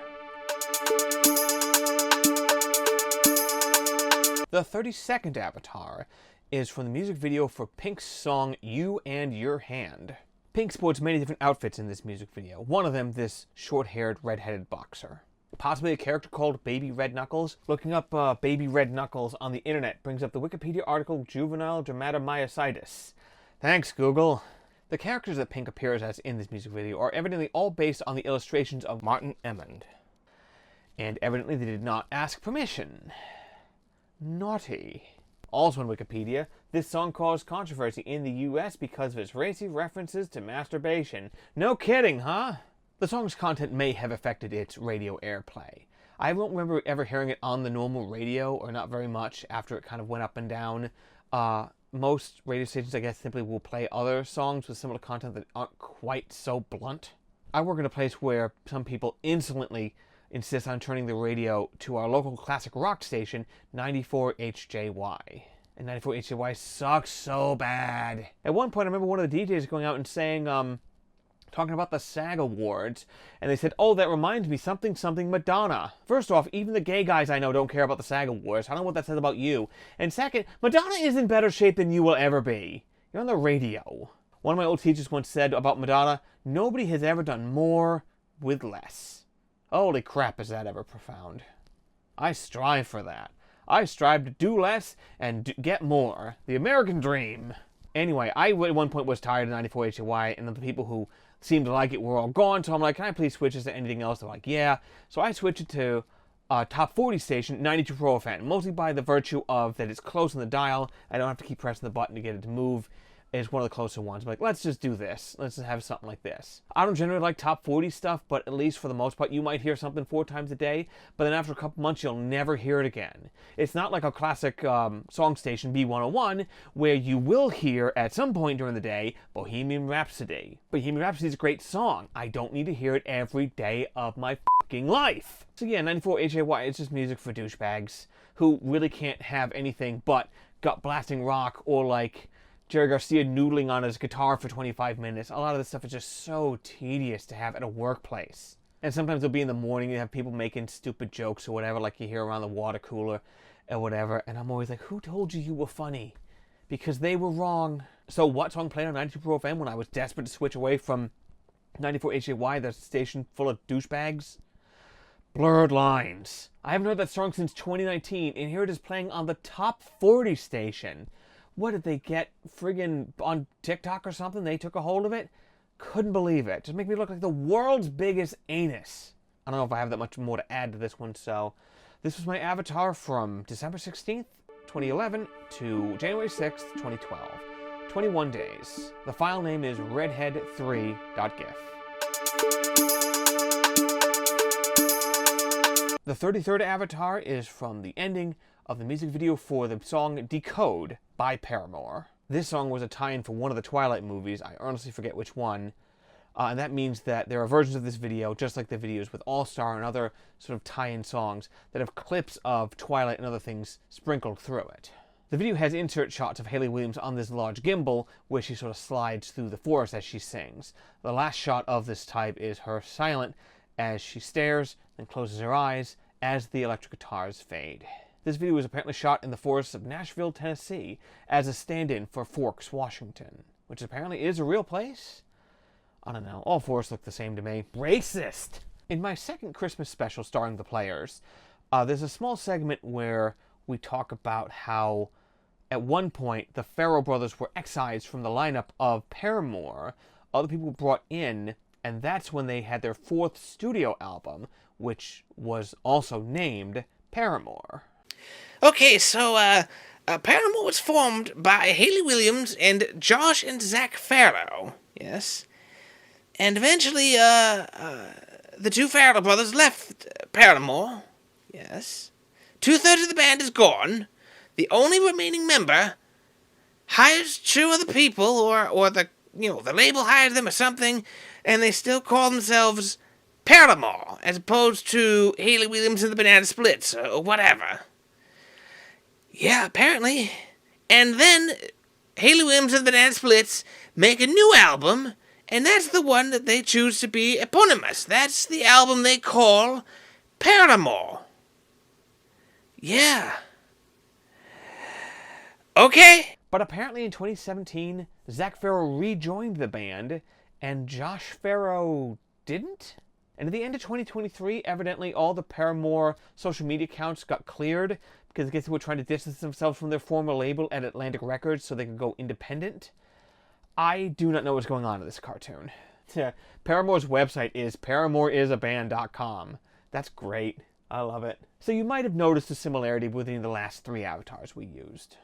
The 32nd avatar is from the music video for Pink's song You and Your Hand. Pink sports many different outfits in this music video. One of them, this short-haired, red-headed boxer. Possibly a character called Baby Red Knuckles. Looking up Baby Red Knuckles on the internet brings up the Wikipedia article Juvenile Dermatomyositis. Thanks, Google. The characters that Pink appears as in this music video are evidently all based on the illustrations of Martin Emmond. And evidently they did not ask permission. Naughty. Also on Wikipedia, this song caused controversy in the US because of its racy references to masturbation. No kidding, huh? The song's content may have affected its radio airplay. I don't remember ever hearing it on the normal radio, or not very much, after it kind of went up and down. most radio stations, I guess, simply will play other songs with similar content that aren't quite so blunt. I work in a place where some people insolently insist on turning the radio to our local classic rock station, 94 HJY. And 94 HJY sucks so bad. At one point, I remember one of the DJs going out and saying, talking about the SAG Awards, and they said, oh, that reminds me, something Madonna. First off, even the gay guys I know don't care about the SAG Awards. I don't know what that says about you. And second, Madonna is in better shape than you will ever be. You're on the radio. One of my old teachers once said about Madonna, nobody has ever done more with less. Holy crap, is that ever profound. I strive for that. I strive to do less and get more. The American dream. Anyway, I at one point was tired of 94 HJY, and the people who seemed to like it were all gone, so I'm like, can I please switch this to anything else? They're like, yeah. So I switched it to top 40 station, 92 Pro FM, mostly by the virtue of that it's close on the dial. I don't have to keep pressing the button to get it to move. It's one of the closer ones. I'm like, let's just do this. Let's just have something like this. I don't generally like top 40 stuff, but at least for the most part, you might hear something 4 times a day, but then after a couple months, you'll never hear it again. It's not like a classic song station, B101, where you will hear at some point during the day, Bohemian Rhapsody. Bohemian Rhapsody is a great song. I don't need to hear it every day of my fucking life. So yeah, 94 HJY is just music for douchebags who really can't have anything but gut blasting rock or like Jerry Garcia noodling on his guitar for 25 minutes. A lot of this stuff is just so tedious to have at a workplace. And sometimes it'll be in the morning, you have people making stupid jokes or whatever, like you hear around the water cooler or whatever. And I'm always like, who told you were funny? Because they were wrong. So what song played on 92 Pro FM when I was desperate to switch away from 94 HJY, the station full of douchebags? Blurred Lines. I haven't heard that song since 2019, and here it is playing on the top 40 station. What did they get friggin' on TikTok or something? They took a hold of it? Couldn't believe it. Just make me look like the world's biggest anus. I don't know if I have that much more to add to this one, so this was my avatar from December 16th, 2011 to January 6th, 2012. 21 days. The file name is redhead3.gif. The 33rd avatar is from the ending of the music video for the song Decode by Paramore. This song was a tie-in for one of the Twilight movies. I honestly forget which one. And that means that there are versions of this video, just like the videos with All-Star and other sort of tie-in songs, that have clips of Twilight and other things sprinkled through it. The video has insert shots of Hayley Williams on this large gimbal, where she sort of slides through the forest as she sings. The last shot of this type is her silent as she stares and closes her eyes as the electric guitars fade. This video was apparently shot in the forests of Nashville, Tennessee, as a stand-in for Forks, Washington, which apparently is a real place. I don't know. All forests look the same to me. Racist! In my second Christmas special starring the Players, there's a small segment where we talk about how, at one point, the Farrell brothers were excised from the lineup of Paramore. Other people were brought in, and that's when they had their 4th studio album, which was also named Paramore. Okay, so, Paramore was formed by Hayley Williams and Josh and Zach Farrow, yes? And eventually, the 2 Farrell brothers left Paramore, yes? 2/3 of the band is gone. The only remaining member hires 2 other people, or the label hired them or something, and they still call themselves Paramore, as opposed to Hayley Williams and the Banana Splits, or whatever. Yeah, apparently. And then Hayley Williams and the Banana Splits make a new album, and that's the one that they choose to be eponymous. That's the album they call Paramore. Yeah. Okay. But apparently in 2017, Zach Farrow rejoined the band, and Josh Farrow didn't? And at the end of 2023, evidently all the Paramore social media accounts got cleared because I guess they were trying to distance themselves from their former label at Atlantic Records so they could go independent. I do not know what's going on in this cartoon. Paramore's website is paramoreisaband.com. That's great. I love it. So you might have noticed a similarity within the last 3 avatars we used.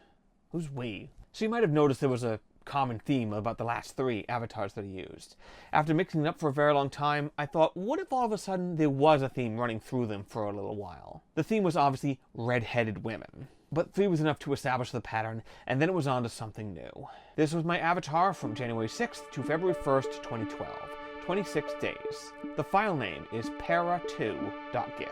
Who's we? So you might have noticed there was a common theme about the last 3 avatars that I used. After mixing it up for a very long time, I thought, what if all of a sudden there was a theme running through them for a little while? The theme was obviously red-headed women. But 3 was enough to establish the pattern, and then it was on to something new. This was my avatar from January 6th to February 1st, 2012. 26 days. The file name is para2.gif.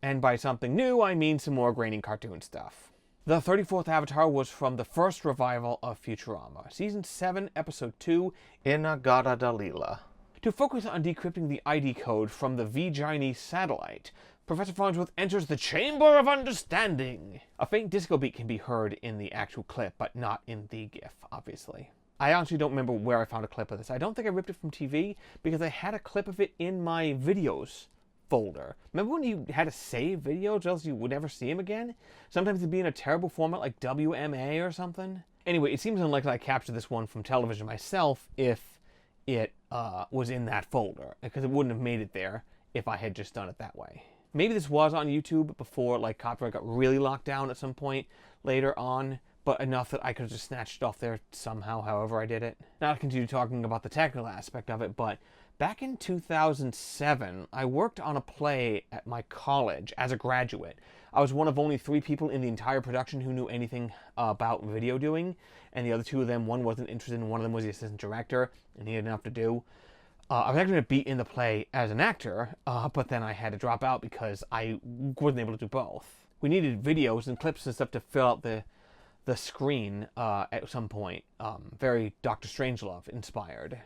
And by something new, I mean some more grainy cartoon stuff. The 34th avatar was from the first revival of Futurama, Season 7, Episode 2, Inagata Dalila. To focus on decrypting the ID code from the Vagini satellite, Professor Farnsworth enters the Chamber of Understanding. A faint disco beat can be heard in the actual clip, but not in the GIF, obviously. I honestly don't remember where I found a clip of this. I don't think I ripped it from TV, because I had a clip of it in my videos folder. Remember when you had to save videos, or else you would never see them again? Sometimes it'd be in a terrible format like WMA or something. Anyway, it seems unlikely I captured this one from television myself if it was in that folder, because it wouldn't have made it there if I had just done it that way. Maybe this was on YouTube before like copyright got really locked down at some point later on, but enough that I could have just snatched it off there somehow, however I did it. Not to continue talking about the technical aspect of it, but back in 2007, I worked on a play at my college as a graduate. I was one of only 3 people in the entire production who knew anything about video doing, and the other 2 of them, one wasn't interested and one of them was the assistant director, and he had enough to do. I was actually going to be in the play as an actor, but then I had to drop out because I wasn't able to do both. We needed videos and clips and stuff to fill out the screen at some point, very Dr. Strangelove inspired.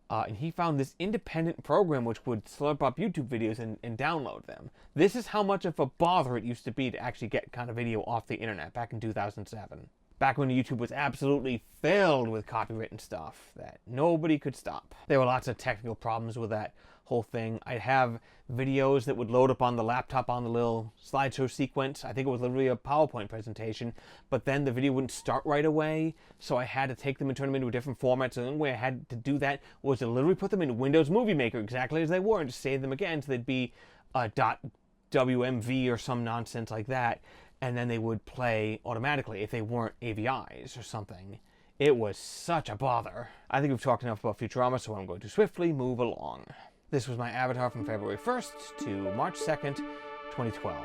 And he found this independent program which would slurp up YouTube videos and download them. This is how much of a bother it used to be to actually get kind of video off the internet back in 2007. Back when YouTube was absolutely filled with copywritten stuff that nobody could stop. There were lots of technical problems with that whole thing. I'd have videos that would load up on the laptop on the little slideshow sequence. I think it was literally a PowerPoint presentation, but then the video wouldn't start right away, so I had to take them and turn them into a different format. So the only way I had to do that was to literally put them in Windows Movie Maker exactly as they were and just save them again, so they'd be .wmv or some nonsense like that, and then they would play automatically if they weren't AVIs or something. It was such a bother. I think we've talked enough about Futurama, so I'm going to swiftly move along. This was my avatar from February 1st to March 2nd, 2012.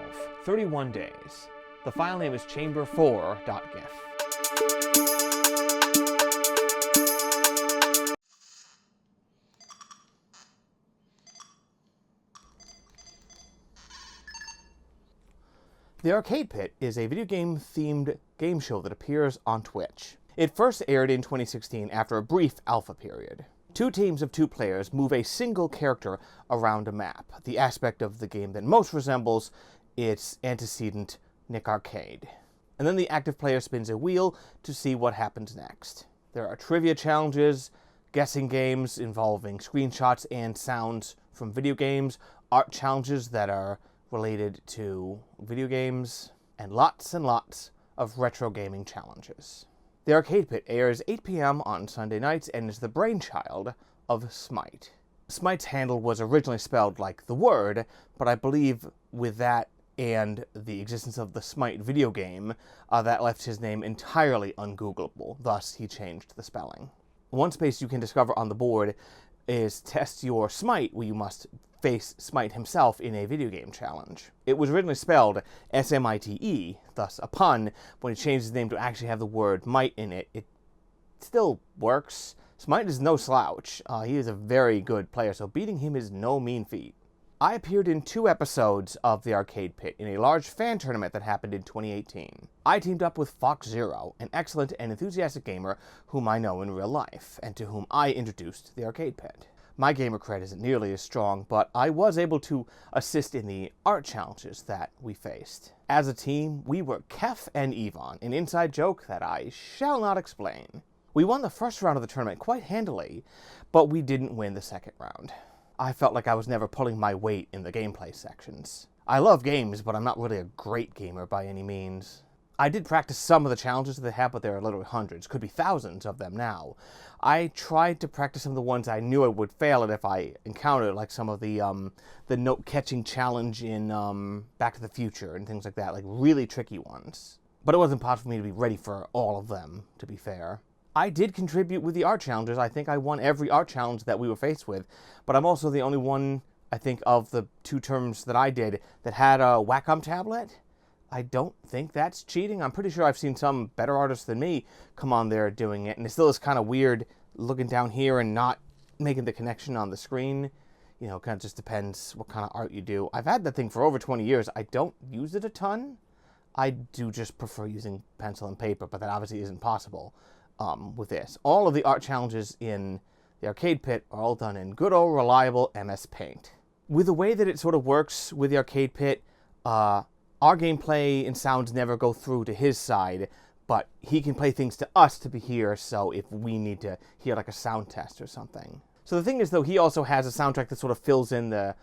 31 days. The file name is chamber4.gif. The Arcade Pit is a video game-themed game show that appears on Twitch. It first aired in 2016 after a brief alpha period. 2 teams of 2 players move a single character around a map, the aspect of the game that most resembles its antecedent, Nick Arcade. And then the active player spins a wheel to see what happens next. There are trivia challenges, guessing games involving screenshots and sounds from video games, art challenges that are related to video games, and lots of retro gaming challenges. The Arcade Pit airs 8 p.m. on Sunday nights and is the brainchild of Smite. Smite's handle was originally spelled like the word, but I believe with that and the existence of the Smite video game, that left his name entirely ungoogleable, thus he changed the spelling. One space you can discover on the board is Test Your Smite, where you must face Smite himself in a video game challenge. It was originally spelled S-M-I-T-E, thus a pun. When he changed his name to actually have the word might in it, it still works. Smite is no slouch. He is a very good player, so beating him is no mean feat. I appeared in 2 episodes of the Arcade Pit in a large fan tournament that happened in 2018. I teamed up with Fox Zero, an excellent and enthusiastic gamer whom I know in real life, and to whom I introduced the Arcade Pit. My gamer cred isn't nearly as strong, but I was able to assist in the art challenges that we faced. As a team, we were Kef and Yvonne, an inside joke that I shall not explain. We won the first round of the tournament quite handily, but we didn't win the second round. I felt like I was never pulling my weight in the gameplay sections. I love games, but I'm not really a great gamer by any means. I did practice some of the challenges that they have, but there are literally hundreds, could be thousands of them now. I tried to practice some of the ones I knew I would fail at if I encountered, like some of the note-catching challenge in Back to the Future and things like that, like really tricky ones. But it wasn't possible for me to be ready for all of them, to be fair. I did contribute with the art challenges. I think I won every art challenge that we were faced with, but I'm also the only one I think of the 2 terms that I did that had a Wacom tablet. I don't think that's cheating. I'm pretty sure I've seen some better artists than me come on there doing it, and it still is kind of weird looking down here and not making the connection on the screen. You know, kind of just depends what kind of art you do. I've had that thing for over 20 years. I don't use it a ton. I do just prefer using pencil and paper, but that obviously isn't possible with this. All of the art challenges in the arcade pit are all done in good old reliable MS Paint. With the way that it sort of works with the arcade pit, our gameplay and sounds never go through to his side, but he can play things to us to be here, so if we need to hear like a sound test or something. So the thing is, though, he also has a soundtrack that sort of fills in the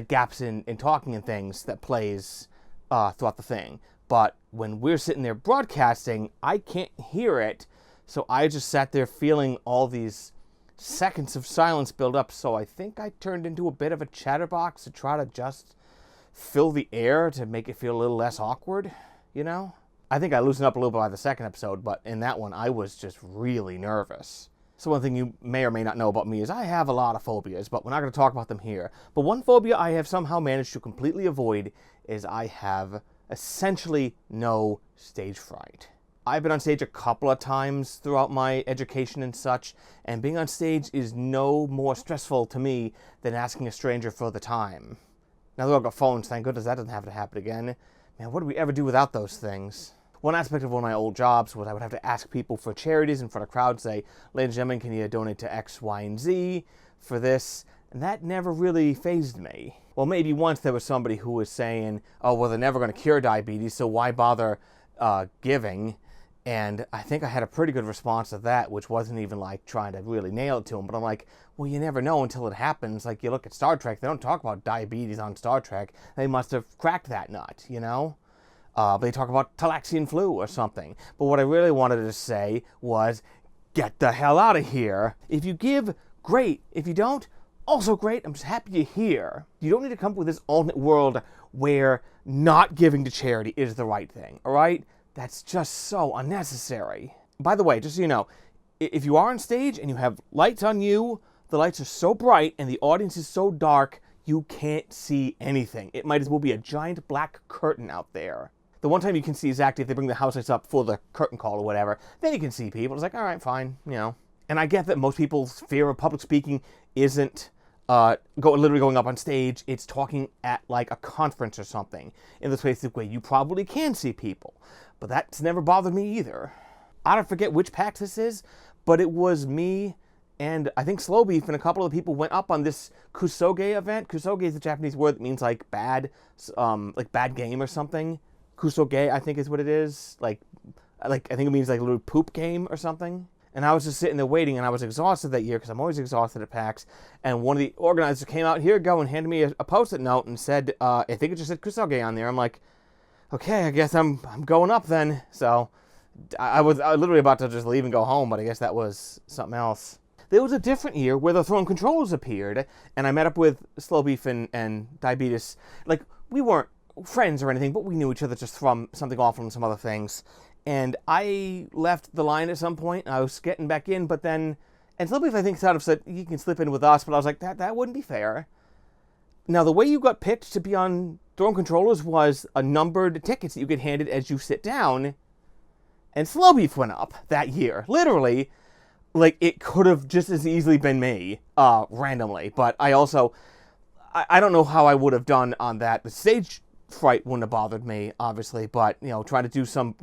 gaps in talking and things that plays throughout the thing. But when we're sitting there broadcasting, I can't hear it, so I just sat there feeling all these seconds of silence build up, so I think I turned into a bit of a chatterbox to try to just fill the air to make it feel a little less awkward, you know? I think I loosened up a little bit by the second episode, but in that one, I was just really nervous. So one thing you may or may not know about me is I have a lot of phobias, but we're not going to talk about them here. But one phobia I have somehow managed to completely avoid is I have essentially no stage fright. I've been on stage a couple of times throughout my education and such, and being on stage is no more stressful to me than asking a stranger for the time. Now they've all got phones, thank goodness that doesn't have to happen again. Man, what do we ever do without those things? One aspect of one of my old jobs was I would have to ask people for charities in front of crowds, say, ladies and gentlemen, can you donate to X, Y, and Z for this? And that never really fazed me. Well, maybe once there was somebody who was saying, oh, well, they're never going to cure diabetes, so why bother giving? And I think I had a pretty good response to that, which wasn't even like trying to really nail it to them. But I'm like, well, you never know until it happens. Like, you look at Star Trek, they don't talk about diabetes on Star Trek. They must have cracked that nut, you know? But they talk about Talaxian flu or something. But what I really wanted to say was, get the hell out of here. If you give, great. If you don't, also great. I'm just happy you're here. You don't need to come up with this alternate world where not giving to charity is the right thing, all right? That's just so unnecessary. By the way, just so you know, if you are on stage and you have lights on you, the lights are so bright and the audience is so dark, you can't see anything. It might as well be a giant black curtain out there. The one time you can see is actually if they bring the house lights up for the curtain call or whatever, then you can see people. It's like, all right, fine, you know. And I get that most people's fear of public speaking isn't literally going up on stage. It's talking at like a conference or something in the specific way you probably can see people. But that's never bothered me either. I don't forget which PAX this is, but it was me and I think Slow Beef and a couple of people went up on this kusoge event. Kusoge is a Japanese word that means like bad game or something. Kusoge, I think is what it is. Like I think it means like a little poop game or something. And I was just sitting there waiting, and I was exhausted that year because I'm always exhausted at PAX. And one of the organizers came out, here you go, and handed me a Post-it note and said, I think it just said Kusoge on there. I'm like, okay, I guess I'm going up then. So I was literally about to just leave and go home, but I guess that was something else. There was a different year where the Throne Controllers appeared, and I met up with Slow Beef and Diabetes. Like, we weren't friends or anything, but we knew each other just from something awful and some other things. And I left the line at some point. I was getting back in, but then... And Slow Beef, I think, sort of said, you can slip in with us, but I was like, that wouldn't be fair. Now, the way you got picked to be on Throne Controllers was a numbered tickets that you get handed as you sit down. And Slow Beef went up that year. Literally, like, it could have just as easily been me, randomly. But I also... I don't know how I would have done on that. The stage fright wouldn't have bothered me, obviously, but, you know, trying to do some...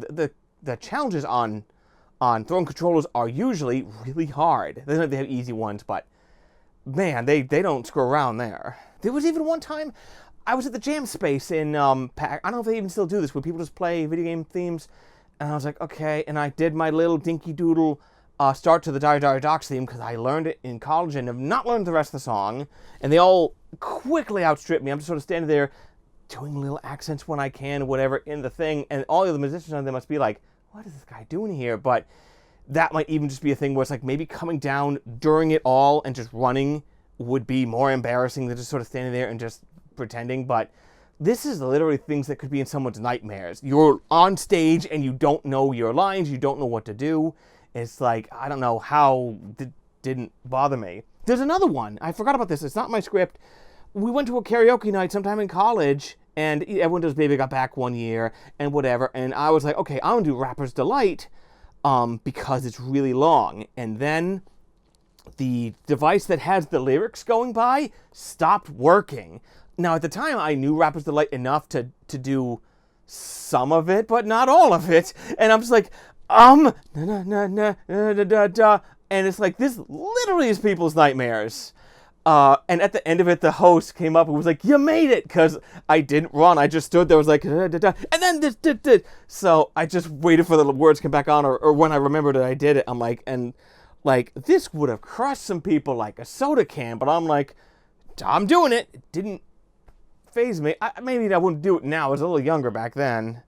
The challenges on Throne Controllers are usually really hard. They don't have easy ones, but man, they don't screw around there. There was even one time I was at the Jam Space in I don't know if they even still do this, where people just play video game themes, and I was like, okay, and I did my little dinky doodle start to the Dire Dire Docks theme because I learned it in college and have not learned the rest of the song, and they all quickly outstripped me. I'm just sort of standing there doing little accents when I can, whatever, in the thing, and all of the musicians on there must be like, what is this guy doing here? But that might even just be a thing where it's like maybe coming down during it all and just running would be more embarrassing than just sort of standing there and just pretending. But this is literally things that could be in someone's nightmares. You're on stage and you don't know your lines, you don't know what to do. It's like, I don't know how it didn't bother me. There's another one. I forgot about this. It's not my script. we went to a karaoke night sometime in college, and everyone does Baby Got Back one year, and whatever, and I was like, okay, I'm gonna do Rapper's Delight, because it's really long. And then the device that has the lyrics going by stopped working. Now, at the time, I knew Rapper's Delight enough to do some of it, but not all of it. And I'm just like, na na na na da da da, and it's like, this literally is people's nightmares. And at the end of it, the host came up and was like, you made it, because I didn't run. I just stood there, was like, da, da, da, and then this, da, da. So I just waited for the words to come back on, or when I remembered that I did it, I'm like, and like, this would have crushed some people like a soda can, but I'm like, I'm doing it. It didn't faze me. Maybe I wouldn't do it now. I was a little younger back then.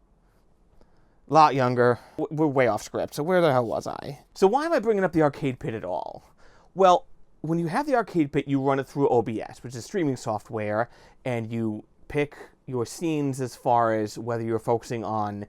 A lot younger. We're way off script, so where the hell was I? So why am I bringing up the arcade pit at all? Well, when you have the arcade pit, you run it through OBS, which is streaming software, and you pick your scenes as far as whether you're focusing on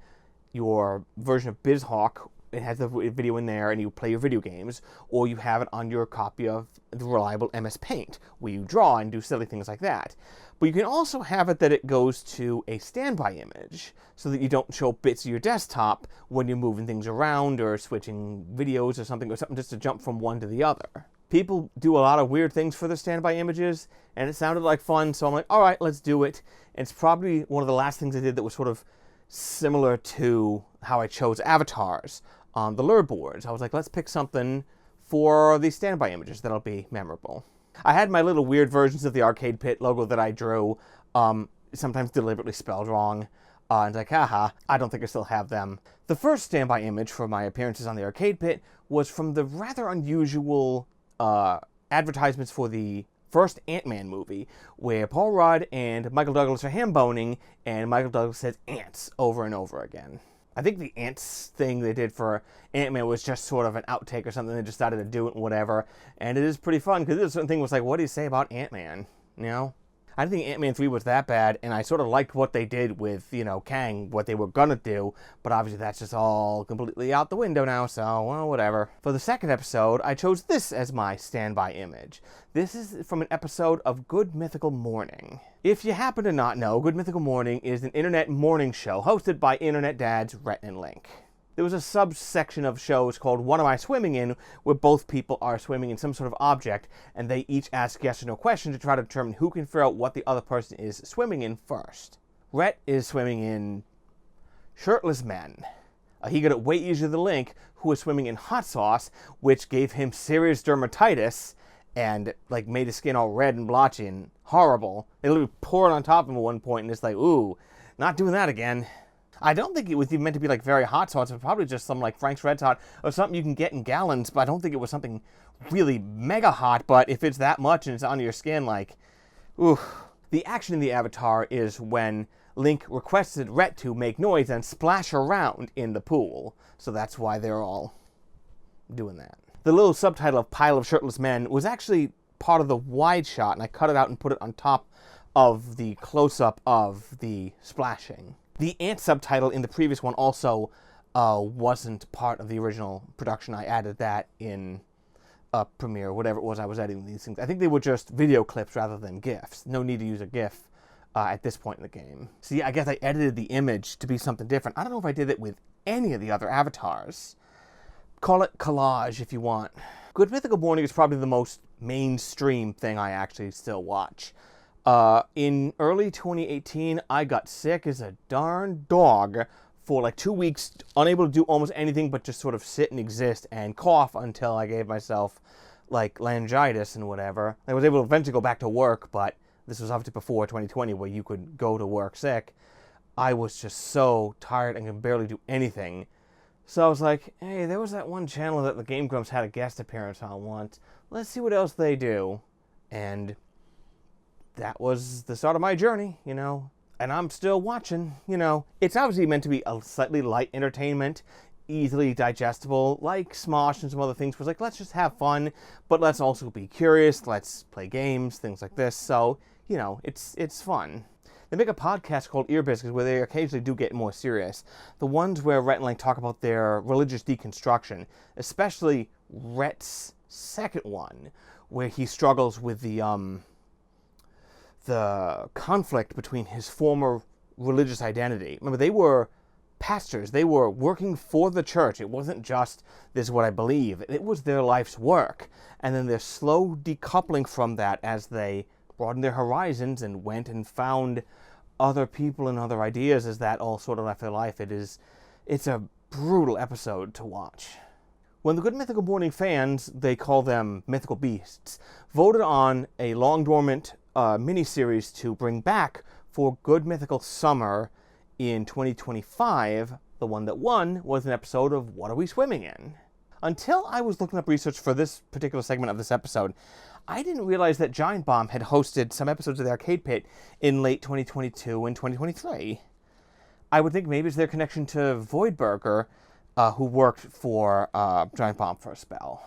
your version of BizHawk, it has the video in there, and you play your video games, or you have it on your copy of the reliable MS Paint, where you draw and do silly things like that. But you can also have it that it goes to a standby image, so that you don't show bits of your desktop when you're moving things around, or switching videos or something just to jump from one to the other. People do a lot of weird things for their standby images, and it sounded like fun, so I'm like, all right, let's do it. And it's probably one of the last things I did that was sort of similar to how I chose avatars on the lure boards. I was like, let's pick something for the standby images that'll be memorable. I had my little weird versions of the arcade pit logo that I drew, sometimes deliberately spelled wrong, and like, haha, I don't think I still have them. The first standby image for my appearances on the arcade pit was from the rather unusual advertisements for the first Ant-Man movie, where Paul Rudd and Michael Douglas are ham-boning, and Michael Douglas says ants over and over again. I think the ants thing they did for Ant-Man was just sort of an outtake or something. They just decided to do it and whatever, and it is pretty fun, because this certain thing was like, what do you say about Ant-Man, you know? I didn't think Ant-Man 3 was that bad, and I sort of liked what they did with, you know, Kang, what they were gonna do, but obviously that's just all completely out the window now, so, well, whatever. For the second episode, I chose this as my standby image. This is from an episode of Good Mythical Morning. If you happen to not know, Good Mythical Morning is an internet morning show hosted by internet dads Rhett and Link. There was a subsection of shows called What Am I Swimming In, where both people are swimming in some sort of object, and they each ask yes or no questions to try to determine who can figure out what the other person is swimming in first. Rhett is swimming in shirtless men. He got it way easier than Link, who was swimming in hot sauce, which gave him serious dermatitis, and like made his skin all red and blotchy and horrible. They literally poured on top of him at one point, and it's like, ooh, not doing that again. I don't think it was even meant to be like very hot sauce. It was probably just some like Frank's Red Hot or something you can get in gallons, but I don't think it was something really mega hot. But if it's that much and it's on your skin, like, ooh. The action in the Avatar is when Link requested Rhett to make noise and splash around in the pool. So that's why they're all doing that. The little subtitle of Pile of Shirtless Men was actually part of the wide shot, and I cut it out and put it on top of the close-up of the splashing. The ant subtitle in the previous one also wasn't part of the original production. I added that in Premiere, whatever it was I was editing these things. I think they were just video clips rather than GIFs. No need to use a GIF at this point in the game. See, I guess I edited the image to be something different. I don't know if I did it with any of the other avatars. Call it collage if you want. Good Mythical Morning is probably the most mainstream thing I actually still watch. In early 2018, I got sick as a darn dog for like 2 weeks, unable to do almost anything but just sort of sit and exist and cough until I gave myself like laryngitis and whatever. I was able to eventually go back to work, but this was obviously before 2020 where you could go to work sick. I was just so tired and could barely do anything. So I was like, hey, there was that one channel that the Game Grumps had a guest appearance on once. Let's see what else they do. And that was the start of my journey, you know. And I'm still watching, you know. It's obviously meant to be a slightly light entertainment, easily digestible, like Smosh and some other things. Where it's like, let's just have fun, but let's also be curious. Let's play games, things like this. So, you know, it's fun. They make a podcast called Ear Biscuits where they occasionally do get more serious. The ones where Rhett and Link talk about their religious deconstruction, especially Rhett's second one, where he struggles with the the conflict between his former religious identity. Remember, they were pastors. They were working for the church. It wasn't just, this is what I believe. It was their life's work. And then their slow decoupling from that as they broadened their horizons and went and found other people and other ideas as that all sort of left their life. It's a brutal episode to watch. When the Good Mythical Morning fans, they call them Mythical Beasts, voted on a long-dormant miniseries to bring back for Good Mythical Summer in 2025, the one that won was an episode of What Are We Swimming In? Until I was looking up research for this particular segment of this episode, I didn't realize that Giant Bomb had hosted some episodes of the Arcade Pit in late 2022 and 2023. I would think maybe it's their connection to Voidburger, who worked for Giant Bomb for a spell.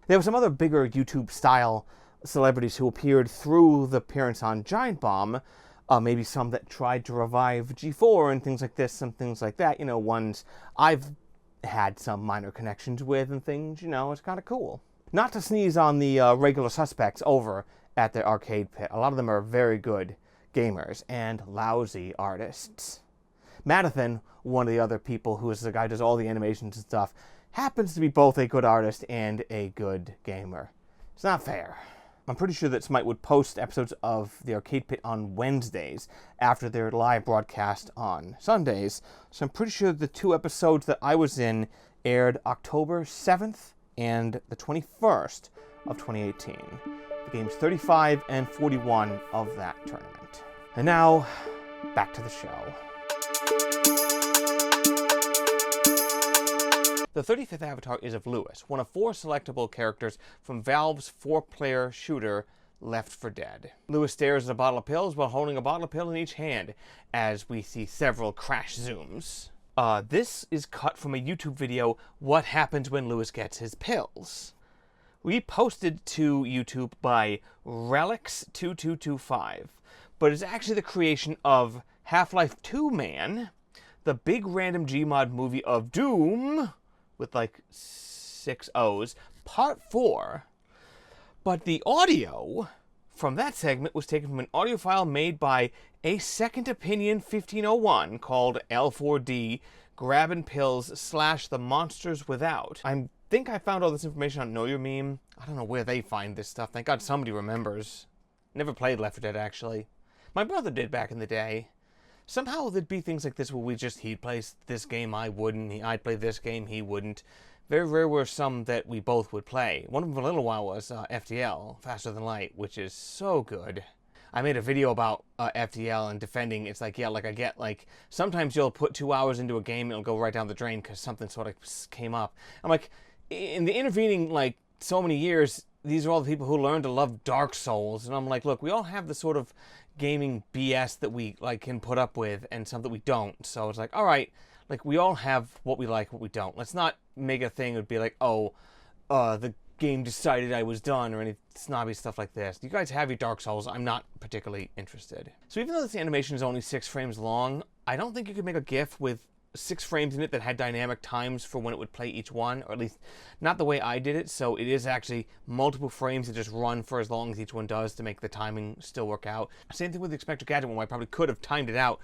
There were some other bigger YouTube-style celebrities who appeared through the appearance on Giant Bomb, maybe some that tried to revive G4 and things like this, some things like that, ones I've had some minor connections with and things, it's kind of cool. Not to sneeze on the regular suspects over at the Arcade Pit. A lot of them are very good gamers and lousy artists. Madathan, one of the other people who is the guy who does all the animations and stuff, happens to be both a good artist and a good gamer. It's not fair. I'm pretty sure that Smite would post episodes of the Arcade Pit on Wednesdays after their live broadcast on Sundays. So I'm pretty sure the 2 episodes that I was in aired October 7th and the 21st of 2018. The games 35 and 41 of that tournament. And now, back to the show. The 35th avatar is of Lewis, one of 4 selectable characters from Valve's 4-player shooter Left 4 Dead. Lewis stares at a bottle of pills while holding a bottle of pill in each hand, as we see several crash zooms. This is cut from a YouTube video, What Happens When Lewis Gets His Pills. Reposted to YouTube by Relics2225, but it's actually the creation of Half-Life 2 Man, the big random Gmod movie of Doom, with like 6 O's, Part 4. But the audio from that segment was taken from an audio file made by A Second Opinion 1501 called L4D Grabbin' Pills / The Monsters Without. I think I found all this information on Know Your Meme. I don't know where they find this stuff. Thank God somebody remembers. Never played Left 4 Dead, actually. My brother did back in the day. Somehow there'd be things like this where he'd play this game, I wouldn't, I'd play this game, he wouldn't. Very rare were some that we both would play. One of them for a little while was FTL, Faster Than Light, which is so good. I made a video about FTL and defending. It's like, yeah, like I get, like, sometimes you'll put 2 hours into a game and it'll go right down the drain because something sort of came up. I'm like, in the intervening, like, so many years, these are all the people who learned to love Dark Souls. And I'm like, look, we all have the sort of gaming BS that we, like, can put up with and some that we don't. So it's like, all right, like, we all have what we like, what we don't. Let's not make a thing that would be like, oh, the game decided I was done, or any snobby stuff like this. You guys have your Dark Souls. I'm not particularly interested. So even though this animation is only 6 frames long, I don't think you could make a GIF with 6 frames in it that had dynamic times for when it would play each one, or at least not the way I did it. So it is actually multiple frames that just run for as long as each one does to make the timing still work out. Same thing with the Expector Gadget one, where I probably could have timed it out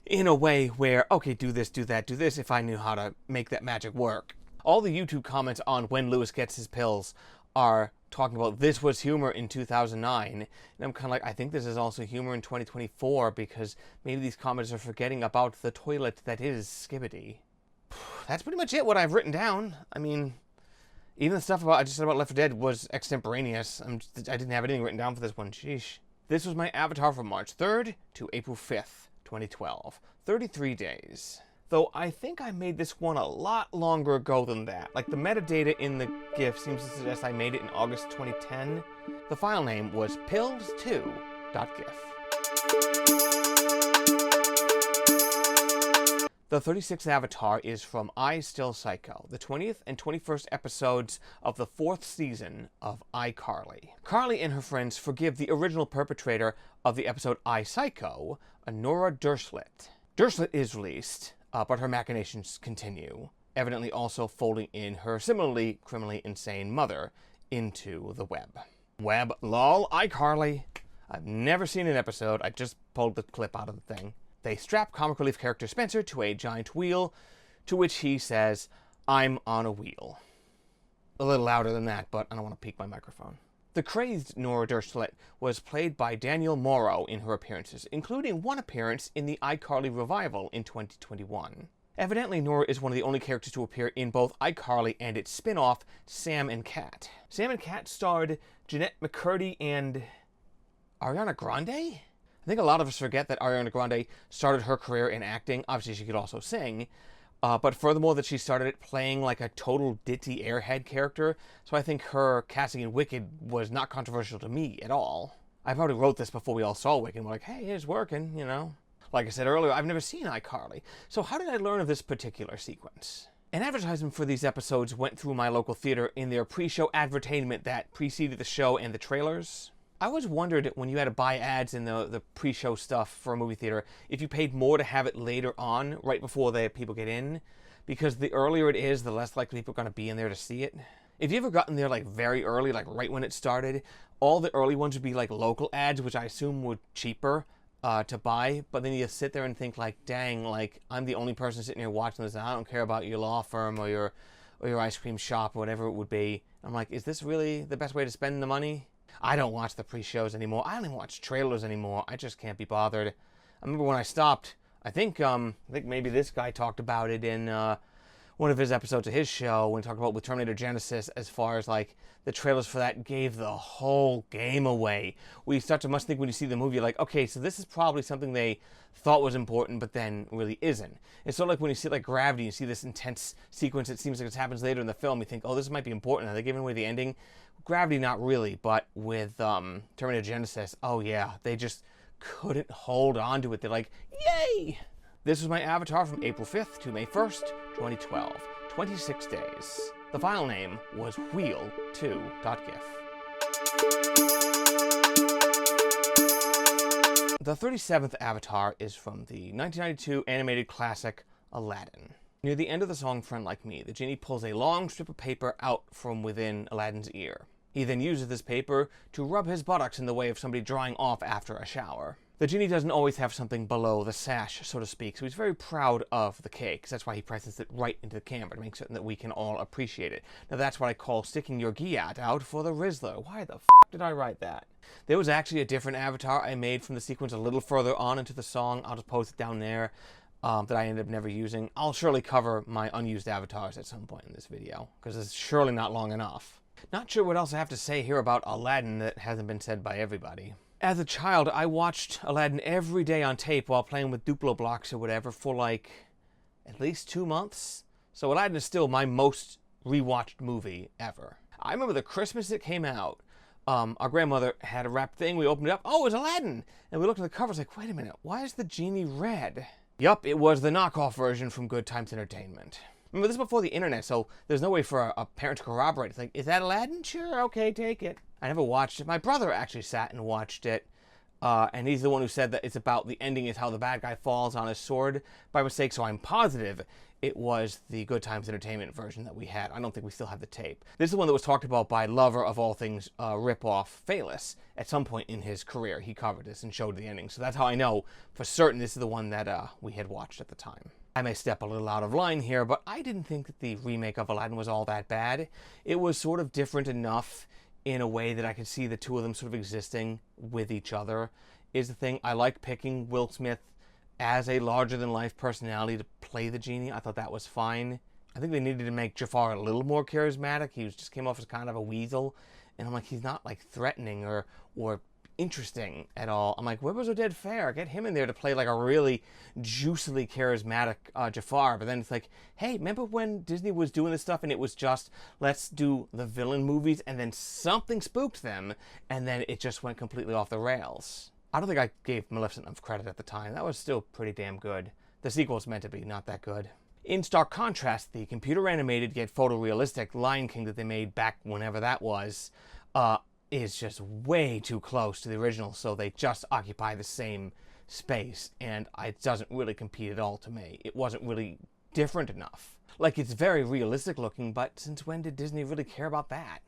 in a way where, okay, do this, do that, do this, if I knew how to make that magic work. All the YouTube comments on When Lewis Gets His Pills are talking about this was humor in 2009. And I'm kind of like, I think this is also humor in 2024 because maybe these comments are forgetting about the toilet that is Skibbity. That's pretty much it, what I've written down. I mean, even the stuff I just said about Left 4 Dead was extemporaneous. I didn't have anything written down for this one. Sheesh. This was my avatar from March 3rd to April 5th, 2012. 33 days. Though I think I made this one a lot longer ago than that. Like, the metadata in the GIF seems to suggest I made it in August 2010. The file name was pills2.gif. The 36th avatar is from I Still Psycho, the 20th and 21st episodes of the 4th season of iCarly. Carly and her friends forgive the original perpetrator of the episode I Psycho, Nora Dershlit. Dershlit is released, but her machinations continue, evidently also folding in her similarly criminally insane mother into the web. Web, lol, iCarly. I've never seen an episode. I just pulled the clip out of the thing. They strap comic relief character Spencer to a giant wheel, to which he says, "I'm on a wheel." A little louder than that, but I don't want to peak my microphone. The crazed Nora Dershlet was played by Danielle Morrow in her appearances, including one appearance in the iCarly revival in 2021. Evidently, Nora is one of the only characters to appear in both iCarly and its spin-off, Sam and Cat. Sam and Cat starred Jeanette McCurdy and Ariana Grande? I think a lot of us forget that Ariana Grande started her career in acting. Obviously, she could also sing. But furthermore, that she started it playing like a total ditzy airhead character. So I think her casting in Wicked was not controversial to me at all. I probably wrote this before we all saw Wicked. And we're like, hey, it's working, you know. Like I said earlier, I've never seen iCarly. So how did I learn of this particular sequence? An advertisement for these episodes went through my local theater in their pre-show advertainment that preceded the show and the trailers. I always wondered when you had to buy ads in the pre-show stuff for a movie theater, if you paid more to have it later on, right before the people get in, because the earlier it is, the less likely people are going to be in there to see it. If you ever gotten there like very early, like right when it started, all the early ones would be like local ads, which I assume were cheaper to buy, but then you sit there and think like, dang, like I'm the only person sitting here watching this, and I don't care about your law firm or your ice cream shop or whatever it would be. I'm like, is this really the best way to spend the money? I don't watch the pre-shows anymore. I don't even watch trailers anymore. I just can't be bothered. I remember when I stopped, I think maybe this guy talked about it in one of his episodes of his show when he talked about with Terminator Genesis, as far as like the trailers for that gave the whole game away. We start to must think when you see the movie, you're like, okay, so this is probably something they thought was important, but then really isn't. It's sort of like when you see like Gravity, you see this intense sequence, it seems like it happens later in the film, you think, oh, this might be important. Are they giving away the ending? Gravity, not really, but with Terminator Genesis, oh yeah, they just couldn't hold on to it. They're like, yay! This was my avatar from April 5th to May 1st, 2012. 26 days. The file name was wheel2.gif. The 37th avatar is from the 1992 animated classic Aladdin. Near the end of the song Friend Like Me, the genie pulls a long strip of paper out from within Aladdin's ear. He then uses this paper to rub his buttocks in the way of somebody drying off after a shower. The genie doesn't always have something below the sash, so to speak, so he's very proud of the cake. That's why he presses it right into the camera to make certain that we can all appreciate it. Now that's what I call sticking your giat out for the Rizzler. Why the f*** did I write that? There was actually a different avatar I made from the sequence a little further on into the song. I'll just post it down there that I ended up never using. I'll surely cover my unused avatars at some point in this video, because it's surely not long enough. Not sure what else I have to say here about Aladdin that hasn't been said by everybody. As a child, I watched Aladdin every day on tape while playing with Duplo blocks or whatever for like at least 2 months. So Aladdin is still my most rewatched movie ever. I remember the Christmas it came out. Our grandmother had a wrapped thing. We opened it up. Oh, it was Aladdin! And we looked at the cover. I was like, wait a minute. Why is the genie red? Yup, it was the knockoff version from Good Times Entertainment. Remember, this is before the internet, so there's no way for a parent to corroborate. It's like, is that Aladdin? Sure, okay, take it. I never watched it. My brother actually sat and watched it, and he's the one who said that it's about the ending is how the bad guy falls on his sword by mistake, so I'm positive it was the Good Times Entertainment version that we had. I don't think we still have the tape. This is the one that was talked about by lover of all things rip-off Phalis. At some point in his career, he covered this and showed the ending, so that's how I know for certain this is the one that we had watched at the time. I may step a little out of line here, but I didn't think that the remake of Aladdin was all that bad. It was sort of different enough in a way that I could see the two of them sort of existing with each other, is the thing. I like picking Will Smith as a larger-than-life personality to play the genie. I thought that was fine. I think they needed to make Jafar a little more charismatic. He just came off as kind of a weasel, and I'm like, he's not like threatening or interesting at all. I'm like, where was Oded Fair? Get him in there to play like a really juicily charismatic Jafar. But then it's like, hey, remember when Disney was doing this stuff and it was just, let's do the villain movies, and then something spooked them, and then it just went completely off the rails. I don't think I gave Maleficent enough credit at the time. That was still pretty damn good. The sequel's meant to be not that good. In stark contrast, the computer-animated yet photorealistic Lion King that they made back whenever that was, is just way too close to the original, so they just occupy the same space, and it doesn't really compete at all to me. It wasn't really different enough. Like, it's very realistic looking, but since when did Disney really care about that?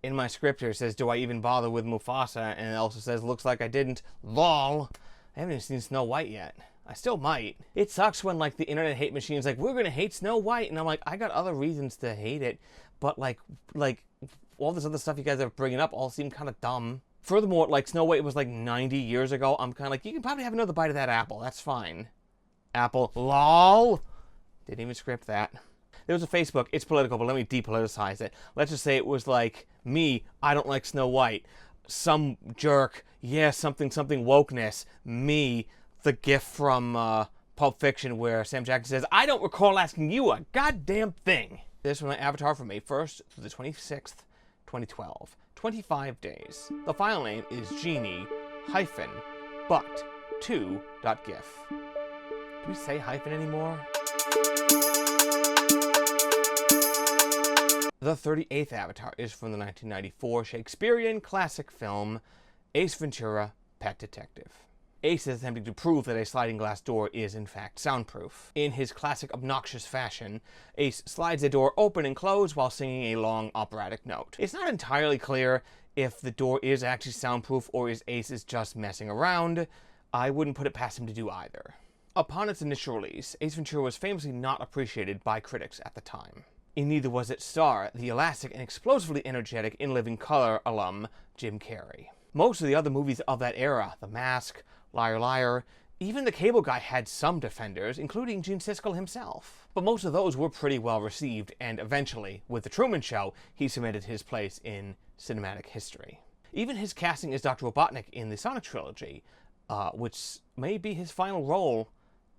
In my script here, it says, do I even bother with Mufasa? And it also says, looks like I didn't. LOL. I haven't even seen Snow White yet. I still might. It sucks when, like, the internet hate machine's like, we're gonna hate Snow White. And I'm like, I got other reasons to hate it. But, like all this other stuff you guys are bringing up all seem kind of dumb. Furthermore, like, Snow White was, like, 90 years ago. I'm kind of like, you can probably have another bite of that apple. That's fine. Apple. LOL. Didn't even script that. There was a Facebook, it's political, but let me depoliticize it. Let's just say it was like, me, I don't like Snow White. Some jerk, yeah, something wokeness. Me, the gif from Pulp Fiction where Sam Jackson says, I don't recall asking you a goddamn thing. This was my avatar from May 1st through the 26th, 2012. 25 days. The file name is genie-but2.gif. Do we say hyphen anymore? The 38th avatar is from the 1994 Shakespearean classic film Ace Ventura, Pet Detective. Ace is attempting to prove that a sliding glass door is in fact soundproof. In his classic obnoxious fashion, Ace slides the door open and close while singing a long operatic note. It's not entirely clear if the door is actually soundproof or if Ace is just messing around. I wouldn't put it past him to do either. Upon its initial release, Ace Ventura was famously not appreciated by critics at the time. And neither was its star, the elastic and explosively energetic In Living Color alum, Jim Carrey. Most of the other movies of that era, The Mask, Liar Liar, even The Cable Guy had some defenders, including Gene Siskel himself. But most of those were pretty well received, and eventually, with The Truman Show, he cemented his place in cinematic history. Even his casting as Dr. Robotnik in the Sonic trilogy, which may be his final role,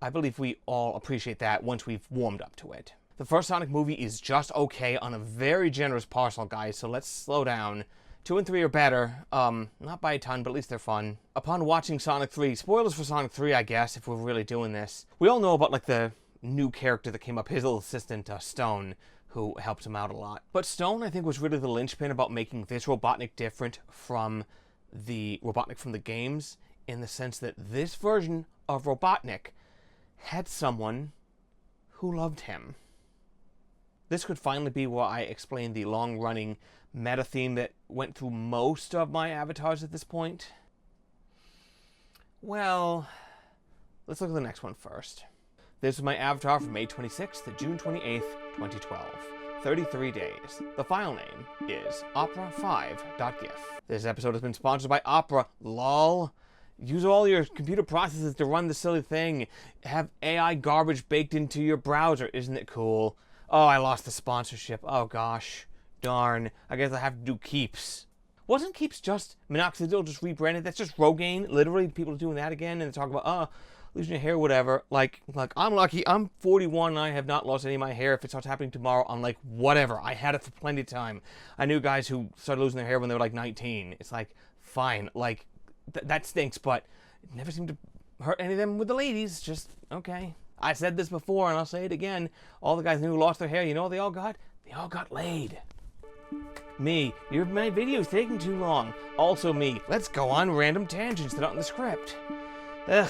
I believe we all appreciate that once we've warmed up to it. The first Sonic movie is just okay on a very generous parcel, guys, so let's slow down. 2 and 3 are better, not by a ton, but at least they're fun. Upon watching Sonic 3, spoilers for Sonic 3, I guess, if we're really doing this. We all know about, like, the new character that came up, his little assistant, Stone, who helps him out a lot. But Stone, I think, was really the linchpin about making this Robotnik different from the Robotnik from the games, in the sense that this version of Robotnik had someone who loved him. This could finally be where I explain the long-running meta theme that went through most of my avatars at this point. Well, let's look at the next one first. This is my avatar from May 26th to June 28th, 2012. 33 days. The file name is opera5.gif. This episode has been sponsored by Opera. LOL. Use all your computer processes to run the silly thing. Have AI garbage baked into your browser. Isn't it cool? Oh, I lost the sponsorship. Oh, gosh. Darn. I guess I have to do Keeps. Wasn't Keeps just minoxidil just rebranded? That's just Rogaine. Literally, people are doing that again, and they talk about, losing your hair, whatever. Like, I'm lucky. I'm 41, and I have not lost any of my hair. If it starts happening tomorrow, I'm like, whatever. I had it for plenty of time. I knew guys who started losing their hair when they were, like, 19. It's like, fine. Like, that stinks, but it never seemed to hurt any of them with the ladies. Just, okay. I said this before, and I'll say it again. All the guys who lost their hair, you know what they all got? They all got laid. Me, my video's taking too long. Also me, let's go on random tangents that aren't in the script. Ugh.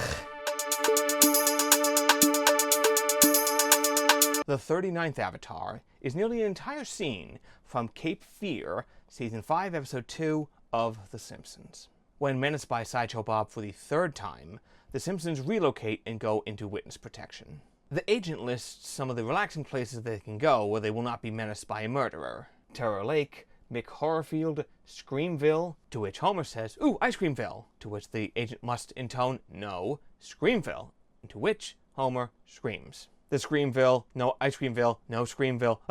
The 39th avatar is nearly an entire scene from Cape Fear, Season 5, Episode 2 of The Simpsons. When menaced by Sideshow Bob for the 3rd time, the Simpsons relocate and go into witness protection. The agent lists some of the relaxing places they can go where they will not be menaced by a murderer. Terror Lake, McHorrorfield, Screamville, to which Homer says, "Ooh, Ice Creamville," to which the agent must intone, "No, Screamville," to which Homer screams. The Screamville, no Ice Creamville, no Screamville,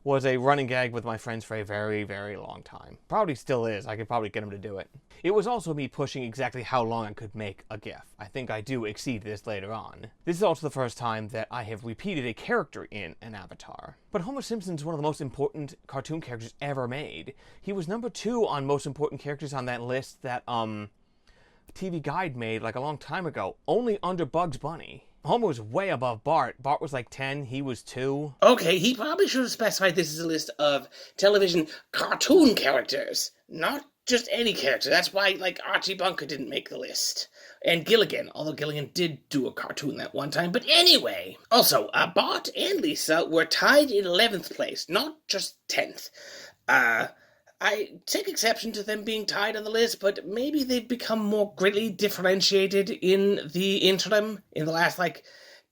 was a running gag with my friends for a very, very long time. Probably still is. I could probably get them to do it. It was also me pushing exactly how long I could make a GIF. I think I do exceed this later on. This is also the first time that I have repeated a character in an avatar. But Homer Simpson's one of the most important cartoon characters ever made. He was number 2 on most important characters on that list that, TV Guide made like a long time ago, only under Bugs Bunny. Homer was way above Bart. Bart was like 10, he was 2. Okay, he probably should have specified this as a list of television cartoon characters, not just any character. That's why, like, Archie Bunker didn't make the list. And Gilligan, although Gilligan did do a cartoon that one time. But anyway, also, Bart and Lisa were tied in 11th place, not just 10th. I take exception to them being tied on the list, but maybe they've become more greatly differentiated in the interim, in the last,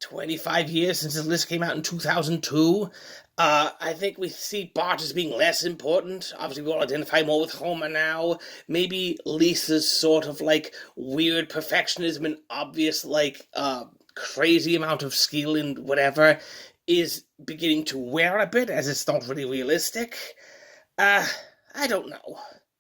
25 years since the list came out in 2002. I think we see Bart as being less important. Obviously, we all identify more with Homer now. Maybe Lisa's sort of, weird perfectionism and obvious, crazy amount of skill and whatever is beginning to wear a bit, as it's not really realistic. I don't know.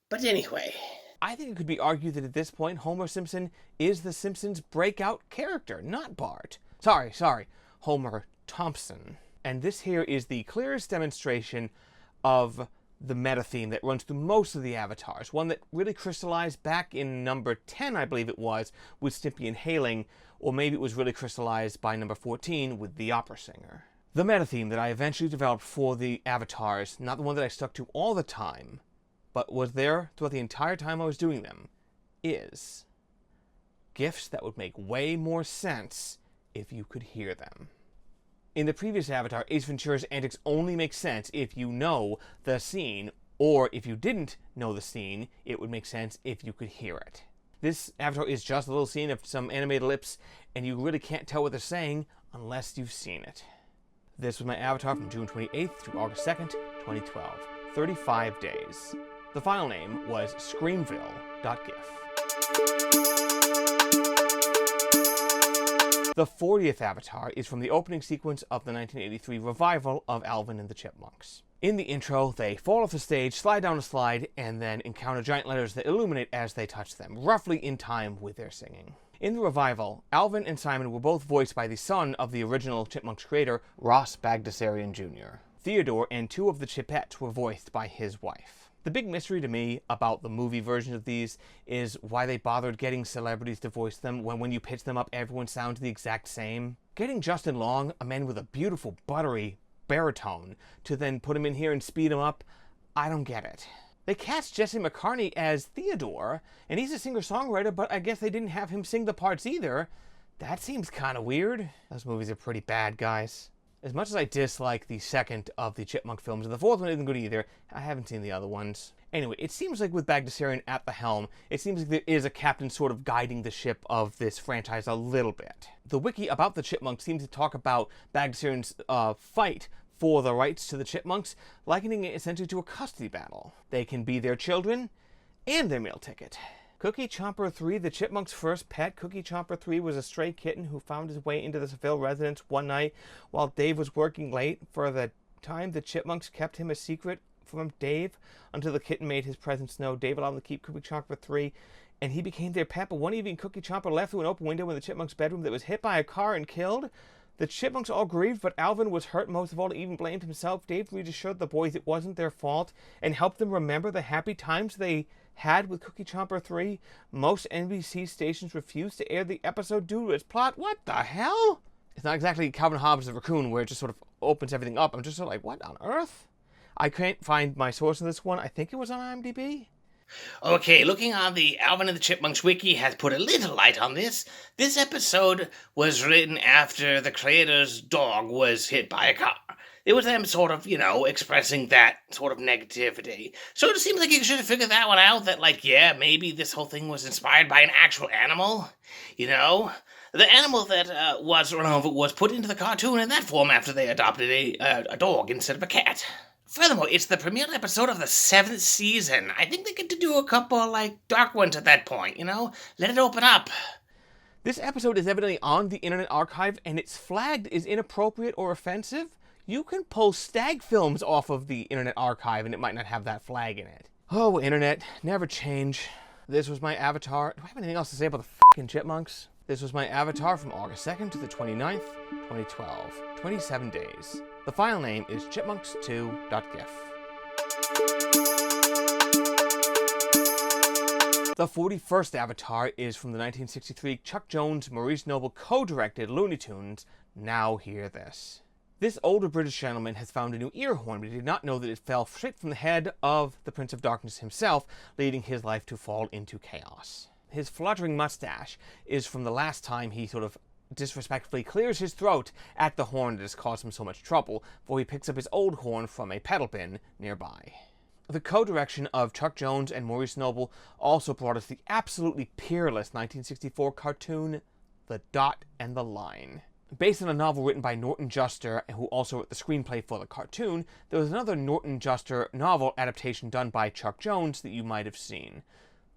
But anyway. I think it could be argued that at this point, Homer Simpson is the Simpsons' breakout character, not Bart. Sorry, Homer Thompson. And this here is the clearest demonstration of the meta theme that runs through most of the avatars. One that really crystallized back in number 10, I believe it was, with Stimpy and Hailing, or maybe it was really crystallized by number 14 with the opera singer. The meta theme that I eventually developed for the avatars, not the one that I stuck to all the time, but was there throughout the entire time I was doing them, is GIFs that would make way more sense if you could hear them. In the previous avatar, Ace Ventura's antics only make sense if you know the scene, or if you didn't know the scene, it would make sense if you could hear it. This avatar is just a little scene of some animated lips, and you really can't tell what they're saying unless you've seen it. This was my avatar from June 28th through August 2nd, 2012. 35 days. The file name was screamville.gif. The 40th avatar is from the opening sequence of the 1983 revival of Alvin and the Chipmunks. In the intro, they fall off the stage, slide down a slide, and then encounter giant letters that illuminate as they touch them, roughly in time with their singing. In the revival, Alvin and Simon were both voiced by the son of the original Chipmunks creator, Ross Bagdasarian Jr. Theodore and two of the Chipettes were voiced by his wife. The big mystery to me about the movie versions of these is why they bothered getting celebrities to voice them when you pitch them up everyone sounds the exact same. Getting Justin Long, a man with a beautiful buttery baritone, to then put him in here and speed him up, I don't get it. They cast Jesse McCartney as Theodore, and he's a singer-songwriter, but I guess they didn't have him sing the parts either. That seems kind of weird. Those movies are pretty bad, guys. As much as I dislike the second of the Chipmunk films, and the fourth one isn't good either, I haven't seen the other ones. Anyway, it seems like with Bagdasarian at the helm, it seems like there is a captain sort of guiding the ship of this franchise a little bit. The wiki about the Chipmunks seems to talk about Bagdasarian's fight for the rights to the Chipmunks, likening it essentially to a custody battle. They can be their children and their meal ticket. Cookie Chomper 3, the Chipmunks' first pet. Cookie Chomper 3 was a stray kitten who found his way into the Seville residence one night while Dave was working late. For the time, the Chipmunks kept him a secret from Dave until the kitten made his presence known. Dave allowed them to keep Cookie Chomper 3, and he became their pet. But one evening, Cookie Chomper left through an open window in the Chipmunks' bedroom that was hit by a car and killed. The Chipmunks all grieved, but Alvin was hurt most of all, and even blamed himself. Dave reassured the boys it wasn't their fault and helped them remember the happy times they had with Cookie Chomper 3. Most NBC stations refused to air the episode due to its plot. What the hell? It's not exactly Calvin Hobbes the Raccoon, where it just sort of opens everything up. I'm just sort of like, what on earth? I can't find my source of this one. I think it was on IMDb. Okay, looking on the Alvin and the Chipmunks wiki has put a little light on this. This episode was written after the creator's dog was hit by a car. It was them sort of, expressing that sort of negativity. So it seems like you should have figured that one out, that maybe this whole thing was inspired by an actual animal, The animal that was put into the cartoon in that form after they adopted a dog instead of a cat. Furthermore, it's the premiere episode of the 7th season. I think they get to do a couple, dark ones at that point, Let it open up. This episode is evidently on the Internet Archive, and it's flagged as inappropriate or offensive. You can pull stag films off of the Internet Archive, and it might not have that flag in it. Oh, Internet, never change. This was my avatar. Do I have anything else to say about the f***ing Chipmunks? This was my avatar from August 2nd to the 29th, 2012. 27 days. The file name is chipmunks2.gif. The 41st avatar is from the 1963 Chuck Jones, Maurice Noble co-directed Looney Tunes, Now Hear This. This older British gentleman has found a new ear horn, but he did not know that it fell straight from the head of the Prince of Darkness himself, leading his life to fall into chaos. His fluttering mustache is from the last time he sort of disrespectfully clears his throat at the horn that has caused him so much trouble, for he picks up his old horn from a pedal bin nearby. The co-direction of Chuck Jones and Maurice Noble also brought us the absolutely peerless 1964 cartoon, The Dot and the Line. Based on a novel written by Norton Juster, who also wrote the screenplay for the cartoon, there was another Norton Juster novel adaptation done by Chuck Jones that you might have seen,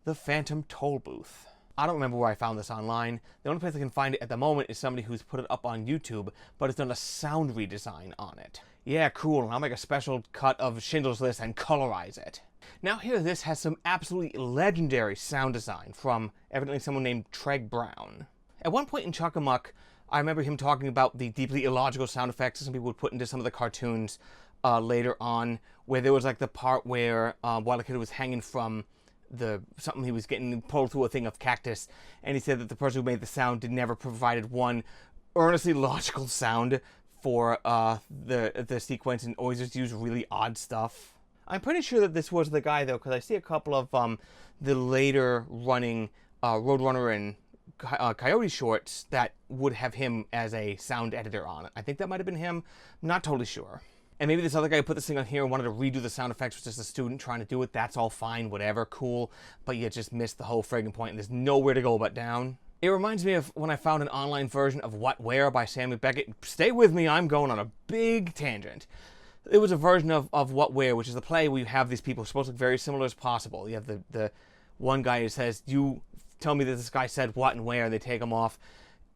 The Phantom Toll Booth. I don't remember where I found this online. The only place I can find it at the moment is somebody who's put it up on YouTube, but has done a sound redesign on it. Yeah, cool. I'll make a special cut of Schindler's List and colorize it. Now here, this has some absolutely legendary sound design from evidently someone named Treg Brown. At one point in Chuck-a-Muck, I remember him talking about the deeply illogical sound effects that some people would put into some of the cartoons later on, where there was like the part where Wile E. Coyote was hanging from something he was getting pulled through a thing of cactus, and he said that the person who made the sound never provided one earnestly logical sound for the sequence, and always just used really odd stuff. I'm pretty sure that this was the guy though, because I see a couple of the later running Roadrunner and Coyote shorts that would have him as a sound editor on it. I think that might have been him. I'm not totally sure. And maybe this other guy who put this thing on here and wanted to redo the sound effects was just a student trying to do it. That's all fine, whatever, cool. But you just missed the whole friggin' point, and there's nowhere to go but down. It reminds me of when I found an online version of What Where by Samuel Beckett. Stay with me, I'm going on a big tangent. It was a version of What Where, which is the play where you have these people supposed to look very similar as possible. You have the one guy who says, you tell me that this guy said what and where, and they take him off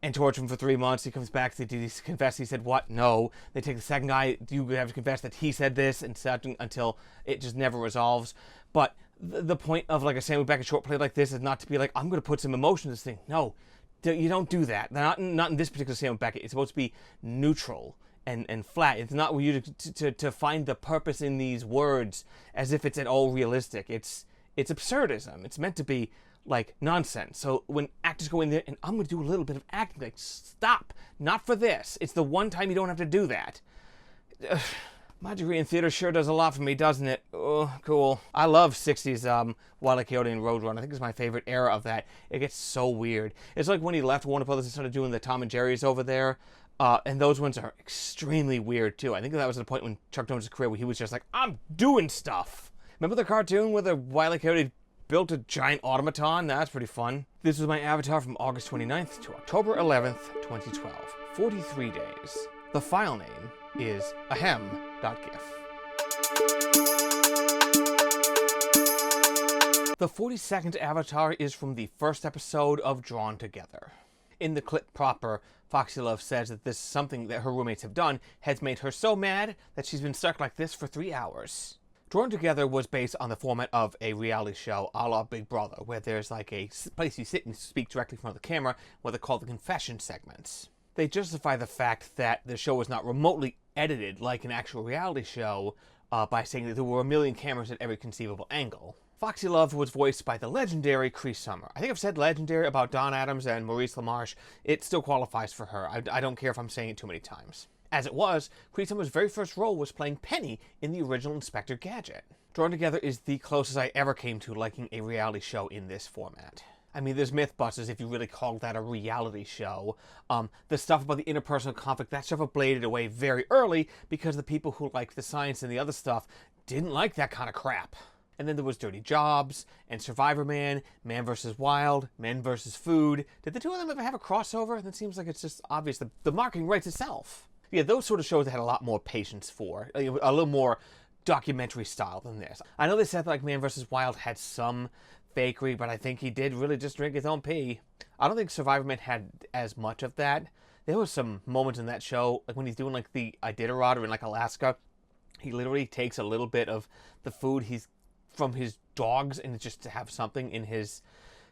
and torture him for 3 months. He comes back, did he confess he said what? No. They take the second guy, you have to confess that he said this, and such, until it just never resolves. But the point of like a Samuel Beckett short play like this is not to be like, I'm going to put some emotion in this thing. No, you don't do that. Not in this particular Samuel Beckett. It's supposed to be neutral and flat. It's not for you to find the purpose in these words as if it's at all realistic. It's absurdism. It's meant to be like nonsense. So when actors go in there and I'm going to do a little bit of acting, like stop, not for this. It's the one time you don't have to do that. My degree in theater sure does a lot for me, doesn't it? Oh, cool. I love 60s Wile E. Coyote and Roadrunner. I think it's my favorite era of that. It gets so weird. It's like when he left Warner Brothers and started doing the Tom and Jerry's over there. And those ones are extremely weird too. I think that was the point when Chuck Jones' career where he was just like, I'm doing stuff. Remember the cartoon where the Wile E. Coyote built a giant automaton? That's pretty fun. This was my avatar from August 29th to October 11th, 2012. 43 days. The file name is ahem.gif. The 42nd avatar is from the first episode of Drawn Together. In the clip proper, Foxy Love says that this is something that her roommates have done has made her so mad that she's been stuck like this for 3 hours. Drawn Together was based on the format of a reality show a la Big Brother, where there's like a place you sit and speak directly in front of the camera, what they call the confession segments. They justify the fact that the show was not remotely edited like an actual reality show by saying that there were a million cameras at every conceivable angle. Foxy Love was voiced by the legendary Cree Summer. I think I've said legendary about Don Adams and Maurice LaMarche. It still qualifies for her. I don't care if I'm saying it too many times. As it was, Cree Summer's very first role was playing Penny in the original Inspector Gadget. Drawn Together is the closest I ever came to liking a reality show in this format. I mean, there's Mythbusters, if you really call that a reality show. The stuff about the interpersonal conflict, that stuff ablated away very early because the people who liked the science and the other stuff didn't like that kind of crap. And then there was Dirty Jobs, and Survivor Man, Man vs. Wild, Men vs. Food. Did the two of them ever have a crossover? That seems like it's just obvious. The marketing writes itself. Yeah, those sort of shows I had a lot more patience for. A little more documentary style than this. I know they said that like Man vs. Wild had some fakery, but I think he did really just drink his own pee. I don't think Survivor Man had as much of that. There was some moments in that show, like when he's doing like the Iditarod or in like Alaska, he literally takes a little bit of the food he's from his dogs and just to have something in his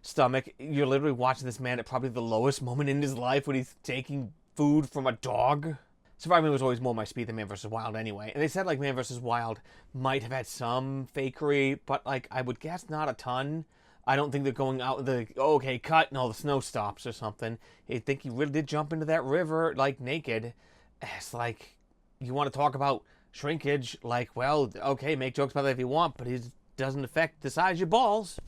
stomach. You're literally watching this man at probably the lowest moment in his life when he's taking food from a dog. Survivor Man was always more my speed than Man vs. Wild anyway. And they said like Man vs. Wild might have had some fakery, but like I would guess not a ton. I don't think they're going out okay, cut, and all the snow stops or something. I think he really did jump into that river like naked. It's like, you want to talk about shrinkage, like, well, okay, make jokes about that if you want, but it doesn't affect the size of your balls.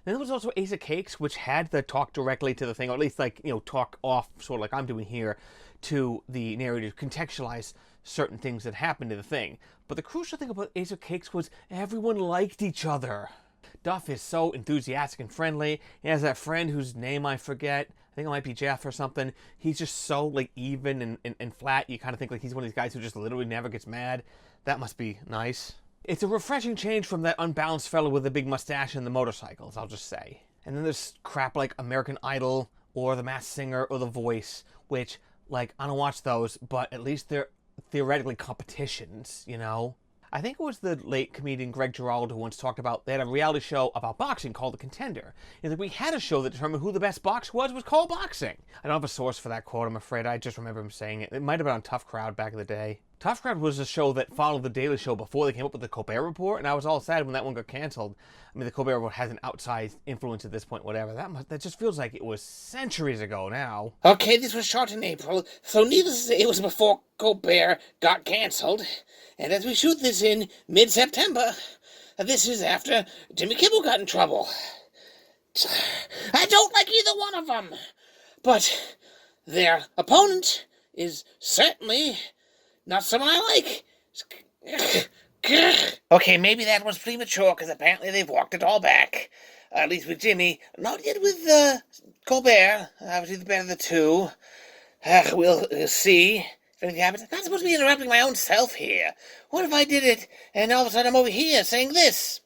Then there was also Ace of Cakes, which had the talk directly to the thing, or at least like, talk off, sort of like I'm doing here, to the narrator to contextualize certain things that happened in the thing. But the crucial thing about Ace of Cakes was everyone liked each other. Duff is so enthusiastic and friendly. He has that friend whose name I forget. I think it might be Jeff or something. He's just so like even and flat. You kind of think like he's one of these guys who just literally never gets mad. That must be nice. It's a refreshing change from that unbalanced fellow with the big mustache and the motorcycles, I'll just say. And then there's crap like American Idol or The Masked Singer or The Voice, which, like, I don't watch those, but at least they're theoretically competitions, I think it was the late comedian Greg Giraldo who once talked about, they had a reality show about boxing called The Contender. And that we had a show that determined who the best box was called Boxing. I don't have a source for that quote, I'm afraid. I just remember him saying it. It might have been on Tough Crowd back in the day. Tough Crowd was a show that followed The Daily Show before they came up with the Colbert Report, and I was all sad when that one got canceled. I mean, the Colbert Report has an outsized influence at this point, whatever. That just feels like it was centuries ago now. Okay, this was shot in April, so needless to say, it was before Colbert got cancelled. And as we shoot this in mid-September, this is after Jimmy Kimmel got in trouble. I don't like either one of them, but their opponent is certainly not someone I like. Okay, maybe that was premature, because apparently they've walked it all back. At least with Jimmy. Not yet with Colbert. Obviously the better of the two. We'll see if anything happens. I'm not supposed to be interrupting my own self here. What if I did it, and all of a sudden I'm over here saying this?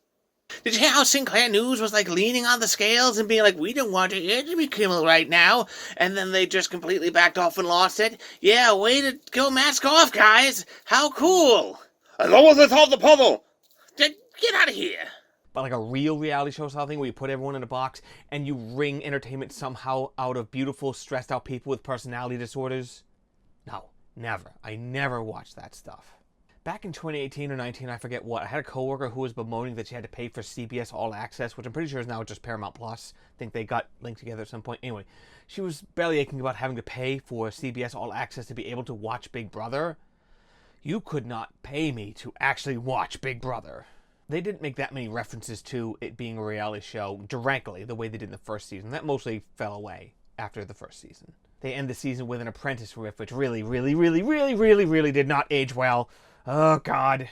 Did you hear how Sinclair News was like leaning on the scales and being like, we don't want to hear Jimmy Kimmel right now, and then they just completely backed off and lost it? Yeah, way to go mask off, guys. How cool. As long as it's on the puzzle. Get out of here. But like a real reality show style thing where you put everyone in a box and you wring entertainment somehow out of beautiful, stressed out people with personality disorders? No, never. I never watched that stuff. Back in 2018 or 19, I forget what, I had a coworker who was bemoaning that she had to pay for CBS All Access, which I'm pretty sure is now just Paramount Plus. I think they got linked together at some point. Anyway, she was belly aching about having to pay for CBS All Access to be able to watch Big Brother. You could not pay me to actually watch Big Brother. They didn't make that many references to it being a reality show directly the way they did in the first season. That mostly fell away after the first season. They end the season with an Apprentice riff, which really did not age well. Oh, God.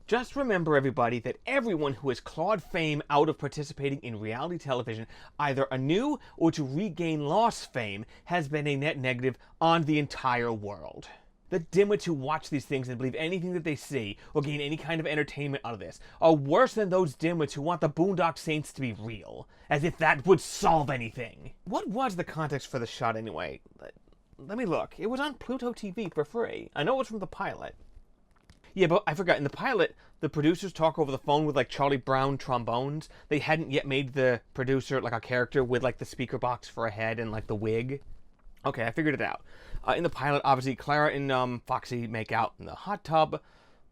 Just remember, everybody, that everyone who has clawed fame out of participating in reality television, either anew or to regain lost fame, has been a net negative on the entire world. The dimwits who watch these things and believe anything that they see or gain any kind of entertainment out of this are worse than those dimwits who want the Boondock Saints to be real, as if that would solve anything. What was the context for the shot anyway? Let me look. It was on Pluto TV for free. I know it was from the pilot. Yeah, but I forgot. In the pilot, the producers talk over the phone with, like, Charlie Brown trombones. They hadn't yet made the producer, like, a character with, like, the speaker box for a head and, like, the wig. Okay, I figured it out. In the pilot, obviously, Clara and Foxy make out in the hot tub.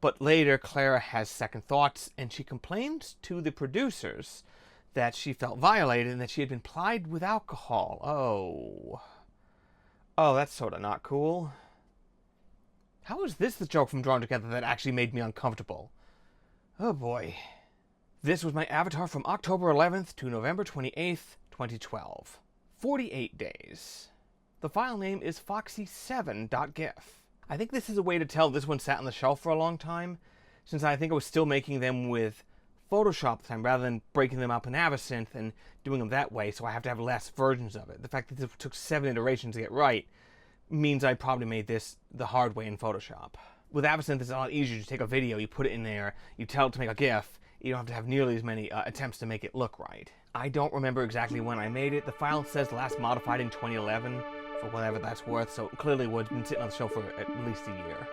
But later, Clara has second thoughts, and she complains to the producers that she felt violated and that she had been plied with alcohol. Oh, that's sort of not cool. How is this the joke from Drawn Together that actually made me uncomfortable? Oh boy. This was my avatar from October 11th to November 28th, 2012. 48 days. The file name is foxy7.gif. I think this is a way to tell this one sat on the shelf for a long time, since I think I was still making them with Photoshop at the time, rather than breaking them up in Avasynth and doing them that way, so I have to have less versions of it. The fact that it took 7 iterations to get right means I probably made this the hard way in Photoshop. With Avasynth, it's a lot easier to take a video, you put it in there, you tell it to make a GIF, you don't have to have nearly as many attempts to make it look right. I don't remember exactly when I made it. The file says last modified in 2011, for whatever that's worth, so it clearly would have been sitting on the show for at least a year.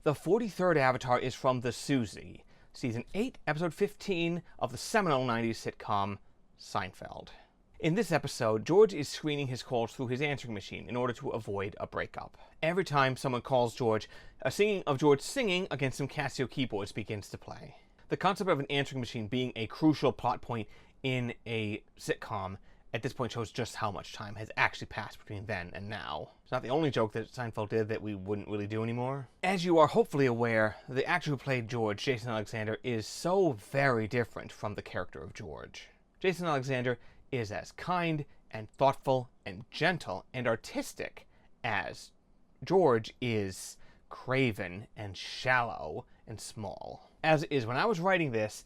The 43rd avatar is from The Susie, Season 8, Episode 15 of the seminal 90s sitcom Seinfeld. In this episode, George is screening his calls through his answering machine in order to avoid a breakup. Every time someone calls George, a singing of George singing against some Casio keyboards begins to play. The concept of an answering machine being a crucial plot point in a sitcom at this point shows just how much time has actually passed between then and now. It's not the only joke that Seinfeld did that we wouldn't really do anymore. As you are hopefully aware, the actor who played George, Jason Alexander, is so very different from the character of George. Jason Alexander is as kind and thoughtful and gentle and artistic as George is craven and shallow and small. As is, when I was writing this,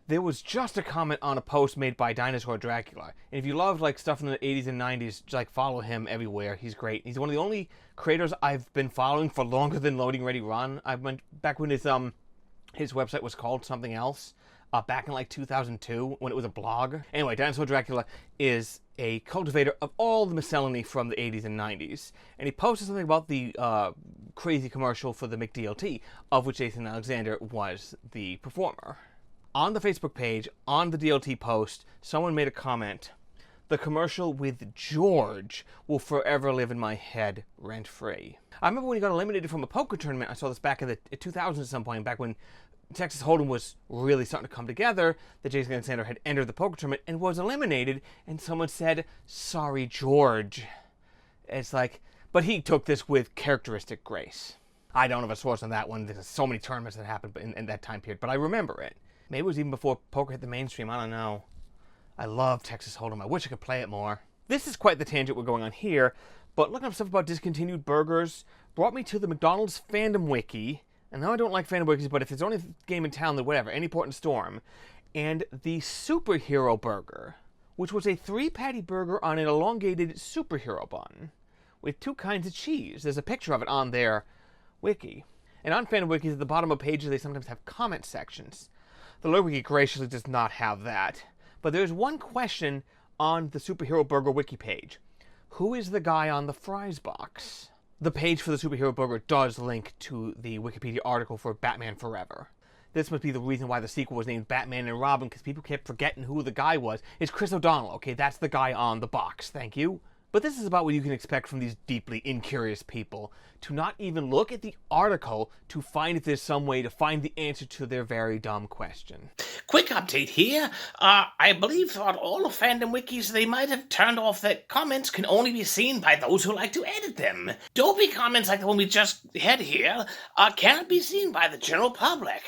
there was just a comment on a post made by Dinosaur Dracula. And if you love like stuff in the 80s and 90s, like follow him everywhere. He's great. He's one of the only creators I've been following for longer than LoadingReadyRun. I went back when his website was called something else, back in like 2002 when it was a blog. Anyway, Dinosaur Dracula is a cultivator of all the miscellany from the 80s and 90s. And he posted something about the crazy commercial for the McDLT, of which Jason Alexander was the performer. On the Facebook page, on the DLT post, someone made a comment, "The commercial with George will forever live in my head rent-free." I remember when he got eliminated from a poker tournament. I saw this back in the 2000s at some point, back when Texas Hold'em was really starting to come together, that Jason Alexander had entered the poker tournament and was eliminated, and someone said, "Sorry, George." It's like, but he took this with characteristic grace. I don't have a source on that one. There's so many tournaments that happened in that time period, but I remember it. Maybe it was even before poker hit the mainstream. I don't know. I love Texas Hold'em. I wish I could play it more. This is quite the tangent we're going on here, but looking up stuff about discontinued burgers brought me to the McDonald's fandom wiki. And now I don't like fandom wikis, but if it's the only game in town, then whatever. Any port and storm. And the superhero burger, which was a 3-patty burger on an elongated superhero bun with 2 kinds of cheese. There's a picture of it on their wiki. And on fandom wikis, at the bottom of pages, they sometimes have comment sections. The Lord Wiki graciously does not have that. But there's one question on the Superhero Burger wiki page. Who is the guy on the fries box? The page for the Superhero Burger does link to the Wikipedia article for Batman Forever. This must be the reason why the sequel was named Batman and Robin, because people kept forgetting who the guy was. It's Chris O'Donnell, okay? That's the guy on the box. Thank you. But this is about what you can expect from these deeply incurious people, to not even look at the article to find if there's some way to find the answer to their very dumb question. Quick update here. I believe throughout all of fandom wikis, they might have turned off that comments can only be seen by those who like to edit them. Dopey comments like the one we just had here cannot be seen by the general public.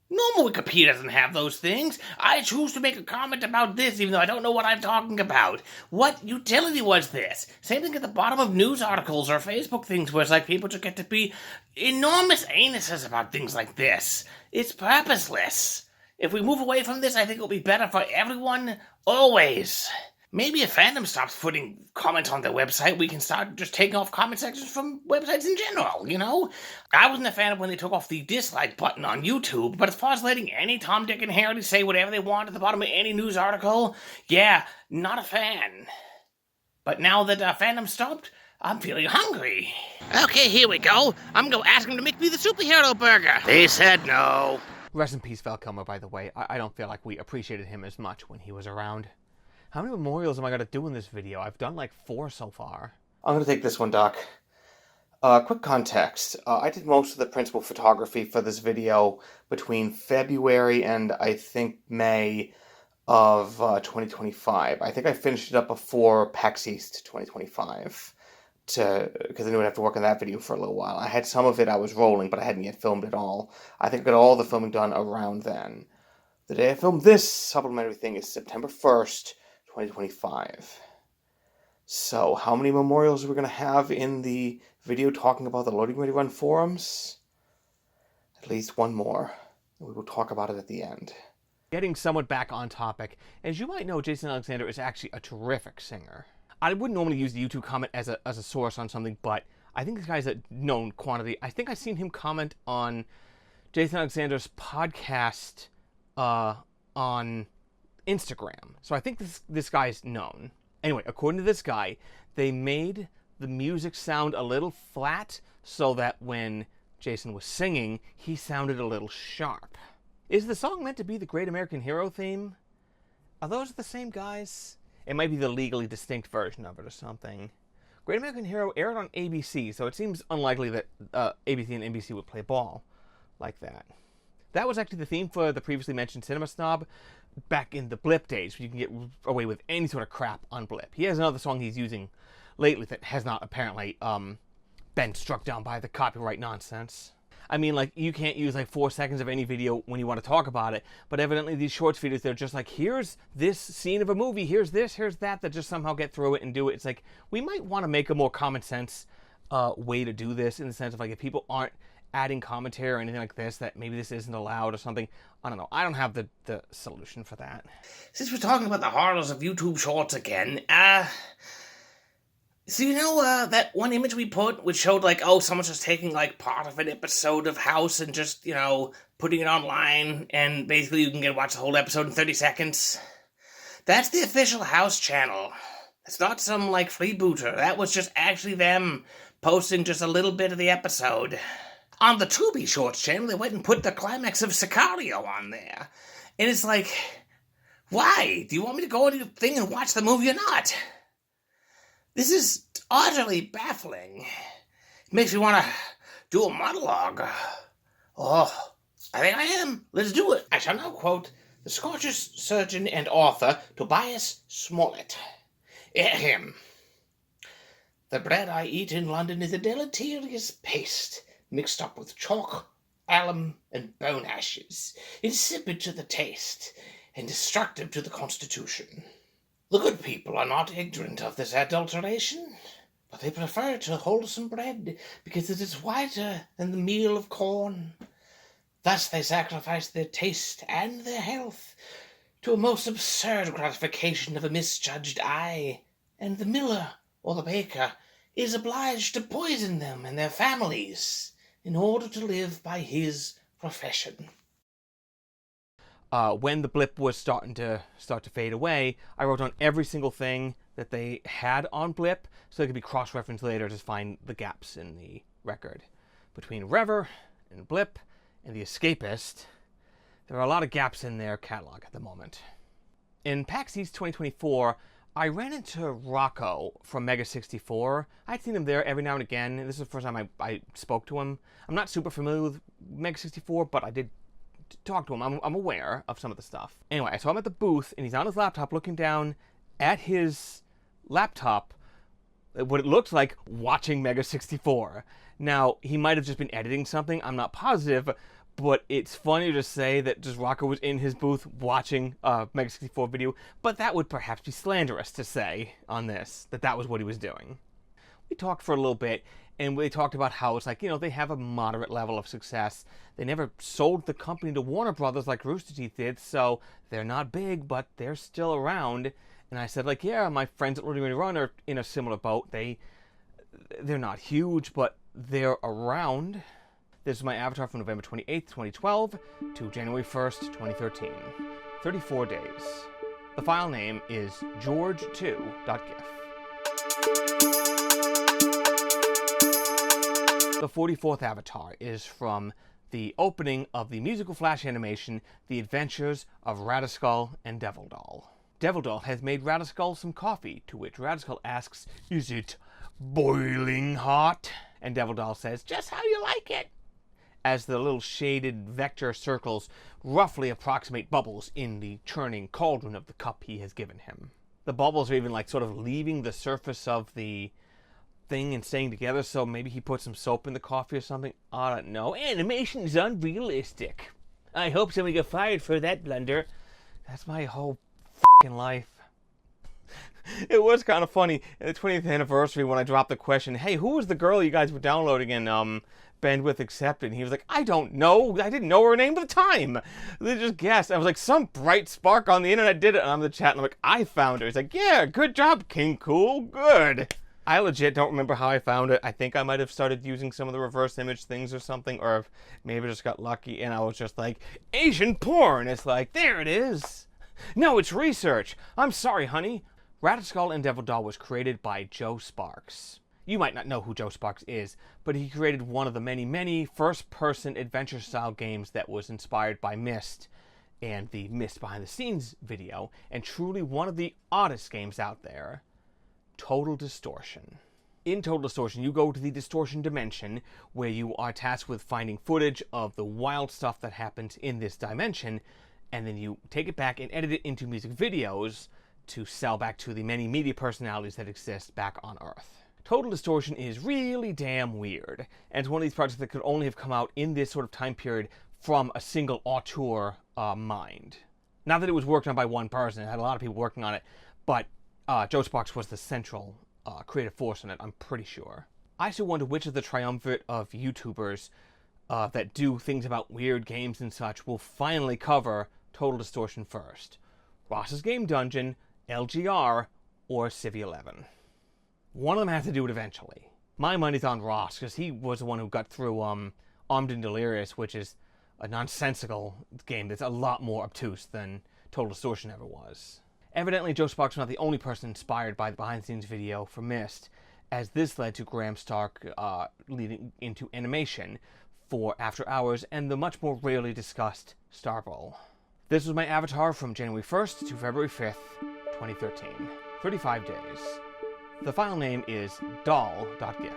Normal Wikipedia doesn't have those things. I choose to make a comment about this even though I don't know what I'm talking about. What utility was this? Same thing at the bottom of news articles or Facebook things where it's like people just get to be enormous anuses about things like this. It's purposeless. If we move away from this, I think it'll be better for everyone, always. Maybe if fandom stops putting comments on their website, we can start just taking off comment sections from websites in general, you know? I wasn't a fan of when they took off the dislike button on YouTube, but as far as letting any Tom, Dick, and Harry say whatever they want at the bottom of any news article, yeah, not a fan. But now that fandom stopped, I'm feeling hungry. Okay, here we go. I'm going to ask them to make me the superhero burger. They said no. Rest in peace, Val Kilmer, by the way. I don't feel like we appreciated him as much when he was around. How many memorials am I going to do in this video? I've done like 4 so far. I'm going to take this one, Doc. Quick context. I did most of the principal photography for this video between February and I think May of 2025. I think I finished it up before PAX East 2025 because I knew I'd have to work on that video for a little while. I had some of it I was rolling, but I hadn't yet filmed it all. I think I got all the filming done around then. The day I filmed this supplementary thing is September 1st, 2025. So, how many memorials are we going to have in the video talking about the Loading Ready Run forums? At least one more. We will talk about it at the end. Getting somewhat back on topic, as you might know, Jason Alexander is actually a terrific singer. I wouldn't normally use the YouTube comment as a source on something, but I think this guy's a known quantity. I think I've seen him comment on Jason Alexander's podcast on Instagram. So I think this guy's known. Anyway, according to this guy, they made the music sound a little flat so that when Jason was singing, he sounded a little sharp. Is the song meant to be the Great American Hero theme? Are those the same guys? It might be the legally distinct version of it or something. Great American Hero aired on ABC, so it seems unlikely that ABC and NBC would play ball like that. That was actually the theme for the previously mentioned Cinema Snob, back in the Blip days, where you can get away with any sort of crap on Blip. He has another song he's using lately that has not apparently been struck down by the copyright nonsense. I mean, like, you can't use like 4 seconds of any video when you want to talk about it, but evidently these shorts videos, they're just like, here's this scene of a movie, here's this, here's that just somehow get through it and do it. It's like, we might want to make a more common sense way to do this, in the sense of, like, if people aren't adding commentary or anything like this, that maybe this isn't allowed or something. I don't know. I don't have the solution for that. Since we're talking about the horrors of YouTube Shorts again, so you know that one image we put, which showed like, oh, someone's just taking like part of an episode of House and just, you know, putting it online, and basically you can watch the whole episode in 30 seconds? That's the official House channel. It's not some like freebooter. That was just actually them posting just a little bit of the episode. On the Tubi Shorts channel, they went and put the climax of Sicario on there. And it's like, why? Do you want me to go on your thing and watch the movie or not? This is utterly baffling. It makes me want to do a monologue. Oh, I think I am. Let's do it. I shall now quote the Scottish surgeon and author Tobias Smollett. Ahem. The bread I eat in London is a deleterious paste, mixed up with chalk, alum, and bone ashes, insipid to the taste, and destructive to the constitution. The good people are not ignorant of this adulteration, but they prefer to wholesome bread because it is whiter than the meal of corn. Thus they sacrifice their taste and their health to a most absurd gratification of a misjudged eye, and the miller or the baker is obliged to poison them and their families in order to live by his profession. When the Blip was starting to fade away, I wrote down every single thing that they had on Blip, so they could be cross-referenced later to find the gaps in the record. Between Rever and Blip and The Escapist, there are a lot of gaps in their catalog at the moment. In PAX East 2024, I ran into Rocco from Mega 64. I'd seen him there every now and again, and this is the first time I spoke to him. I'm not super familiar with Mega 64, but I did talk to him. I'm aware of some of the stuff. Anyway, I saw him at the booth, and he's on his laptop looking down at his laptop, what it looks like, watching Mega 64. Now, he might have just been editing something, I'm not positive, but it's funny to say that just Rocco was in his booth watching a Mega 64 video, but that would perhaps be slanderous to say on this, that was what he was doing. We talked for a little bit, and we talked about how it's like, you know, they have a moderate level of success. They never sold the company to Warner Brothers like Rooster Teeth did, so they're not big, but they're still around. And I said, like, yeah, my friends at LoadingReadyRun are in a similar boat. They're not huge, but they're around. This is my avatar from November 28th, 2012 to January 1st, 2013. 34 days. The file name is george2.gif. The 44th avatar is from the opening of the musical flash animation, The Adventures of Radiskull and Devil Doll. Devil Doll has made Radiskull some coffee, to which Radiskull asks, "Is it boiling hot?" And Devil Doll says, "Just how you like it," as the little shaded vector circles roughly approximate bubbles in the churning cauldron of the cup he has given him. The bubbles are even like sort of leaving the surface of the thing and staying together, so maybe he put some soap in the coffee or something. I don't know. Animation is unrealistic. I hope somebody got fired for that blunder. That's my whole f***ing life. It was kind of funny at the 20th anniversary when I dropped the question, hey, who was the girl you guys were downloading and bandwidth accepted? And he was like, I don't know. I didn't know her name at the time. They just guessed. I was like, some bright spark on the internet did it. And I'm in the chat and I'm like, I found her. He's like, yeah, good job, King Kool. Good. I legit don't remember how I found it. I think I might have started using some of the reverse image things or something, or maybe I just got lucky and I was just like, Asian porn. It's like, there it is. No, it's research. I'm sorry, honey. Radiskull and Devil Doll was created by Joe Sparks. You might not know who Joe Sparks is, but he created one of the many, many first-person adventure-style games that was inspired by Myst and the Myst Behind the Scenes video, and truly one of the oddest games out there. Total Distortion. In Total Distortion, you go to the distortion dimension where you are tasked with finding footage of the wild stuff that happens in this dimension, and then you take it back and edit it into music videos to sell back to the many media personalities that exist back on Earth. Total Distortion is really damn weird, and it's one of these projects that could only have come out in this sort of time period from a single auteur mind. Not that it was worked on by one person, it had a lot of people working on it, but Joe Sparks was the central creative force in it, I'm pretty sure. I still wonder which of the triumvirate of YouTubers that do things about weird games and such will finally cover Total Distortion first. Ross's Game Dungeon, LGR, or Civ 11. One of them has to do it eventually. My money's on Ross, because he was the one who got through Armed and Delirious, which is a nonsensical game that's a lot more obtuse than Total Distortion ever was. Evidently, Joe Sparks was not the only person inspired by the behind-the-scenes video for Myst, as this led to Graham Stark leading into animation for After Hours and the much more rarely discussed Star Bowl. This was my avatar from January 1st to February 5th, 2013. 35 days. The file name is doll.gif.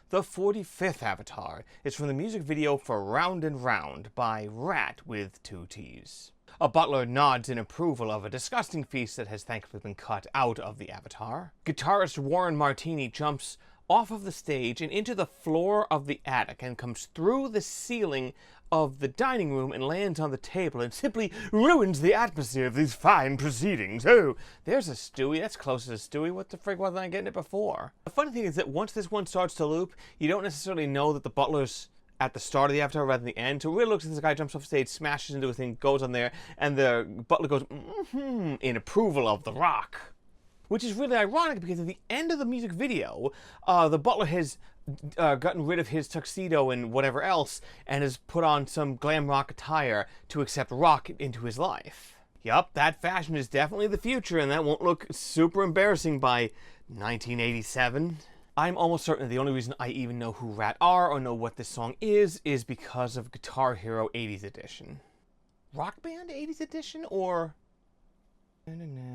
The 45th avatar is from the music video for Round and Round by Rat with 2 T's. A butler nods in approval of a disgusting feast that has thankfully been cut out of the avatar. Guitarist Warren Martini jumps off of the stage and into the floor of the attic and comes through the ceiling of the dining room and lands on the table and simply ruins the atmosphere of these fine proceedings. Oh, there's a Stewie. That's close as a Stewie. What the frig wasn't I getting it before? The funny thing is that once this one starts to loop, you don't necessarily know that the butler's at the start of the avatar rather than the end. So it really looks like this guy jumps off stage, smashes into a thing, goes on there, and the butler goes, in approval of the rock. Which is really ironic because at the end of the music video, the butler has gotten rid of his tuxedo and whatever else and has put on some glam rock attire to accept rock into his life. Yup, that fashion is definitely the future, and that won't look super embarrassing by 1987. I'm almost certain the only reason I even know who Rat are or know what this song is because of Guitar Hero 80s Edition. Rock Band 80s Edition, or...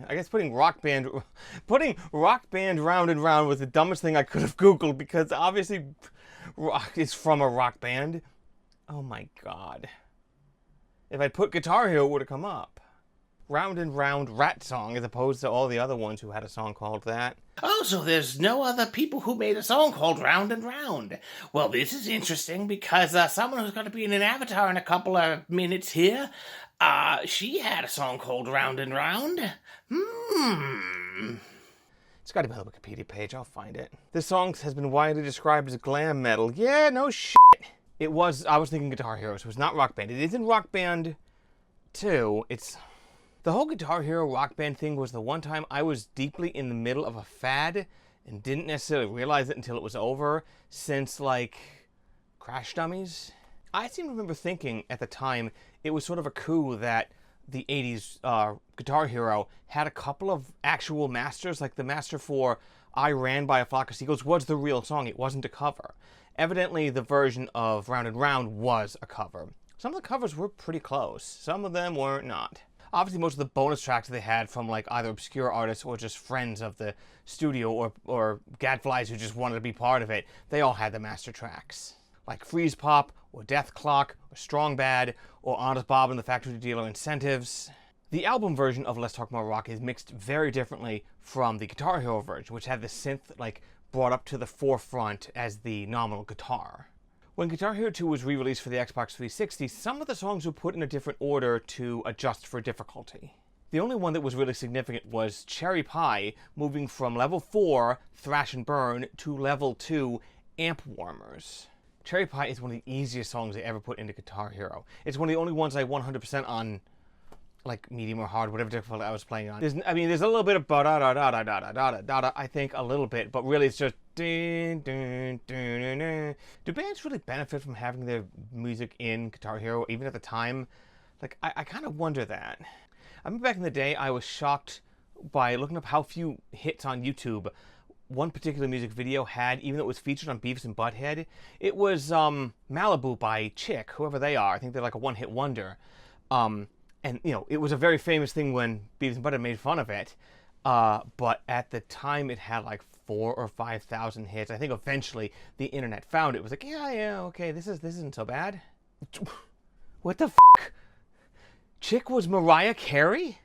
I guess putting Rock Band Round and Round was the dumbest thing I could have Googled, because obviously rock is from a rock band. Oh my god. If I'd put Guitar Hero, it would have come up. Round and Round Rat song, as opposed to all the other ones who had a song called that. Oh, so there's no other people who made a song called Round and Round. Well, this is interesting because someone who's going to be in an avatar in a couple of minutes here, she had a song called Round and Round. It's got to be on the Wikipedia page, I'll find it. This song has been widely described as glam metal. Yeah, no shit. I was thinking Guitar Hero, so it's not Rock Band. It is in Rock Band 2. The whole Guitar Hero Rock Band thing was the one time I was deeply in the middle of a fad and didn't necessarily realize it until it was over, since, like, Crash Dummies. I seem to remember thinking at the time it was sort of a coup that the 80s Guitar Hero had a couple of actual masters, like the master for I Ran by a Flock of Seagulls was the real song, it wasn't a cover. Evidently the version of Round and Round was a cover. Some of the covers were pretty close, some of them were not. Obviously, most of the bonus tracks they had from like either obscure artists or just friends of the studio or gadflies who just wanted to be part of it, they all had the master tracks. Like Freeze Pop, or Death Clock, or Strong Bad, or Honest Bob and the Factory Dealer Incentives. The album version of Let's Talk More Rock is mixed very differently from the Guitar Hero version, which had the synth like brought up to the forefront as the nominal guitar. When Guitar Hero 2 was re-released for the Xbox 360, some of the songs were put in a different order to adjust for difficulty. The only one that was really significant was Cherry Pie, moving from level 4, Thrash and Burn, to level 2, Amp Warmers. Cherry Pie is one of the easiest songs they ever put into Guitar Hero. It's one of the only ones I 100% on, like, medium or hard, whatever difficulty I was playing on. There's a little bit of da-da-da-da-da-da-da-da, I think, a little bit, but really it's just do bands really benefit from having their music in Guitar Hero, even at the time? Like, I kind of wonder that. I remember back in the day, I was shocked by looking up how few hits on YouTube one particular music video had, even though it was featured on Beavis and Butthead. It was Malibu by Chick, whoever they are. I think they're like a one-hit wonder. And, you know, it was a very famous thing when Beavis and Butthead made fun of it. But at the time, it had like 4,000 or 5,000 hits. I think eventually the internet found it. It was like, yeah, okay, this isn't so bad. What the f***? Chick was Mariah Carey?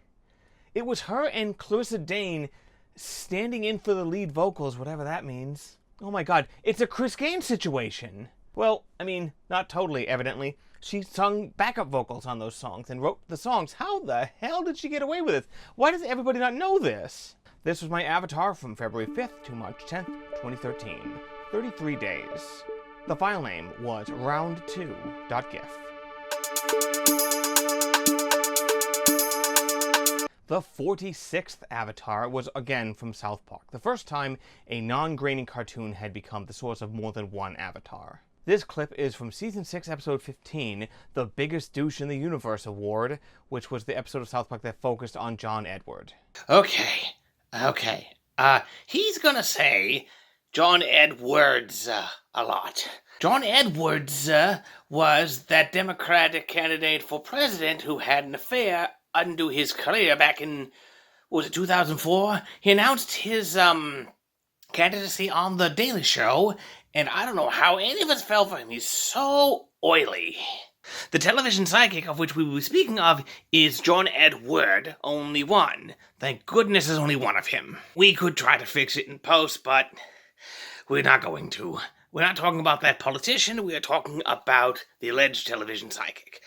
It was her and Clarissa Dane standing in for the lead vocals, whatever that means. Oh my god, it's a Chris Gaines situation. Well, I mean, not totally, evidently. She sung backup vocals on those songs and wrote the songs. How the hell did she get away with it? Why does everybody not know this? This was my avatar from February 5th to March 10th, 2013. 33 days. The file name was round2.gif. The 46th avatar was again from South Park, the first time a non-graining cartoon had become the source of more than one avatar. This clip is from Season 6, Episode 15, the Biggest Douche in the Universe Award, which was the episode of South Park that focused on John Edward. Okay. He's gonna say John Edwards a lot. John Edwards was that Democratic candidate for president who had an affair undo his career back in, was it 2004? He announced his candidacy on The Daily Show, and I don't know how any of us fell for him. He's so oily. The television psychic of which we will be speaking of is John Edward, only one. Thank goodness there's only one of him. We could try to fix it in post, but we're not going to. We're not talking about that politician, we are talking about the alleged television psychic.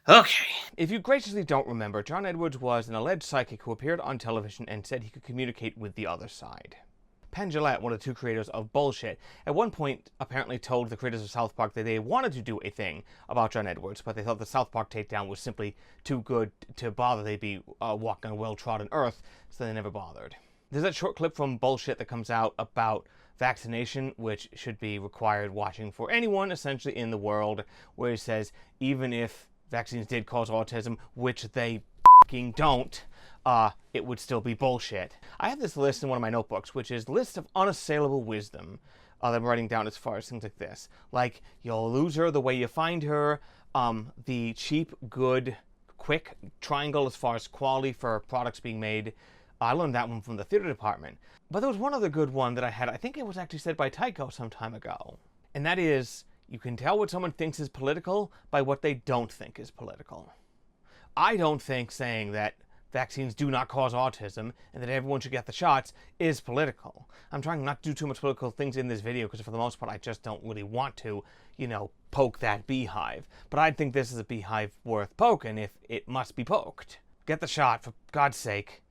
Okay. If you graciously don't remember, John Edwards was an alleged psychic who appeared on television and said he could communicate with the other side. Penn Jillette, one of the two creators of Bullshit, at one point apparently told the creators of South Park that they wanted to do a thing about John Edwards, but they thought the South Park takedown was simply too good to bother. They'd be walking on well-trodden earth, so they never bothered. There's that short clip from Bullshit that comes out about vaccination, which should be required watching for anyone essentially in the world, where he says, even if vaccines did cause autism, which they f***ing don't, it would still be bullshit. I have this list in one of my notebooks, which is list of unassailable wisdom that I'm writing down as far as things like this. Like, you'll lose her the way you find her, the cheap, good, quick triangle as far as quality for products being made. I learned that one from the theater department. But there was one other good one that I had. I think it was actually said by Tycho some time ago. And that is, you can tell what someone thinks is political by what they don't think is political. I don't think saying that vaccines do not cause autism and that everyone should get the shots is political. I'm trying not to do too much political things in this video because for the most part I just don't really want to, poke that beehive. But I think this is a beehive worth poking if it must be poked. Get the shot, for God's sake.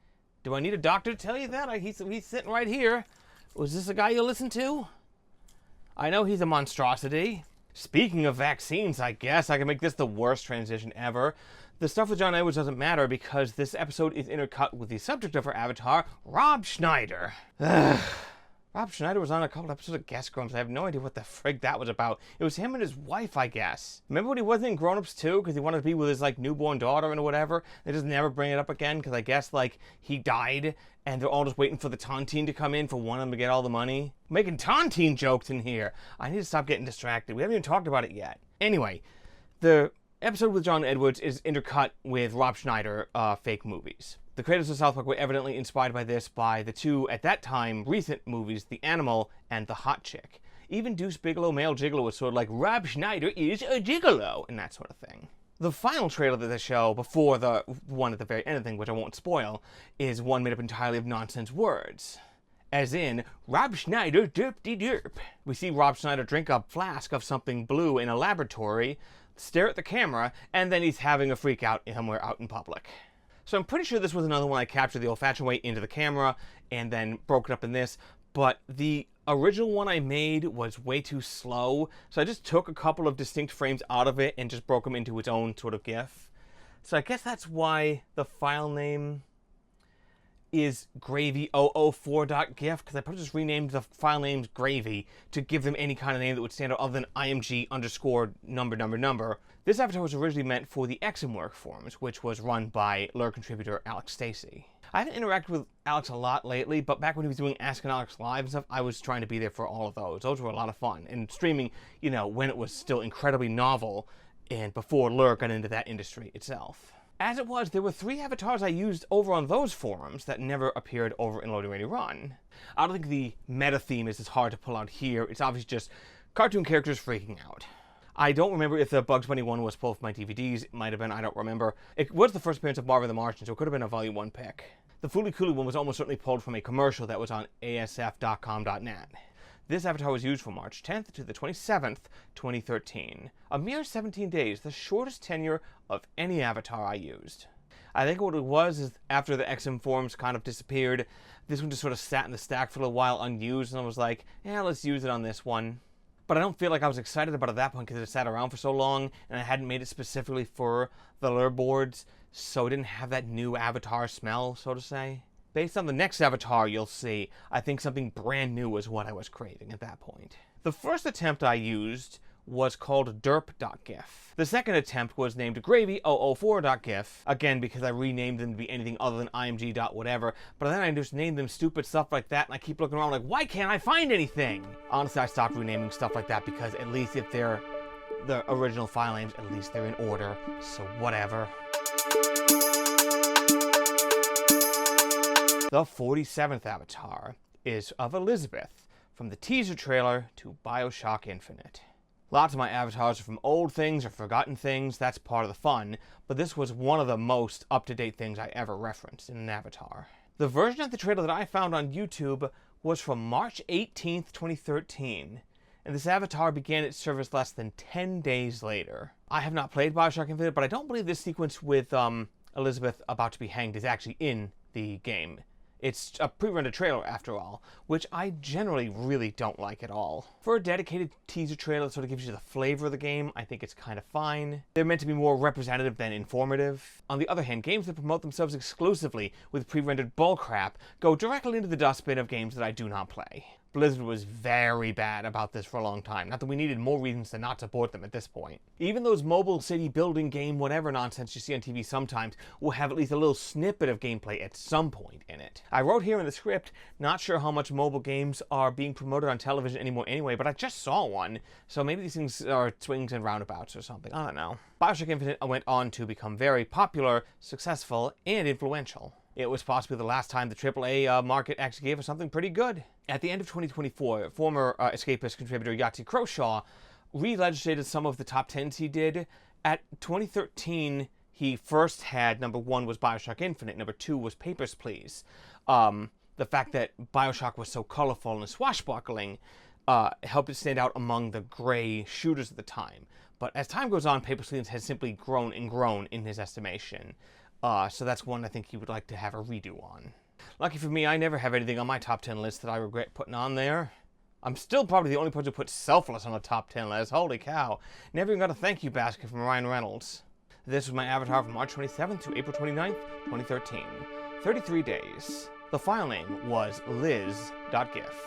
Do I need a doctor to tell you that? He's sitting right here. Was this a guy you listen to? I know he's a monstrosity. Speaking of vaccines, I guess I can make this the worst transition ever. The stuff with John Edwards doesn't matter because this episode is intercut with the subject of our avatar, Rob Schneider. Rob Schneider was on a couple episodes of Guest Grumps. I have no idea what the frig that was about. It was him and his wife, I guess. Remember when he wasn't in Grown Ups 2 because he wanted to be with his, newborn daughter and whatever? They just never bring it up again because I guess, he died and they're all just waiting for the Tontine to come in for one of them to get all the money. I'm making Tontine jokes in here. I need to stop getting distracted. We haven't even talked about it yet. Anyway, the episode with John Edwards is intercut with Rob Schneider fake movies. The creators of South Park were evidently inspired by this by the two, at that time, recent movies, The Animal and The Hot Chick. Even Deuce Bigelow, Male Gigolo, was sort of like, Rob Schneider is a gigolo, and that sort of thing. The final trailer of the show, before the one at the very end of the thing, which I won't spoil, is one made up entirely of nonsense words. As in, Rob Schneider derp-de-derp. We see Rob Schneider drink a flask of something blue in a laboratory, stare at the camera, and then he's having a freak out somewhere out in public. So I'm pretty sure this was another one I captured the old-fashioned way into the camera and then broke it up in this, but the original one I made was way too slow, so I just took a couple of distinct frames out of it and just broke them into its own sort of GIF. So I guess that's why the file name is gravy004.gif, because I probably just renamed the file names Gravy to give them any kind of name that would stand out other than img_number. This avatar was originally meant for the Eximwork forums, which was run by lure contributor Alex Stacey. I haven't interacted with Alex a lot lately, but back when he was doing Asking Alex Live and stuff, I was trying to be there for all of those. Those were a lot of fun. And streaming, when it was still incredibly novel and before lure got into that industry itself. As it was, there were 3 avatars I used over on those forums that never appeared over in Loading Ready Run. I don't think the meta theme is as hard to pull out here. It's obviously just cartoon characters freaking out. I don't remember if the Bugs Bunny one was pulled from my DVDs. It might have been, I don't remember. It was the first appearance of Marvin the Martian, so it could have been a Volume 1 pick. The Fooly Cooly one was almost certainly pulled from a commercial that was on asf.com.net. This avatar was used from March 10th to the 27th, 2013. A mere 17 days, the shortest tenure of any avatar I used. I think what it was is after the XM forums kind of disappeared, this one just sort of sat in the stack for a little while unused, and I was like, yeah, let's use it on this one. But I don't feel like I was excited about it at that point because it sat around for so long, and I hadn't made it specifically for the lure boards, so it didn't have that new avatar smell, so to say. Based on the next avatar you'll see, I think something brand new was what I was craving at that point. The first attempt I used was called derp.gif. The second attempt was named gravy004.gif, again because I renamed them to be anything other than img.whatever, but then I just named them stupid stuff like that, and I keep looking around like, why can't I find anything? Honestly, I stopped renaming stuff like that because at least if they're the original file names, at least they're in order, so whatever. The 47th avatar is of Elizabeth, from the teaser trailer to BioShock Infinite. Lots of my avatars are from old things or forgotten things, that's part of the fun, but this was one of the most up-to-date things I ever referenced in an avatar. The version of the trailer that I found on YouTube was from March 18th, 2013, and this avatar began its service less than 10 days later. I have not played BioShock Infinite, but I don't believe this sequence with Elizabeth about to be hanged is actually in the game. It's a pre-rendered trailer, after all, which I generally really don't like at all. For a dedicated teaser trailer that sort of gives you the flavor of the game, I think it's kind of fine. They're meant to be more representative than informative. On the other hand, games that promote themselves exclusively with pre-rendered bullcrap go directly into the dustbin of games that I do not play. Blizzard was very bad about this for a long time. Not that we needed more reasons to not support them at this point. Even those mobile city building game whatever nonsense you see on TV sometimes will have at least a little snippet of gameplay at some point in it. I wrote here in the script, not sure how much mobile games are being promoted on television anymore anyway, but I just saw one, so maybe these things are swings and roundabouts or something, I don't know. BioShock Infinite went on to become very popular, successful, and influential. It was possibly the last time the AAA market actually gave us something pretty good. At the end of 2024, former Escapist contributor Yahtzee Croshaw re-legislated some of the top 10s he did. At 2013, he first had, number 1 was BioShock Infinite, number 2 was Papers, Please. The fact that BioShock was so colorful and swashbuckling helped it stand out among the gray shooters at the time. But as time goes on, Papers, Please has simply grown and grown in his estimation. So that's one I think he would like to have a redo on. Lucky for me, I never have anything on my top 10 list that I regret putting on there. I'm still probably the only person who put Selfless on the top 10 list. Holy cow. Never even got a thank you basket from Ryan Reynolds. This was my avatar from March 27th to April 29th, 2013. 33 days. The file name was liz.gif.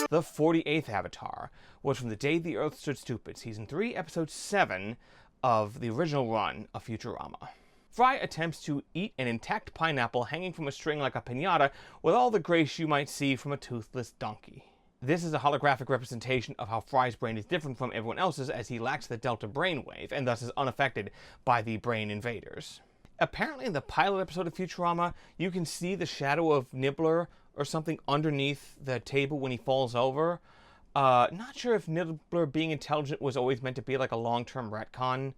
The 48th avatar was from The Day the Earth Stood Stupid, Season 3, Episode 7 of the original run of Futurama. Fry attempts to eat an intact pineapple hanging from a string like a piñata with all the grace you might see from a toothless donkey. This is a holographic representation of how Fry's brain is different from everyone else's, as he lacks the delta brainwave and thus is unaffected by the brain invaders. Apparently in the pilot episode of Futurama, you can see the shadow of Nibbler or something underneath the table when he falls over. Not sure if Nibbler being intelligent was always meant to be like a long-term retcon.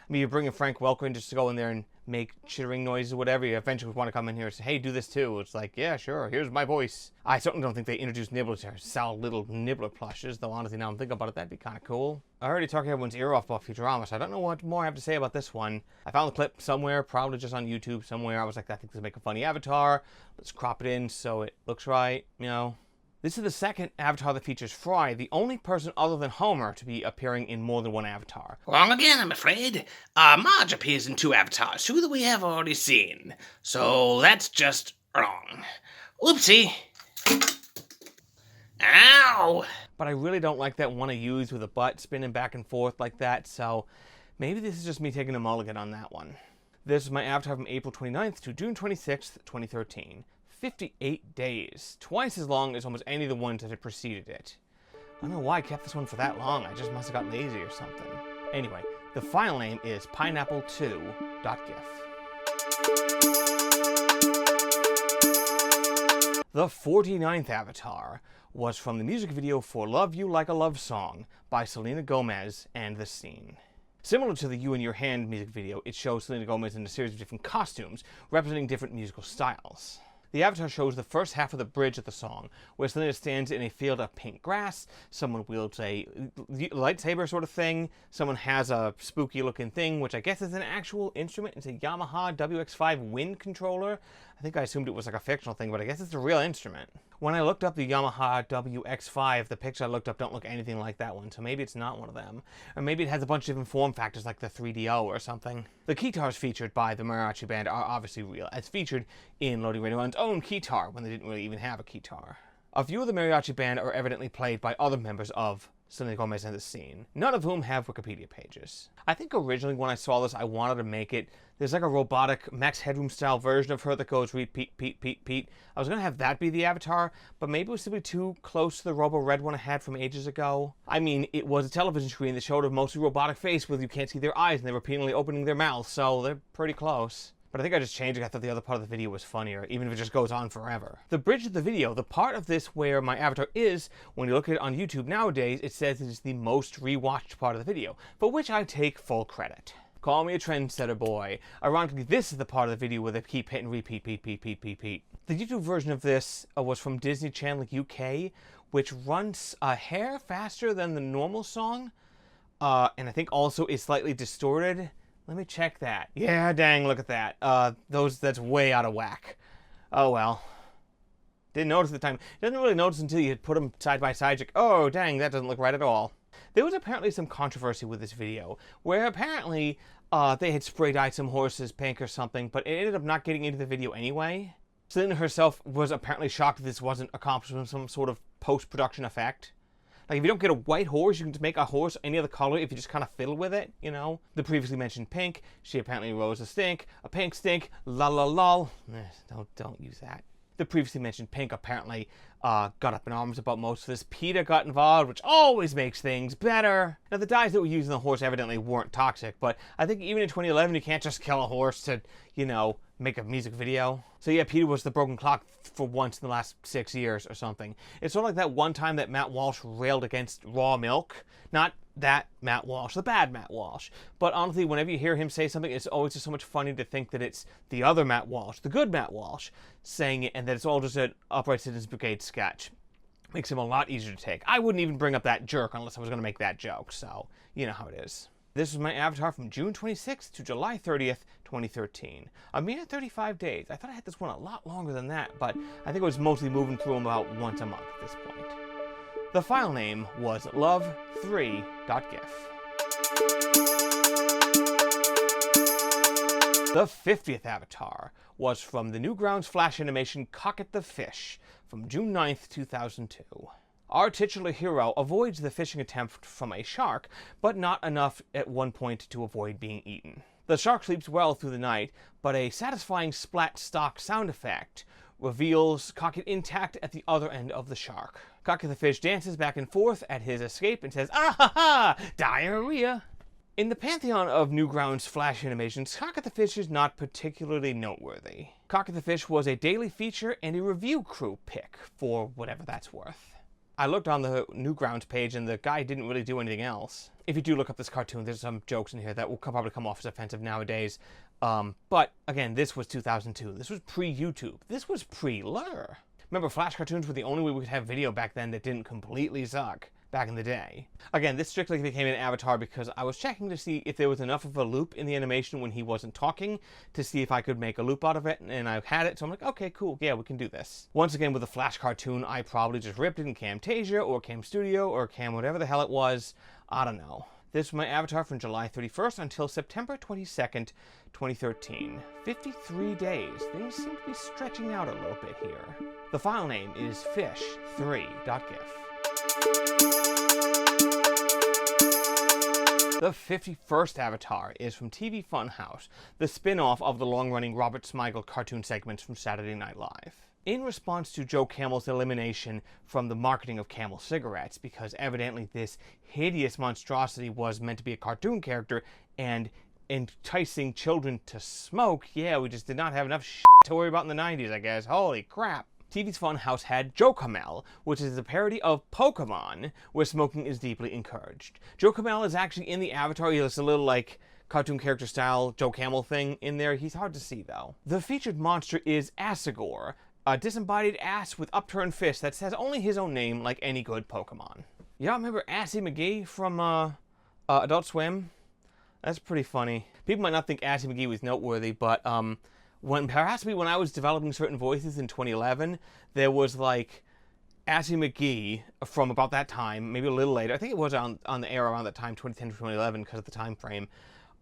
I mean, you're bringing Frank Welker in just to go in there and make chittering noises or whatever. You eventually want to come in here and say, hey, do this too. It's like, yeah, sure, here's my voice. I certainly don't think they introduced Nibbler to sell little Nibbler plushes, though honestly, now I'm thinking about it, that'd be kind of cool. I already talked everyone's ear off about Futurama, so I don't know what more I have to say about this one. I found the clip somewhere, probably just on YouTube somewhere. I was like, I think this will make a funny avatar. Let's crop it in so it looks right, you know. This is the second avatar that features Fry, the only person other than Homer to be appearing in more than one avatar. Wrong again, I'm afraid. Marge appears in 2 avatars, 2 that we have already seen. So that's just wrong. Oopsie. Ow! But I really don't like that one I use with a butt spinning back and forth like that, so maybe this is just me taking a mulligan on that one. This is my avatar from April 29th to June 26th, 2013. 58 days, twice as long as almost any of the ones that had preceded it. I don't know why I kept this one for that long, I just must have got lazy or something. Anyway, the file name is pineapple2.gif. The 49th avatar was from the music video for Love You Like a Love Song by Selena Gomez and The Scene. Similar to the You in Your Hand music video, it shows Selena Gomez in a series of different costumes representing different musical styles. The avatar shows the first half of the bridge of the song, where Selena stands in a field of pink grass, someone wields a lightsaber sort of thing, someone has a spooky looking thing, which I guess is an actual instrument. It's a Yamaha WX5 wind controller. I think I assumed it was like a fictional thing, but I guess it's a real instrument. When I looked up the Yamaha WX5, the pictures I looked up don't look anything like that one, so maybe it's not one of them. Or maybe it has a bunch of different form factors like the 3DO or something. The guitars featured by the mariachi band are obviously real, as featured in LoadingReadyRun's own guitar when they didn't really even have a guitar. A few of the mariachi band are evidently played by other members of Selena Gomez and The Scene, none of whom have Wikipedia pages. I think originally when I saw this, I wanted to make it, there's like a robotic Max Headroom style version of her that goes repeat, peat, peat, peat. I was going to have that be the avatar, but maybe it was simply too close to the Robo Red one I had from ages ago. I mean, it was a television screen that showed a mostly robotic face where you can't see their eyes and they're repeatedly opening their mouths, so they're pretty close. But I think I just changed it. I thought the other part of the video was funnier, even if it just goes on forever. The bridge of the video, the part of this where my avatar is, when you look at it on YouTube nowadays, it says it is the most rewatched part of the video, for which I take full credit. Call me a trendsetter, boy. Ironically, this is the part of the video where they keep hitting repeat, peat, peat, peat, peat, peat. The YouTube version of this was from Disney Channel UK, which runs a hair faster than the normal song, and I think also is slightly distorted. Let me check that. Yeah, dang, look at that. That's way out of whack. Oh well. Didn't notice at the time. Doesn't really notice until you put them side by side. Like, oh, dang, that doesn't look right at all. There was apparently some controversy with this video, where apparently they had spray dyed some horses pink or something, but it ended up not getting into the video anyway. Selena herself was apparently shocked that this wasn't accomplished with some sort of post-production effect. Like, if you don't get a white horse, you can just make a horse any other color if you just kind of fiddle with it, you know? The previously mentioned pink, she apparently rose a stink, a pink stink, la la lol. Don't use that. The previously mentioned pink apparently got up in arms about most of this. PETA got involved, which always makes things better. Now, the dyes that were used in the horse evidently weren't toxic, but I think even in 2011, you can't just kill a horse to, you know, make a music video. So yeah, PETA was the broken clock for once in the last 6 years or something. It's sort of like that one time that Matt Walsh railed against raw milk. Not that Matt Walsh, the bad Matt Walsh. But honestly, whenever you hear him say something, it's always just so much funny to think that it's the other Matt Walsh, the good Matt Walsh, saying it, and that it's all just an Upright Citizens Brigade sketch. Makes him a lot easier to take. I wouldn't even bring up that jerk unless I was going to make that joke, so you know how it is. This was my avatar from June 26th to July 30th, 2013. A mere 35 days. I thought I had this one a lot longer than that, but I think I was mostly moving through them about once a month at this point. The file name was love3.gif. The 50th avatar was from the Newgrounds Flash animation Cocket the Fish from June 9th, 2002. Our titular hero avoids the fishing attempt from a shark, but not enough at one point to avoid being eaten. The shark sleeps well through the night, but a satisfying splat stock sound effect reveals Cocket intact at the other end of the shark. Cocket the Fish dances back and forth at his escape and says, "Ah ha ha! Diarrhea!" In the pantheon of Newgrounds Flash animations, Cocket the Fish is not particularly noteworthy. Cocket the Fish was a daily feature and a review crew pick, for whatever that's worth. I looked on the Newgrounds page and the guy didn't really do anything else. If you do look up this cartoon, there's some jokes in here that will probably come off as offensive nowadays. But again, this was 2002. This was pre-YouTube. This was pre-Lure. Remember, Flash cartoons were the only way we could have video back then that didn't completely suck back in the day. Again, this strictly became an avatar because I was checking to see if there was enough of a loop in the animation when he wasn't talking to see if I could make a loop out of it, and I had it, so I'm like, okay, cool, yeah, we can do this. Once again, with a Flash cartoon, I probably just ripped it in Camtasia or Cam Studio or Cam whatever the hell it was. I don't know. This was my avatar from July 31st until September 22nd, 2013. 53 days. Things seem to be stretching out a little bit here. The file name is fish3.gif. The 51st avatar is from TV Funhouse, the spin-off of the long-running Robert Smigel cartoon segments from Saturday Night Live. in response to Joe Camel's elimination from the marketing of Camel cigarettes, because evidently this hideous monstrosity was meant to be a cartoon character and enticing children to smoke. Yeah, we just did not have enough shit to worry about in the 90s, I guess. Holy crap. TV's Funhouse had Joe Camel, which is a parody of Pokemon, where smoking is deeply encouraged. Joe Camel is actually in the avatar. He looks a little like cartoon character style Joe Camel thing in there. He's hard to see, though. The featured monster is Asagor, a disembodied ass with upturned fist that says only his own name, like any good Pokemon. Y'all remember Assy McGee from Adult Swim? That's pretty funny. People might not think Assy McGee was noteworthy, but when I was developing certain voices in 2011, there was like Assy McGee from about that time, maybe a little later. I think it was on the air around that time, 2010 to 2011, because of the time frame.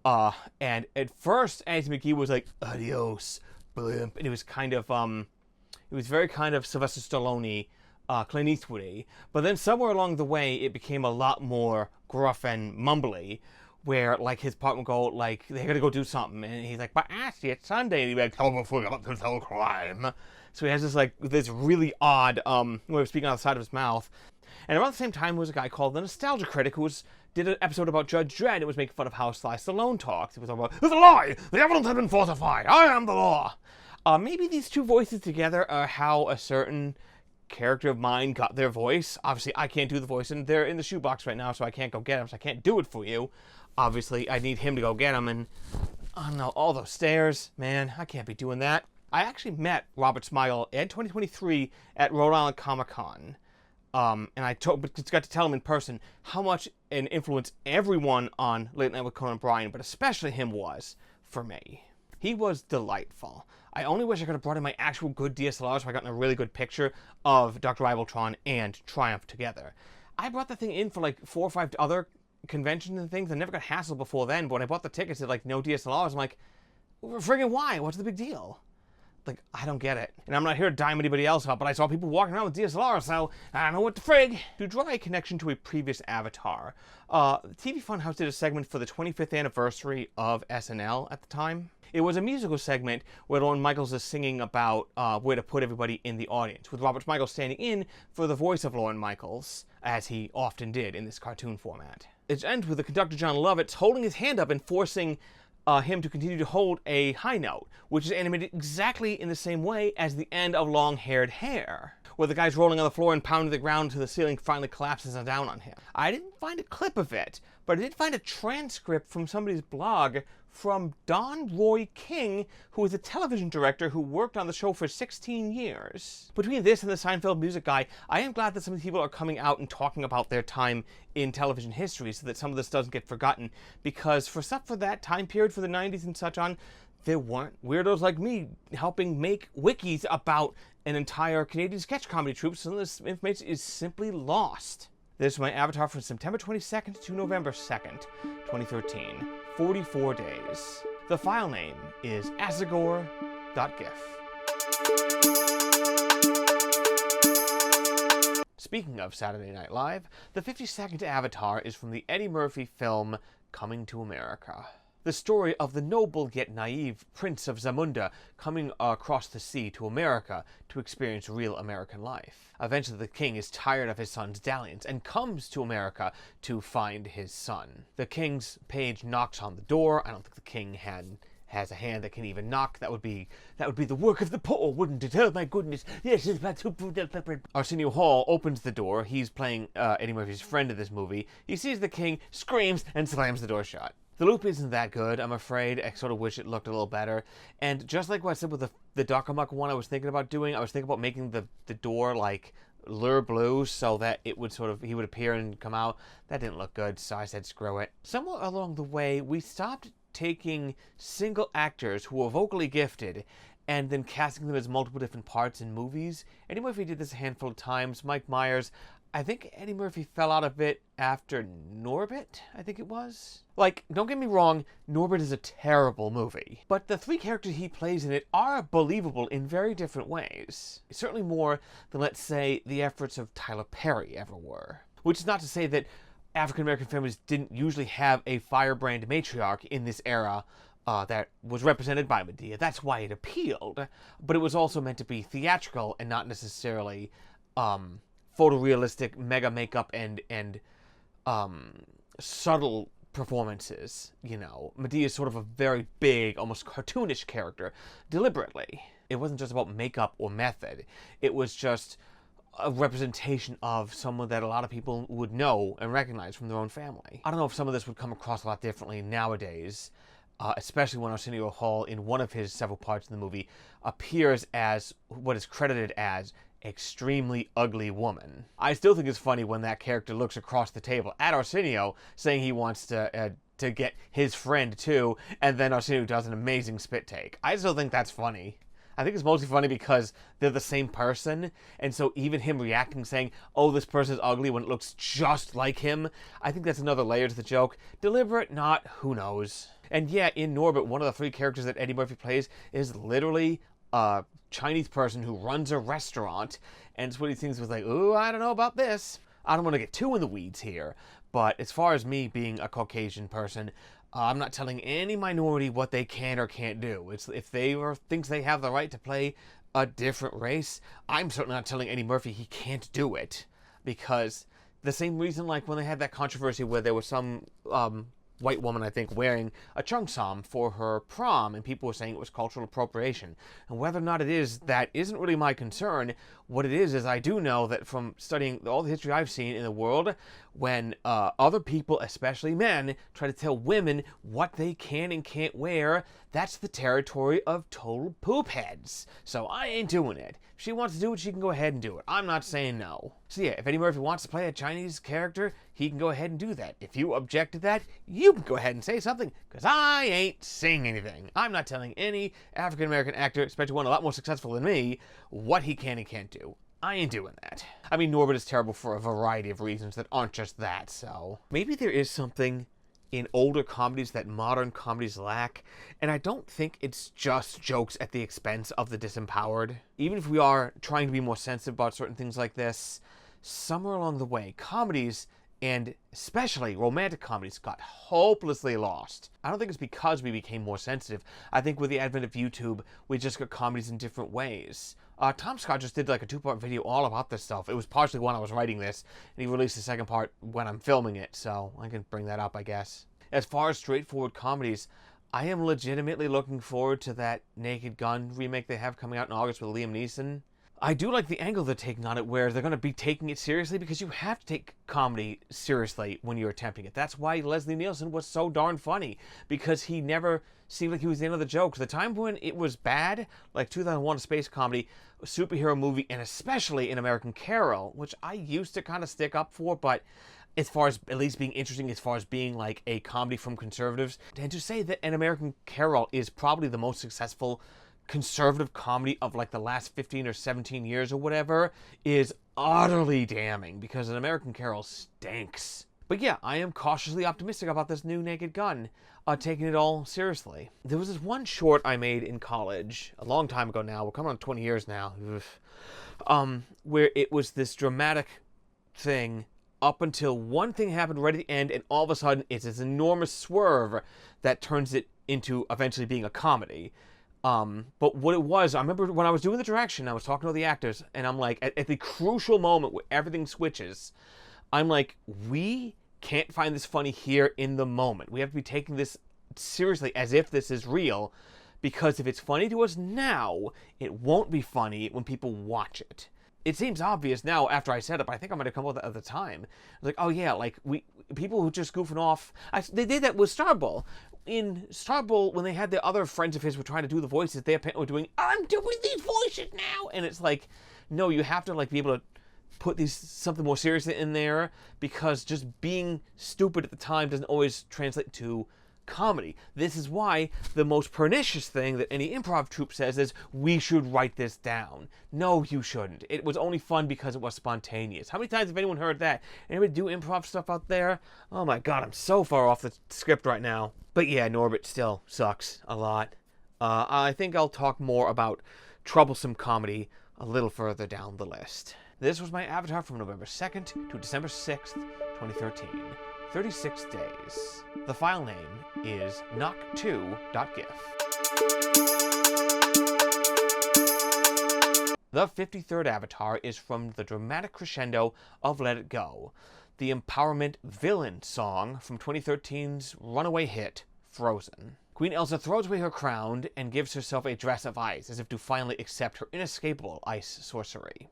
And at first, Assy McGee was like, adios, blimp. And it was kind of, it was very kind of Sylvester Stallone, Clint Eastwood-y. But then somewhere along the way, it became a lot more gruff and mumbly, where, like, his partner would go, like, they gotta go do something, and he's like, but Assy, it's Sunday, and he'd be like, tell me before you got to tell crime. So he has this, like, this really odd way of speaking on the side of his mouth. And around the same time was a guy called the Nostalgia Critic, who did an episode about Judge Dredd. It was making fun of how Sly Stallone talks. It was all about, it's a lie! The evidence has been falsified! I am the law! Maybe these two voices together are how a certain character of mine got their voice. Obviously, I can't do the voice, and they're in the shoebox right now, so I can't go get them, so I can't do it for you. Obviously, I need him to go get them, and I don't know, all those stairs, man, I can't be doing that. I actually met Robert Smigel in 2023 at Rhode Island Comic-Con, and I got to tell him in person how much an influence everyone on Late Night with Conan O'Brien, but especially him, was for me. He was delightful. I only wish I could have brought in my actual good DSLR so I got a really good picture of Dr. Ibeltron and Triumph together. I brought the thing in for like 4 or 5 other conventions and things. I never got hassled before then, but when I bought the tickets at like no DSLRs, I'm like, friggin' why? What's the big deal? Like, I don't get it. And I'm not here to dime anybody else up, but I saw people walking around with DSLRs, so I don't know what the frig. To draw a connection to a previous avatar, TV Funhouse did a segment for the 25th anniversary of SNL at the time. It was a musical segment where Lorne Michaels is singing about where to put everybody in the audience, with Robert Michaels standing in for the voice of Lorne Michaels, as he often did in this cartoon format. It ends with the conductor John Lovitz holding his hand up and forcing him to continue to hold a high note, which is animated exactly in the same way as the end of Long-Haired Hair, where the guy's rolling on the floor and pounding the ground until the ceiling finally collapses down on him. I didn't find a clip of it, but I did find a transcript from somebody's blog from Don Roy King, who is a television director who worked on the show for 16 years. Between this and the Seinfeld music guy, I am glad that some people are coming out and talking about their time in television history so that some of this doesn't get forgotten, because for stuff for that time period, for the 90s and such on, there weren't weirdos like me helping make wikis about an entire Canadian sketch comedy troupe, so this information is simply lost. This is my avatar from September 22nd to November 2nd, 2013. 44 days. The file name is asagor.gif. Speaking of Saturday Night Live, the 52nd avatar is from the Eddie Murphy film Coming to America. The story of the noble yet naive Prince of Zamunda coming across the sea to America to experience real American life. Eventually the king is tired of his son's dalliance and comes to America to find his son. The king's page knocks on the door. I don't think the king has a hand that can even knock. That would be the work of the poor, wouldn't it? Oh my goodness. Yes, it's about to... Arsenio Hall opens the door. He's playing Eddie Murphy's friend in this movie. He sees the king, screams, and slams the door shut. The loop isn't that good, I'm afraid. I sort of wish it looked a little better. And just like what I said with the Dark-a-Muck one I was thinking about doing, I was thinking about making the door like lure blue so that it would sort of, he would appear and come out. That didn't look good, so I said screw it. Somewhere along the way, we stopped taking single actors who were vocally gifted and then casting them as multiple different parts in movies. Eddie Murphy did this a handful of times. Mike Myers, I think Eddie Murphy fell out of it after Norbit, I think it was. Like, don't get me wrong, Norbit is a terrible movie, but the 3 characters he plays in it are believable in very different ways. Certainly more than, let's say, the efforts of Tyler Perry ever were. Which is not to say that African-American families didn't usually have a firebrand matriarch in this era that was represented by Medea. That's why it appealed. But it was also meant to be theatrical and not necessarily photorealistic mega makeup and subtle performances. You know, Medea is sort of a very big, almost cartoonish character, deliberately. It wasn't just about makeup or method. It was just a representation of someone that a lot of people would know and recognize from their own family. I don't know if some of this would come across a lot differently nowadays, especially when Arsenio Hall, in one of his several parts in the movie, appears as what is credited as extremely ugly woman. I still think it's funny when that character looks across the table at Arsenio, saying he wants to get his friend too, and then Arsenio does an amazing spit take. I still think that's funny. I think it's mostly funny because they're the same person, and so even him reacting, saying, oh, this person's ugly, when it looks just like him, I think that's another layer to the joke. Deliberate, not, who knows. And yeah, in Norbit, one of the 3 characters that Eddie Murphy plays is literally a Chinese person who runs a restaurant, and it's one of these things was like, ooh, I don't know about this. I don't want to get too in the weeds here, but as far as me being a Caucasian person, I'm not telling any minority what they can or can't do. It's if they thinks they have the right to play a different race, I'm certainly not telling Eddie Murphy he can't do it. Because the same reason, like when they had that controversy where there was some white woman, I think, wearing a cheongsam for her prom, and people were saying it was cultural appropriation. And whether or not it is, that isn't really my concern. What it is I do know that from studying all the history I've seen in the world, when other people, especially men, try to tell women what they can and can't wear, that's the territory of total poop heads. So I ain't doing it. If she wants to do it, she can go ahead and do it. I'm not saying no. So yeah, if Eddie Murphy wants to play a Chinese character, he can go ahead and do that. If you object to that, you can go ahead and say something, because I ain't saying anything. I'm not telling any African-American actor, especially one a lot more successful than me, what he can and can't do. I ain't doing that. I mean, Norbit is terrible for a variety of reasons that aren't just that, so maybe there is something in older comedies that modern comedies lack, and I don't think it's just jokes at the expense of the disempowered. Even if we are trying to be more sensitive about certain things like this, somewhere along the way, comedies, and especially romantic comedies, got hopelessly lost. I don't think it's because we became more sensitive. I think with the advent of YouTube, we just got comedies in different ways. Tom Scott just did like a 2-part video all about this stuff. It was partially when I was writing this, and he released the second part when I'm filming it, so I can bring that up, I guess. As far as straightforward comedies, I am legitimately looking forward to that Naked Gun remake they have coming out in August with Liam Neeson. I do like the angle they're taking on it, where they're going to be taking it seriously, because you have to take comedy seriously when you're attempting it. That's why Leslie Nielsen was so darn funny, because he never seemed like he was the end of the jokes. The time when it was bad, like 2001: A Space Comedy, a superhero movie, and especially in American Carol, which I used to kind of stick up for, but as far as at least being interesting, as far as being like a comedy from conservatives, and to say that An American Carol is probably the most successful conservative comedy of like the last 15 or 17 years or whatever is utterly damning, because An American Carol stinks. But yeah, I am cautiously optimistic about this new Naked Gun, taking it all seriously. There was this one short I made in college, a long time ago now, we're coming on 20 years now, where it was this dramatic thing up until one thing happened right at the end, and all of a sudden it's this enormous swerve that turns it into eventually being a comedy. But what it was, I remember when I was doing the direction, I was talking to the actors, and I'm like, at the crucial moment where everything switches, I'm like, we can't find this funny here in the moment. We have to be taking this seriously as if this is real, because if it's funny to us now, it won't be funny when people watch it. It seems obvious now after I said it, but I think I might have come up with it at the time. Like, oh yeah, like people who just goofing off. They did that with Starball. In Starball, when they had the other friends of his were trying to do the voices, they apparently were doing, I'm doing these voices now, and it's like, no, you have to like be able to put something more seriously in there, because just being stupid at the time doesn't always translate to comedy. This is why the most pernicious thing that any improv troupe says is, we should write this down. No, you shouldn't. It was only fun because it was spontaneous. How many times have anyone heard that? Anybody do improv stuff out there? Oh my god, I'm so far off the script right now. But yeah, Norbit still sucks a lot. I think I'll talk more about troublesome comedy a little further down the list. This was my avatar from November 2nd to December 6th, 2013. 36 days. The file name is knock2.gif. The 53rd avatar is from the dramatic crescendo of Let It Go, the empowerment villain song from 2013's runaway hit, Frozen. Queen Elsa throws away her crown and gives herself a dress of ice, as if to finally accept her inescapable ice sorcery.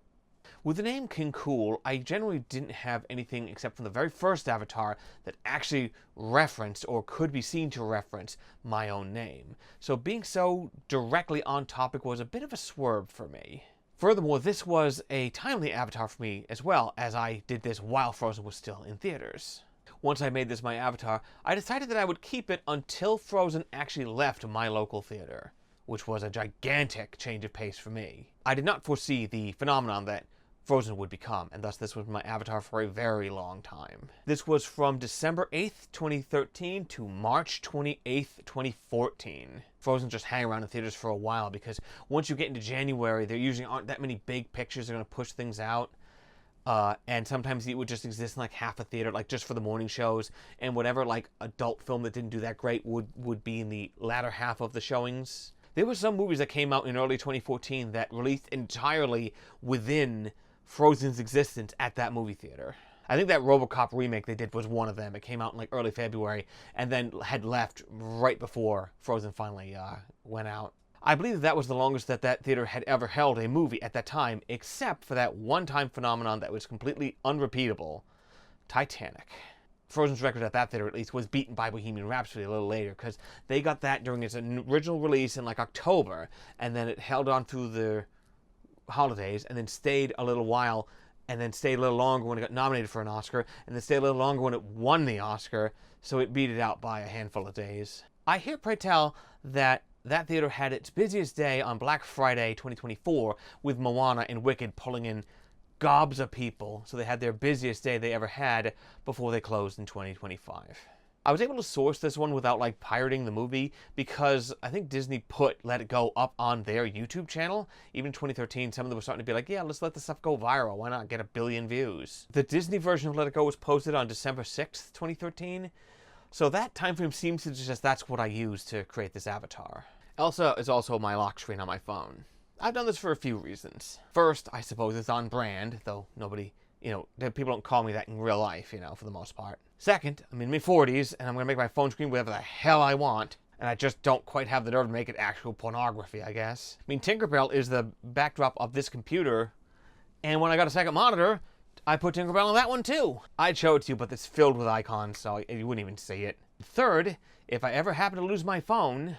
With the name King Kool, I generally didn't have anything except from the very first avatar that actually referenced or could be seen to reference my own name. So being so directly on topic was a bit of a swerve for me. Furthermore, this was a timely avatar for me as well, as I did this while Frozen was still in theaters. Once I made this my avatar, I decided that I would keep it until Frozen actually left my local theater, which was a gigantic change of pace for me. I did not foresee the phenomenon that Frozen would become, and thus this was my avatar for a very long time. This was from December 8th, 2013 to March 28th, 2014. Frozen just hang around in theaters for a while, because once you get into January, there usually aren't that many big pictures that are going to push things out. And sometimes it would just exist in like half a theater, like just for the morning shows, and whatever like adult film that didn't do that great would be in the latter half of the showings. There were some movies that came out in early 2014 that released entirely within Frozen's existence at that movie theater. I think that RoboCop remake they did was one of them. It came out in like early February and then had left right before Frozen finally went out. I believe that was the longest that theater had ever held a movie at that time, except for that one-time phenomenon that was completely unrepeatable, Titanic. Frozen's record at that theater, at least, was beaten by Bohemian Rhapsody a little later, because they got that during its original release in like October, and then it held on through the holidays, and then stayed a little while, and then stayed a little longer when it got nominated for an Oscar, and then stayed a little longer when it won the Oscar, so it beat it out by a handful of days. I hear, pray tell, that theater had its busiest day on Black Friday 2024, with Moana and Wicked pulling in gobs of people, so they had their busiest day they ever had before they closed in 2025. I was able to source this one without like pirating the movie, because I think Disney put Let It Go up on their YouTube channel. Even in 2013, some of them were starting to be like, yeah, let's let this stuff go viral. Why not get 1 billion views? The Disney version of Let It Go was posted on December 6th, 2013. So that time frame seems to suggest that's what I used to create this avatar. Elsa is also my lock screen on my phone. I've done this for a few reasons. First, I suppose it's on brand, though nobody, people don't call me that in real life, for the most part. Second, I'm in my 40s, and I'm going to make my phone screen whatever the hell I want, and I just don't quite have the nerve to make it actual pornography, I guess. I mean, Tinkerbell is the backdrop of this computer, and when I got a second monitor, I put Tinkerbell on that one too. I'd show it to you, but it's filled with icons, so you wouldn't even see it. Third, if I ever happen to lose my phone,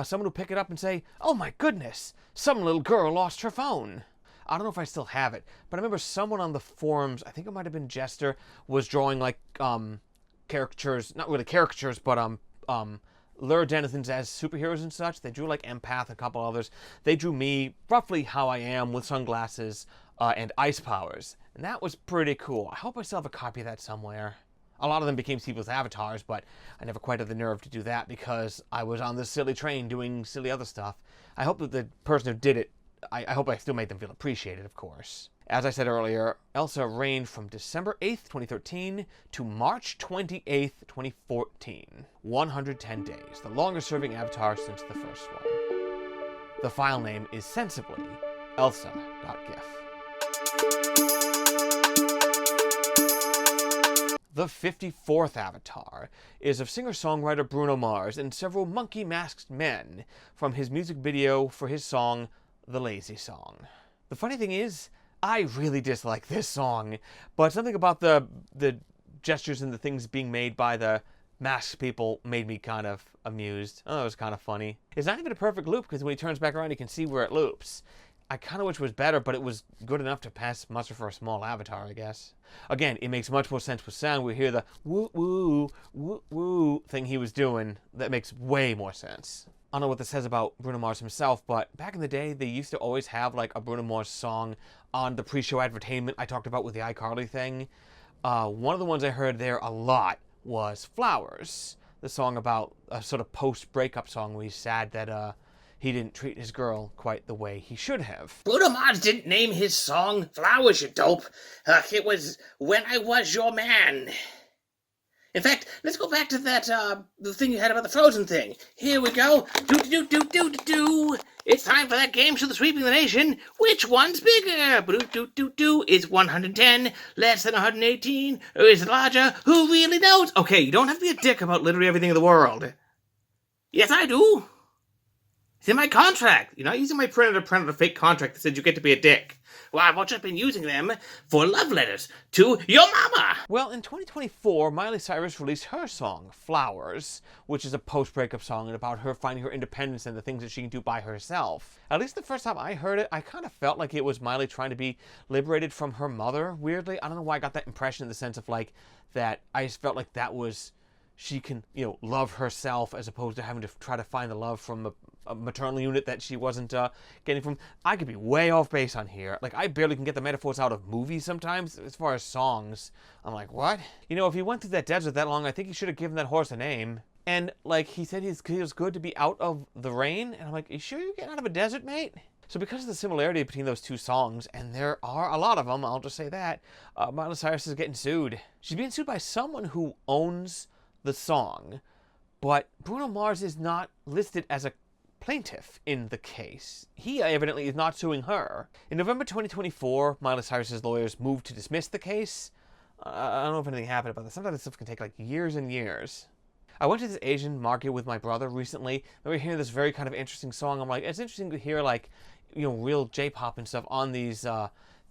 someone will pick it up and say, oh my goodness, some little girl lost her phone. I don't know if I still have it, but I remember someone on the forums, I think it might have been Jester, was drawing like caricatures, not really caricatures, but lure denizens as superheroes and such. They drew like Empath, a couple others. They drew me roughly how I am with sunglasses and ice powers, and that was pretty cool. I hope I still have a copy of that somewhere. A lot of them became people's avatars, but I never quite had the nerve to do that because I was on this silly train doing silly other stuff. I hope that the person who did it, I hope I still made them feel appreciated, of course. As I said earlier, Elsa reigned from December 8th, 2013 to March 28th, 2014. 110 days, the longest-serving avatar since the first one. The file name is sensibly elsa.gif. The 54th avatar is of singer-songwriter Bruno Mars and several monkey-masked men from his music video for his song, The Lazy Song. The funny thing is, I really dislike this song, but something about the gestures and the things being made by the masked people made me kind of amused. Oh, it was kind of funny. It's not even a perfect loop, because when he turns back around, you can see where it loops. I kind of wish it was better, but it was good enough to pass muster for a small avatar, I guess. Again, it makes much more sense with sound. We hear the woo-woo, woo-woo thing he was doing. That makes way more sense. I don't know what this says about Bruno Mars himself, but back in the day, they used to always have like a Bruno Mars song on the pre-show advertainment I talked about with the iCarly thing. One of the ones I heard there a lot was Flowers, the song about a sort of post-breakup song where he's sad that he didn't treat his girl quite the way he should have. Bruno Mars didn't name his song Flowers, you dope. It was When I Was Your Man. In fact, let's go back to that, the thing you had about the Frozen thing. Here we go. Do. It's time for that game show that's sweeping the nation. Which one's bigger? Do. Is 110 less than 118? Or is it larger? Who really knows? Okay, you don't have to be a dick about literally everything in the world. Yes, I do. It's in my contract. You're not using my printer to print out a fake contract that said you get to be a dick. Well, I've just been using them for love letters to your mama. Well, in 2024, Miley Cyrus released her song, Flowers, which is a post-breakup song about her finding her independence and the things that she can do by herself. At least the first time I heard it, I kind of felt like it was Miley trying to be liberated from her mother, weirdly. I don't know why I got that impression in the sense of, like, that I just felt like that was, she can, love herself as opposed to having to try to find the love from a maternal unit that she wasn't getting from. I could be way off base on here. Like, I barely can get the metaphors out of movies sometimes as far as songs. I'm like, what? If he went through that desert that long, I think he should have given that horse a name. And, like, he said he was good to be out of the rain. And I'm like, you sure you're getting out of a desert, mate? So because of the similarity between those two songs, and there are a lot of them, I'll just say that, Miley Cyrus is getting sued. She's being sued by someone who owns the song, but Bruno Mars is not listed as a plaintiff in the case. He evidently is not suing her. In November 2024, Miley Cyrus's lawyers moved to dismiss the case. I don't know if anything happened about this. Sometimes this stuff can take like years and years. I went to this Asian market with my brother recently, and we were hearing this very kind of interesting song. I'm like, it's interesting to hear like, real J-pop and stuff on these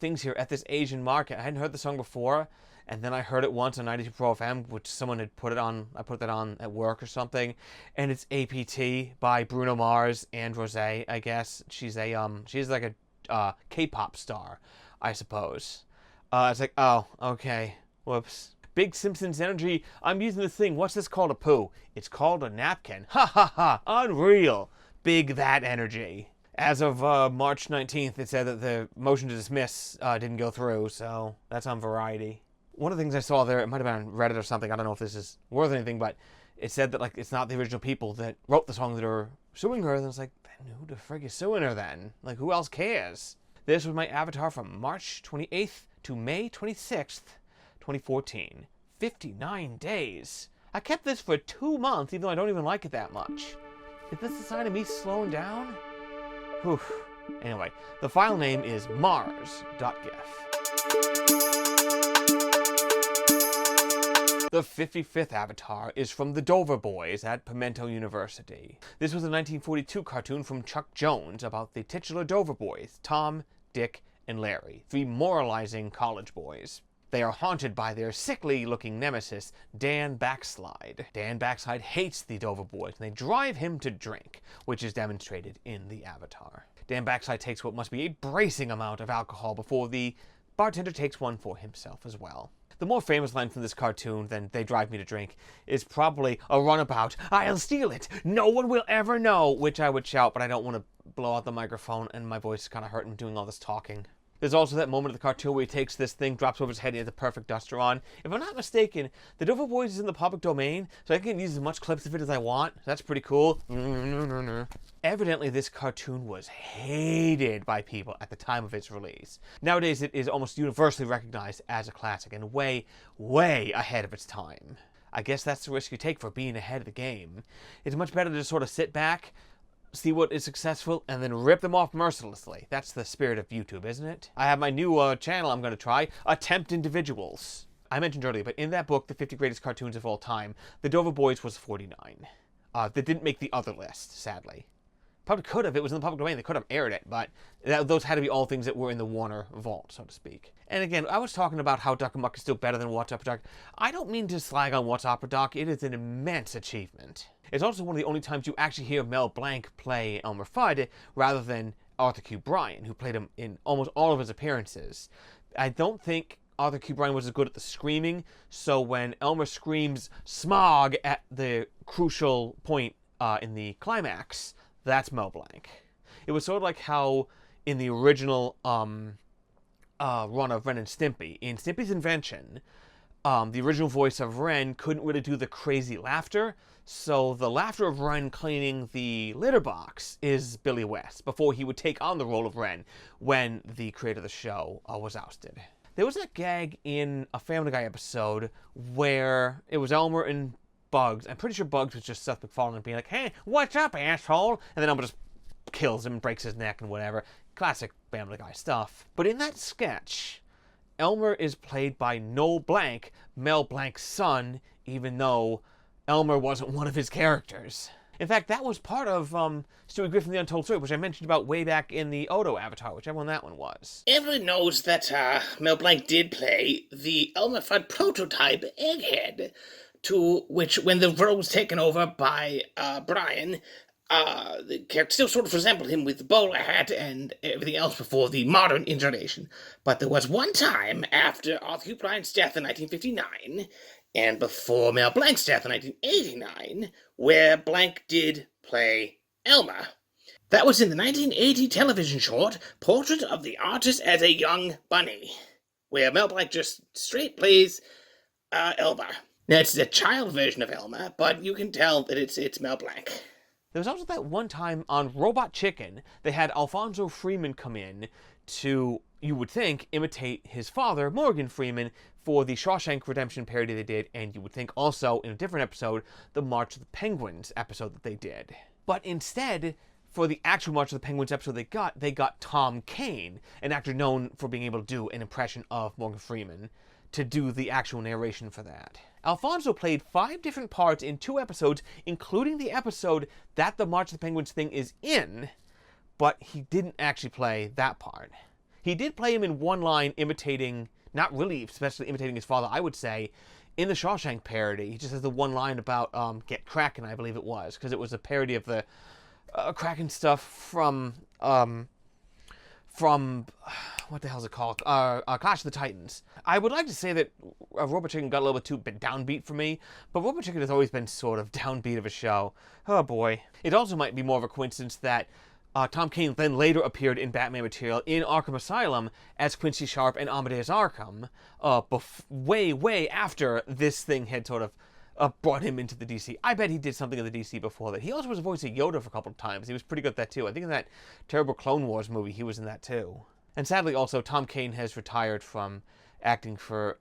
things here at this Asian market. I hadn't heard the song before. And then I heard it once on 92 Pro FM, which someone had put it on. I put that on at work or something. And it's APT by Bruno Mars and Rosé, I guess. She's like a K-pop star, I suppose. It's like, oh, okay. Whoops. Big Simpsons energy. I'm using this thing. What's this called? A poo. It's called a napkin. Ha ha ha. Unreal. Big that energy. As of March 19th, it said that the motion to dismiss didn't go through, so that's on Variety. One of the things I saw there, it might have been on Reddit or something, I don't know if this is worth anything, but it said that, like, it's not the original people that wrote the song that are suing her, and it's like, then who the frig is suing her then? Like, who else cares? This was my avatar from March 28th to May 26th, 2014. 59 days. I kept this for 2 months, even though I don't even like it that much. Is this a sign of me slowing down? Whew. Anyway, the file name is mars.gif. The 55th avatar is from the Dover Boys at Pimento University. This was a 1942 cartoon from Chuck Jones about the titular Dover Boys, Tom, Dick, and Larry, 3 moralizing college boys. They are haunted by their sickly-looking nemesis, Dan Backslide. Dan Backslide hates the Dover Boys, and they drive him to drink, which is demonstrated in the avatar. Dan Backslide takes what must be a bracing amount of alcohol before the bartender takes one for himself as well. The more famous line from this cartoon than "they drive me to drink" is probably a runabout, "I'll steal it, no one will ever know," which I would shout, but I don't want to blow out the microphone, and my voice is kind of hurting doing all this talking. There's also that moment of the cartoon where he takes this thing, drops over his head, and he has a perfect duster on. If I'm not mistaken, the Dover Boys is in the public domain, so I can use as much clips of it as I want. That's pretty cool. Evidently, this cartoon was hated by people at the time of its release. Nowadays, it is almost universally recognized as a classic and way, way ahead of its time. I guess that's the risk you take for being ahead of the game. It's much better to just sort of sit back, see what is successful, and then rip them off mercilessly. That's the spirit of YouTube, isn't it? I have my new channel I'm going to try, Attempt Individuals. I mentioned earlier, but in that book, The 50 Greatest Cartoons of All Time, the Dover Boys was 49. That didn't make the other list, sadly. Probably could have. It was in the public domain. They could have aired it, but those had to be all things that were in the Warner vault, so to speak. And again, I was talking about how Duck and Muck is still better than What's Opera Doc. I don't mean to slag on What's Opera Doc. It is an immense achievement. It's also one of the only times you actually hear Mel Blanc play Elmer Fudd rather than Arthur Q. Bryan, who played him in almost all of his appearances. I don't think Arthur Q. Bryan was as good at the screaming, so when Elmer screams "Smog" at the crucial point in the climax, that's Mel Blanc. It was sort of like how in the original run of Ren and Stimpy, in Stimpy's Invention, the original voice of Ren couldn't really do the crazy laughter, so the laughter of Ren cleaning the litter box is Billy West, before he would take on the role of Ren when the creator of the show was ousted. There was that gag in a Family Guy episode where it was Elmer and Bugs. I'm pretty sure Bugs was just Seth MacFarlane being like, hey, what's up, asshole? And then Elmer just kills him and breaks his neck and whatever. Classic Family Guy stuff. But in that sketch, Elmer is played by Noel Blanc, Mel Blanc's son, even though Elmer wasn't one of his characters. In fact, that was part of Stewie Griffin The Untold Story, which I mentioned about way back in the Odo Avatar, whichever one that one was. Everyone knows that Mel Blanc did play the Elmer Fudd prototype Egghead, to which, when the role was taken over by Brian, the character still sort of resembled him with the bowler hat and everything else before the modern incarnation. But there was one time after Arthur Hugh Bryant's death in 1959, and before Mel Blanc's death in 1989, where Blanc did play Elmer. That was in the 1980 television short, Portrait of the Artist as a Young Bunny, where Mel Blanc just straight plays Elmer. Now, it's a child version of Elmer, but you can tell that it's Mel Blanc. There was also that one time on Robot Chicken, they had Alfonso Freeman come in to, you would think, imitate his father, Morgan Freeman, for the Shawshank Redemption parody they did, and you would think also, in a different episode, the March of the Penguins episode that they did. But instead, for the actual March of the Penguins episode they got Tom Kane, an actor known for being able to do an impression of Morgan Freeman, to do the actual narration for that. Alfonso played 5 different parts in 2 episodes, including the episode that the March of the Penguins thing is in, but he didn't actually play that part. He did play him in one line imitating, not really especially imitating his father, I would say, in the Shawshank parody. He just has the one line about Get Kraken, I believe it was, because it was a parody of the Kraken stuff from what the hell is it called? Clash of the Titans. I would like to say that Robot Chicken got a little bit too downbeat for me, but Robot Chicken has always been sort of downbeat of a show. Oh boy. It also might be more of a coincidence that Tom Kane then later appeared in Batman material in Arkham Asylum as Quincy Sharp and Amadeus Arkham, way after this thing had sort of brought him into the DC. I bet he did something in the DC before that. He also was a voice of Yoda for a couple of times. He was pretty good at that too. I think in that terrible Clone Wars movie, he was in that too. And sadly also, Tom Kane has retired from acting for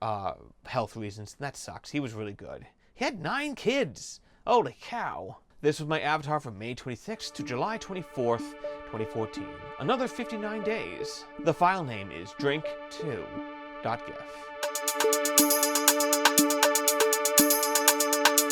health reasons. That sucks. He was really good. He had 9 kids. Holy cow. This was my avatar from May 26th to July 24th, 2014. Another 59 days. The file name is drink2.gif.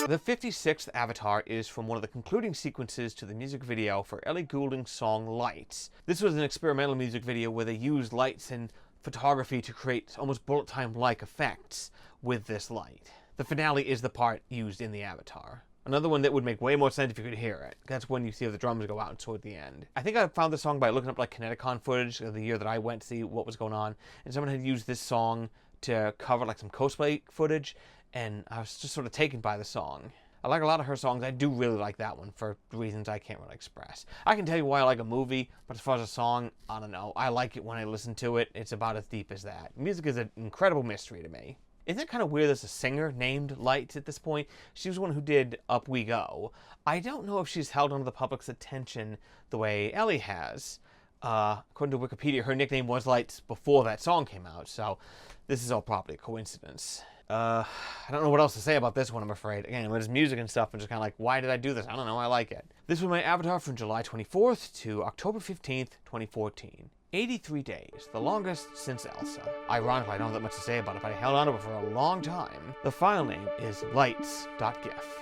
The 56th avatar is from one of the concluding sequences to the music video for Ellie Goulding's song Lights. This was an experimental music video where they used lights and photography to create almost bullet time-like effects with this light. The finale is the part used in the avatar. Another one that would make way more sense if you could hear it. That's when you see the drums go out toward the end. I think I found the song by looking up like Kineticon footage of the year that I went to see what was going on, and someone had used this song to cover like some cosplay footage, and I was just sort of taken by the song. I like a lot of her songs. I do really like that one for reasons I can't really express. I can tell you why I like a movie, but as far as a song, I don't know. I like it when I listen to it. It's about as deep as that. Music is an incredible mystery to me. Isn't it kind of weird there's a singer named Lights at this point? She was the one who did Up We Go. I don't know if she's held onto the public's attention the way Ellie has. According to Wikipedia, her nickname was Lights before that song came out, so this is all probably a coincidence. I don't know what else to say about this one, I'm afraid. Again, with his music and stuff, I'm just kind of like, why did I do this? I don't know, I like it. This was my avatar from July 24th to October 15th, 2014. 83 days, the longest since Elsa. Ironically, I don't have that much to say about it, but I held on to it for a long time. The file name is lights.gif.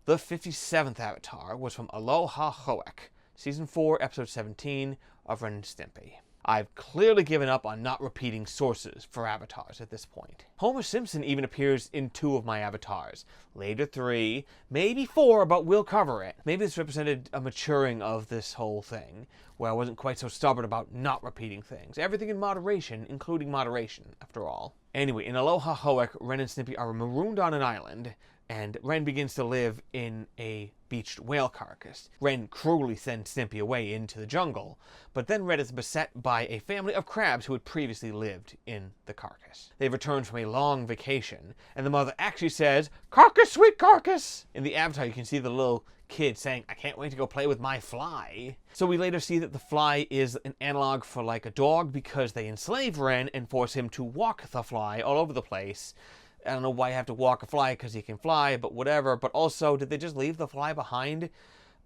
The 57th avatar was from Aloha Hoek, Season 4, Episode 17 of Ren and Stimpy. I've clearly given up on not repeating sources for avatars at this point. Homer Simpson even appears in 2 of my avatars. Later 3, maybe 4, but we'll cover it. Maybe this represented a maturing of this whole thing, where I wasn't quite so stubborn about not repeating things. Everything in moderation, including moderation, after all. Anyway, in Aloha Hoek, Ren and Snippy are marooned on an island, and Ren begins to live in a beached whale carcass. Ren cruelly sends Stimpy away into the jungle, but then Ren is beset by a family of crabs who had previously lived in the carcass. They returned from a long vacation, and the mother actually says, "Carcass, sweet carcass!" In the avatar, you can see the little kid saying, "I can't wait to go play with my fly." So we later see that the fly is an analog for like a dog because they enslave Ren and force him to walk the fly all over the place. I don't know why you have to walk a fly because he can fly, but whatever. But also, did they just leave the fly behind,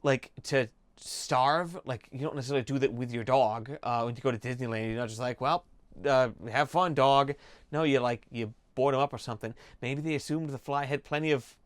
like, to starve? Like, you don't necessarily do that with your dog. When you go to Disneyland, you're not just like, well, have fun, dog. No, you board him up or something. Maybe they assumed the fly had plenty of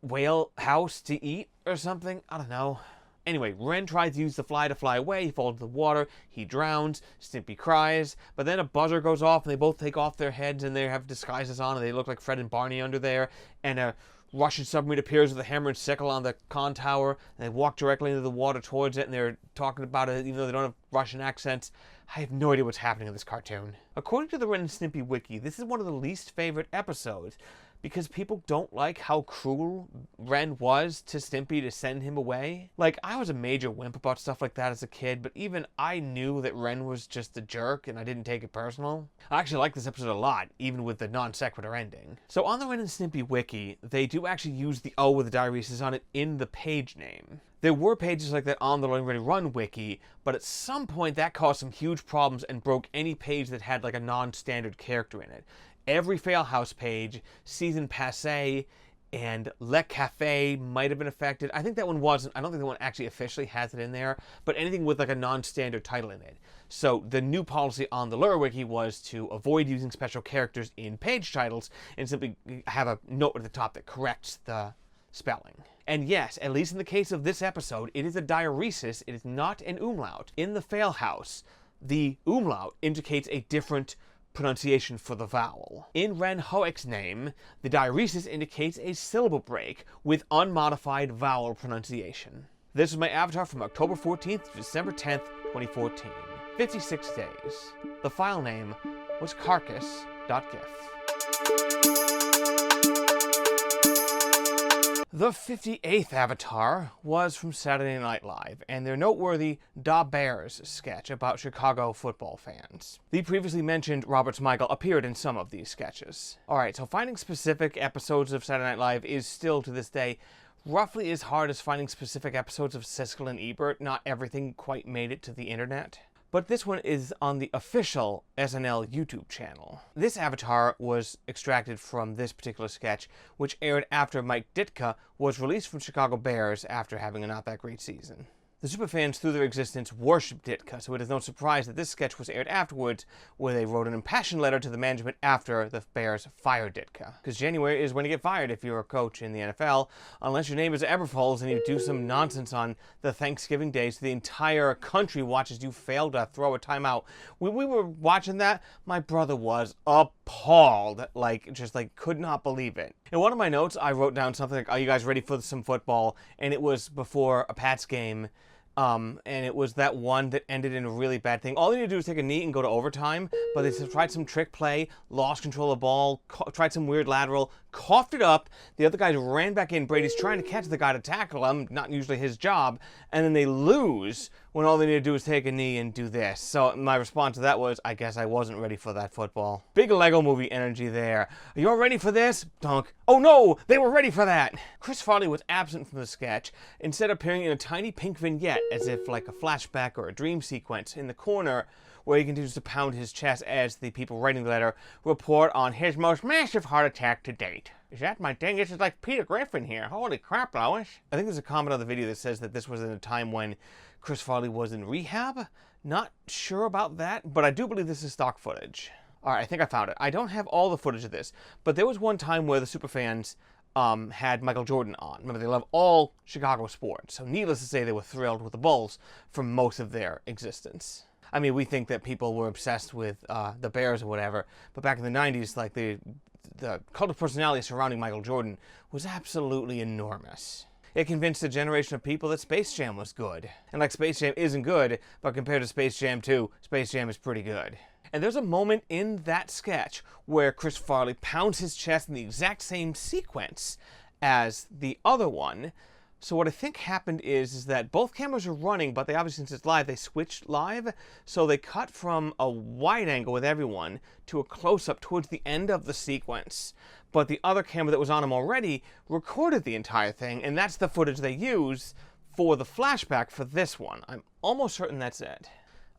whale house to eat or something. I don't know. Anyway, Ren tries to use the fly to fly away. He falls into the water. He drowns. Stimpy cries. But then a buzzer goes off, and they both take off their heads, and they have disguises on, and they look like Fred and Barney under there. And a Russian submarine appears with a hammer and sickle on the con tower, and they walk directly into the water towards it, and they're talking about it, even though they don't have Russian accents. I have no idea what's happening in this cartoon. According to the Ren and Stimpy wiki, this is one of the least favorite episodes, because people don't like how cruel Ren was to Stimpy to send him away. Like, I was a major wimp about stuff like that as a kid, but even I knew that Ren was just a jerk, and I didn't take it personal. I actually like this episode a lot, even with the non sequitur ending. So on the Ren and Stimpy wiki, they do actually use the O with the diaresis on it in the page name. There were pages like that on the LoadingReadyRun wiki, but at some point that caused some huge problems and broke any page that had like a non-standard character in it. Every Fail House page, Season Passé, and Le Café might have been affected. I think that one wasn't. I don't think that one actually officially has it in there, but anything with like a non-standard title in it. So the new policy on the Lure Wiki was to avoid using special characters in page titles and simply have a note at the top that corrects the spelling. And yes, at least in the case of this episode, it is a diaresis. It is not an umlaut. In the Fail House, the umlaut indicates a different pronunciation for the vowel. In Ren Hoek's name, the diaresis indicates a syllable break with unmodified vowel pronunciation. This was my avatar from October 14th to December 10th, 2014. 56 days. The file name was carcass.gif. The 58th avatar was from Saturday Night Live, and their noteworthy Da Bears sketch about Chicago football fans. The previously mentioned Robert Smigel appeared in some of these sketches. Alright, so finding specific episodes of Saturday Night Live is still, to this day, roughly as hard as finding specific episodes of Siskel and Ebert. Not everything quite made it to the internet. But this one is on the official SNL YouTube channel. This avatar was extracted from this particular sketch, which aired after Mike Ditka was released from Chicago Bears after having a not that great season. The superfans through their existence worshipped Ditka, so it is no surprise that this sketch was aired afterwards, where they wrote an impassioned letter to the management after the Bears fired Ditka. Because January is when you get fired if you're a coach in the NFL, unless your name is Eberfalls and you do some nonsense on the Thanksgiving day so the entire country watches you fail to throw a timeout. When we were watching that, my brother was appalled, just could not believe it. In one of my notes, I wrote down something like, "Are you guys ready for some football?" And it was before a Pats game. And it was that one that ended in a really bad thing. All they need to do is take a knee and go to overtime, but they tried some trick play, lost control of the ball, tried some weird lateral, coughed it up, the other guys ran back in, Brady's trying to catch the guy to tackle him, not usually his job, and then they lose when all they need to do is take a knee and do this. So my response to that was, I guess I wasn't ready for that football. Big Lego Movie energy there. Are you all ready for this? Dunk. Oh no, they were ready for that. Chris Farley was absent from the sketch, instead appearing in a tiny pink vignette, as if like a flashback or a dream sequence in the corner, where he continues to pound his chest as the people writing the letter report on his most massive heart attack to date. Is that my thing? This is like Peter Griffin here. Holy crap, Lois. I think there's a comment on the video that says that this was in a time when Chris Farley was in rehab. Not sure about that, but I do believe this is stock footage. Alright, I think I found it. I don't have all the footage of this, but there was one time where the superfans had Michael Jordan on. Remember, they love all Chicago sports, so needless to say they were thrilled with the Bulls for most of their existence. I mean, we think that people were obsessed with the Bears or whatever, but back in the 90s, like the cult of personality surrounding Michael Jordan was absolutely enormous. It convinced a generation of people that Space Jam was good. And like Space Jam isn't good, but compared to Space Jam 2, Space Jam is pretty good. And there's a moment in that sketch where Chris Farley pounds his chest in the exact same sequence as the other one. So what I think happened is that both cameras are running, but they obviously, since it's live, they switched live. So they cut from a wide angle with everyone to a close-up towards the end of the sequence. But the other camera that was on him already recorded the entire thing, and that's the footage they use for the flashback for this one. I'm almost certain that's it.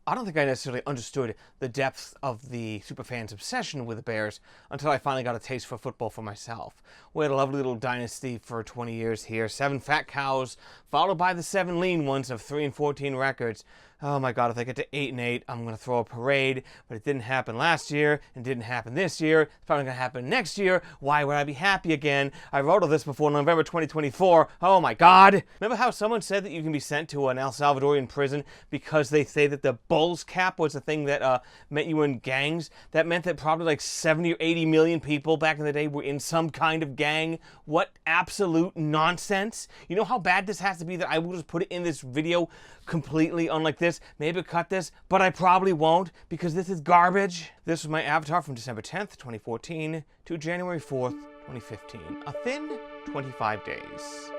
I don't think I necessarily understood the depth of the superfans' obsession with the Bears until I finally got a taste for football for myself. We had a lovely little dynasty for 20 years here. 7 fat cows, followed by the 7 lean ones of 3-14 records. Oh my God, if they get to 8-8, I'm going to throw a parade. But it didn't happen last year, and didn't happen this year. It's probably going to happen next year. Why would I be happy again? I wrote all this before November 2024. Oh my God. Remember how someone said that you can be sent to an El Salvadorian prison because they say that the Bulls cap was a thing that meant you were in gangs? That meant that probably like 70 or 80 million people back in the day were in some kind of gang. What absolute nonsense. You know how bad this has to be that I will just put it in this video completely unlike this? Maybe cut this, but I probably won't because this is garbage. This was my avatar from December 10th, 2014 to January 4th, 2015. A thin 25 days.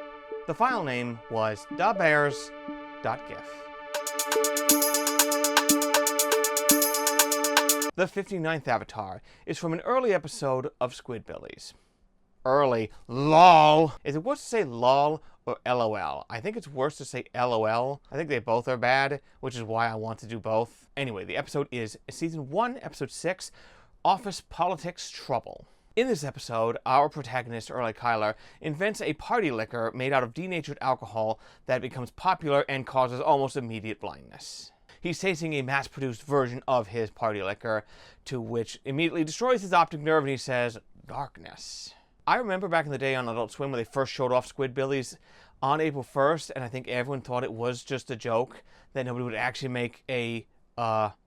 The file name was dabears.gif. The 59th avatar is from an early episode of Squidbillies. Early. LOL. Is it worse to say LOL or LOL? I think it's worse to say LOL. I think they both are bad, which is why I want to do both. Anyway, the episode is Season 1, Episode 6, Office Politics Trouble. In this episode, our protagonist, Early Kyler, invents a party liquor made out of denatured alcohol that becomes popular and causes almost immediate blindness. He's tasting a mass-produced version of his party liquor, to which immediately destroys his optic nerve, and he says, darkness. I remember back in the day on Adult Swim when they first showed off Squidbillies on April 1st, and I think everyone thought it was just a joke, that nobody would actually make a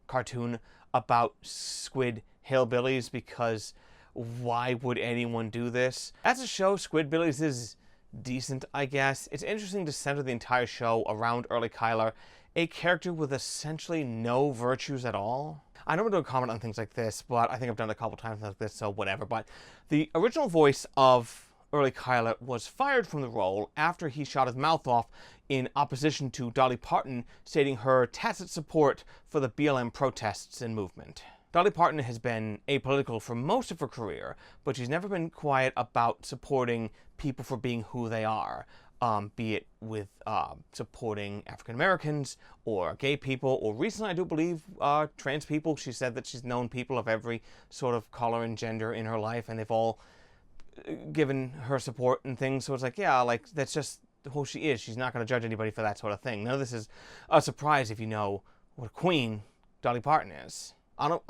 cartoon about squid hillbillies, because why would anyone do this? As a show, Squidbillies is decent, I guess. It's interesting to center the entire show around Early Kyler, a character with essentially no virtues at all. I normally don't comment on things like this, but I think I've done it a couple times like this, so whatever. But the original voice of Early Kyler was fired from the role after he shot his mouth off in opposition to Dolly Parton, stating her tacit support for the BLM protests and movement. Dolly Parton has been apolitical for most of her career, but she's never been quiet about supporting people for being who they are. Be it with supporting African Americans or gay people, or recently I do believe trans people. She said that she's known people of every sort of color and gender in her life, and they've all given her support and things. So it's like, yeah, like that's just who she is. She's not going to judge anybody for that sort of thing. None of this is a surprise if you know what a queen Dolly Parton is. I don't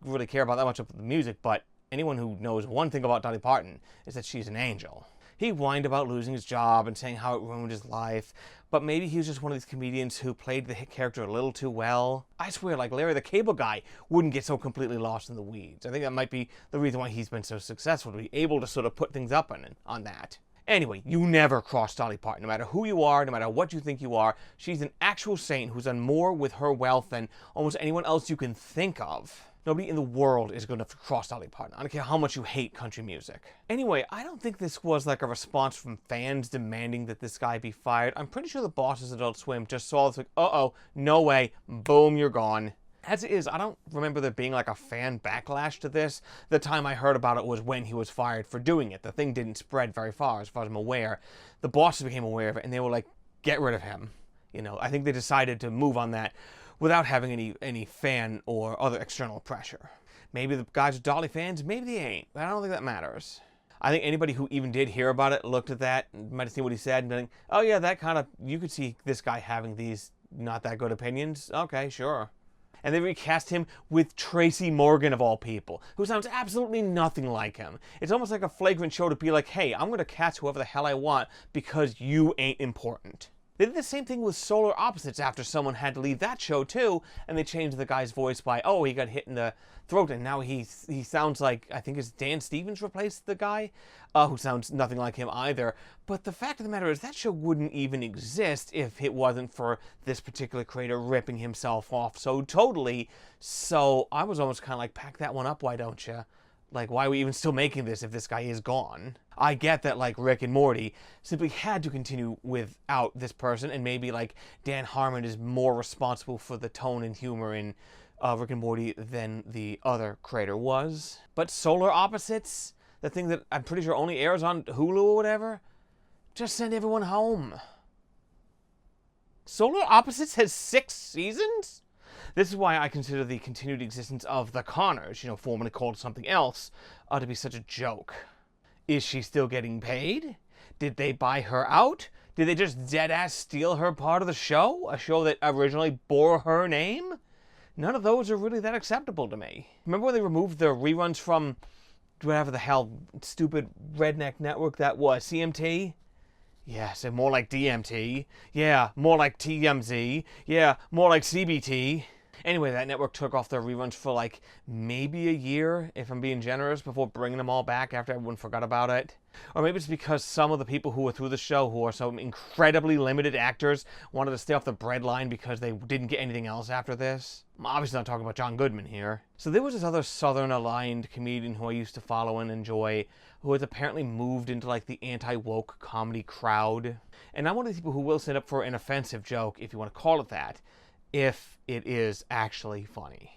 really care about that much of the music, but anyone who knows one thing about Dolly Parton is that she's an angel. He whined about losing his job and saying how it ruined his life, but maybe he was just one of these comedians who played the hit character a little too well. I swear, like Larry the Cable Guy wouldn't get so completely lost in the weeds. I think that might be the reason why he's been so successful, to be able to sort of put things up on that. Anyway, you never cross Dolly Parton. No matter who you are, no matter what you think you are, she's an actual saint who's done more with her wealth than almost anyone else you can think of. Nobody in the world is going to cross Dolly Parton. I don't care how much you hate country music. Anyway, I don't think this was like a response from fans demanding that this guy be fired. I'm pretty sure the bosses at Adult Swim just saw this like, uh-oh, no way, boom, you're gone. As it is, I don't remember there being like a fan backlash to this. The time I heard about it was when he was fired for doing it. The thing didn't spread very far, as far as I'm aware. The bosses became aware of it, and they were like, get rid of him. You know, I think they decided to move on that without having any fan or other external pressure. Maybe the guys are Dolly fans, maybe they ain't, but I don't think that matters. I think anybody who even did hear about it looked at that, might have seen what he said, and been like, oh yeah, that kind of, you could see this guy having these not that good opinions. Okay, sure. And they recast him with Tracy Morgan, of all people, who sounds absolutely nothing like him. It's almost like a flagrant show to be like, hey, I'm going to cast whoever the hell I want because you ain't important. They did the same thing with Solar Opposites after someone had to leave that show too, and they changed the guy's voice by, oh, he got hit in the throat, and now he sounds like, I think it's Dan Stevens replaced the guy, who sounds nothing like him either. But the fact of the matter is that show wouldn't even exist if it wasn't for this particular creator ripping himself off so totally. So I was almost kind of like, pack that one up, why don't you? Like, why are we even still making this if this guy is gone? I get that, like, Rick and Morty simply had to continue without this person, and maybe, like, Dan Harmon is more responsible for the tone and humor in Rick and Morty than the other creator was. But Solar Opposites, the thing that I'm pretty sure only airs on Hulu or whatever, just send everyone home. Solar Opposites has 6 seasons? This is why I consider the continued existence of the Connors, formerly called something else, to be such a joke. Is she still getting paid? Did they buy her out? Did they just dead-ass steal her part of the show? A show that originally bore her name? None of those are really that acceptable to me. Remember when they removed the reruns from whatever the hell stupid redneck network that was, CMT? Yeah, so more like DMT. Yeah, more like TMZ. Yeah, more like CBT. Anyway, that network took off their reruns for like maybe a year, if I'm being generous, before bringing them all back after everyone forgot about it. Or maybe it's because some of the people who were through the show, who are some incredibly limited actors, wanted to stay off the breadline because they didn't get anything else after this. I'm obviously not talking about John Goodman here. So there was this other Southern-aligned comedian who I used to follow and enjoy, who has apparently moved into like the anti-woke comedy crowd. And I'm one of the people who will stand up for an offensive joke, if you want to call it that, if it is actually funny.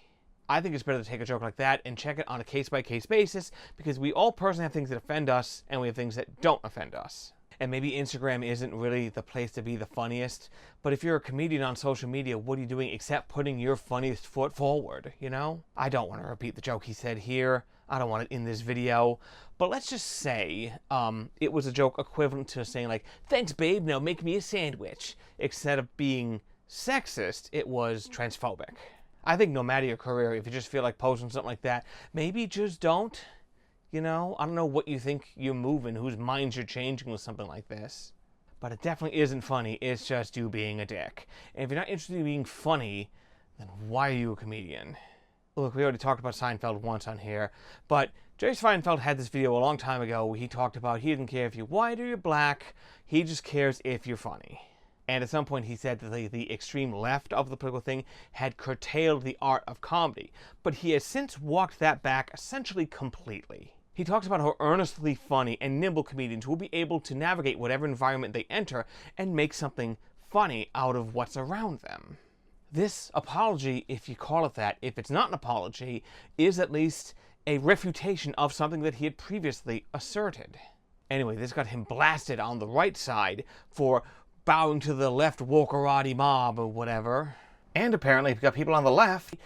I think it's better to take a joke like that and check it on a case-by-case basis, because we all personally have things that offend us, and we have things that don't offend us. And maybe Instagram isn't really the place to be the funniest, but if you're a comedian on social media, what are you doing except putting your funniest foot forward, I don't want to repeat the joke he said here. I don't want it in this video. But let's just say it was a joke equivalent to saying, like, thanks, babe, now make me a sandwich. Instead of being sexist, it was transphobic. I think no matter your career, if you just feel like posting something like that, maybe just don't. I don't know what you think you're moving, whose minds you're changing with something like this. But it definitely isn't funny, it's just you being a dick. And if you're not interested in being funny, then why are you a comedian? Look, we already talked about Seinfeld once on here, but Jerry Seinfeld had this video a long time ago where he talked about he didn't care if you're white or you're black, he just cares if you're funny. And at some point he said that the extreme left of the political thing had curtailed the art of comedy, but he has since walked that back essentially completely. He talks about how earnestly funny and nimble comedians will be able to navigate whatever environment they enter and make something funny out of what's around them. This apology, if you call it that, if it's not an apology, is at least a refutation of something that he had previously asserted. Anyway, this got him blasted on the right side for bowing to the left wokerati mob or whatever. And apparently, if you got people on the left,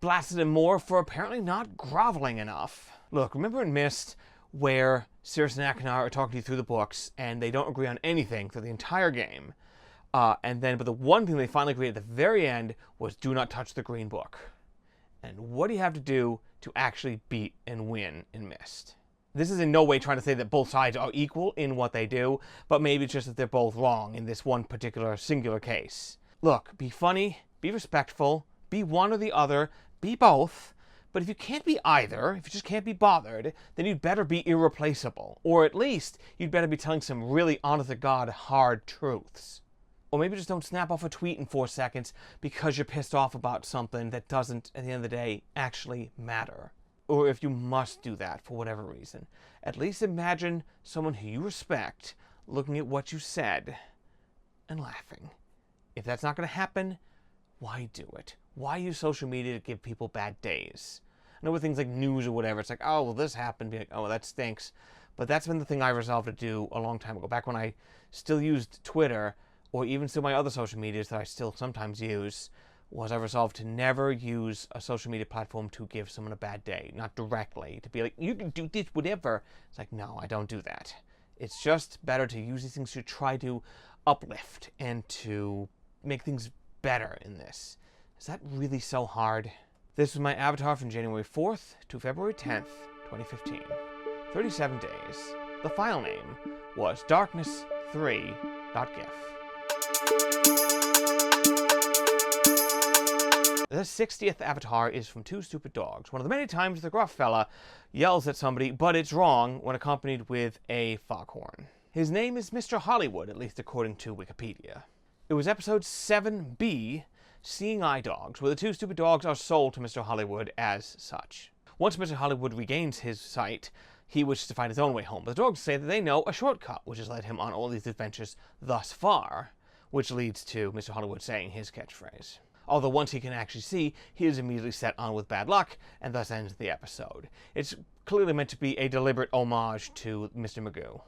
blasted him more for apparently not groveling enough. Look, remember in Myst, where Circe and Akinar are talking to you through the books, and they don't agree on anything for the entire game. But the one thing they finally agreed at the very end was do not touch the green book. And what do you have to do to actually beat and win in Myst? This is in no way trying to say that both sides are equal in what they do, but maybe it's just that they're both wrong in this one particular singular case. Look, be funny, be respectful, be one or the other, be both. But if you can't be either, if you just can't be bothered, then you'd better be irreplaceable. Or at least, you'd better be telling some really honest-to-God hard truths. Or maybe just don't snap off a tweet in 4 seconds because you're pissed off about something that doesn't, at the end of the day, actually matter. Or if you must do that for whatever reason, at least imagine someone who you respect looking at what you said and laughing. If that's not going to happen, why do it? Why use social media to give people bad days? I know with things like news or whatever, it's like, oh, well, this happened. Be like, oh, well, that stinks. But that's been the thing I resolved to do a long time ago. Back when I still used Twitter, or even still my other social medias that I still sometimes use, was I resolved to never use a social media platform to give someone a bad day. Not directly. To be like, you can do this, whatever. It's like, no, I don't do that. It's just better to use these things to try to uplift and to make things better in this. Is that really so hard? This was my avatar from January 4th to February 10th, 2015. 37 days. The file name was darkness3.gif. The 60th avatar is from Two Stupid Dogs. One of the many times the gruff fella yells at somebody, but it's wrong, when accompanied with a foghorn. His name is Mr. Hollywood, at least according to Wikipedia. It was episode 7B, Seeing Eye Dogs, where the two stupid dogs are sold to Mr. Hollywood as such. Once Mr. Hollywood regains his sight, he wishes to find his own way home. But the dogs say that they know a shortcut, which has led him on all these adventures thus far, which leads to Mr. Hollywood saying his catchphrase. Although once he can actually see, he is immediately set on with bad luck, and thus ends the episode. It's clearly meant to be a deliberate homage to Mr. Magoo.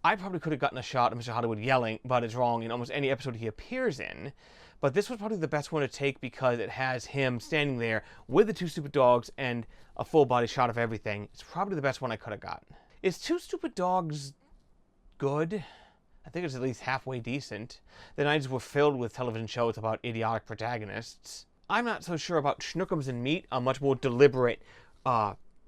I probably could have gotten a shot of Mr. Hollywood yelling, but it's wrong, in almost any episode he appears in. But this was probably the best one to take because it has him standing there with the two stupid dogs and a full body shot of everything. It's probably the best one I could have gotten. Is Two Stupid Dogs good? I think it's at least halfway decent. The 90s were filled with television shows about idiotic protagonists. I'm not so sure about Schnookums and Meat, a much more deliberate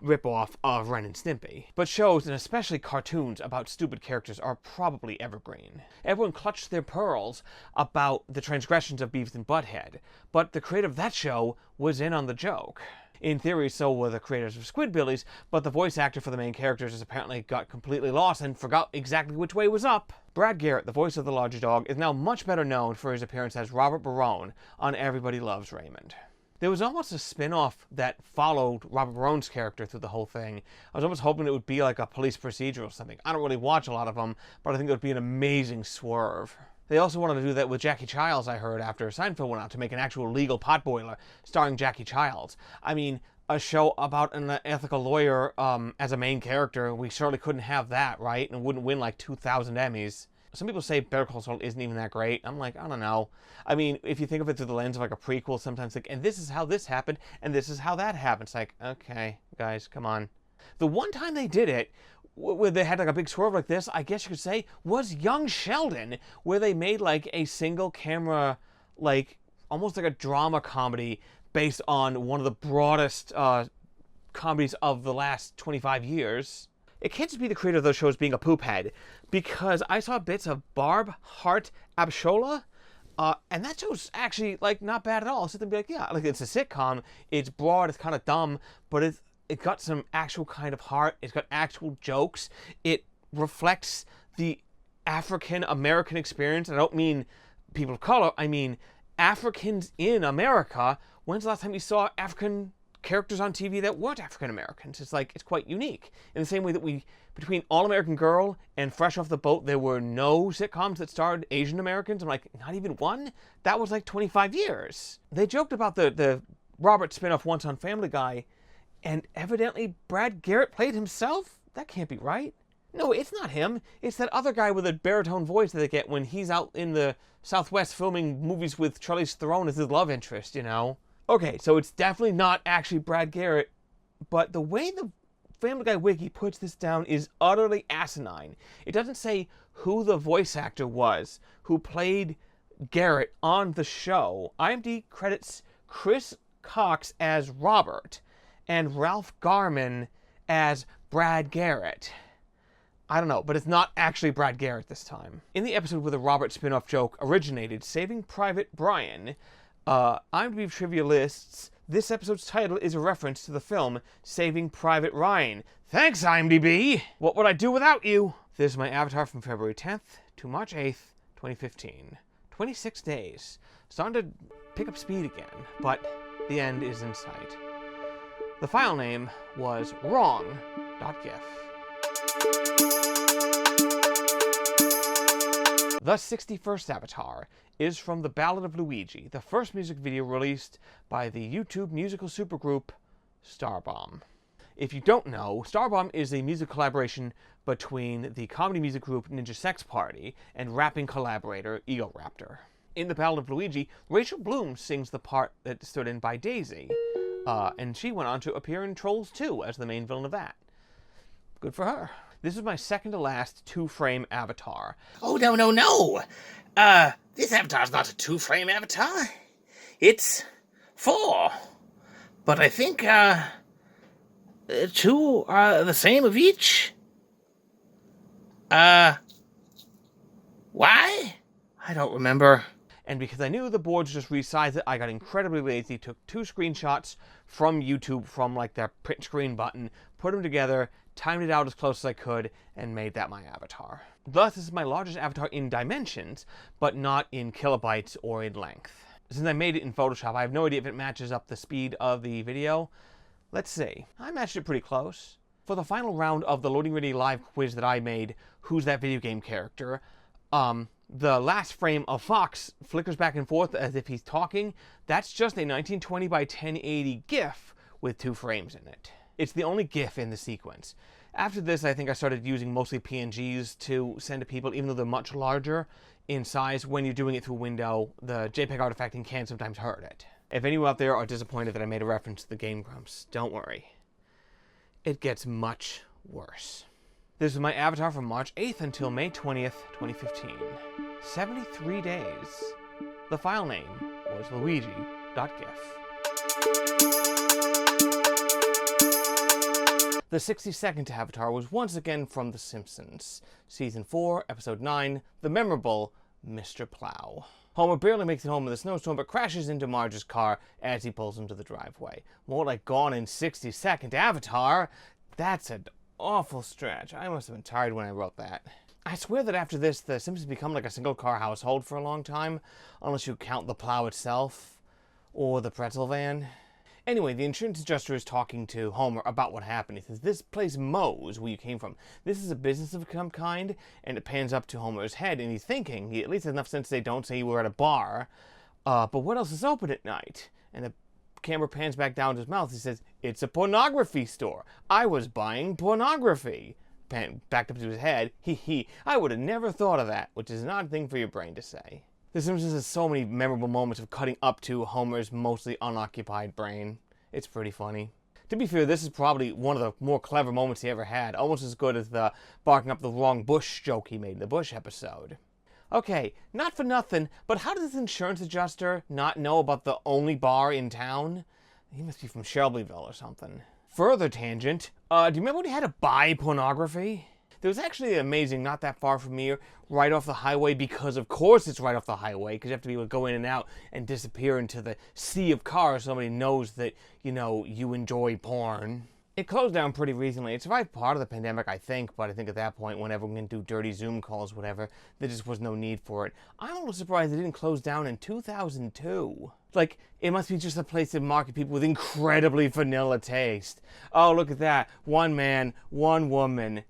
rip-off of Ren and Stimpy. But shows, and especially cartoons, about stupid characters are probably evergreen. Everyone clutched their pearls about the transgressions of Beavis and Butthead, but the creator of that show was in on the joke. In theory, so were the creators of Squidbillies, but the voice actor for the main characters has apparently got completely lost and forgot exactly which way was up. Brad Garrett, the voice of the larger dog, is now much better known for his appearance as Robert Barone on Everybody Loves Raymond. There was almost a spin-off that followed Robert Barone's character through the whole thing. I was almost hoping it would be like a police procedural or something. I don't really watch a lot of them, but I think it would be an amazing swerve. They also wanted to do that with Jackie Childs, I heard, after Seinfeld went out, to make an actual legal potboiler starring Jackie Childs. I mean, a show about an ethical lawyer as a main character, we surely couldn't have that, right? And it wouldn't win like 2,000 Emmys. Some people say Better Call Saul isn't even that great. I'm like, I don't know. I mean, if you think of it through the lens of like a prequel, sometimes like, and this is how this happened, and this is how that happened. It's like, okay, guys, come on. The one time they did it, where they had like a big swerve like this, I guess you could say, was Young Sheldon, where they made like a single camera, like almost like a drama comedy based on one of the broadest comedies of the last 25 years. It can't just be the creator of those shows being a poop head, because I saw bits of Barb Hart Abshola, and that show's actually like not bad at all. So they'd be like, yeah, like it's a sitcom, it's broad, it's kind of dumb, but it got some actual kind of heart. It's got actual jokes. It reflects the African American experience. I don't mean people of color. I mean Africans in America. When's the last time you saw African characters on TV that weren't African Americans? It's like, it's quite unique. In the same way that between All American Girl and Fresh Off the Boat, there were no sitcoms that starred Asian Americans. I'm like, not even one? That was like 25 years. They joked about the Robert spinoff once on Family Guy, and evidently Brad Garrett played himself? That can't be right. No, it's not him. It's that other guy with a baritone voice that they get when he's out in the Southwest filming movies with Charlize Theron as his love interest, you know? Okay, so it's definitely not actually Brad Garrett, but the way the Family Guy Wiki puts this down is utterly asinine. It doesn't say who the voice actor was who played Garrett on the show. IMDb credits Chris Cox as Robert and Ralph Garman as Brad Garrett. I don't know, but it's not actually Brad Garrett this time. In the episode where the Robert spin-off joke originated, Saving Private Brian, IMDb trivia lists this episode's title is a reference to the film Saving Private Ryan. Thanks, IMDb! What would I do without you? This is my avatar from February 10th to March 8th, 2015. 26 days. Starting to pick up speed again, but the end is in sight. The file name was wrong.gif. The 61st Avatar is from The Ballad of Luigi, the first music video released by the YouTube musical supergroup Starbomb. If you don't know, Starbomb is a music collaboration between the comedy music group Ninja Sex Party and rapping collaborator Ego Raptor. In The Ballad of Luigi, Rachel Bloom sings the part that stood in by Daisy, and she went on to appear in Trolls 2 as the main villain of that. Good for her. This is my second to last two-frame avatar. Oh, no. This avatar's not a two-frame avatar. It's 4. But I think, 2 are the same of each. Why? I don't remember. And because I knew the boards just resized it, I got incredibly lazy, took 2 screenshots from YouTube from like their print screen button, put them together, timed it out as close as I could, and made that my avatar. Thus, this is my largest avatar in dimensions, but not in kilobytes or in length. Since I made it in Photoshop, I have no idea if it matches up the speed of the video. Let's see. I matched it pretty close. For the final round of the Loading Ready live quiz that I made, Who's That Video Game Character? The last frame of Fox flickers back and forth as if he's talking. That's just a 1920 by 1080 GIF with 2 frames in it. It's the only GIF in the sequence. After this, I think I started using mostly PNGs to send to people, even though they're much larger in size. When you're doing it through a window, the JPEG artifacting can sometimes hurt it. If anyone out there are disappointed that I made a reference to the Game Grumps, don't worry. It gets much worse. This is my avatar from March 8th until May 20th, 2015. 73 days. The file name was Luigi.gif. The 60-second avatar was once again from The Simpsons. Season 4, Episode 9, the memorable Mr. Plow. Homer barely makes it home in the snowstorm, but crashes into Marge's car as he pulls into the driveway. More like Gone in 60-second avatar. That's an awful stretch. I must have been tired when I wrote that. I swear that after this, The Simpsons become like a single-car household for a long time, unless you count the plow itself, or the pretzel van. Anyway, the insurance adjuster is talking to Homer about what happened. He says, this place mows where you came from. This is a business of some kind, and it pans up to Homer's head, and he's thinking, he at least has enough sense they don't say you were at a bar, but what else is open at night? And the camera pans back down to his mouth. He says, it's a pornography store. I was buying pornography. Backed up to his head. Hee. I would have never thought of that, which is an odd thing for your brain to say. The Simpsons has so many memorable moments of cutting up to Homer's mostly unoccupied brain. It's pretty funny. To be fair, this is probably one of the more clever moments he ever had, almost as good as the barking up the wrong bush joke he made in the Bush episode. Okay, not for nothing, but how does this insurance adjuster not know about the only bar in town? He must be from Shelbyville or something. Further tangent, do you remember when he had to buy pornography? There was actually amazing, not that far from here, right off the highway, because of course it's right off the highway, because you have to be able to go in and out and disappear into the sea of cars so somebody knows that, you know, you enjoy porn. It closed down pretty recently. It survived part of the pandemic, I think, but I think at that point, when everyone can do dirty Zoom calls, whatever, there just was no need for it. I'm a little surprised it didn't close down in 2002. Like, it must be just a place to market people with incredibly vanilla taste. Oh, look at that. One man, one woman.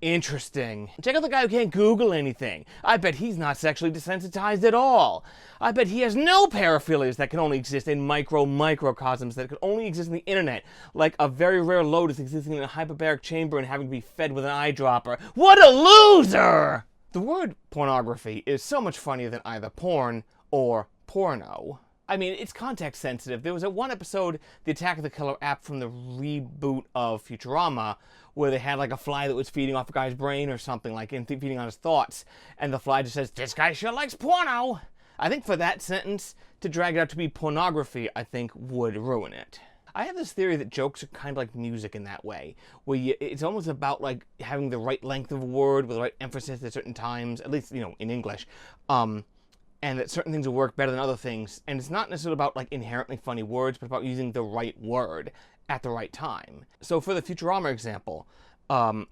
Interesting. Check out the guy who can't Google anything. I bet he's not sexually desensitized at all. I bet he has no paraphilias that can only exist in microcosms that could only exist in the internet, like a very rare lotus existing in a hyperbaric chamber and having to be fed with an eyedropper. What a loser! The word pornography is so much funnier than either porn or porno. I mean, it's context sensitive. There was one episode, the Attack of the Killer app from the reboot of Futurama, where they had like a fly that was feeding off a guy's brain or something, like feeding on his thoughts, and the fly just says, this guy sure likes porno. I think for that sentence, to drag it out to be pornography, I think would ruin it. I have this theory that jokes are kind of like music in that way, where it's almost about like having the right length of a word with the right emphasis at certain times, at least, you know, in English. And that certain things will work better than other things. And it's not necessarily about like inherently funny words, but about using the right word at the right time. So for the Futurama example,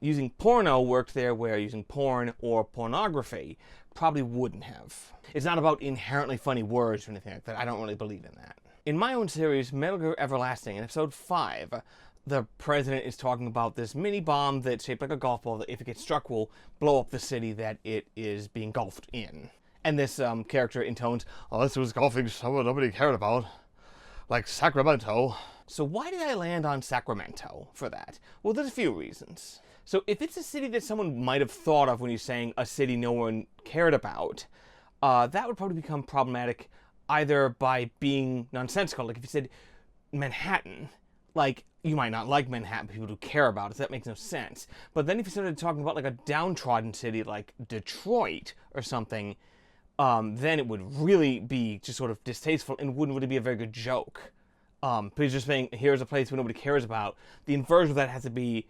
using porno worked there where using porn or pornography probably wouldn't have. It's not about inherently funny words or anything like that. I don't really believe in that. In my own series, Metal Gear Everlasting, in episode 5, the president is talking about this mini bomb that's shaped like a golf ball that if it gets struck will blow up the city that it is being engulfed in. And this character intones, oh, this was golfing someone nobody cared about, like Sacramento. So why did I land on Sacramento for that? Well, there's a few reasons. So if it's a city that someone might have thought of when you're saying a city no one cared about, that would probably become problematic either by being nonsensical. Like if you said Manhattan, like you might not like Manhattan, people who care about it, so that makes no sense. But then if you started talking about like a downtrodden city like Detroit or something, then it would really be just sort of distasteful and wouldn't really be a very good joke. Because just saying, here's a place where nobody cares about, the inversion of that has to be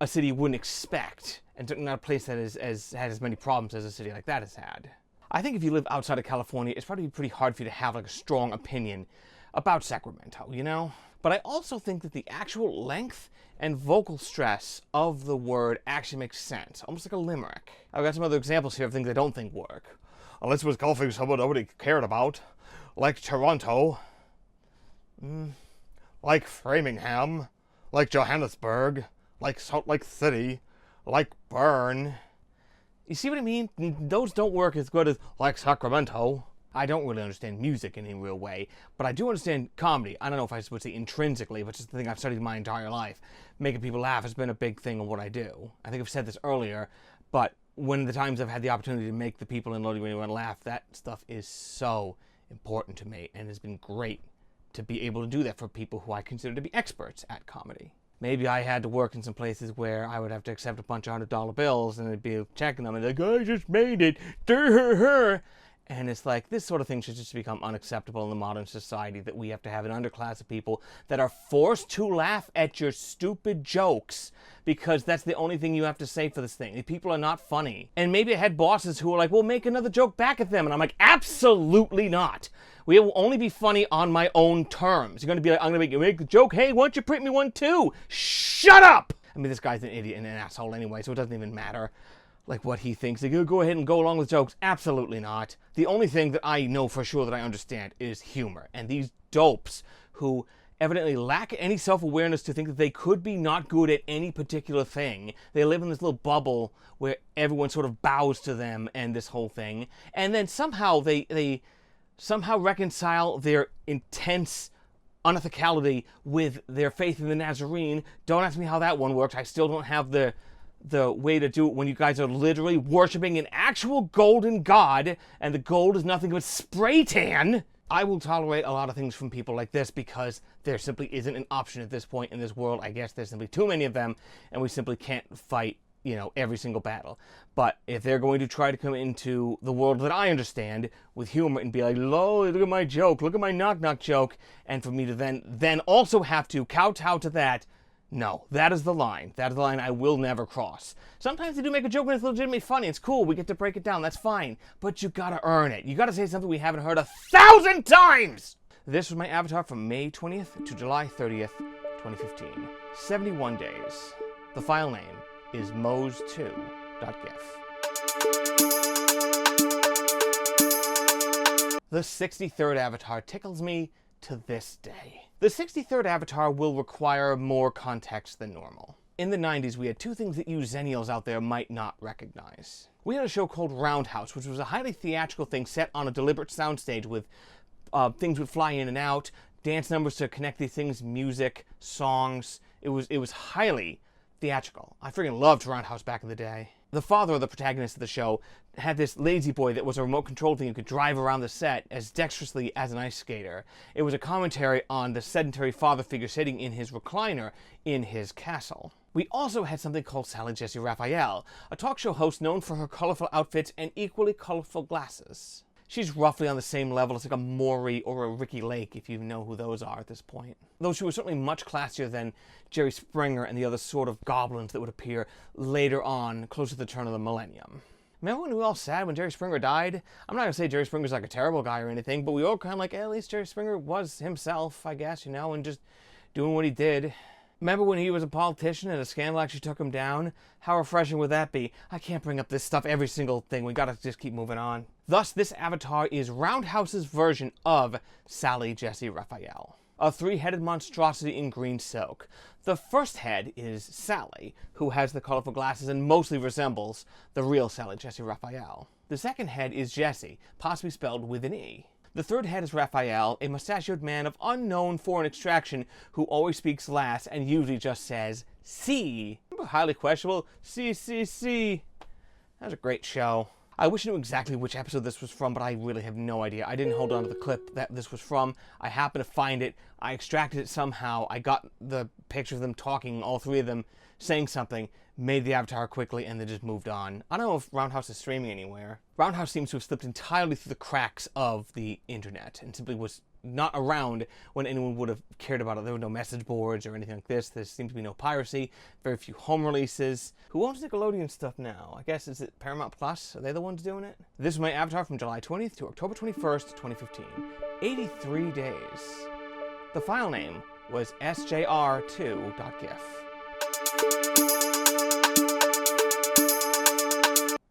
a city you wouldn't expect, and certainly not a place that has had as many problems as a city like that has had. I think if you live outside of California, it's probably pretty hard for you to have like a strong opinion about Sacramento, you know? But I also think that the actual length and vocal stress of the word actually makes sense, almost like a limerick. I've got some other examples here of things I don't think work. Unless it was golfing someone nobody cared about, like Toronto, like Framingham, like Johannesburg, like Salt Lake City, like Bern. You see what I mean? Those don't work as good as like Sacramento. I don't really understand music in any real way, but I do understand comedy. I don't know if I would say intrinsically, but just the thing I've studied my entire life. Making people laugh has been a big thing of what I do. I think I've said this earlier, but when the times I've had the opportunity to make the people in LoadingReadyRun laugh, that stuff is so important to me, and it's been great to be able to do that for people who I consider to be experts at comedy. Maybe I had to work in some places where I would have to accept a bunch of $100 bills, and I'd be checking them, and like, I just made it, and it's like, this sort of thing should just become unacceptable in the modern society, that we have to have an underclass of people that are forced to laugh at your stupid jokes because that's the only thing you have to say for this thing. The people are not funny. And maybe I had bosses who were like, well, make another joke back at them. And I'm like, absolutely not. We will only be funny on my own terms. You're going to be like, I'm going to make the joke, hey, why don't you print me one too? Shut up! I mean, this guy's an idiot and an asshole anyway, so it doesn't even matter. Like what he thinks. Like, go ahead and go along with jokes. Absolutely not. The only thing that I know for sure that I understand is humor. And these dopes who evidently lack any self-awareness to think that they could be not good at any particular thing. They live in this little bubble where everyone sort of bows to them and this whole thing. And then somehow they somehow reconcile their intense unethicality with their faith in the Nazarene. Don't ask me how that one works. I still don't have the way to do it when you guys are literally worshiping an actual golden god, and the gold is nothing but spray tan. I will tolerate a lot of things from people like this because there simply isn't an option at this point in this world. I guess there's simply too many of them, and we simply can't fight, you know, every single battle. But if they're going to try to come into the world that I understand with humor and be like, look at my joke, look at my knock-knock joke, and for me to then also have to kowtow to that, no, that is the line. That is the line I will never cross. Sometimes they do make a joke and it's legitimately funny. It's cool. We get to break it down. That's fine. But you gotta earn it. You gotta say something we haven't heard 1,000 times! This was my avatar from May 20th to July 30th, 2015. 71 days. The file name is mose2.gif. The 63rd avatar tickles me to this day. The 63rd avatar will require more context than normal. In the 90s, we had two things that you Zennials out there might not recognize. We had a show called Roundhouse, which was a highly theatrical thing set on a deliberate soundstage with things would fly in and out, dance numbers to connect these things, music, songs. It was highly theatrical. I freaking loved Roundhouse back in the day. The father of the protagonist of the show had this lazy boy that was a remote control thing you could drive around the set as dexterously as an ice skater. It was a commentary on the sedentary father figure sitting in his recliner in his castle. We also had something called Sally Jesse Raphael, a talk show host known for her colorful outfits and equally colorful glasses. She's roughly on the same level as like a Maury or a Ricky Lake, if you know who those are at this point. Though she was certainly much classier than Jerry Springer and the other sort of goblins that would appear later on, close to the turn of the millennium. Remember when we were all sad when Jerry Springer died? I'm not going to say Jerry Springer's like a terrible guy or anything, but we were all kind of like, at least Jerry Springer was himself, I guess, you know, and just doing what he did. Remember when he was a politician and a scandal actually took him down? How refreshing would that be? I can't bring up this stuff every single thing. We gotta just keep moving on. Thus, this avatar is Roundhouse's version of Sally Jesse Raphael, a three-headed monstrosity in green silk. The first head is Sally, who has the colorful glasses and mostly resembles the real Sally Jesse Raphael. The second head is Jesse, possibly spelled with an E. The third head is Raphael, a mustachioed man of unknown foreign extraction who always speaks last and usually just says, "See." Remember Highly Questionable? See. That was a great show. I wish I knew exactly which episode this was from, but I really have no idea. I didn't hold on to the clip that this was from. I happened to find it. I extracted it somehow. I got the picture of them talking, all three of them saying something, made the avatar quickly, and then just moved on. I don't know if Roundhouse is streaming anywhere. Roundhouse seems to have slipped entirely through the cracks of the internet and simply was not around when anyone would have cared about it. There were no message boards or anything like this. There seemed to be no piracy, very few home releases. Who owns Nickelodeon stuff now? I guess, is it Paramount Plus? Are they the ones doing it? This is my avatar from July 20th to October 21st, 2015. 83 days. The file name was sjr2.gif.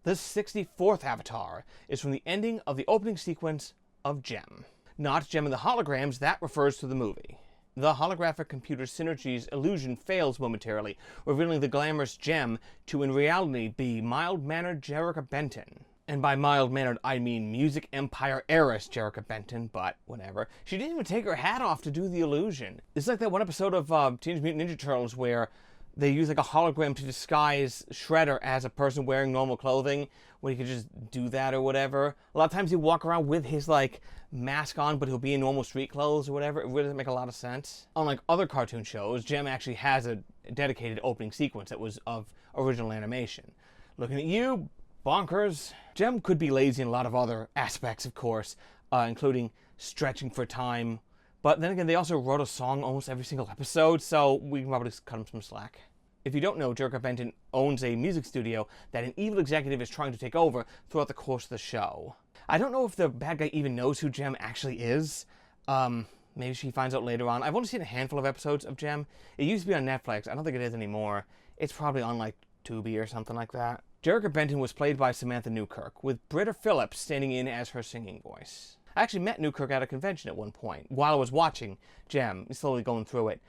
The 64th avatar is from the ending of the opening sequence of Gem. Not Gem and the Holograms, that refers to the movie. The holographic computer synergy's illusion fails momentarily, revealing the glamorous Gem to in reality be mild-mannered Jerrica Benton. And by mild-mannered, I mean Music Empire heiress Jerrica Benton, but whatever. She didn't even take her hat off to do the illusion. It's like that one episode of Teenage Mutant Ninja Turtles where they use like a hologram to disguise Shredder as a person wearing normal clothing, when he could just do that or whatever. A lot of times he'll walk around with his like mask on, but he'll be in normal street clothes or whatever. It really doesn't make a lot of sense. Unlike other cartoon shows, Gem actually has a dedicated opening sequence that was of original animation. Looking at you, bonkers. Gem could be lazy in a lot of other aspects, of course, including stretching for time. But then again, they also wrote a song almost every single episode, so we can probably just cut them some slack. If you don't know, Jerrica Benton owns a music studio that an evil executive is trying to take over throughout the course of the show. I don't know if the bad guy even knows who Gem actually is. Maybe she finds out later on. I've only seen a handful of episodes of Gem. It used to be on Netflix. I don't think it is anymore. It's probably on like Tubi or something like that. Jerrica Benton was played by Samantha Newkirk, with Britta Phillips standing in as her singing voice. I actually met Newkirk at a convention at one point, while I was watching Gem, slowly going through it.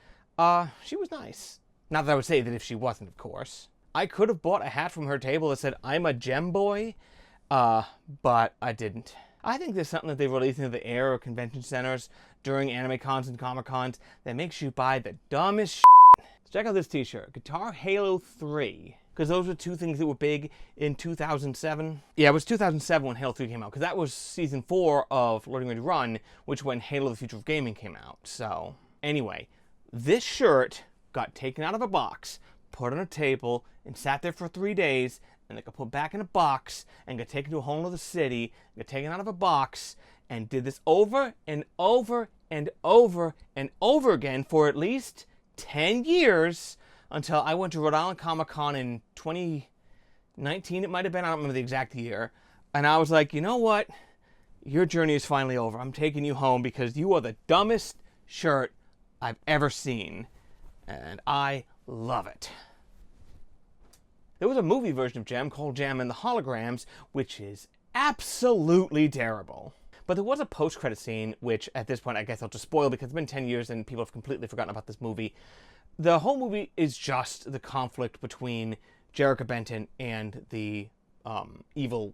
She was nice. Not that I would say that if she wasn't, of course. I could have bought a hat from her table that said, "I'm a Gem boy," but I didn't. I think there's something that they release into the air of convention centers during anime cons and comic cons that makes you buy the dumbest shit. So check out this t-shirt, Guitar Halo 3. Because those were two things that were big in 2007. Yeah, it was 2007 when Halo 3 came out, because that was season 4 of Loading Ready Run, which when Halo the Future of Gaming came out. So, anyway, this shirt got taken out of a box, put on a table, and sat there for 3 days, and it got put back in a box, and got taken to a whole other city, got taken out of a box, and did this over and over and over and over again for at least 10 years, until I went to Rhode Island Comic Con in 2019, it might have been, I don't remember the exact year, and I was like, you know what, your journey is finally over. I'm taking you home because you are the dumbest shirt I've ever seen, and I love it. There was a movie version of Gem called Gem and the Holograms, which is absolutely terrible. But there was a post-credit scene, which at this point I guess I'll just spoil because it's been 10 years and people have completely forgotten about this movie. The whole movie is just the conflict between Jerrica Benton and the evil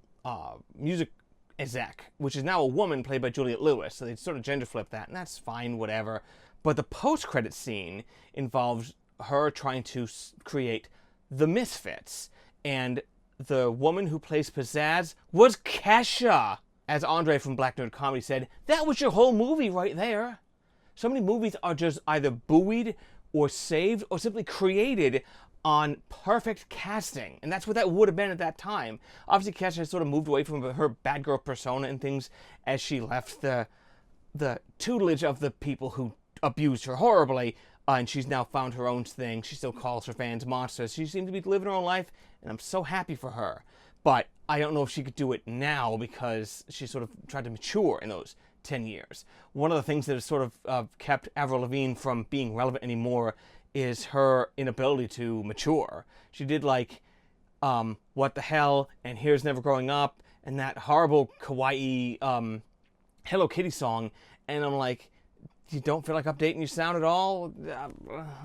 music exec, which is now a woman played by Juliette Lewis. So they sort of gender flip that, and that's fine, whatever. But the post-credit scene involves her trying to create the Misfits, and the woman who plays Pizzazz was Kesha. As Andre from Black Nerd Comedy said, that was your whole movie right there. So many movies are just either buoyed or saved or simply created on perfect casting. And that's what that would have been at that time. Obviously, Kesha has sort of moved away from her bad girl persona and things as she left the tutelage of the people who abused her horribly. And she's now found her own thing. She still calls her fans monsters. She seems to be living her own life, and I'm so happy for her. But I don't know if she could do it now because she sort of tried to mature in those 10 years. One of the things that has sort of kept Avril Lavigne from being relevant anymore is her inability to mature. She did like What the Hell and Here's Never Growing Up and that horrible kawaii Hello Kitty song, and I'm like, you don't feel like updating your sound at all?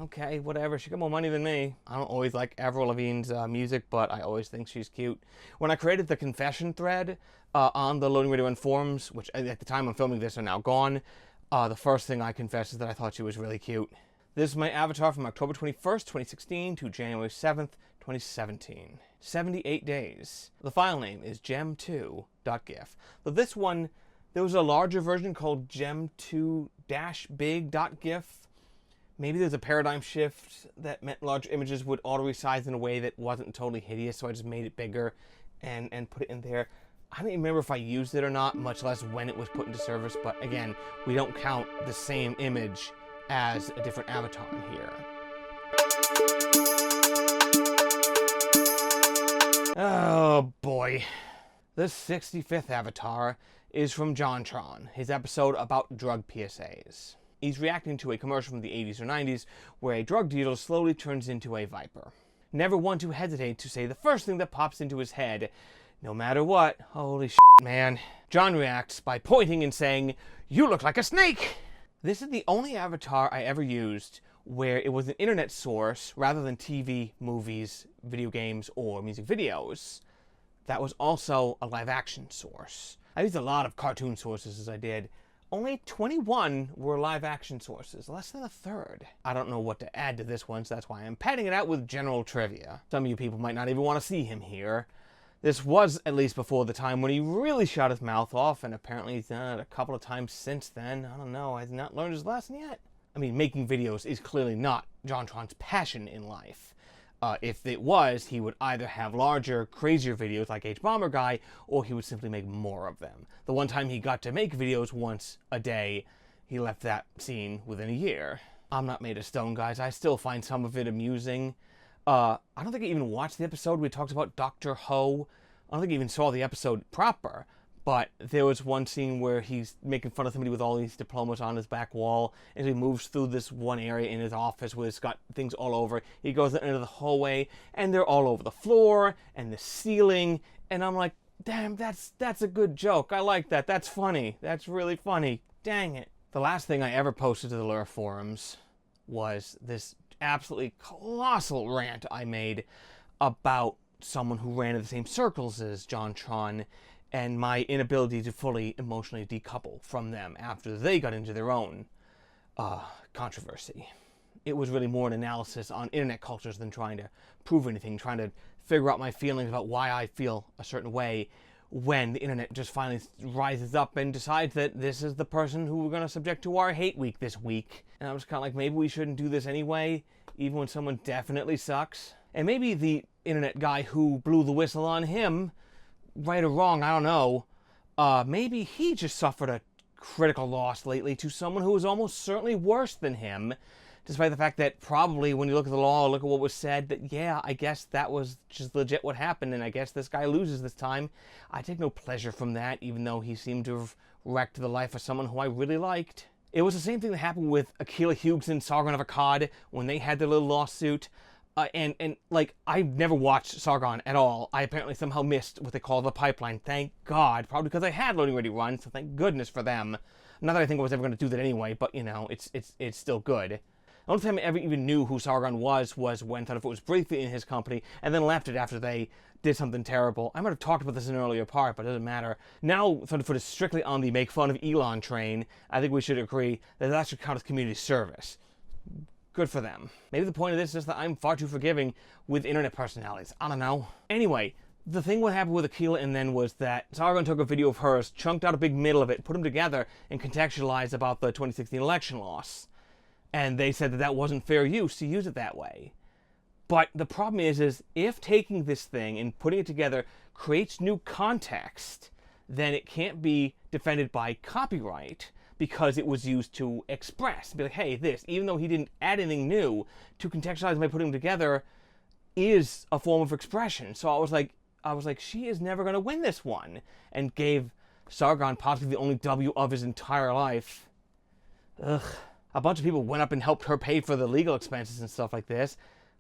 Okay, whatever. She got more money than me. I don't always like Avril Lavigne's music, but I always think she's cute. When I created the confession thread on the Loading Ready Run forums, which at the time I'm filming this are now gone, the first thing I confessed is that I thought she was really cute. This is my avatar from October 21st, 2016 to January 7th, 2017. 78 days. The file name is gem2.gif. So this one, there was a larger version called gem2-big.gif. Maybe there's a paradigm shift that meant large images would auto-resize in a way that wasn't totally hideous, so I just made it bigger and put it in there. I don't even remember if I used it or not, much less when it was put into service, but again, we don't count the same image as a different avatar in here. Oh boy. The 65th avatar is from JonTron, his episode about drug PSAs. He's reacting to a commercial from the 80s or 90s where a drug dealer slowly turns into a viper. Never one to hesitate to say the first thing that pops into his head, no matter what. Holy shit, man. John reacts by pointing and saying, "You look like a snake!" This is the only avatar I ever used where it was an internet source rather than TV, movies, video games, or music videos. That was also a live action source. I used a lot of cartoon sources as I did. Only 21 were live action sources, less than a third. I don't know what to add to this one, so that's why I'm padding it out with general trivia. Some of you people might not even want to see him here. This was at least before the time when he really shot his mouth off, and apparently he's done it a couple of times since then. I don't know, I've not learned his lesson yet. I mean, making videos is clearly not JonTron's passion in life. If it was, he would either have larger, crazier videos like H-Bomber Guy, or he would simply make more of them. The one time he got to make videos once a day, he left that scene within a year. I'm not made of stone, guys. I still find some of it amusing. I don't think I even watched the episode we talked about Dr. Ho. I don't think I even saw the episode proper. But there was one scene where he's making fun of somebody with all these diplomas on his back wall, and he moves through this one area in his office where it's got things all over. He goes into the hallway, and they're all over the floor and the ceiling, and I'm like, damn, that's a good joke. I like that. That's funny. That's really funny. Dang it. The last thing I ever posted to the Lure forums was this absolutely colossal rant I made about someone who ran in the same circles as JonTron, and my inability to fully emotionally decouple from them after they got into their own controversy. It was really more an analysis on internet cultures than trying to prove anything, trying to figure out my feelings about why I feel a certain way when the internet just finally rises up and decides that this is the person who we're going to subject to our hate week this week. And I was kind of like, maybe we shouldn't do this anyway, even when someone definitely sucks. And maybe the internet guy who blew the whistle on him, right or wrong, I don't know, maybe he just suffered a critical loss lately to someone who was almost certainly worse than him, despite the fact that probably when you look at the law, look at what was said, that yeah, I guess that was just legit what happened, and I guess this guy loses this time. I take no pleasure from that, even though he seemed to have wrecked the life of someone who I really liked. It was the same thing that happened with Akilah Hughes and Sargon of Akkad when they had their little lawsuit. And like, I've never watched Sargon at all. I apparently somehow missed what they call the pipeline. Thank God. Probably because I had Loading Ready Run, so thank goodness for them. Not that I think I was ever going to do that anyway, but, you know, it's still good. The only time I ever even knew who Sargon was when Thunderfoot was briefly in his company, and then left it after they did something terrible. I might have talked about this in an earlier part, but it doesn't matter. Now Thunderfoot is strictly on the make fun of Elon train. I think we should agree that should count as community service. Good for them. Maybe the point of this is that I'm far too forgiving with internet personalities. I don't know. Anyway, the thing what happened with Akilah and then was that Sargon took a video of hers, chunked out a big middle of it, put them together, and contextualized about the 2016 election loss. And they said that that wasn't fair use to use it that way. But the problem is if taking this thing and putting it together creates new context, then it can't be defended by copyright, because it was used to express, be like, hey, this, even though he didn't add anything new, to contextualize by putting them together is a form of expression. So I was like, she is never going to win this one, and gave Sargon possibly the only W of his entire life. Ugh. A bunch of people went up and helped her pay for the legal expenses and stuff like this,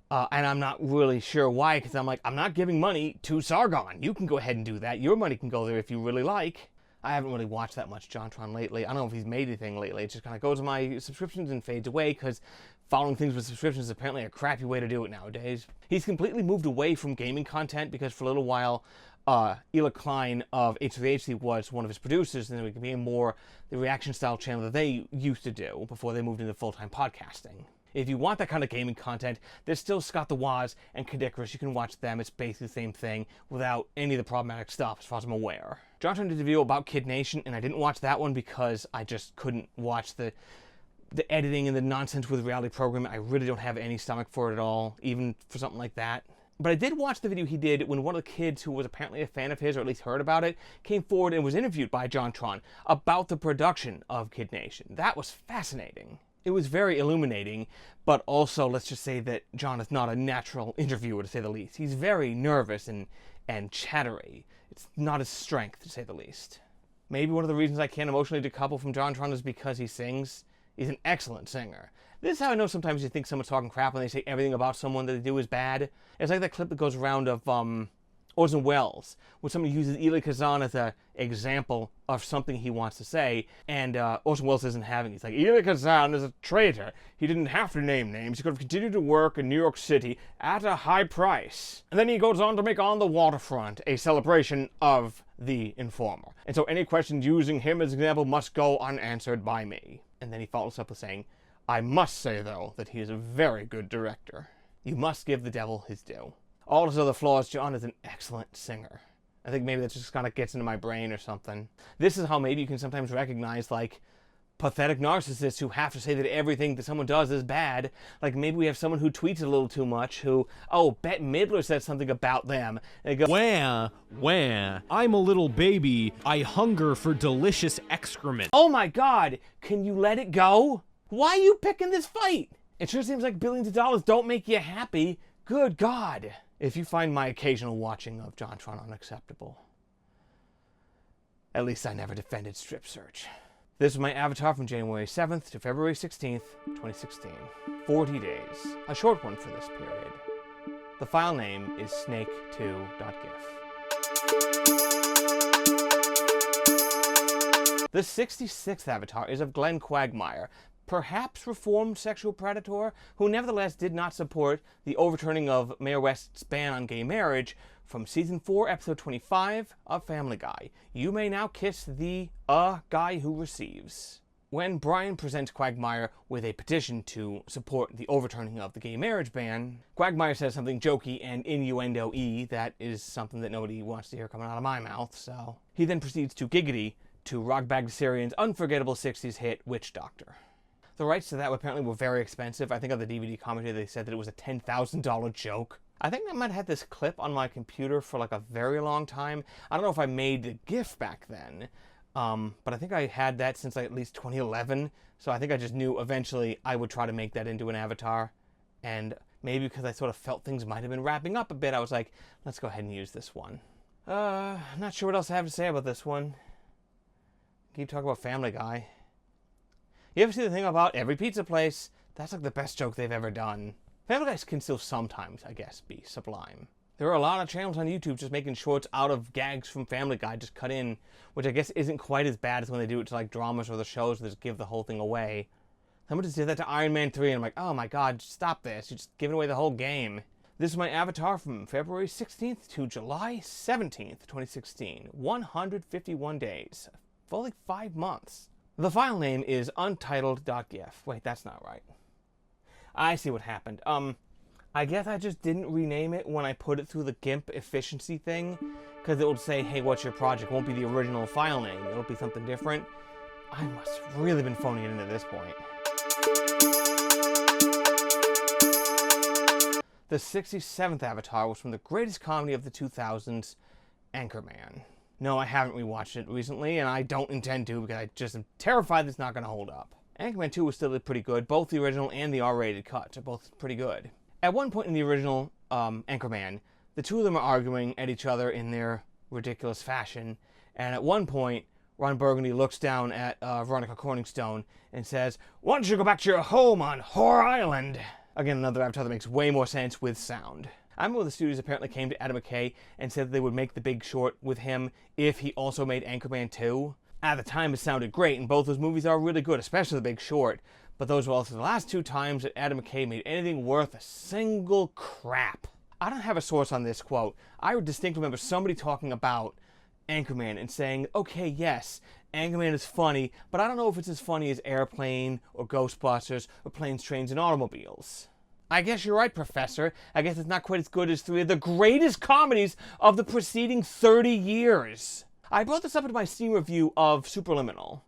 and I'm not really sure why, because I'm like, I'm not giving money to Sargon. You can go ahead and do that. Your money can go there if you really like. I haven't really watched that much JonTron lately. I don't know if he's made anything lately. It just kind of goes to my subscriptions and fades away, because following things with subscriptions is apparently a crappy way to do it nowadays. He's completely moved away from gaming content, because for a little while, Ela Klein of H3HC was one of his producers, and then it became more the reaction style channel that they used to do before they moved into full-time podcasting. If you want that kind of gaming content, there's still Scott the Woz and Kadikarus. You can watch them. It's basically the same thing without any of the problematic stuff, as far as I'm aware. JonTron did a video about Kid Nation, and I didn't watch that one because I just couldn't watch the editing and the nonsense with reality programming. I really don't have any stomach for it at all, even for something like that. But I did watch the video he did when one of the kids who was apparently a fan of his, or at least heard about it, came forward and was interviewed by JonTron about the production of Kid Nation. That was fascinating. It was very illuminating, but also let's just say that John is not a natural interviewer, to say the least. He's very nervous and chattery. It's not his strength, to say the least. Maybe one of the reasons I can't emotionally decouple from JonTron is because he sings. He's an excellent singer. This is how I know sometimes you think someone's talking crap when they say everything about someone that they do is bad. It's like that clip that goes around of Orson Welles, where somebody uses Elia Kazan as an example of something he wants to say, and Orson Welles isn't having it. He's like, Elia Kazan is a traitor. He didn't have to name names. He could have continued to work in New York City at a high price. And then he goes on to make On the Waterfront a celebration of the informer. And so any questions using him as an example must go unanswered by me. And then he follows up with saying, I must say, though, that he is a very good director. You must give the devil his due. All his other flaws, John is an excellent singer. I think maybe that just kind of gets into my brain or something. This is how maybe you can sometimes recognize, like, pathetic narcissists who have to say that everything that someone does is bad. Like, maybe we have someone who tweets a little too much who, oh, Bette Midler said something about them. And they go, Wah. I'm a little baby. I hunger for delicious excrement. oh my God, can you let it go? Why are you picking this fight? It sure seems like billions of dollars don't make you happy. Good God. If you find my occasional watching of JonTron unacceptable, at least I never defended Strip Search. This is my avatar from January 7th to February 16th, 2016. 40 days. A short one for this period. The file name is snake2.gif. The 66th avatar is of Glenn Quagmire, perhaps reformed sexual predator, who nevertheless did not support the overturning of Mayor West's ban on gay marriage from Season 4, Episode 25 of Family Guy. You may now kiss the guy who receives. When Brian presents Quagmire with a petition to support the overturning of the gay marriage ban, Quagmire says something jokey and innuendo-y that is something that nobody wants to hear coming out of my mouth, so... He then proceeds to giggity to Rock Bagdasarian's unforgettable 60s hit, Witch Doctor. The rights to that apparently were very expensive. I think on the DVD commentary they said that it was a $10,000 joke. I think I might have had this clip on my computer for like a very long time. I don't know if I made the GIF back then, but I think I had that since like at least 2011. So I think I just knew eventually I would try to make that into an avatar. And maybe because I sort of felt things might have been wrapping up a bit, I was like, let's go ahead and use this one. Not sure what else I have to say about this one. Keep talking about Family Guy. You ever see the thing about every pizza place? That's like the best joke they've ever done. Family Guy can still sometimes, I guess, be sublime. There are a lot of channels on YouTube just making shorts out of gags from Family Guy, just cut in, which I guess isn't quite as bad as when they do it to like dramas or the shows that just give the whole thing away. Someone just did that to Iron Man 3 and I'm like, oh my God, stop this. You're just giving away the whole game. This is my avatar from February 16th to July 17th, 2016. 151 days. Fully 5 months. The file name is untitled.gif. Wait, that's not right. I see what happened. I guess I just didn't rename it when I put it through the GIMP efficiency thing, because it would say, hey, what's your project? It won't be the original file name. It'll be something different. I must have really been phoning it in at this point. The 67th avatar was from the greatest comedy of the 2000s, Anchorman. No, I haven't rewatched it recently, and I don't intend to because I just am terrified it's not going to hold up. Anchorman 2 was still pretty good. Both the original and the R-rated cuts are both pretty good. At one point in the original Anchorman, the two of them are arguing at each other in their ridiculous fashion, and at one point, Ron Burgundy looks down at Veronica Corningstone and says, "Why don't you go back to your home on Whore Island?" Again, another avatar that makes way more sense with sound. I remember the studios apparently came to Adam McKay and said that they would make The Big Short with him if he also made Anchorman 2. At the time, it sounded great, and both those movies are really good, especially The Big Short. But those were also the last two times that Adam McKay made anything worth a single crap. I don't have a source on this quote. I distinctly remember somebody talking about Anchorman and saying, okay, yes, Anchorman is funny, but I don't know if it's as funny as Airplane or Ghostbusters or Planes, Trains, and Automobiles. I guess you're right, Professor. I guess it's not quite as good as three of the greatest comedies of the preceding 30 years. I brought this up in my Steam review of Superliminal.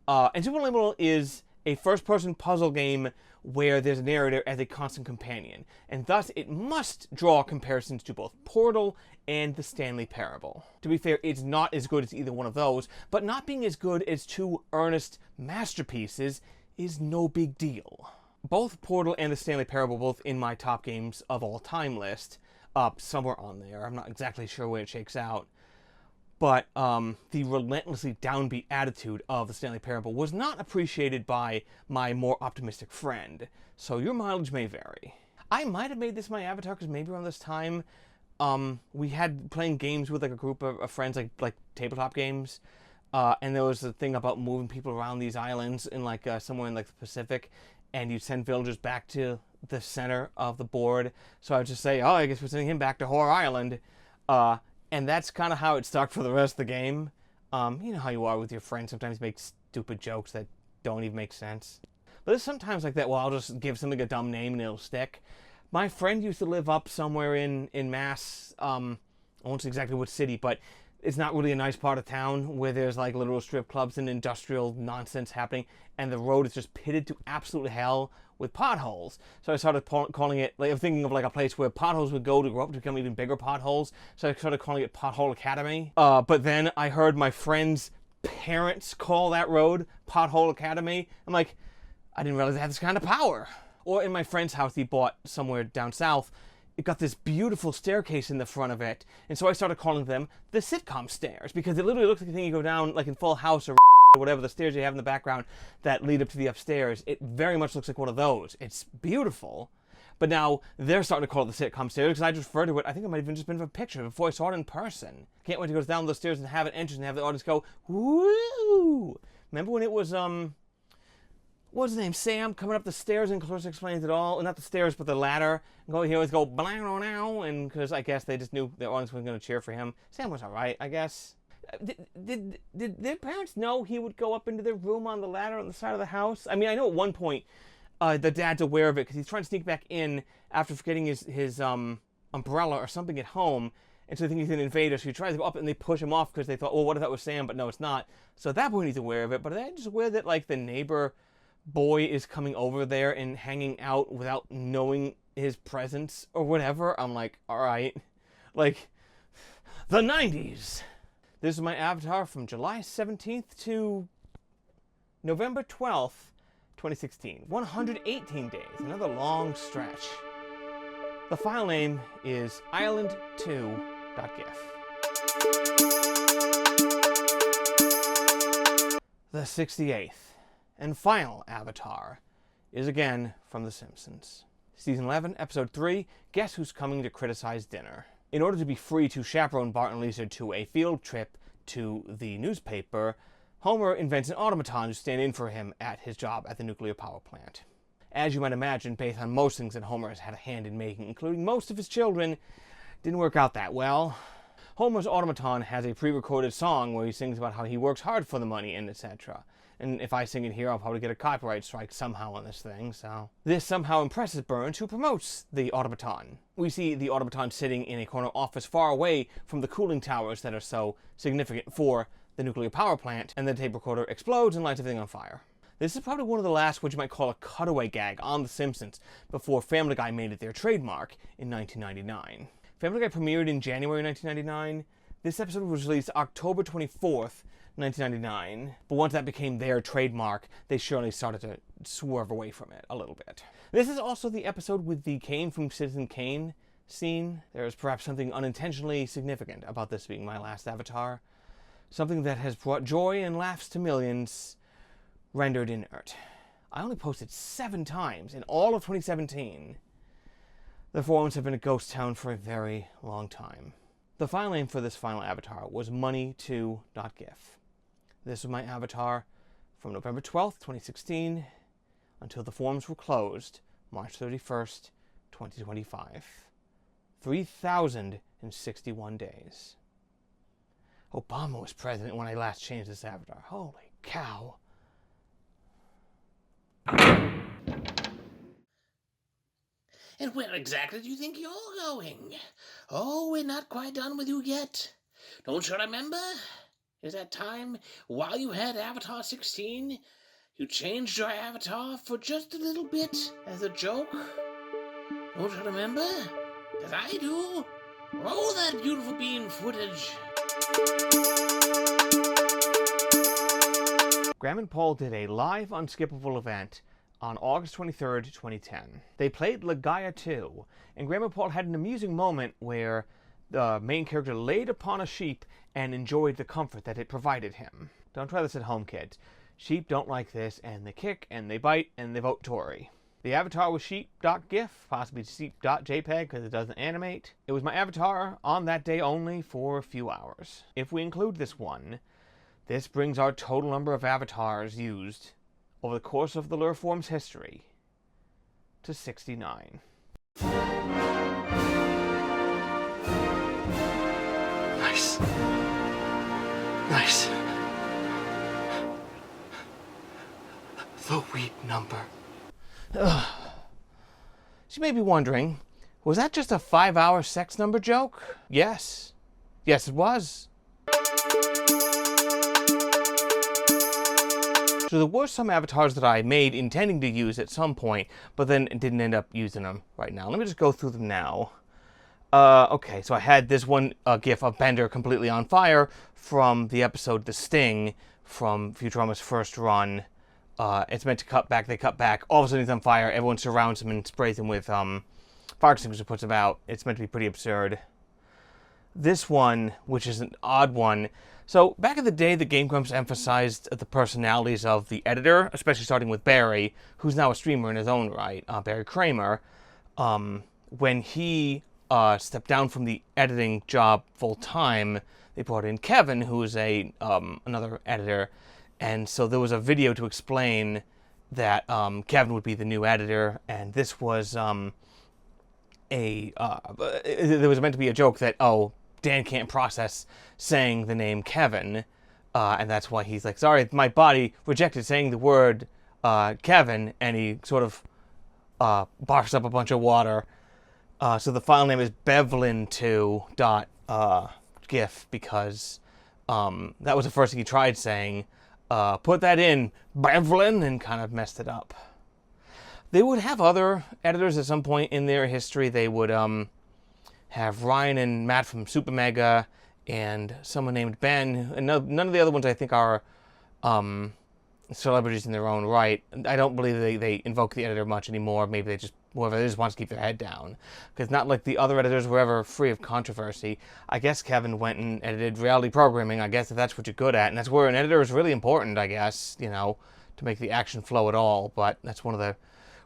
And Superliminal is a first-person puzzle game where there's a narrator as a constant companion. And thus, it must draw comparisons to both Portal and the Stanley Parable. To be fair, it's not as good as either one of those, but not being as good as two earnest masterpieces is no big deal. Both Portal and the Stanley Parable, both in my top games of all time list, somewhere on there. I'm not exactly sure where it shakes out. But the relentlessly downbeat attitude of the Stanley Parable was not appreciated by my more optimistic friend, so your mileage may vary. I might have made this my avatar because maybe around this time we had playing games with like a group of friends, like tabletop games, and there was a thing about moving people around these islands in like somewhere in like the Pacific, and you'd send villagers back to the center of the board. So I would just say, oh, I guess we're sending him back to Whore Island. And that's kind of how it stuck for the rest of the game. You know how you are with your friends. Sometimes you make stupid jokes that don't even make sense. But there's sometimes like that, well, I'll just give something a dumb name and it'll stick. My friend used to live up somewhere in Mass. I won't say exactly what city, but it's not really a nice part of town where there's like literal strip clubs and industrial nonsense happening. And the road is just pitted to absolute hell with potholes. So I started calling it, like, I'm thinking of like a place where potholes would go to grow up to become even bigger potholes. So I started calling it Pothole Academy. But then I heard my friend's parents call that road Pothole Academy. I'm like, I didn't realize it had this kind of power. Or in my friend's house he bought somewhere down south, it got this beautiful staircase in the front of it. And so I started calling them the sitcom stairs, because it literally looks like the thing you go down like in Full House or whatever, the stairs you have in the background that lead up to the upstairs. It very much looks like one of those. It's beautiful. But now they're starting to call it the sitcom stairs because I just referred to it. I think it might have even just been a picture before I saw it in person. Can't wait to go down those stairs and have an entrance and have the audience go, woo! Remember when it was, what's his name, Sam, coming up the stairs and Clarissa Explains It All? Not the stairs, but the ladder. And he always go, blah, now, and because I guess they just knew the audience was going to cheer for him. Sam was all right, I guess. Did their parents know he would go up into their room on the ladder on the side of the house? I mean, I know at one point the dad's aware of it because he's trying to sneak back in after forgetting his umbrella or something at home, and so they think he's an invader, so he tries to go up and they push him off because they thought, well, what if that was Sam? But no, it's not. So at that point he's aware of it, but are they just aware that like the neighbor boy is coming over there and hanging out without knowing his presence or whatever? I'm like, all right. Like, the 90s. This is my avatar from July 17th to November 12th, 2016. 118 days, another long stretch. The file name is island2.gif. The 68th and final avatar is again from The Simpsons. Season 11, Episode 3, Guess Who's Coming to Criticize Dinner? In order to be free to chaperone Bart and Lisa to a field trip to the newspaper, Homer invents an automaton to stand in for him at his job at the nuclear power plant. As you might imagine, based on most things that Homer has had a hand in making, including most of his children, didn't work out that well. Homer's automaton has a pre-recorded song where he sings about how he works hard for the money and etc. And if I sing it here, I'll probably get a copyright strike somehow on this thing, so. This somehow impresses Burns, who promotes the automaton. We see the automaton sitting in a corner office far away from the cooling towers that are so significant for the nuclear power plant, and the tape recorder explodes and lights everything on fire. This is probably one of the last, what you might call a cutaway gag on The Simpsons, before Family Guy made it their trademark in 1999. Family Guy premiered in January 1999. This episode was released October 24th, 1999, but once that became their trademark, they surely started to swerve away from it a little bit. This is also the episode with the Kane from Citizen Kane scene. There is perhaps something unintentionally significant about this being my last avatar. Something that has brought joy and laughs to millions, rendered inert. I only posted 7 times in all of 2017. The forums have been a ghost town for a very long time. The file name for this final avatar was money2.gif. This was my avatar from November 12th, 2016, until the forums were closed, March 31st, 2025. 3,061 days. Obama was president when I last changed this avatar. Holy cow. And where exactly do you think you're going? Oh, we're not quite done with you yet. Don't you remember? Is that time while you had Avatar 16, you changed your avatar for just a little bit as a joke? Don't you remember? 'Cause I do. Roll that beautiful bean footage. Graham and Paul did a live unskippable event on August 23rd, 2010. They played Legaia 2, and Graham and Paul had an amusing moment where the main character laid upon a sheep and enjoyed the comfort that it provided him. Don't try this at home, kids. Sheep don't like this, and they kick, and they bite, and they vote Tory. The avatar was sheep.gif, possibly sheep.jpg because it doesn't animate. It was my avatar on that day only for a few hours. If we include this one, this brings our total number of avatars used over the course of the Lurform's history to 69. Nice. Nice. The wheat number. Ugh. So you may be wondering, was that just a 5-hour sex number joke? Yes. Yes, it was. So there were some avatars that I made intending to use at some point, but then didn't end up using them right now. Let me just go through them now. Okay, so I had this one GIF of Bender completely on fire from the episode The Sting from Futurama's first run. It's meant to cut back, they cut back, all of a sudden he's on fire, everyone surrounds him and sprays him with fire extinguisher, puts him out. It's meant to be pretty absurd. This one, which is an odd one, so back in the day, the Game Grumps emphasized the personalities of the editor, especially starting with Barry, who's now a streamer in his own right, Barry Kramer. When he stepped down from the editing job full-time, they brought in Kevin, who is another editor, and so there was a video to explain that Kevin would be the new editor, and this was there was meant to be a joke that, oh, Dan can't process saying the name Kevin, and that's why he's like, sorry, my body rejected saying the word Kevin, and he sort of barfs up a bunch of water. So the file name is bevlin2.gif because that was the first thing he tried saying. Put that in, Bevlin, and kind of messed it up. They would have other editors at some point in their history. They would have Ryan and Matt from Super Mega and someone named Ben. And none of the other ones I think are celebrities in their own right. I don't believe they invoke the editor much anymore. Maybe they just, whoever it is wants to keep their head down. Because not like the other editors were ever free of controversy. I guess Kevin went and edited reality programming. I guess if that's what you're good at. And that's where an editor is really important, I guess, you know, to make the action flow at all. But that's one of the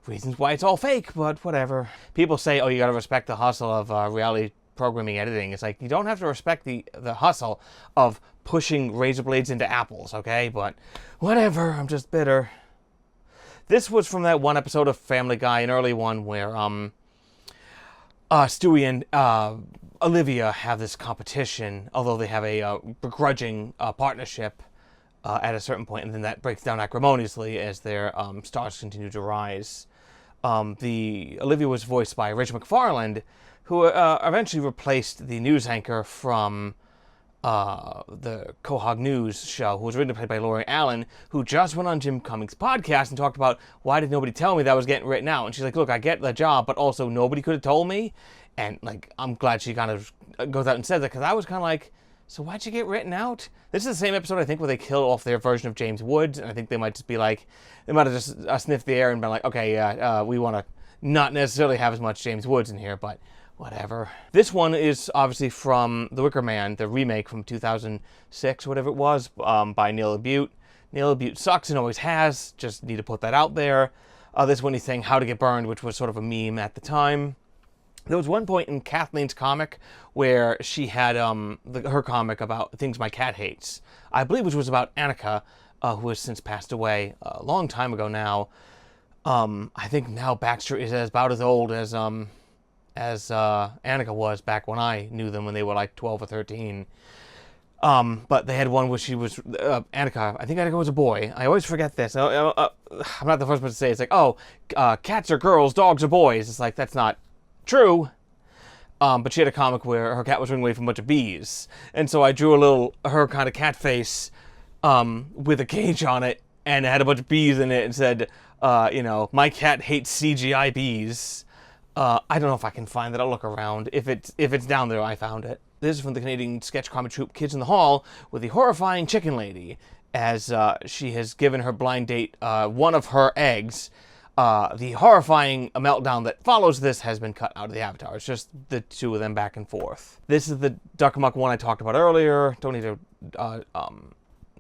reasons why it's all fake, but whatever. People say, oh, you gotta respect the hustle of reality programming editing. It's like, you don't have to respect the hustle of pushing razor blades into apples, okay? But whatever, I'm just bitter. This was from that one episode of Family Guy, an early one, where Stewie and Olivia have this competition, although they have a begrudging partnership at a certain point, and then that breaks down acrimoniously as their stars continue to rise. The Olivia was voiced by Rachel McFarland, who eventually replaced the news anchor from the Quahog News show, who was originally played by Lori Allen, who just went on Jim Cummings' podcast and talked about, why did nobody tell me that I was getting written out? And she's like, look, I get the job, but also nobody could have told me. And like, I'm glad she kind of goes out and says that, because I was kind of like, so why'd you get written out? This is the same episode, I think, where they kill off their version of James Woods, and I think they might just be like, they might have just sniffed the air and been like, okay, yeah, we want to not necessarily have as much James Woods in here, but whatever. This one is obviously from The Wicker Man, the remake from 2006, whatever it was, by Neil LaBute. Neil LaBute sucks and always has, just need to put that out there. This one he's saying How to Get Burned, which was sort of a meme at the time. There was one point in Kathleen's comic where she had her comic about things my cat hates. I believe which was about Annika, who has since passed away a long time ago now. I think now Baxter is about as old as Annika was back when I knew them when they were like 12 or 13. But they had one where she was, Annika, I think Annika was a boy. I always forget this. I'm not the first person to say it. It's like, oh, cats are girls, dogs are boys. It's like, that's not true. But she had a comic where her cat was running away from a bunch of bees. And so I drew a little, her kind of cat face with a cage on it, and it had a bunch of bees in it, and said, you know, my cat hates CGI bees. I don't know if I can find that. I'll look around. If it's down there, I found it. This is from the Canadian sketch comedy troupe Kids in the Hall with the horrifying chicken lady. as she has given her blind date one of her eggs. The horrifying meltdown that follows this has been cut out of the Avatar. It's just the two of them back and forth. This is the Duckamuck one I talked about earlier. Don't need to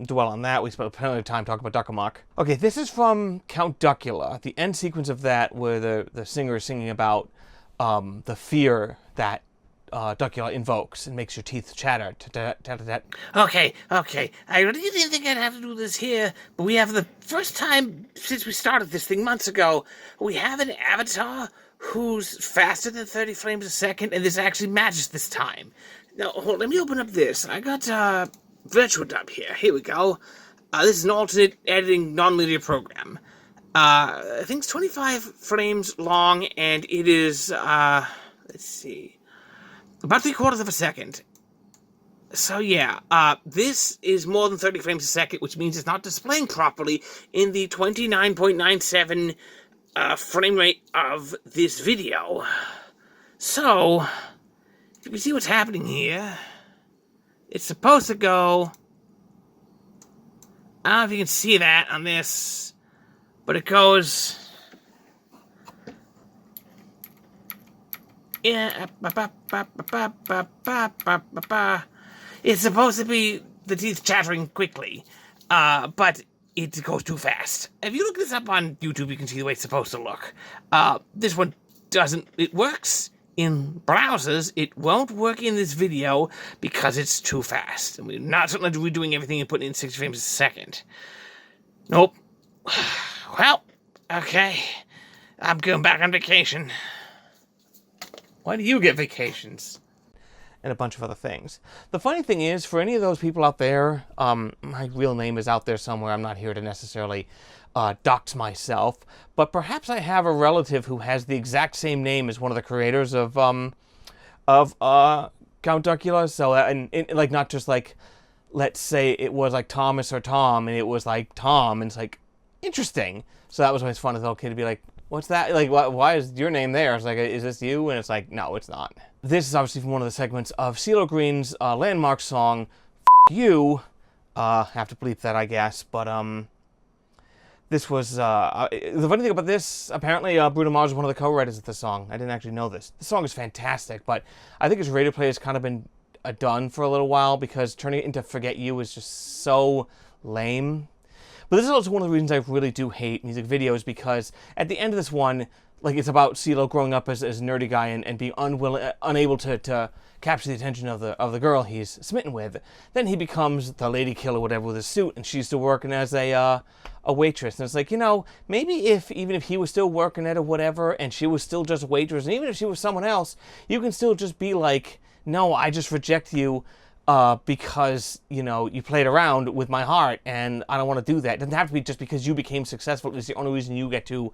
dwell on that. We spent plenty of time talking about Duckamuck. Okay, this is from Count Duckula. The end sequence of that, where the singer is singing about the fear that Duckula invokes and makes your teeth chatter. Okay. I really didn't think I'd have to do this here, but we have the first time since we started this thing months ago, we have an avatar who's faster than 30 frames a second, and this actually matches this time. Now, hold, let me open up this. I got VirtuaDub here. Here we go. This is an alternate editing non-linear program. I think it's 25 frames long, and it is, let's see, about 3/4 of a second. So yeah, this is more than 30 frames a second, which means it's not displaying properly in the 29.97 frame rate of this video. So, if you see what's happening here, it's supposed to go, I don't know if you can see that on this, but it goes, yeah, it's supposed to be the teeth chattering quickly, but it goes too fast. If you look this up on YouTube, you can see the way it's supposed to look. This one doesn't, it works in browsers, it won't work in this video because it's too fast. And we're not certainly redoing everything and putting it in 60 frames a second. Nope. Well, okay. I'm going back on vacation. Why do you get vacations? And a bunch of other things. The funny thing is, for any of those people out there, my real name is out there somewhere. I'm not here to necessarily dox myself, but perhaps I have a relative who has the exact same name as one of the creators of Count Duckula. So, and like, not just like, let's say it was like Thomas or Tom, and it was like Tom, and it's like, interesting. So that was always fun as a little kid to be like, what's that? Like, why is your name there? It's like, is this you? And it's like, no, it's not. This is obviously from one of the segments of CeeLo Green's landmark song, F*** You. Have to bleep that, I guess. But, this was, the funny thing about this, apparently Bruno Mars was one of the co-writers of the song. I didn't actually know this. The song is fantastic, but I think his radio play has kind of been done for a little while because turning it into Forget You is just so lame. But this is also one of the reasons I really do hate music videos, because at the end of this one, like, it's about CeeLo growing up as a nerdy guy and being unable to capture the attention of the girl he's smitten with. Then he becomes the lady killer, whatever, with his suit, and she's still working as a waitress. And it's like, you know, maybe even if he was still working at a whatever, and she was still just a waitress, and even if she was someone else, you can still just be like, no, I just reject you. Because, you know, you played around with my heart, and I don't want to do that. It doesn't have to be just because you became successful. It's the only reason you get to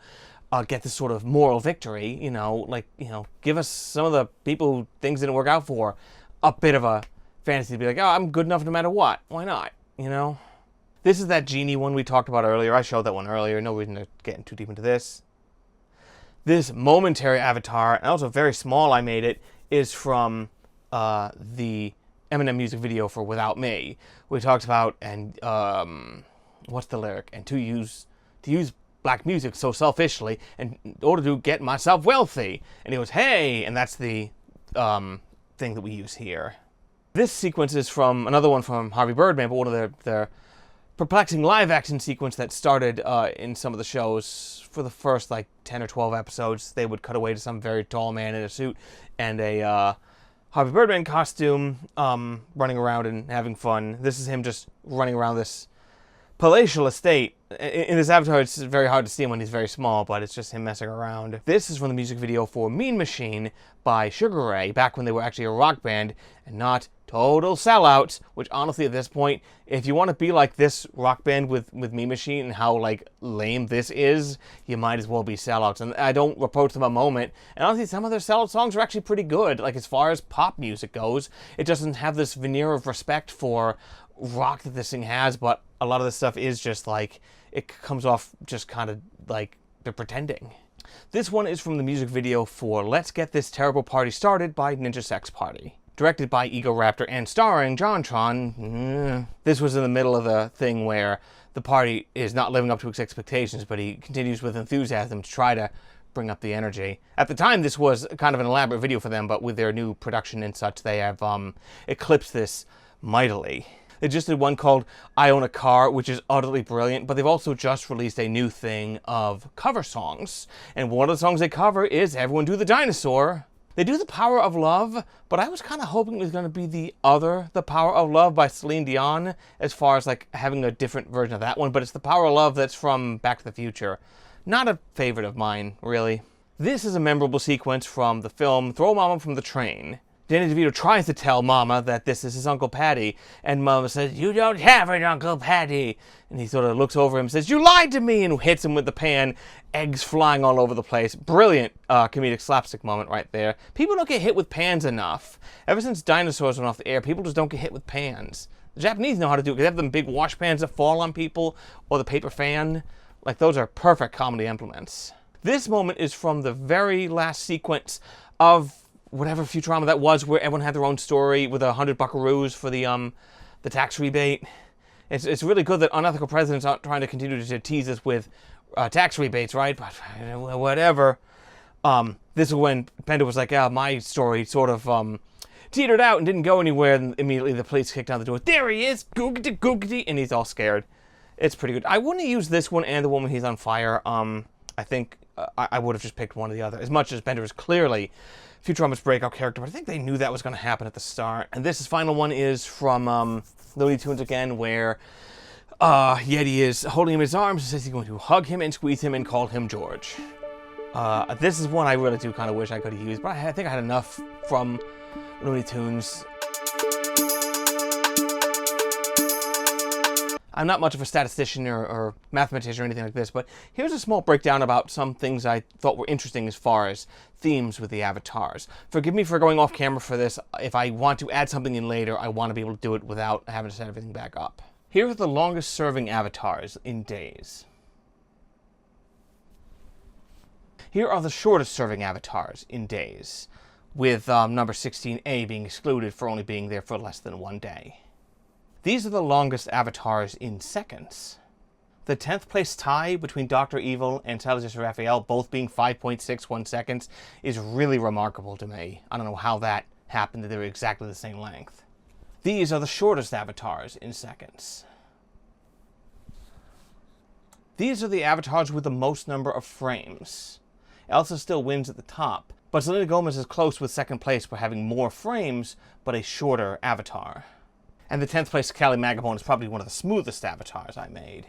get this sort of moral victory, you know, like, you know, give us some of the people who things didn't work out for a bit of a fantasy to be like, oh, I'm good enough no matter what. Why not, you know? This is that genie one we talked about earlier. I showed that one earlier. No reason to get too deep into this. This momentary avatar, and also very small I made it, is from the Eminem music video for Without Me. We talked about, and what's the lyric? And to use black music so selfishly in order to get myself wealthy. And he goes, hey, and that's the thing that we use here. This sequence is from another one from Harvey Birdman, but one of their perplexing live action sequence that started in some of the shows. For the first like 10 or 12 episodes, they would cut away to some very tall man in a suit and a Harvey Birdman costume, running around and having fun. This is him just running around this palatial estate. In this avatar, it's very hard to see him when he's very small, but it's just him messing around. This is from the music video for Mean Machine by Sugar Ray, back when they were actually a rock band and not total sellouts, which honestly at this point, if you want to be like this rock band with Mean Machine and how like lame this is, you might as well be sellouts. And I don't reproach them a moment. And honestly, some of their sellout songs are actually pretty good. Like, as far as pop music goes, it doesn't have this veneer of respect for rock that this thing has, but a lot of this stuff is just like, it comes off just kind of like they're pretending. This one is from the music video for Let's Get This Terrible Party Started by Ninja Sex Party. Directed by Egoraptor and starring JonTron. This was in the middle of the thing where the party is not living up to its expectations, but he continues with enthusiasm to try to bring up the energy. At the time, this was kind of an elaborate video for them, but with their new production and such, they have eclipsed this mightily. They just did one called I Own a Car, which is utterly brilliant, but they've also just released a new thing of cover songs. And one of the songs they cover is Everyone Do the Dinosaur. They do The Power of Love, but I was kind of hoping it was going to be The Power of Love by Celine Dion, as far as like having a different version of that one, but it's The Power of Love that's from Back to the Future. Not a favorite of mine, really. This is a memorable sequence from the film Throw Mama from the Train. Danny DeVito tries to tell Mama that this is his Uncle Paddy, and Mama says, "You don't have an Uncle Paddy." And he sort of looks over him and says, "You lied to me," and hits him with the pan, eggs flying all over the place. Brilliant comedic slapstick moment right there. People don't get hit with pans enough. Ever since dinosaurs went off the air, people just don't get hit with pans. The Japanese know how to do it, because they have them big wash pans that fall on people, or the paper fan. Like, those are perfect comedy implements. This moment is from the very last sequence of whatever Futurama that was, where everyone had their own story with 100 buckaroos for the tax rebate. It's really good that unethical presidents aren't trying to continue to tease us with tax rebates, right? But whatever. This is when Bender was like, my story sort of teetered out and didn't go anywhere, and immediately the police kicked down the door. There he is! Googity, googity! And he's all scared. It's pretty good. I wouldn't use this one and the one when he's on fire. I think I would have just picked one or the other. As much as Bender is clearly Futurama's breakout character, but I think they knew that was going to happen at the start. And this final one is from Looney Tunes again, where Yeti is holding him in his arms and says he's going to hug him and squeeze him and call him George. This is one I really do kind of wish I could have used, but I think I had enough from Looney Tunes. I'm not much of a statistician or mathematician or anything like this, but here's a small breakdown about some things I thought were interesting as far as themes with the avatars. Forgive me for going off camera for this. If I want to add something in later, I want to be able to do it without having to set everything back up. Here are the longest serving avatars in days. Here are the shortest serving avatars in days, with number 16A being excluded for only being there for less than 1 day. These are the longest avatars in seconds. The 10th place tie between Dr. Evil and Salazar Raphael, both being 5.61 seconds, is really remarkable to me. I don't know how that happened, that they were exactly the same length. These are the shortest avatars in seconds. These are the avatars with the most number of frames. Elsa still wins at the top, but Selena Gomez is close with second place for having more frames, but a shorter avatar. And the 10th place Callie Magabone is probably one of the smoothest avatars I made.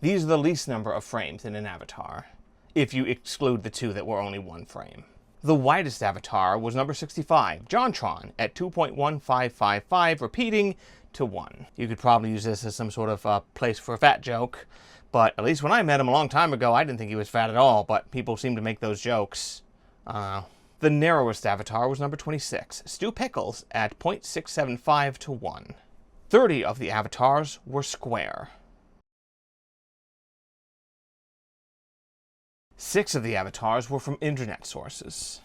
These are the least number of frames in an avatar, if you exclude the two that were only 1 frame. The widest avatar was number 65, JonTron, at 2.1555, repeating to 1. You could probably use this as some sort of place for a fat joke, but at least when I met him a long time ago, I didn't think he was fat at all, but people seem to make those jokes. The narrowest avatar was number 26, Stu Pickles, at 0.675 to 1. 30 of the avatars were square. 6 of the avatars were from internet sources.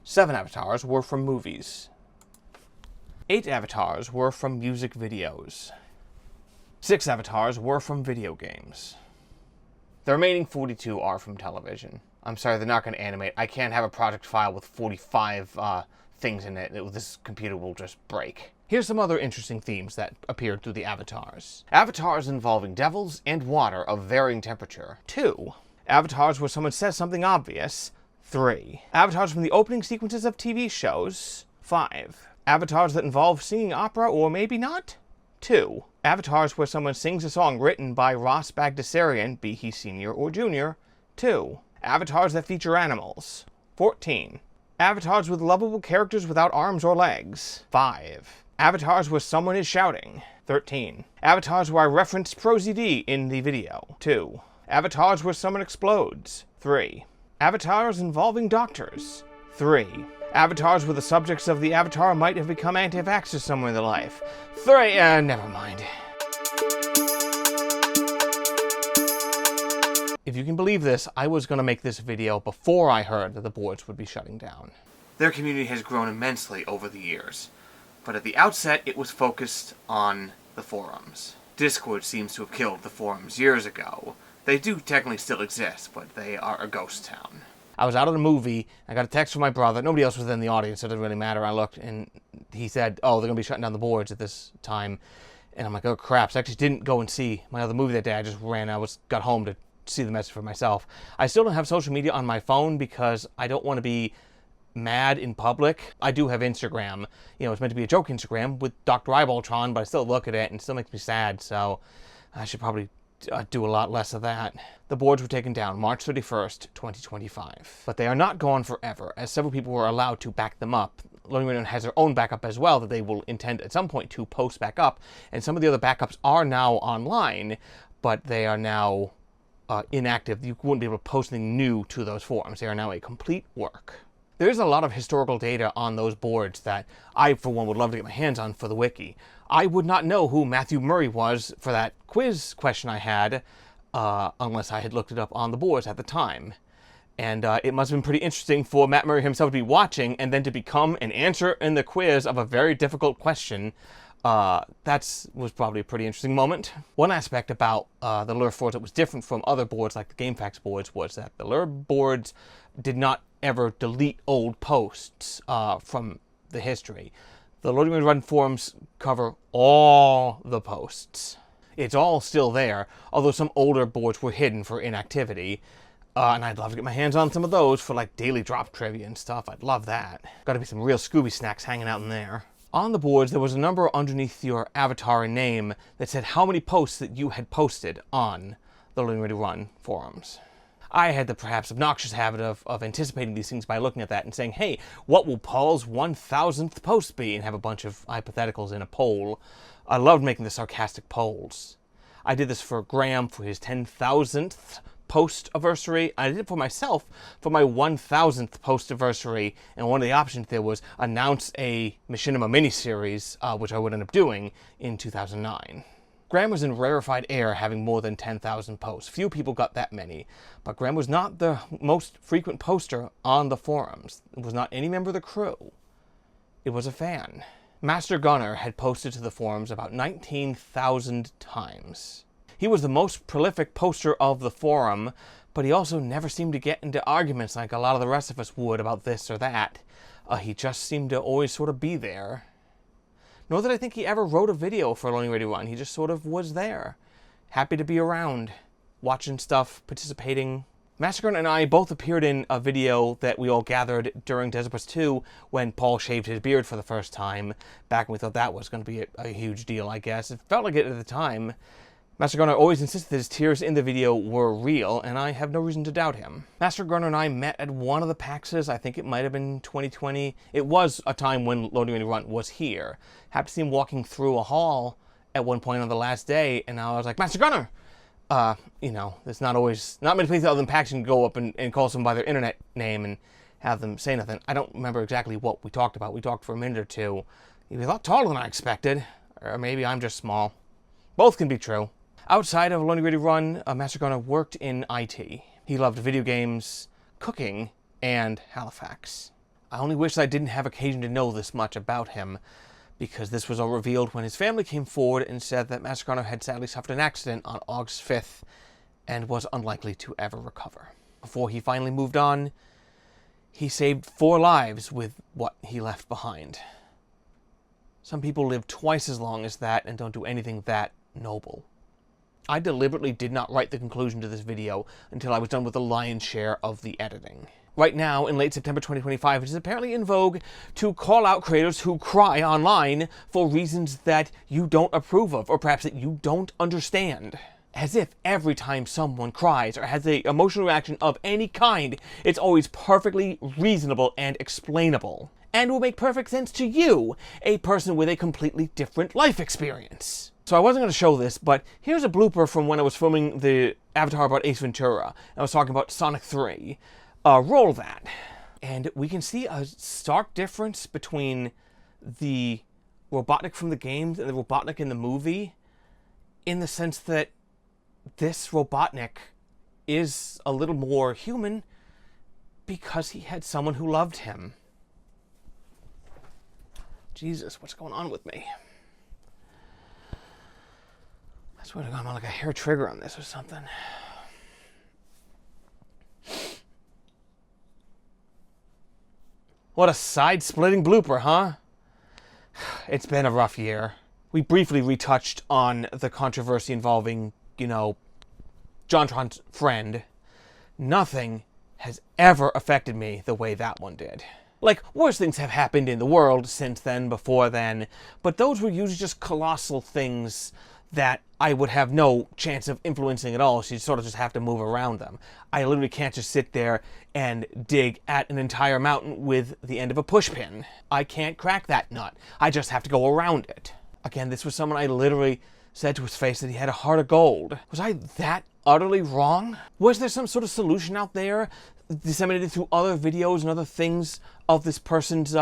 7 avatars were from movies. 8 avatars were from music videos. 6 avatars were from video games. The remaining 42 are from television. I'm sorry, they're not going to animate. I can't have a project file with 45 things in it. This computer will just break. Here's some other interesting themes that appeared through the avatars. Avatars involving devils and water of varying temperature. 2. Avatars where someone says something obvious. 3. Avatars from the opening sequences of TV shows. 5. Avatars that involve singing opera or maybe not. 2. Avatars where someone sings a song written by Ross Bagdasarian, be he senior or junior. 2. Avatars that feature animals. 14. Avatars with lovable characters without arms or legs. 5. Avatars where someone is shouting. 13. Avatars where I referenced ProZD in the video. 2. Avatars where someone explodes. 3. Avatars involving doctors. 3. Avatars where the subjects of the avatar might have become anti-vaxxers somewhere in their life. 3. Never mind. If you can believe this, I was going to make this video before I heard that the boards would be shutting down. Their community has grown immensely over the years, but at the outset it was focused on the forums. Discord seems to have killed the forums years ago. They do technically still exist, but they are a ghost town. I was out at a movie, I got a text from my brother, nobody else was in the audience, so it doesn't really matter. I looked, and he said, oh, they're going to be shutting down the boards at this time. And I'm like, oh crap, so I actually didn't go and see my other movie that day. I just got home to see the message for myself. I still don't have social media on my phone because I don't want to be mad in public. I do have Instagram. You know, it's meant to be a joke Instagram with Dr. Eyeboltron, but I still look at it and it still makes me sad, so I should probably do a lot less of that. The boards were taken down March 31st, 2025. But they are not gone forever, as several people were allowed to back them up. LoadingReadyRun has their own backup as well that they will intend at some point to post back up, and some of the other backups are now online, but they are now inactive. You wouldn't be able to post anything new to those forums. They are now a complete work. There's a lot of historical data on those boards that I, for one, would love to get my hands on for the wiki. I would not know who Matthew Murray was for that quiz question I had unless I had looked it up on the boards at the time. And it must have been pretty interesting for Matt Murray himself to be watching and then to become an answer in the quiz of a very difficult question. That was probably a pretty interesting moment. One aspect about the Lure boards that was different from other boards like the GameFAQs boards was that the Lure boards did not ever delete old posts from the history. The LoadingReadyRun forums cover all the posts. It's all still there, although some older boards were hidden for inactivity. And I'd love to get my hands on some of those for like daily drop trivia and stuff. I'd love that. Got to be some real Scooby snacks hanging out in there. On the boards, there was a number underneath your avatar and name that said how many posts that you had posted on the LoadingReadyRun forums. I had the perhaps obnoxious habit of anticipating these things by looking at that and saying, hey, what will Paul's 1,000th post be? And have a bunch of hypotheticals in a poll. I loved making the sarcastic polls. I did this for Graham for his 10,000th post-anniversary. I did it for myself for my 1,000th post-anniversary, and one of the options there was announce a Machinima miniseries, which I would end up doing in 2009. Graham was in rarefied air having more than 10,000 posts. Few people got that many, but Graham was not the most frequent poster on the forums. It was not any member of the crew. It was a fan. Master Gunner had posted to the forums about 19,000 times. He was the most prolific poster of the forum, but he also never seemed to get into arguments like a lot of the rest of us would about this or that. He just seemed to always sort of be there. Nor that I think he ever wrote a video for LoadingReadyRun. He just sort of was there. Happy to be around, watching stuff, participating. Master Gunner and I both appeared in a video that we all gathered during Desert Bus 2 when Paul shaved his beard for the first time. Back when we thought that was going to be a huge deal, I guess. It felt like it at the time. Master Gunner always insisted that his tears in the video were real, and I have no reason to doubt him. Master Gunner and I met at one of the PAXs. I think it might have been 2020. It was a time when LoadingReadyRun was here. Happened to see him walking through a hall at one point on the last day, and I was like, Master Gunner! You know, there's not many places other than PAX you can go up and call someone by their internet name and have them say nothing. I don't remember exactly what we talked about. We talked for a minute or two. He was a lot taller than I expected, or maybe I'm just small. Both can be true. Outside of LoadingReadyRun, Master Gunner worked in IT. He loved video games, cooking, and Halifax. I only wish I didn't have occasion to know this much about him, because this was all revealed when his family came forward and said that Master Gunner had sadly suffered an accident on August 5th and was unlikely to ever recover. Before he finally moved on, he saved 4 lives with what he left behind. Some people live twice as long as that and don't do anything that noble. I deliberately did not write the conclusion to this video until I was done with the lion's share of the editing. Right now, in late September 2025, it is apparently in vogue to call out creators who cry online for reasons that you don't approve of, or perhaps that you don't understand. As if every time someone cries or has an emotional reaction of any kind, it's always perfectly reasonable and explainable. And will make perfect sense to you, a person with a completely different life experience. So I wasn't going to show this, but here's a blooper from when I was filming the Avatar about Ace Ventura. I was talking about Sonic 3. Roll that. And we can see a stark difference between the Robotnik from the games and the Robotnik in the movie, in the sense that this Robotnik is a little more human because he had someone who loved him. Jesus, what's going on with me? I swear to God, I'm on like a hair trigger on this or something. What a side-splitting blooper, huh? It's been a rough year. We briefly retouched on the controversy involving, JonTron's friend. Nothing has ever affected me the way that one did. Like, worse things have happened in the world since then, before then, but those were usually just colossal things that I would have no chance of influencing at all, so you sort of just have to move around them. I literally can't just sit there and dig at an entire mountain with the end of a pushpin. I can't crack that nut. I just have to go around it. Again, this was someone I literally said to his face that he had a heart of gold. Was I that utterly wrong? Was there some sort of solution out there disseminated through other videos and other things of this person's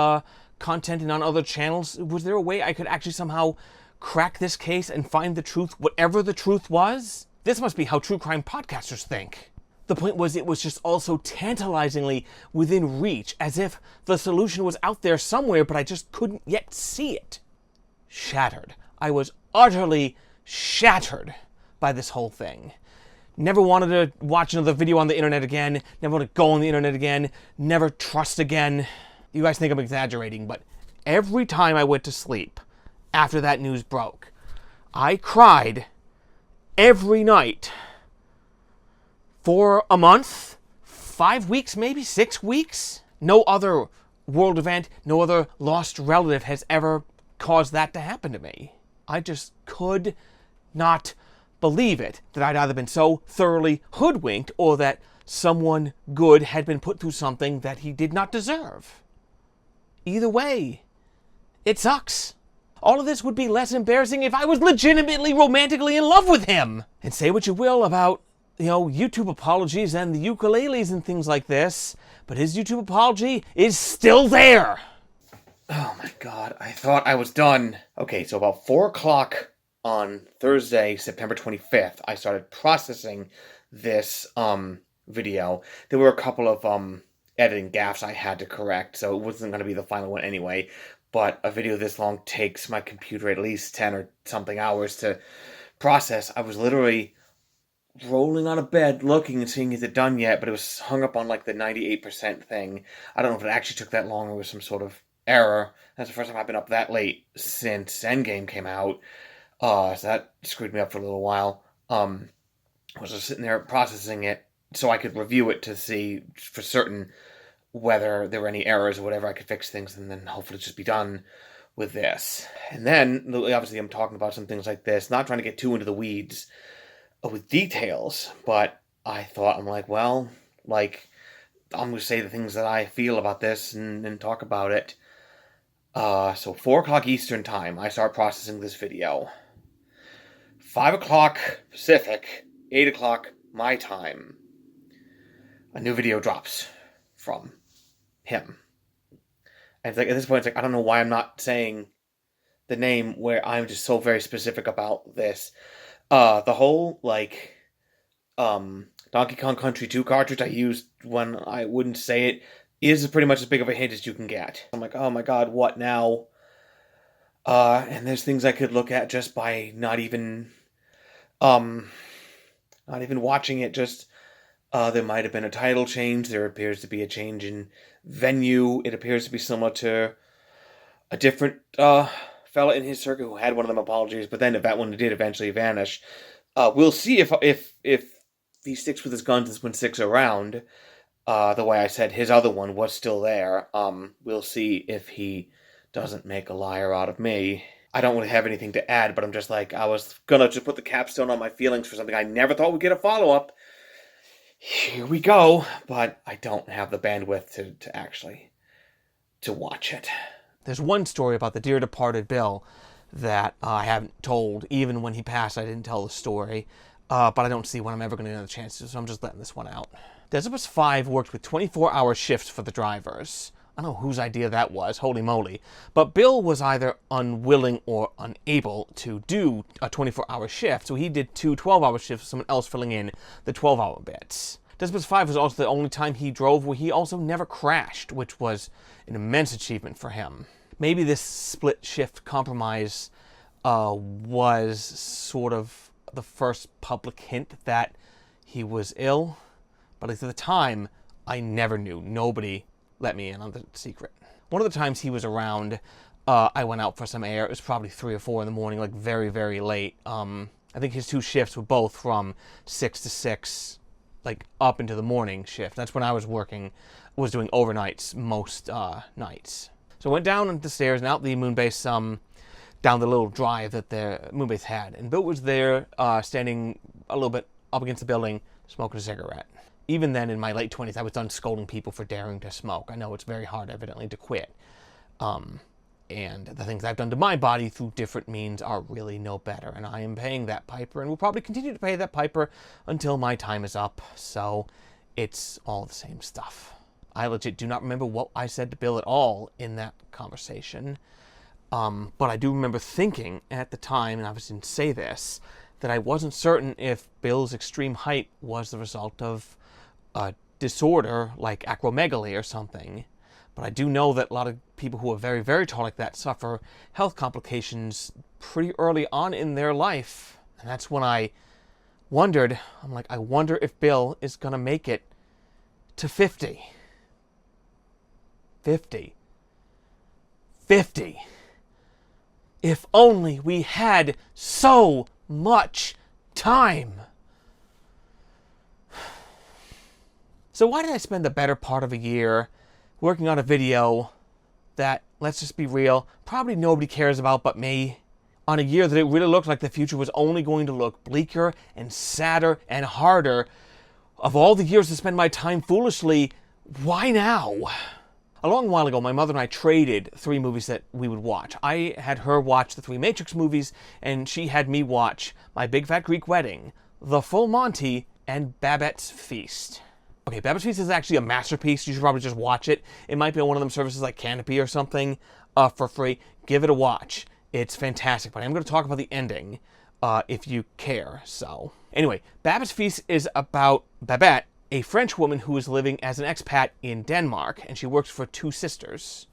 content and on other channels? Was there a way I could actually somehow crack this case and find the truth, whatever the truth was? This must be how true crime podcasters think. The point was, it was just all so tantalizingly within reach, as if the solution was out there somewhere, but I just couldn't yet see it. Shattered. I was utterly shattered by this whole thing. Never wanted to watch another video on the internet again. Never want to go on the internet again. Never trust again. You guys think I'm exaggerating, but every time I went to sleep after that news broke, I cried every night for a month, 5 weeks, maybe 6 weeks. No other world event, no other lost relative has ever caused that to happen to me. I just could not believe it, that I'd either been so thoroughly hoodwinked or that someone good had been put through something that he did not deserve. Either way, it sucks. All of this would be less embarrassing if I was legitimately romantically in love with him. And say what you will about, YouTube apologies and the ukuleles and things like this, but his YouTube apology is still there. Oh my God, I thought I was done. Okay, so about 4 o'clock on Thursday, September 25th, I started processing this video. There were a couple of editing gaffes I had to correct, so it wasn't going to be the final one anyway. But a video this long takes my computer at least 10 or something hours to process. I was literally rolling on a bed looking and seeing is it done yet, but it was hung up on like the 98% thing. I don't know if it actually took that long or was some sort of error. That's the first time I've been up that late since Endgame came out. So that screwed me up for a little while. I was just sitting there processing it so I could review it to see for certain whether there were any errors or whatever. I could fix things and then hopefully just be done with this. And then, obviously, I'm talking about some things like this, not trying to get too into the weeds with details, but I thought, I'm like, well, I'm going to say the things that I feel about this and talk about it. So 4 o'clock Eastern time, I start processing this video. 5 o'clock Pacific, 8 o'clock my time, a new video drops from him. And it's like, at this point, it's like, I don't know why I'm not saying the name where I'm just so very specific about this. The whole, Donkey Kong Country 2 cartridge I used when I wouldn't say it is pretty much as big of a hint as you can get. I'm like, oh my God, what now? And there's things I could look at just by not even watching it, just, there might have been a title change, there appears to be a change in venue, it appears to be similar to a different, fella in his circuit who had one of them apologies, but then if that one did eventually vanish, we'll see if he sticks with his guns, this one sticks around, the way I said his other one was still there. We'll see if he doesn't make a liar out of me. I don't really have anything to add, but I'm just like, I was gonna just put the capstone on my feelings for something I never thought would get a follow-up. Here we go, but I don't have the bandwidth to actually watch it. There's one story about the dear departed Bill that I haven't told. Even when he passed, I didn't tell the story, but I don't see when I'm ever going to get another chance to, so I'm just letting this one out. Desert 5 worked with 24-hour shifts for the drivers. I don't know whose idea that was, holy moly. But Bill was either unwilling or unable to do a 24-hour shift, so he did 2 12-hour shifts with someone else filling in the 12-hour bits. Desert 5 was also the only time he drove where he also never crashed, which was an immense achievement for him. maybe this split shift compromise was sort of the first public hint that he was ill. But at the time, I never knew. Nobody let me in on the secret. One of the times he was around, I went out for some air. It was probably 3 or 4 in the morning, like very, very late. I think his 2 shifts were both from 6 to 6, like up into the morning shift. That's when I was working, was doing overnights most nights. So I went down the stairs and out the Moonbase, down the little drive that the Moonbase had. And Bill was there, standing a little bit up against the building, smoking a cigarette. Even then, in my late 20s, I was done scolding people for daring to smoke. I know it's very hard, evidently, to quit. And the things I've done to my body through different means are really no better. And I am paying that piper, and will probably continue to pay that piper until my time is up. So it's all the same stuff. I legit do not remember what I said to Bill at all in that conversation. But I do remember thinking at the time, and I didn't say this, that I wasn't certain if Bill's extreme height was the result of a disorder like acromegaly or something. But I do know that a lot of people who are very, very tall like that suffer health complications pretty early on in their life. And that's when I wondered, I'm like, I wonder if Bill is going to make it to 50. 50. 50. If only we had so much time. So why did I spend the better part of a year working on a video that, let's just be real, probably nobody cares about but me, on a year that it really looked like the future was only going to look bleaker and sadder and harder? Of all the years to spend my time foolishly, why now? A long while ago, my mother and I traded 3 movies that we would watch. I had her watch the 3 Matrix movies, and she had me watch My Big Fat Greek Wedding, The Full Monty, and Babette's Feast. Okay, Babette's Feast is actually a masterpiece. You should probably just watch it. It might be on one of them services like Canopy or something for free. Give it a watch. It's fantastic. But I'm going to talk about the ending if you care. So anyway, Babette's Feast is about Babette, a French woman who is living as an expat in Denmark, and she works for 2 sisters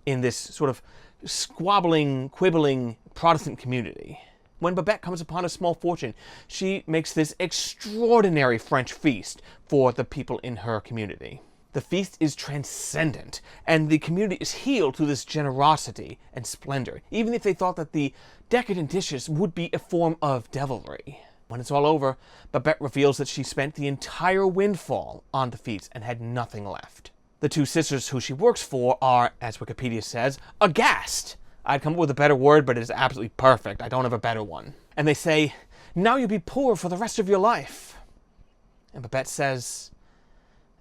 in this sort of squabbling, quibbling Protestant community. When Babette comes upon a small fortune, she makes this extraordinary French feast for the people in her community. The feast is transcendent, and the community is healed through this generosity and splendor, even if they thought that the decadent dishes would be a form of devilry. When it's all over, Babette reveals that she spent the entire windfall on the feast and had nothing left. The 2 sisters who she works for are, as Wikipedia says, aghast. I'd come up with a better word, but it is absolutely perfect. I don't have a better one. And they say, now you'll be poor for the rest of your life. And Babette says,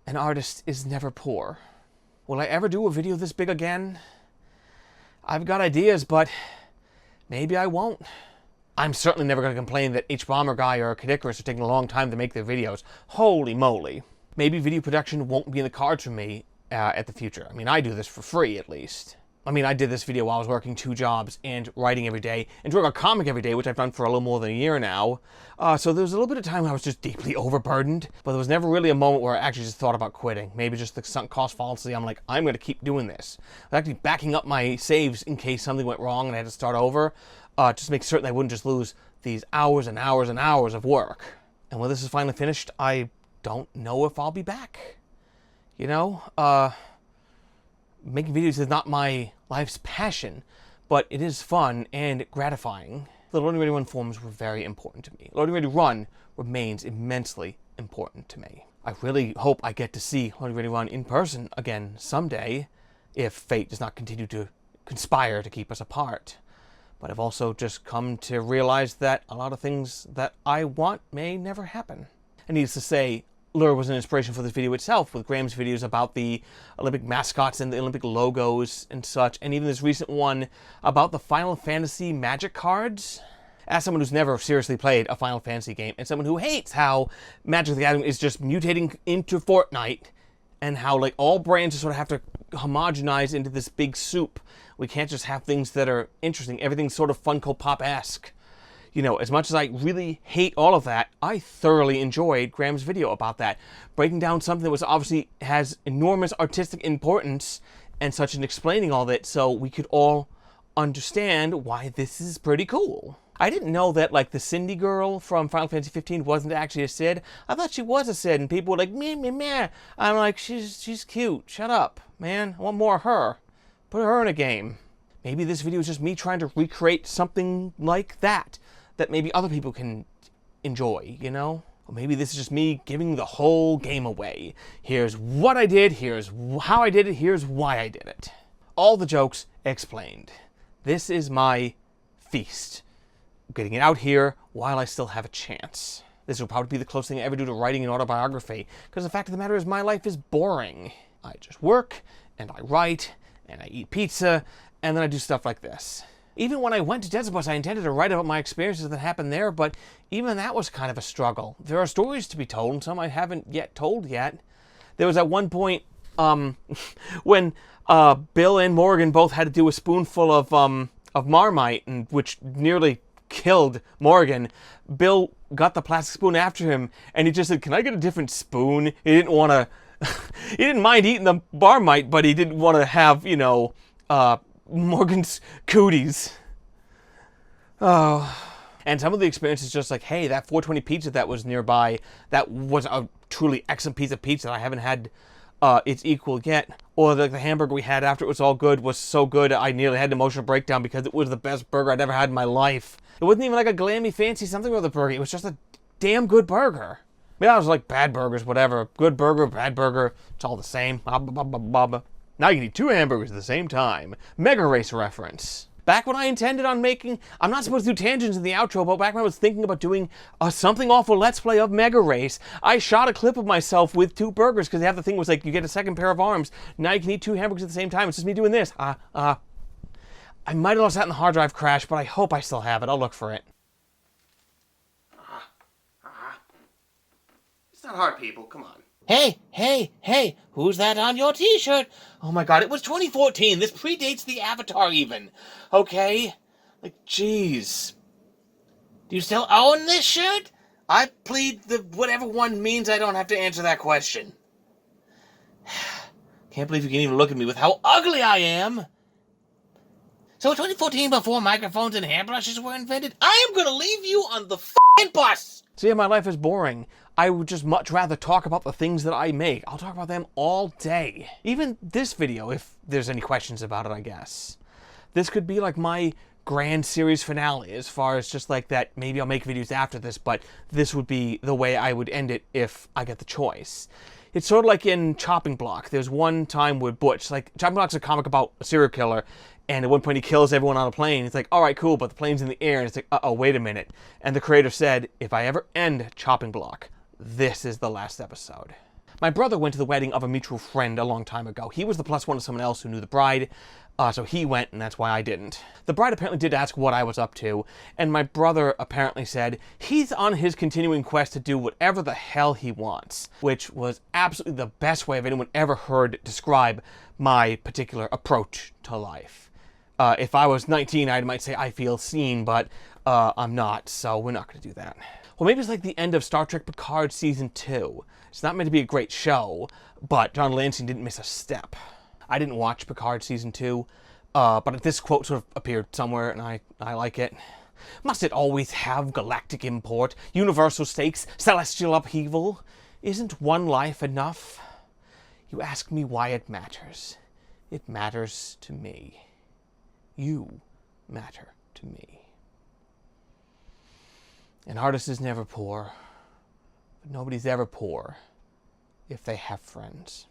an artist is never poor. Will I ever do a video this big again? I've got ideas, but maybe I won't. I'm certainly never going to complain that H-Bomber Guy or Kid Icarus are taking a long time to make their videos. Holy moly. Maybe video production won't be in the cards for me at the future. I mean, I do this for free, at least. I mean, I did this video while I was working 2 jobs and writing every day and drawing a comic every day, which I've done for a little more than a year now. So there was a little bit of time I was just deeply overburdened, but there was never really a moment where I actually just thought about quitting. Maybe just the sunk cost fallacy. I'm like, I'm going to keep doing this. I'm actually backing up my saves in case something went wrong and I had to start over, just to make certain I wouldn't just lose these hours and hours and hours of work. And when this is finally finished, I don't know if I'll be back. You know, making videos is not my life's passion, but it is fun and gratifying. The LoadingReadyRun forums were very important to me. LoadingReadyRun remains immensely important to me. I really hope I get to see LoadingReadyRun in person again someday, if fate does not continue to conspire to keep us apart. But I've also just come to realize that a lot of things that I want may never happen. And needless to say, Lure was an inspiration for this video itself, with Graham's videos about the Olympic mascots and the Olympic logos and such, and even this recent one about the Final Fantasy Magic cards. As someone who's never seriously played a Final Fantasy game, and someone who hates how Magic the Gathering is just mutating into Fortnite, and how like all brands sort of have to homogenize into this big soup. We can't just have things that are interesting. Everything's sort of Funko Pop-esque. You know, as much as I really hate all of that, I thoroughly enjoyed Graham's video about that. Breaking down something that was obviously has enormous artistic importance and such in explaining all that so we could all understand why this is pretty cool. I didn't know that, like, the Cindy girl from Final Fantasy 15 wasn't actually a Cid. I thought she was a Cid, and people were like, meh, meh, meh. I'm like, she's cute. Shut up, man. I want more of her. Put her in a game. Maybe this video is just me trying to recreate something like that maybe other people can enjoy, you know? Or maybe this is just me giving the whole game away. Here's what I did, here's how I did it, here's why I did it. All the jokes explained. This is my feast. Getting it out here while I still have a chance. This will probably be the closest thing I ever do to writing an autobiography, because the fact of the matter is my life is boring. I just work, and I write, and I eat pizza, and then I do stuff like this. Even when I went to Desert Bus, I intended to write about my experiences that happened there, but even that was kind of a struggle. There are stories to be told, and some I haven't yet told yet. There was at one point, when Bill and Morgan both had to do a spoonful of Marmite, and which nearly killed Morgan. Bill got the plastic spoon after him, and he just said, "Can I get a different spoon?" He didn't want to, he didn't mind eating the Marmite, but he didn't want to have, you know, Morgan's cooties. Oh. And some of the experiences just like, hey, that 420 pizza that was nearby, that was a truly excellent piece of pizza. I haven't had its equal yet. Or the hamburger we had after it was all good was so good I nearly had an emotional breakdown because it was the best burger I'd ever had in my life. It wasn't even like a glammy fancy something with a burger. It was just a damn good burger. Maybe I was like bad burgers, whatever. Good burger, bad burger, it's all the same. Now you can eat 2 hamburgers at the same time. Mega Race reference. Back when I intended on making, I'm not supposed to do tangents in the outro, but back when I was thinking about doing a Something Awful Let's Play of Mega Race, I shot a clip of myself with 2 burgers, because the other thing was like, you get a second pair of arms, now you can eat 2 hamburgers at the same time. It's just me doing this. I might have lost that in the hard drive crash, but I hope I still have it. I'll look for it. It's not hard, people. Come on. Hey, who's that on your t-shirt? Oh my god, it was 2014. This predates the Avatar even. Okay? Like, jeez. Do you still own this shirt? I plead the whatever one means I don't have to answer that question. Can't believe you can even look at me with how ugly I am. So in 2014, before microphones and hairbrushes were invented, I am gonna leave you on the f***ing bus! So yeah, my life is boring. I would just much rather talk about the things that I make. I'll talk about them all day. Even this video, if there's any questions about it, I guess. This could be like my grand series finale, as far as just like that, maybe I'll make videos after this, but this would be the way I would end it if I get the choice. It's sort of like in Chopping Block. There's one time with Butch, like, Chopping Block's a comic about a serial killer, and at one point he kills everyone on a plane. It's like, all right, cool, but the plane's in the air, and it's like, uh-oh, wait a minute. And the creator said, if I ever end Chopping Block, this is the last episode. My brother went to the wedding of a mutual friend a long time ago. He was the +1 of someone else who knew the bride, so he went, and that's why I didn't. The bride apparently did ask what I was up to, and my brother apparently said he's on his continuing quest to do whatever the hell he wants, which was absolutely the best way I've anyone ever heard describe my particular approach to life. If I was 19, I might say I feel seen, but I'm not, so we're not going to do that. Well, maybe it's like the end of Star Trek Picard Season 2. It's not meant to be a great show, but John Lansing didn't miss a step. I didn't watch Picard Season 2, but this quote sort of appeared somewhere, and I like it. Must it always have galactic import, universal stakes, celestial upheaval? Isn't one life enough? You ask me why it matters. It matters to me. You matter to me. An artist is never poor, but nobody's ever poor if they have friends.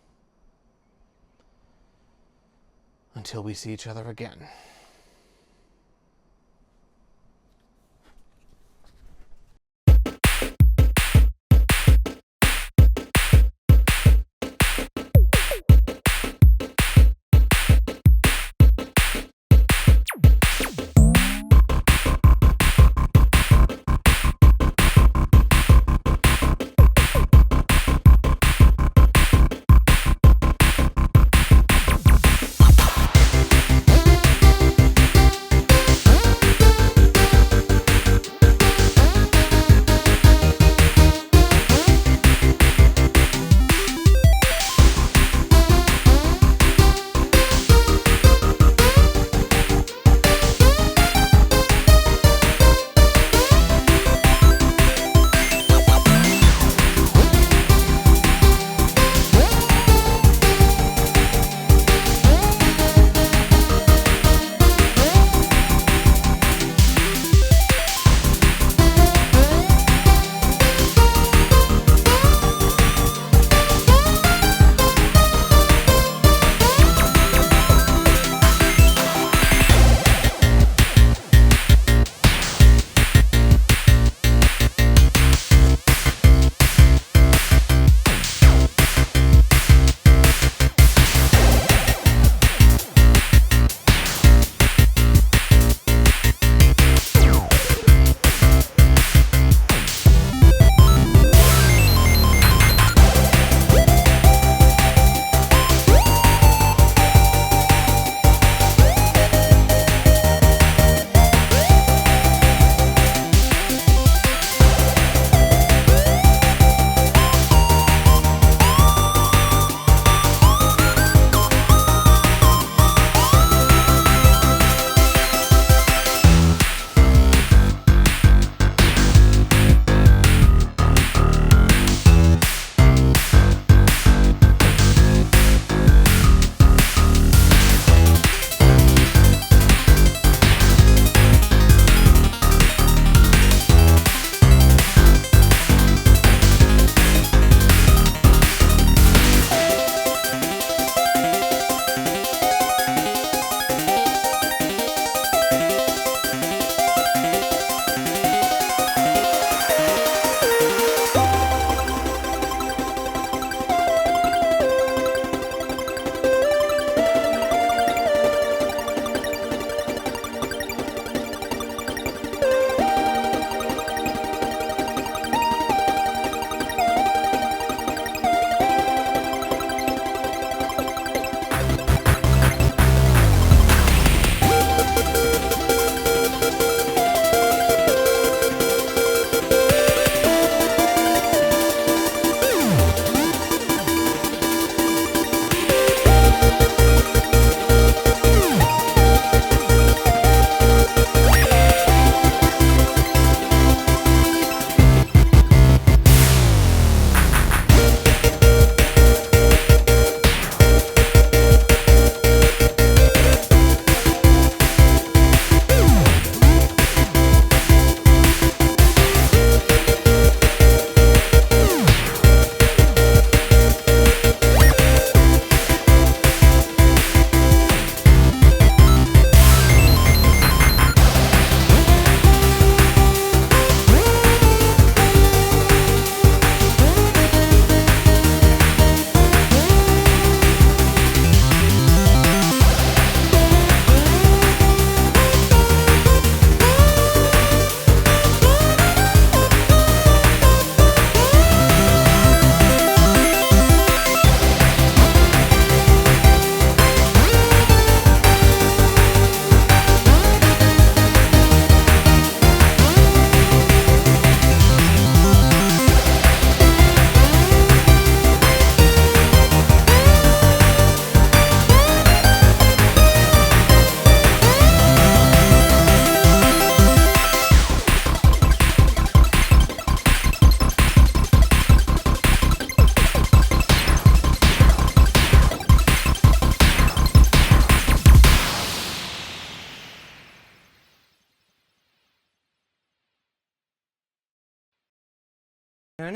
Until we see each other again. Ouch,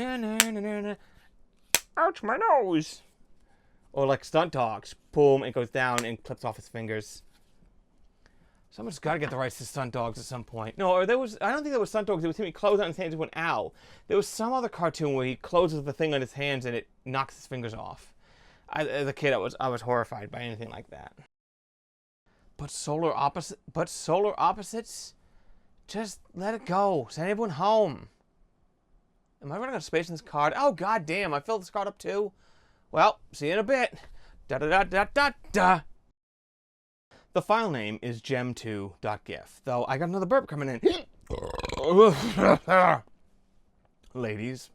my nose! Or like stunt dogs. Boom, it goes down and clips off his fingers. Someone's got to get the rights to stunt dogs at some point. No, or I don't think there was stunt dogs. It was him. He closed on his hands and went, ow. There was some other cartoon where he closes the thing on his hands and it knocks his fingers off. As a kid, I was horrified by anything like that. But solar opposites? Just let it go. Send everyone home. Am I running out of space in this card? Oh, god damn, I filled this card up too. Well, see you in a bit. Da-da-da-da-da-da. The file name is gem2.gif, though I got another burp coming in. Ladies,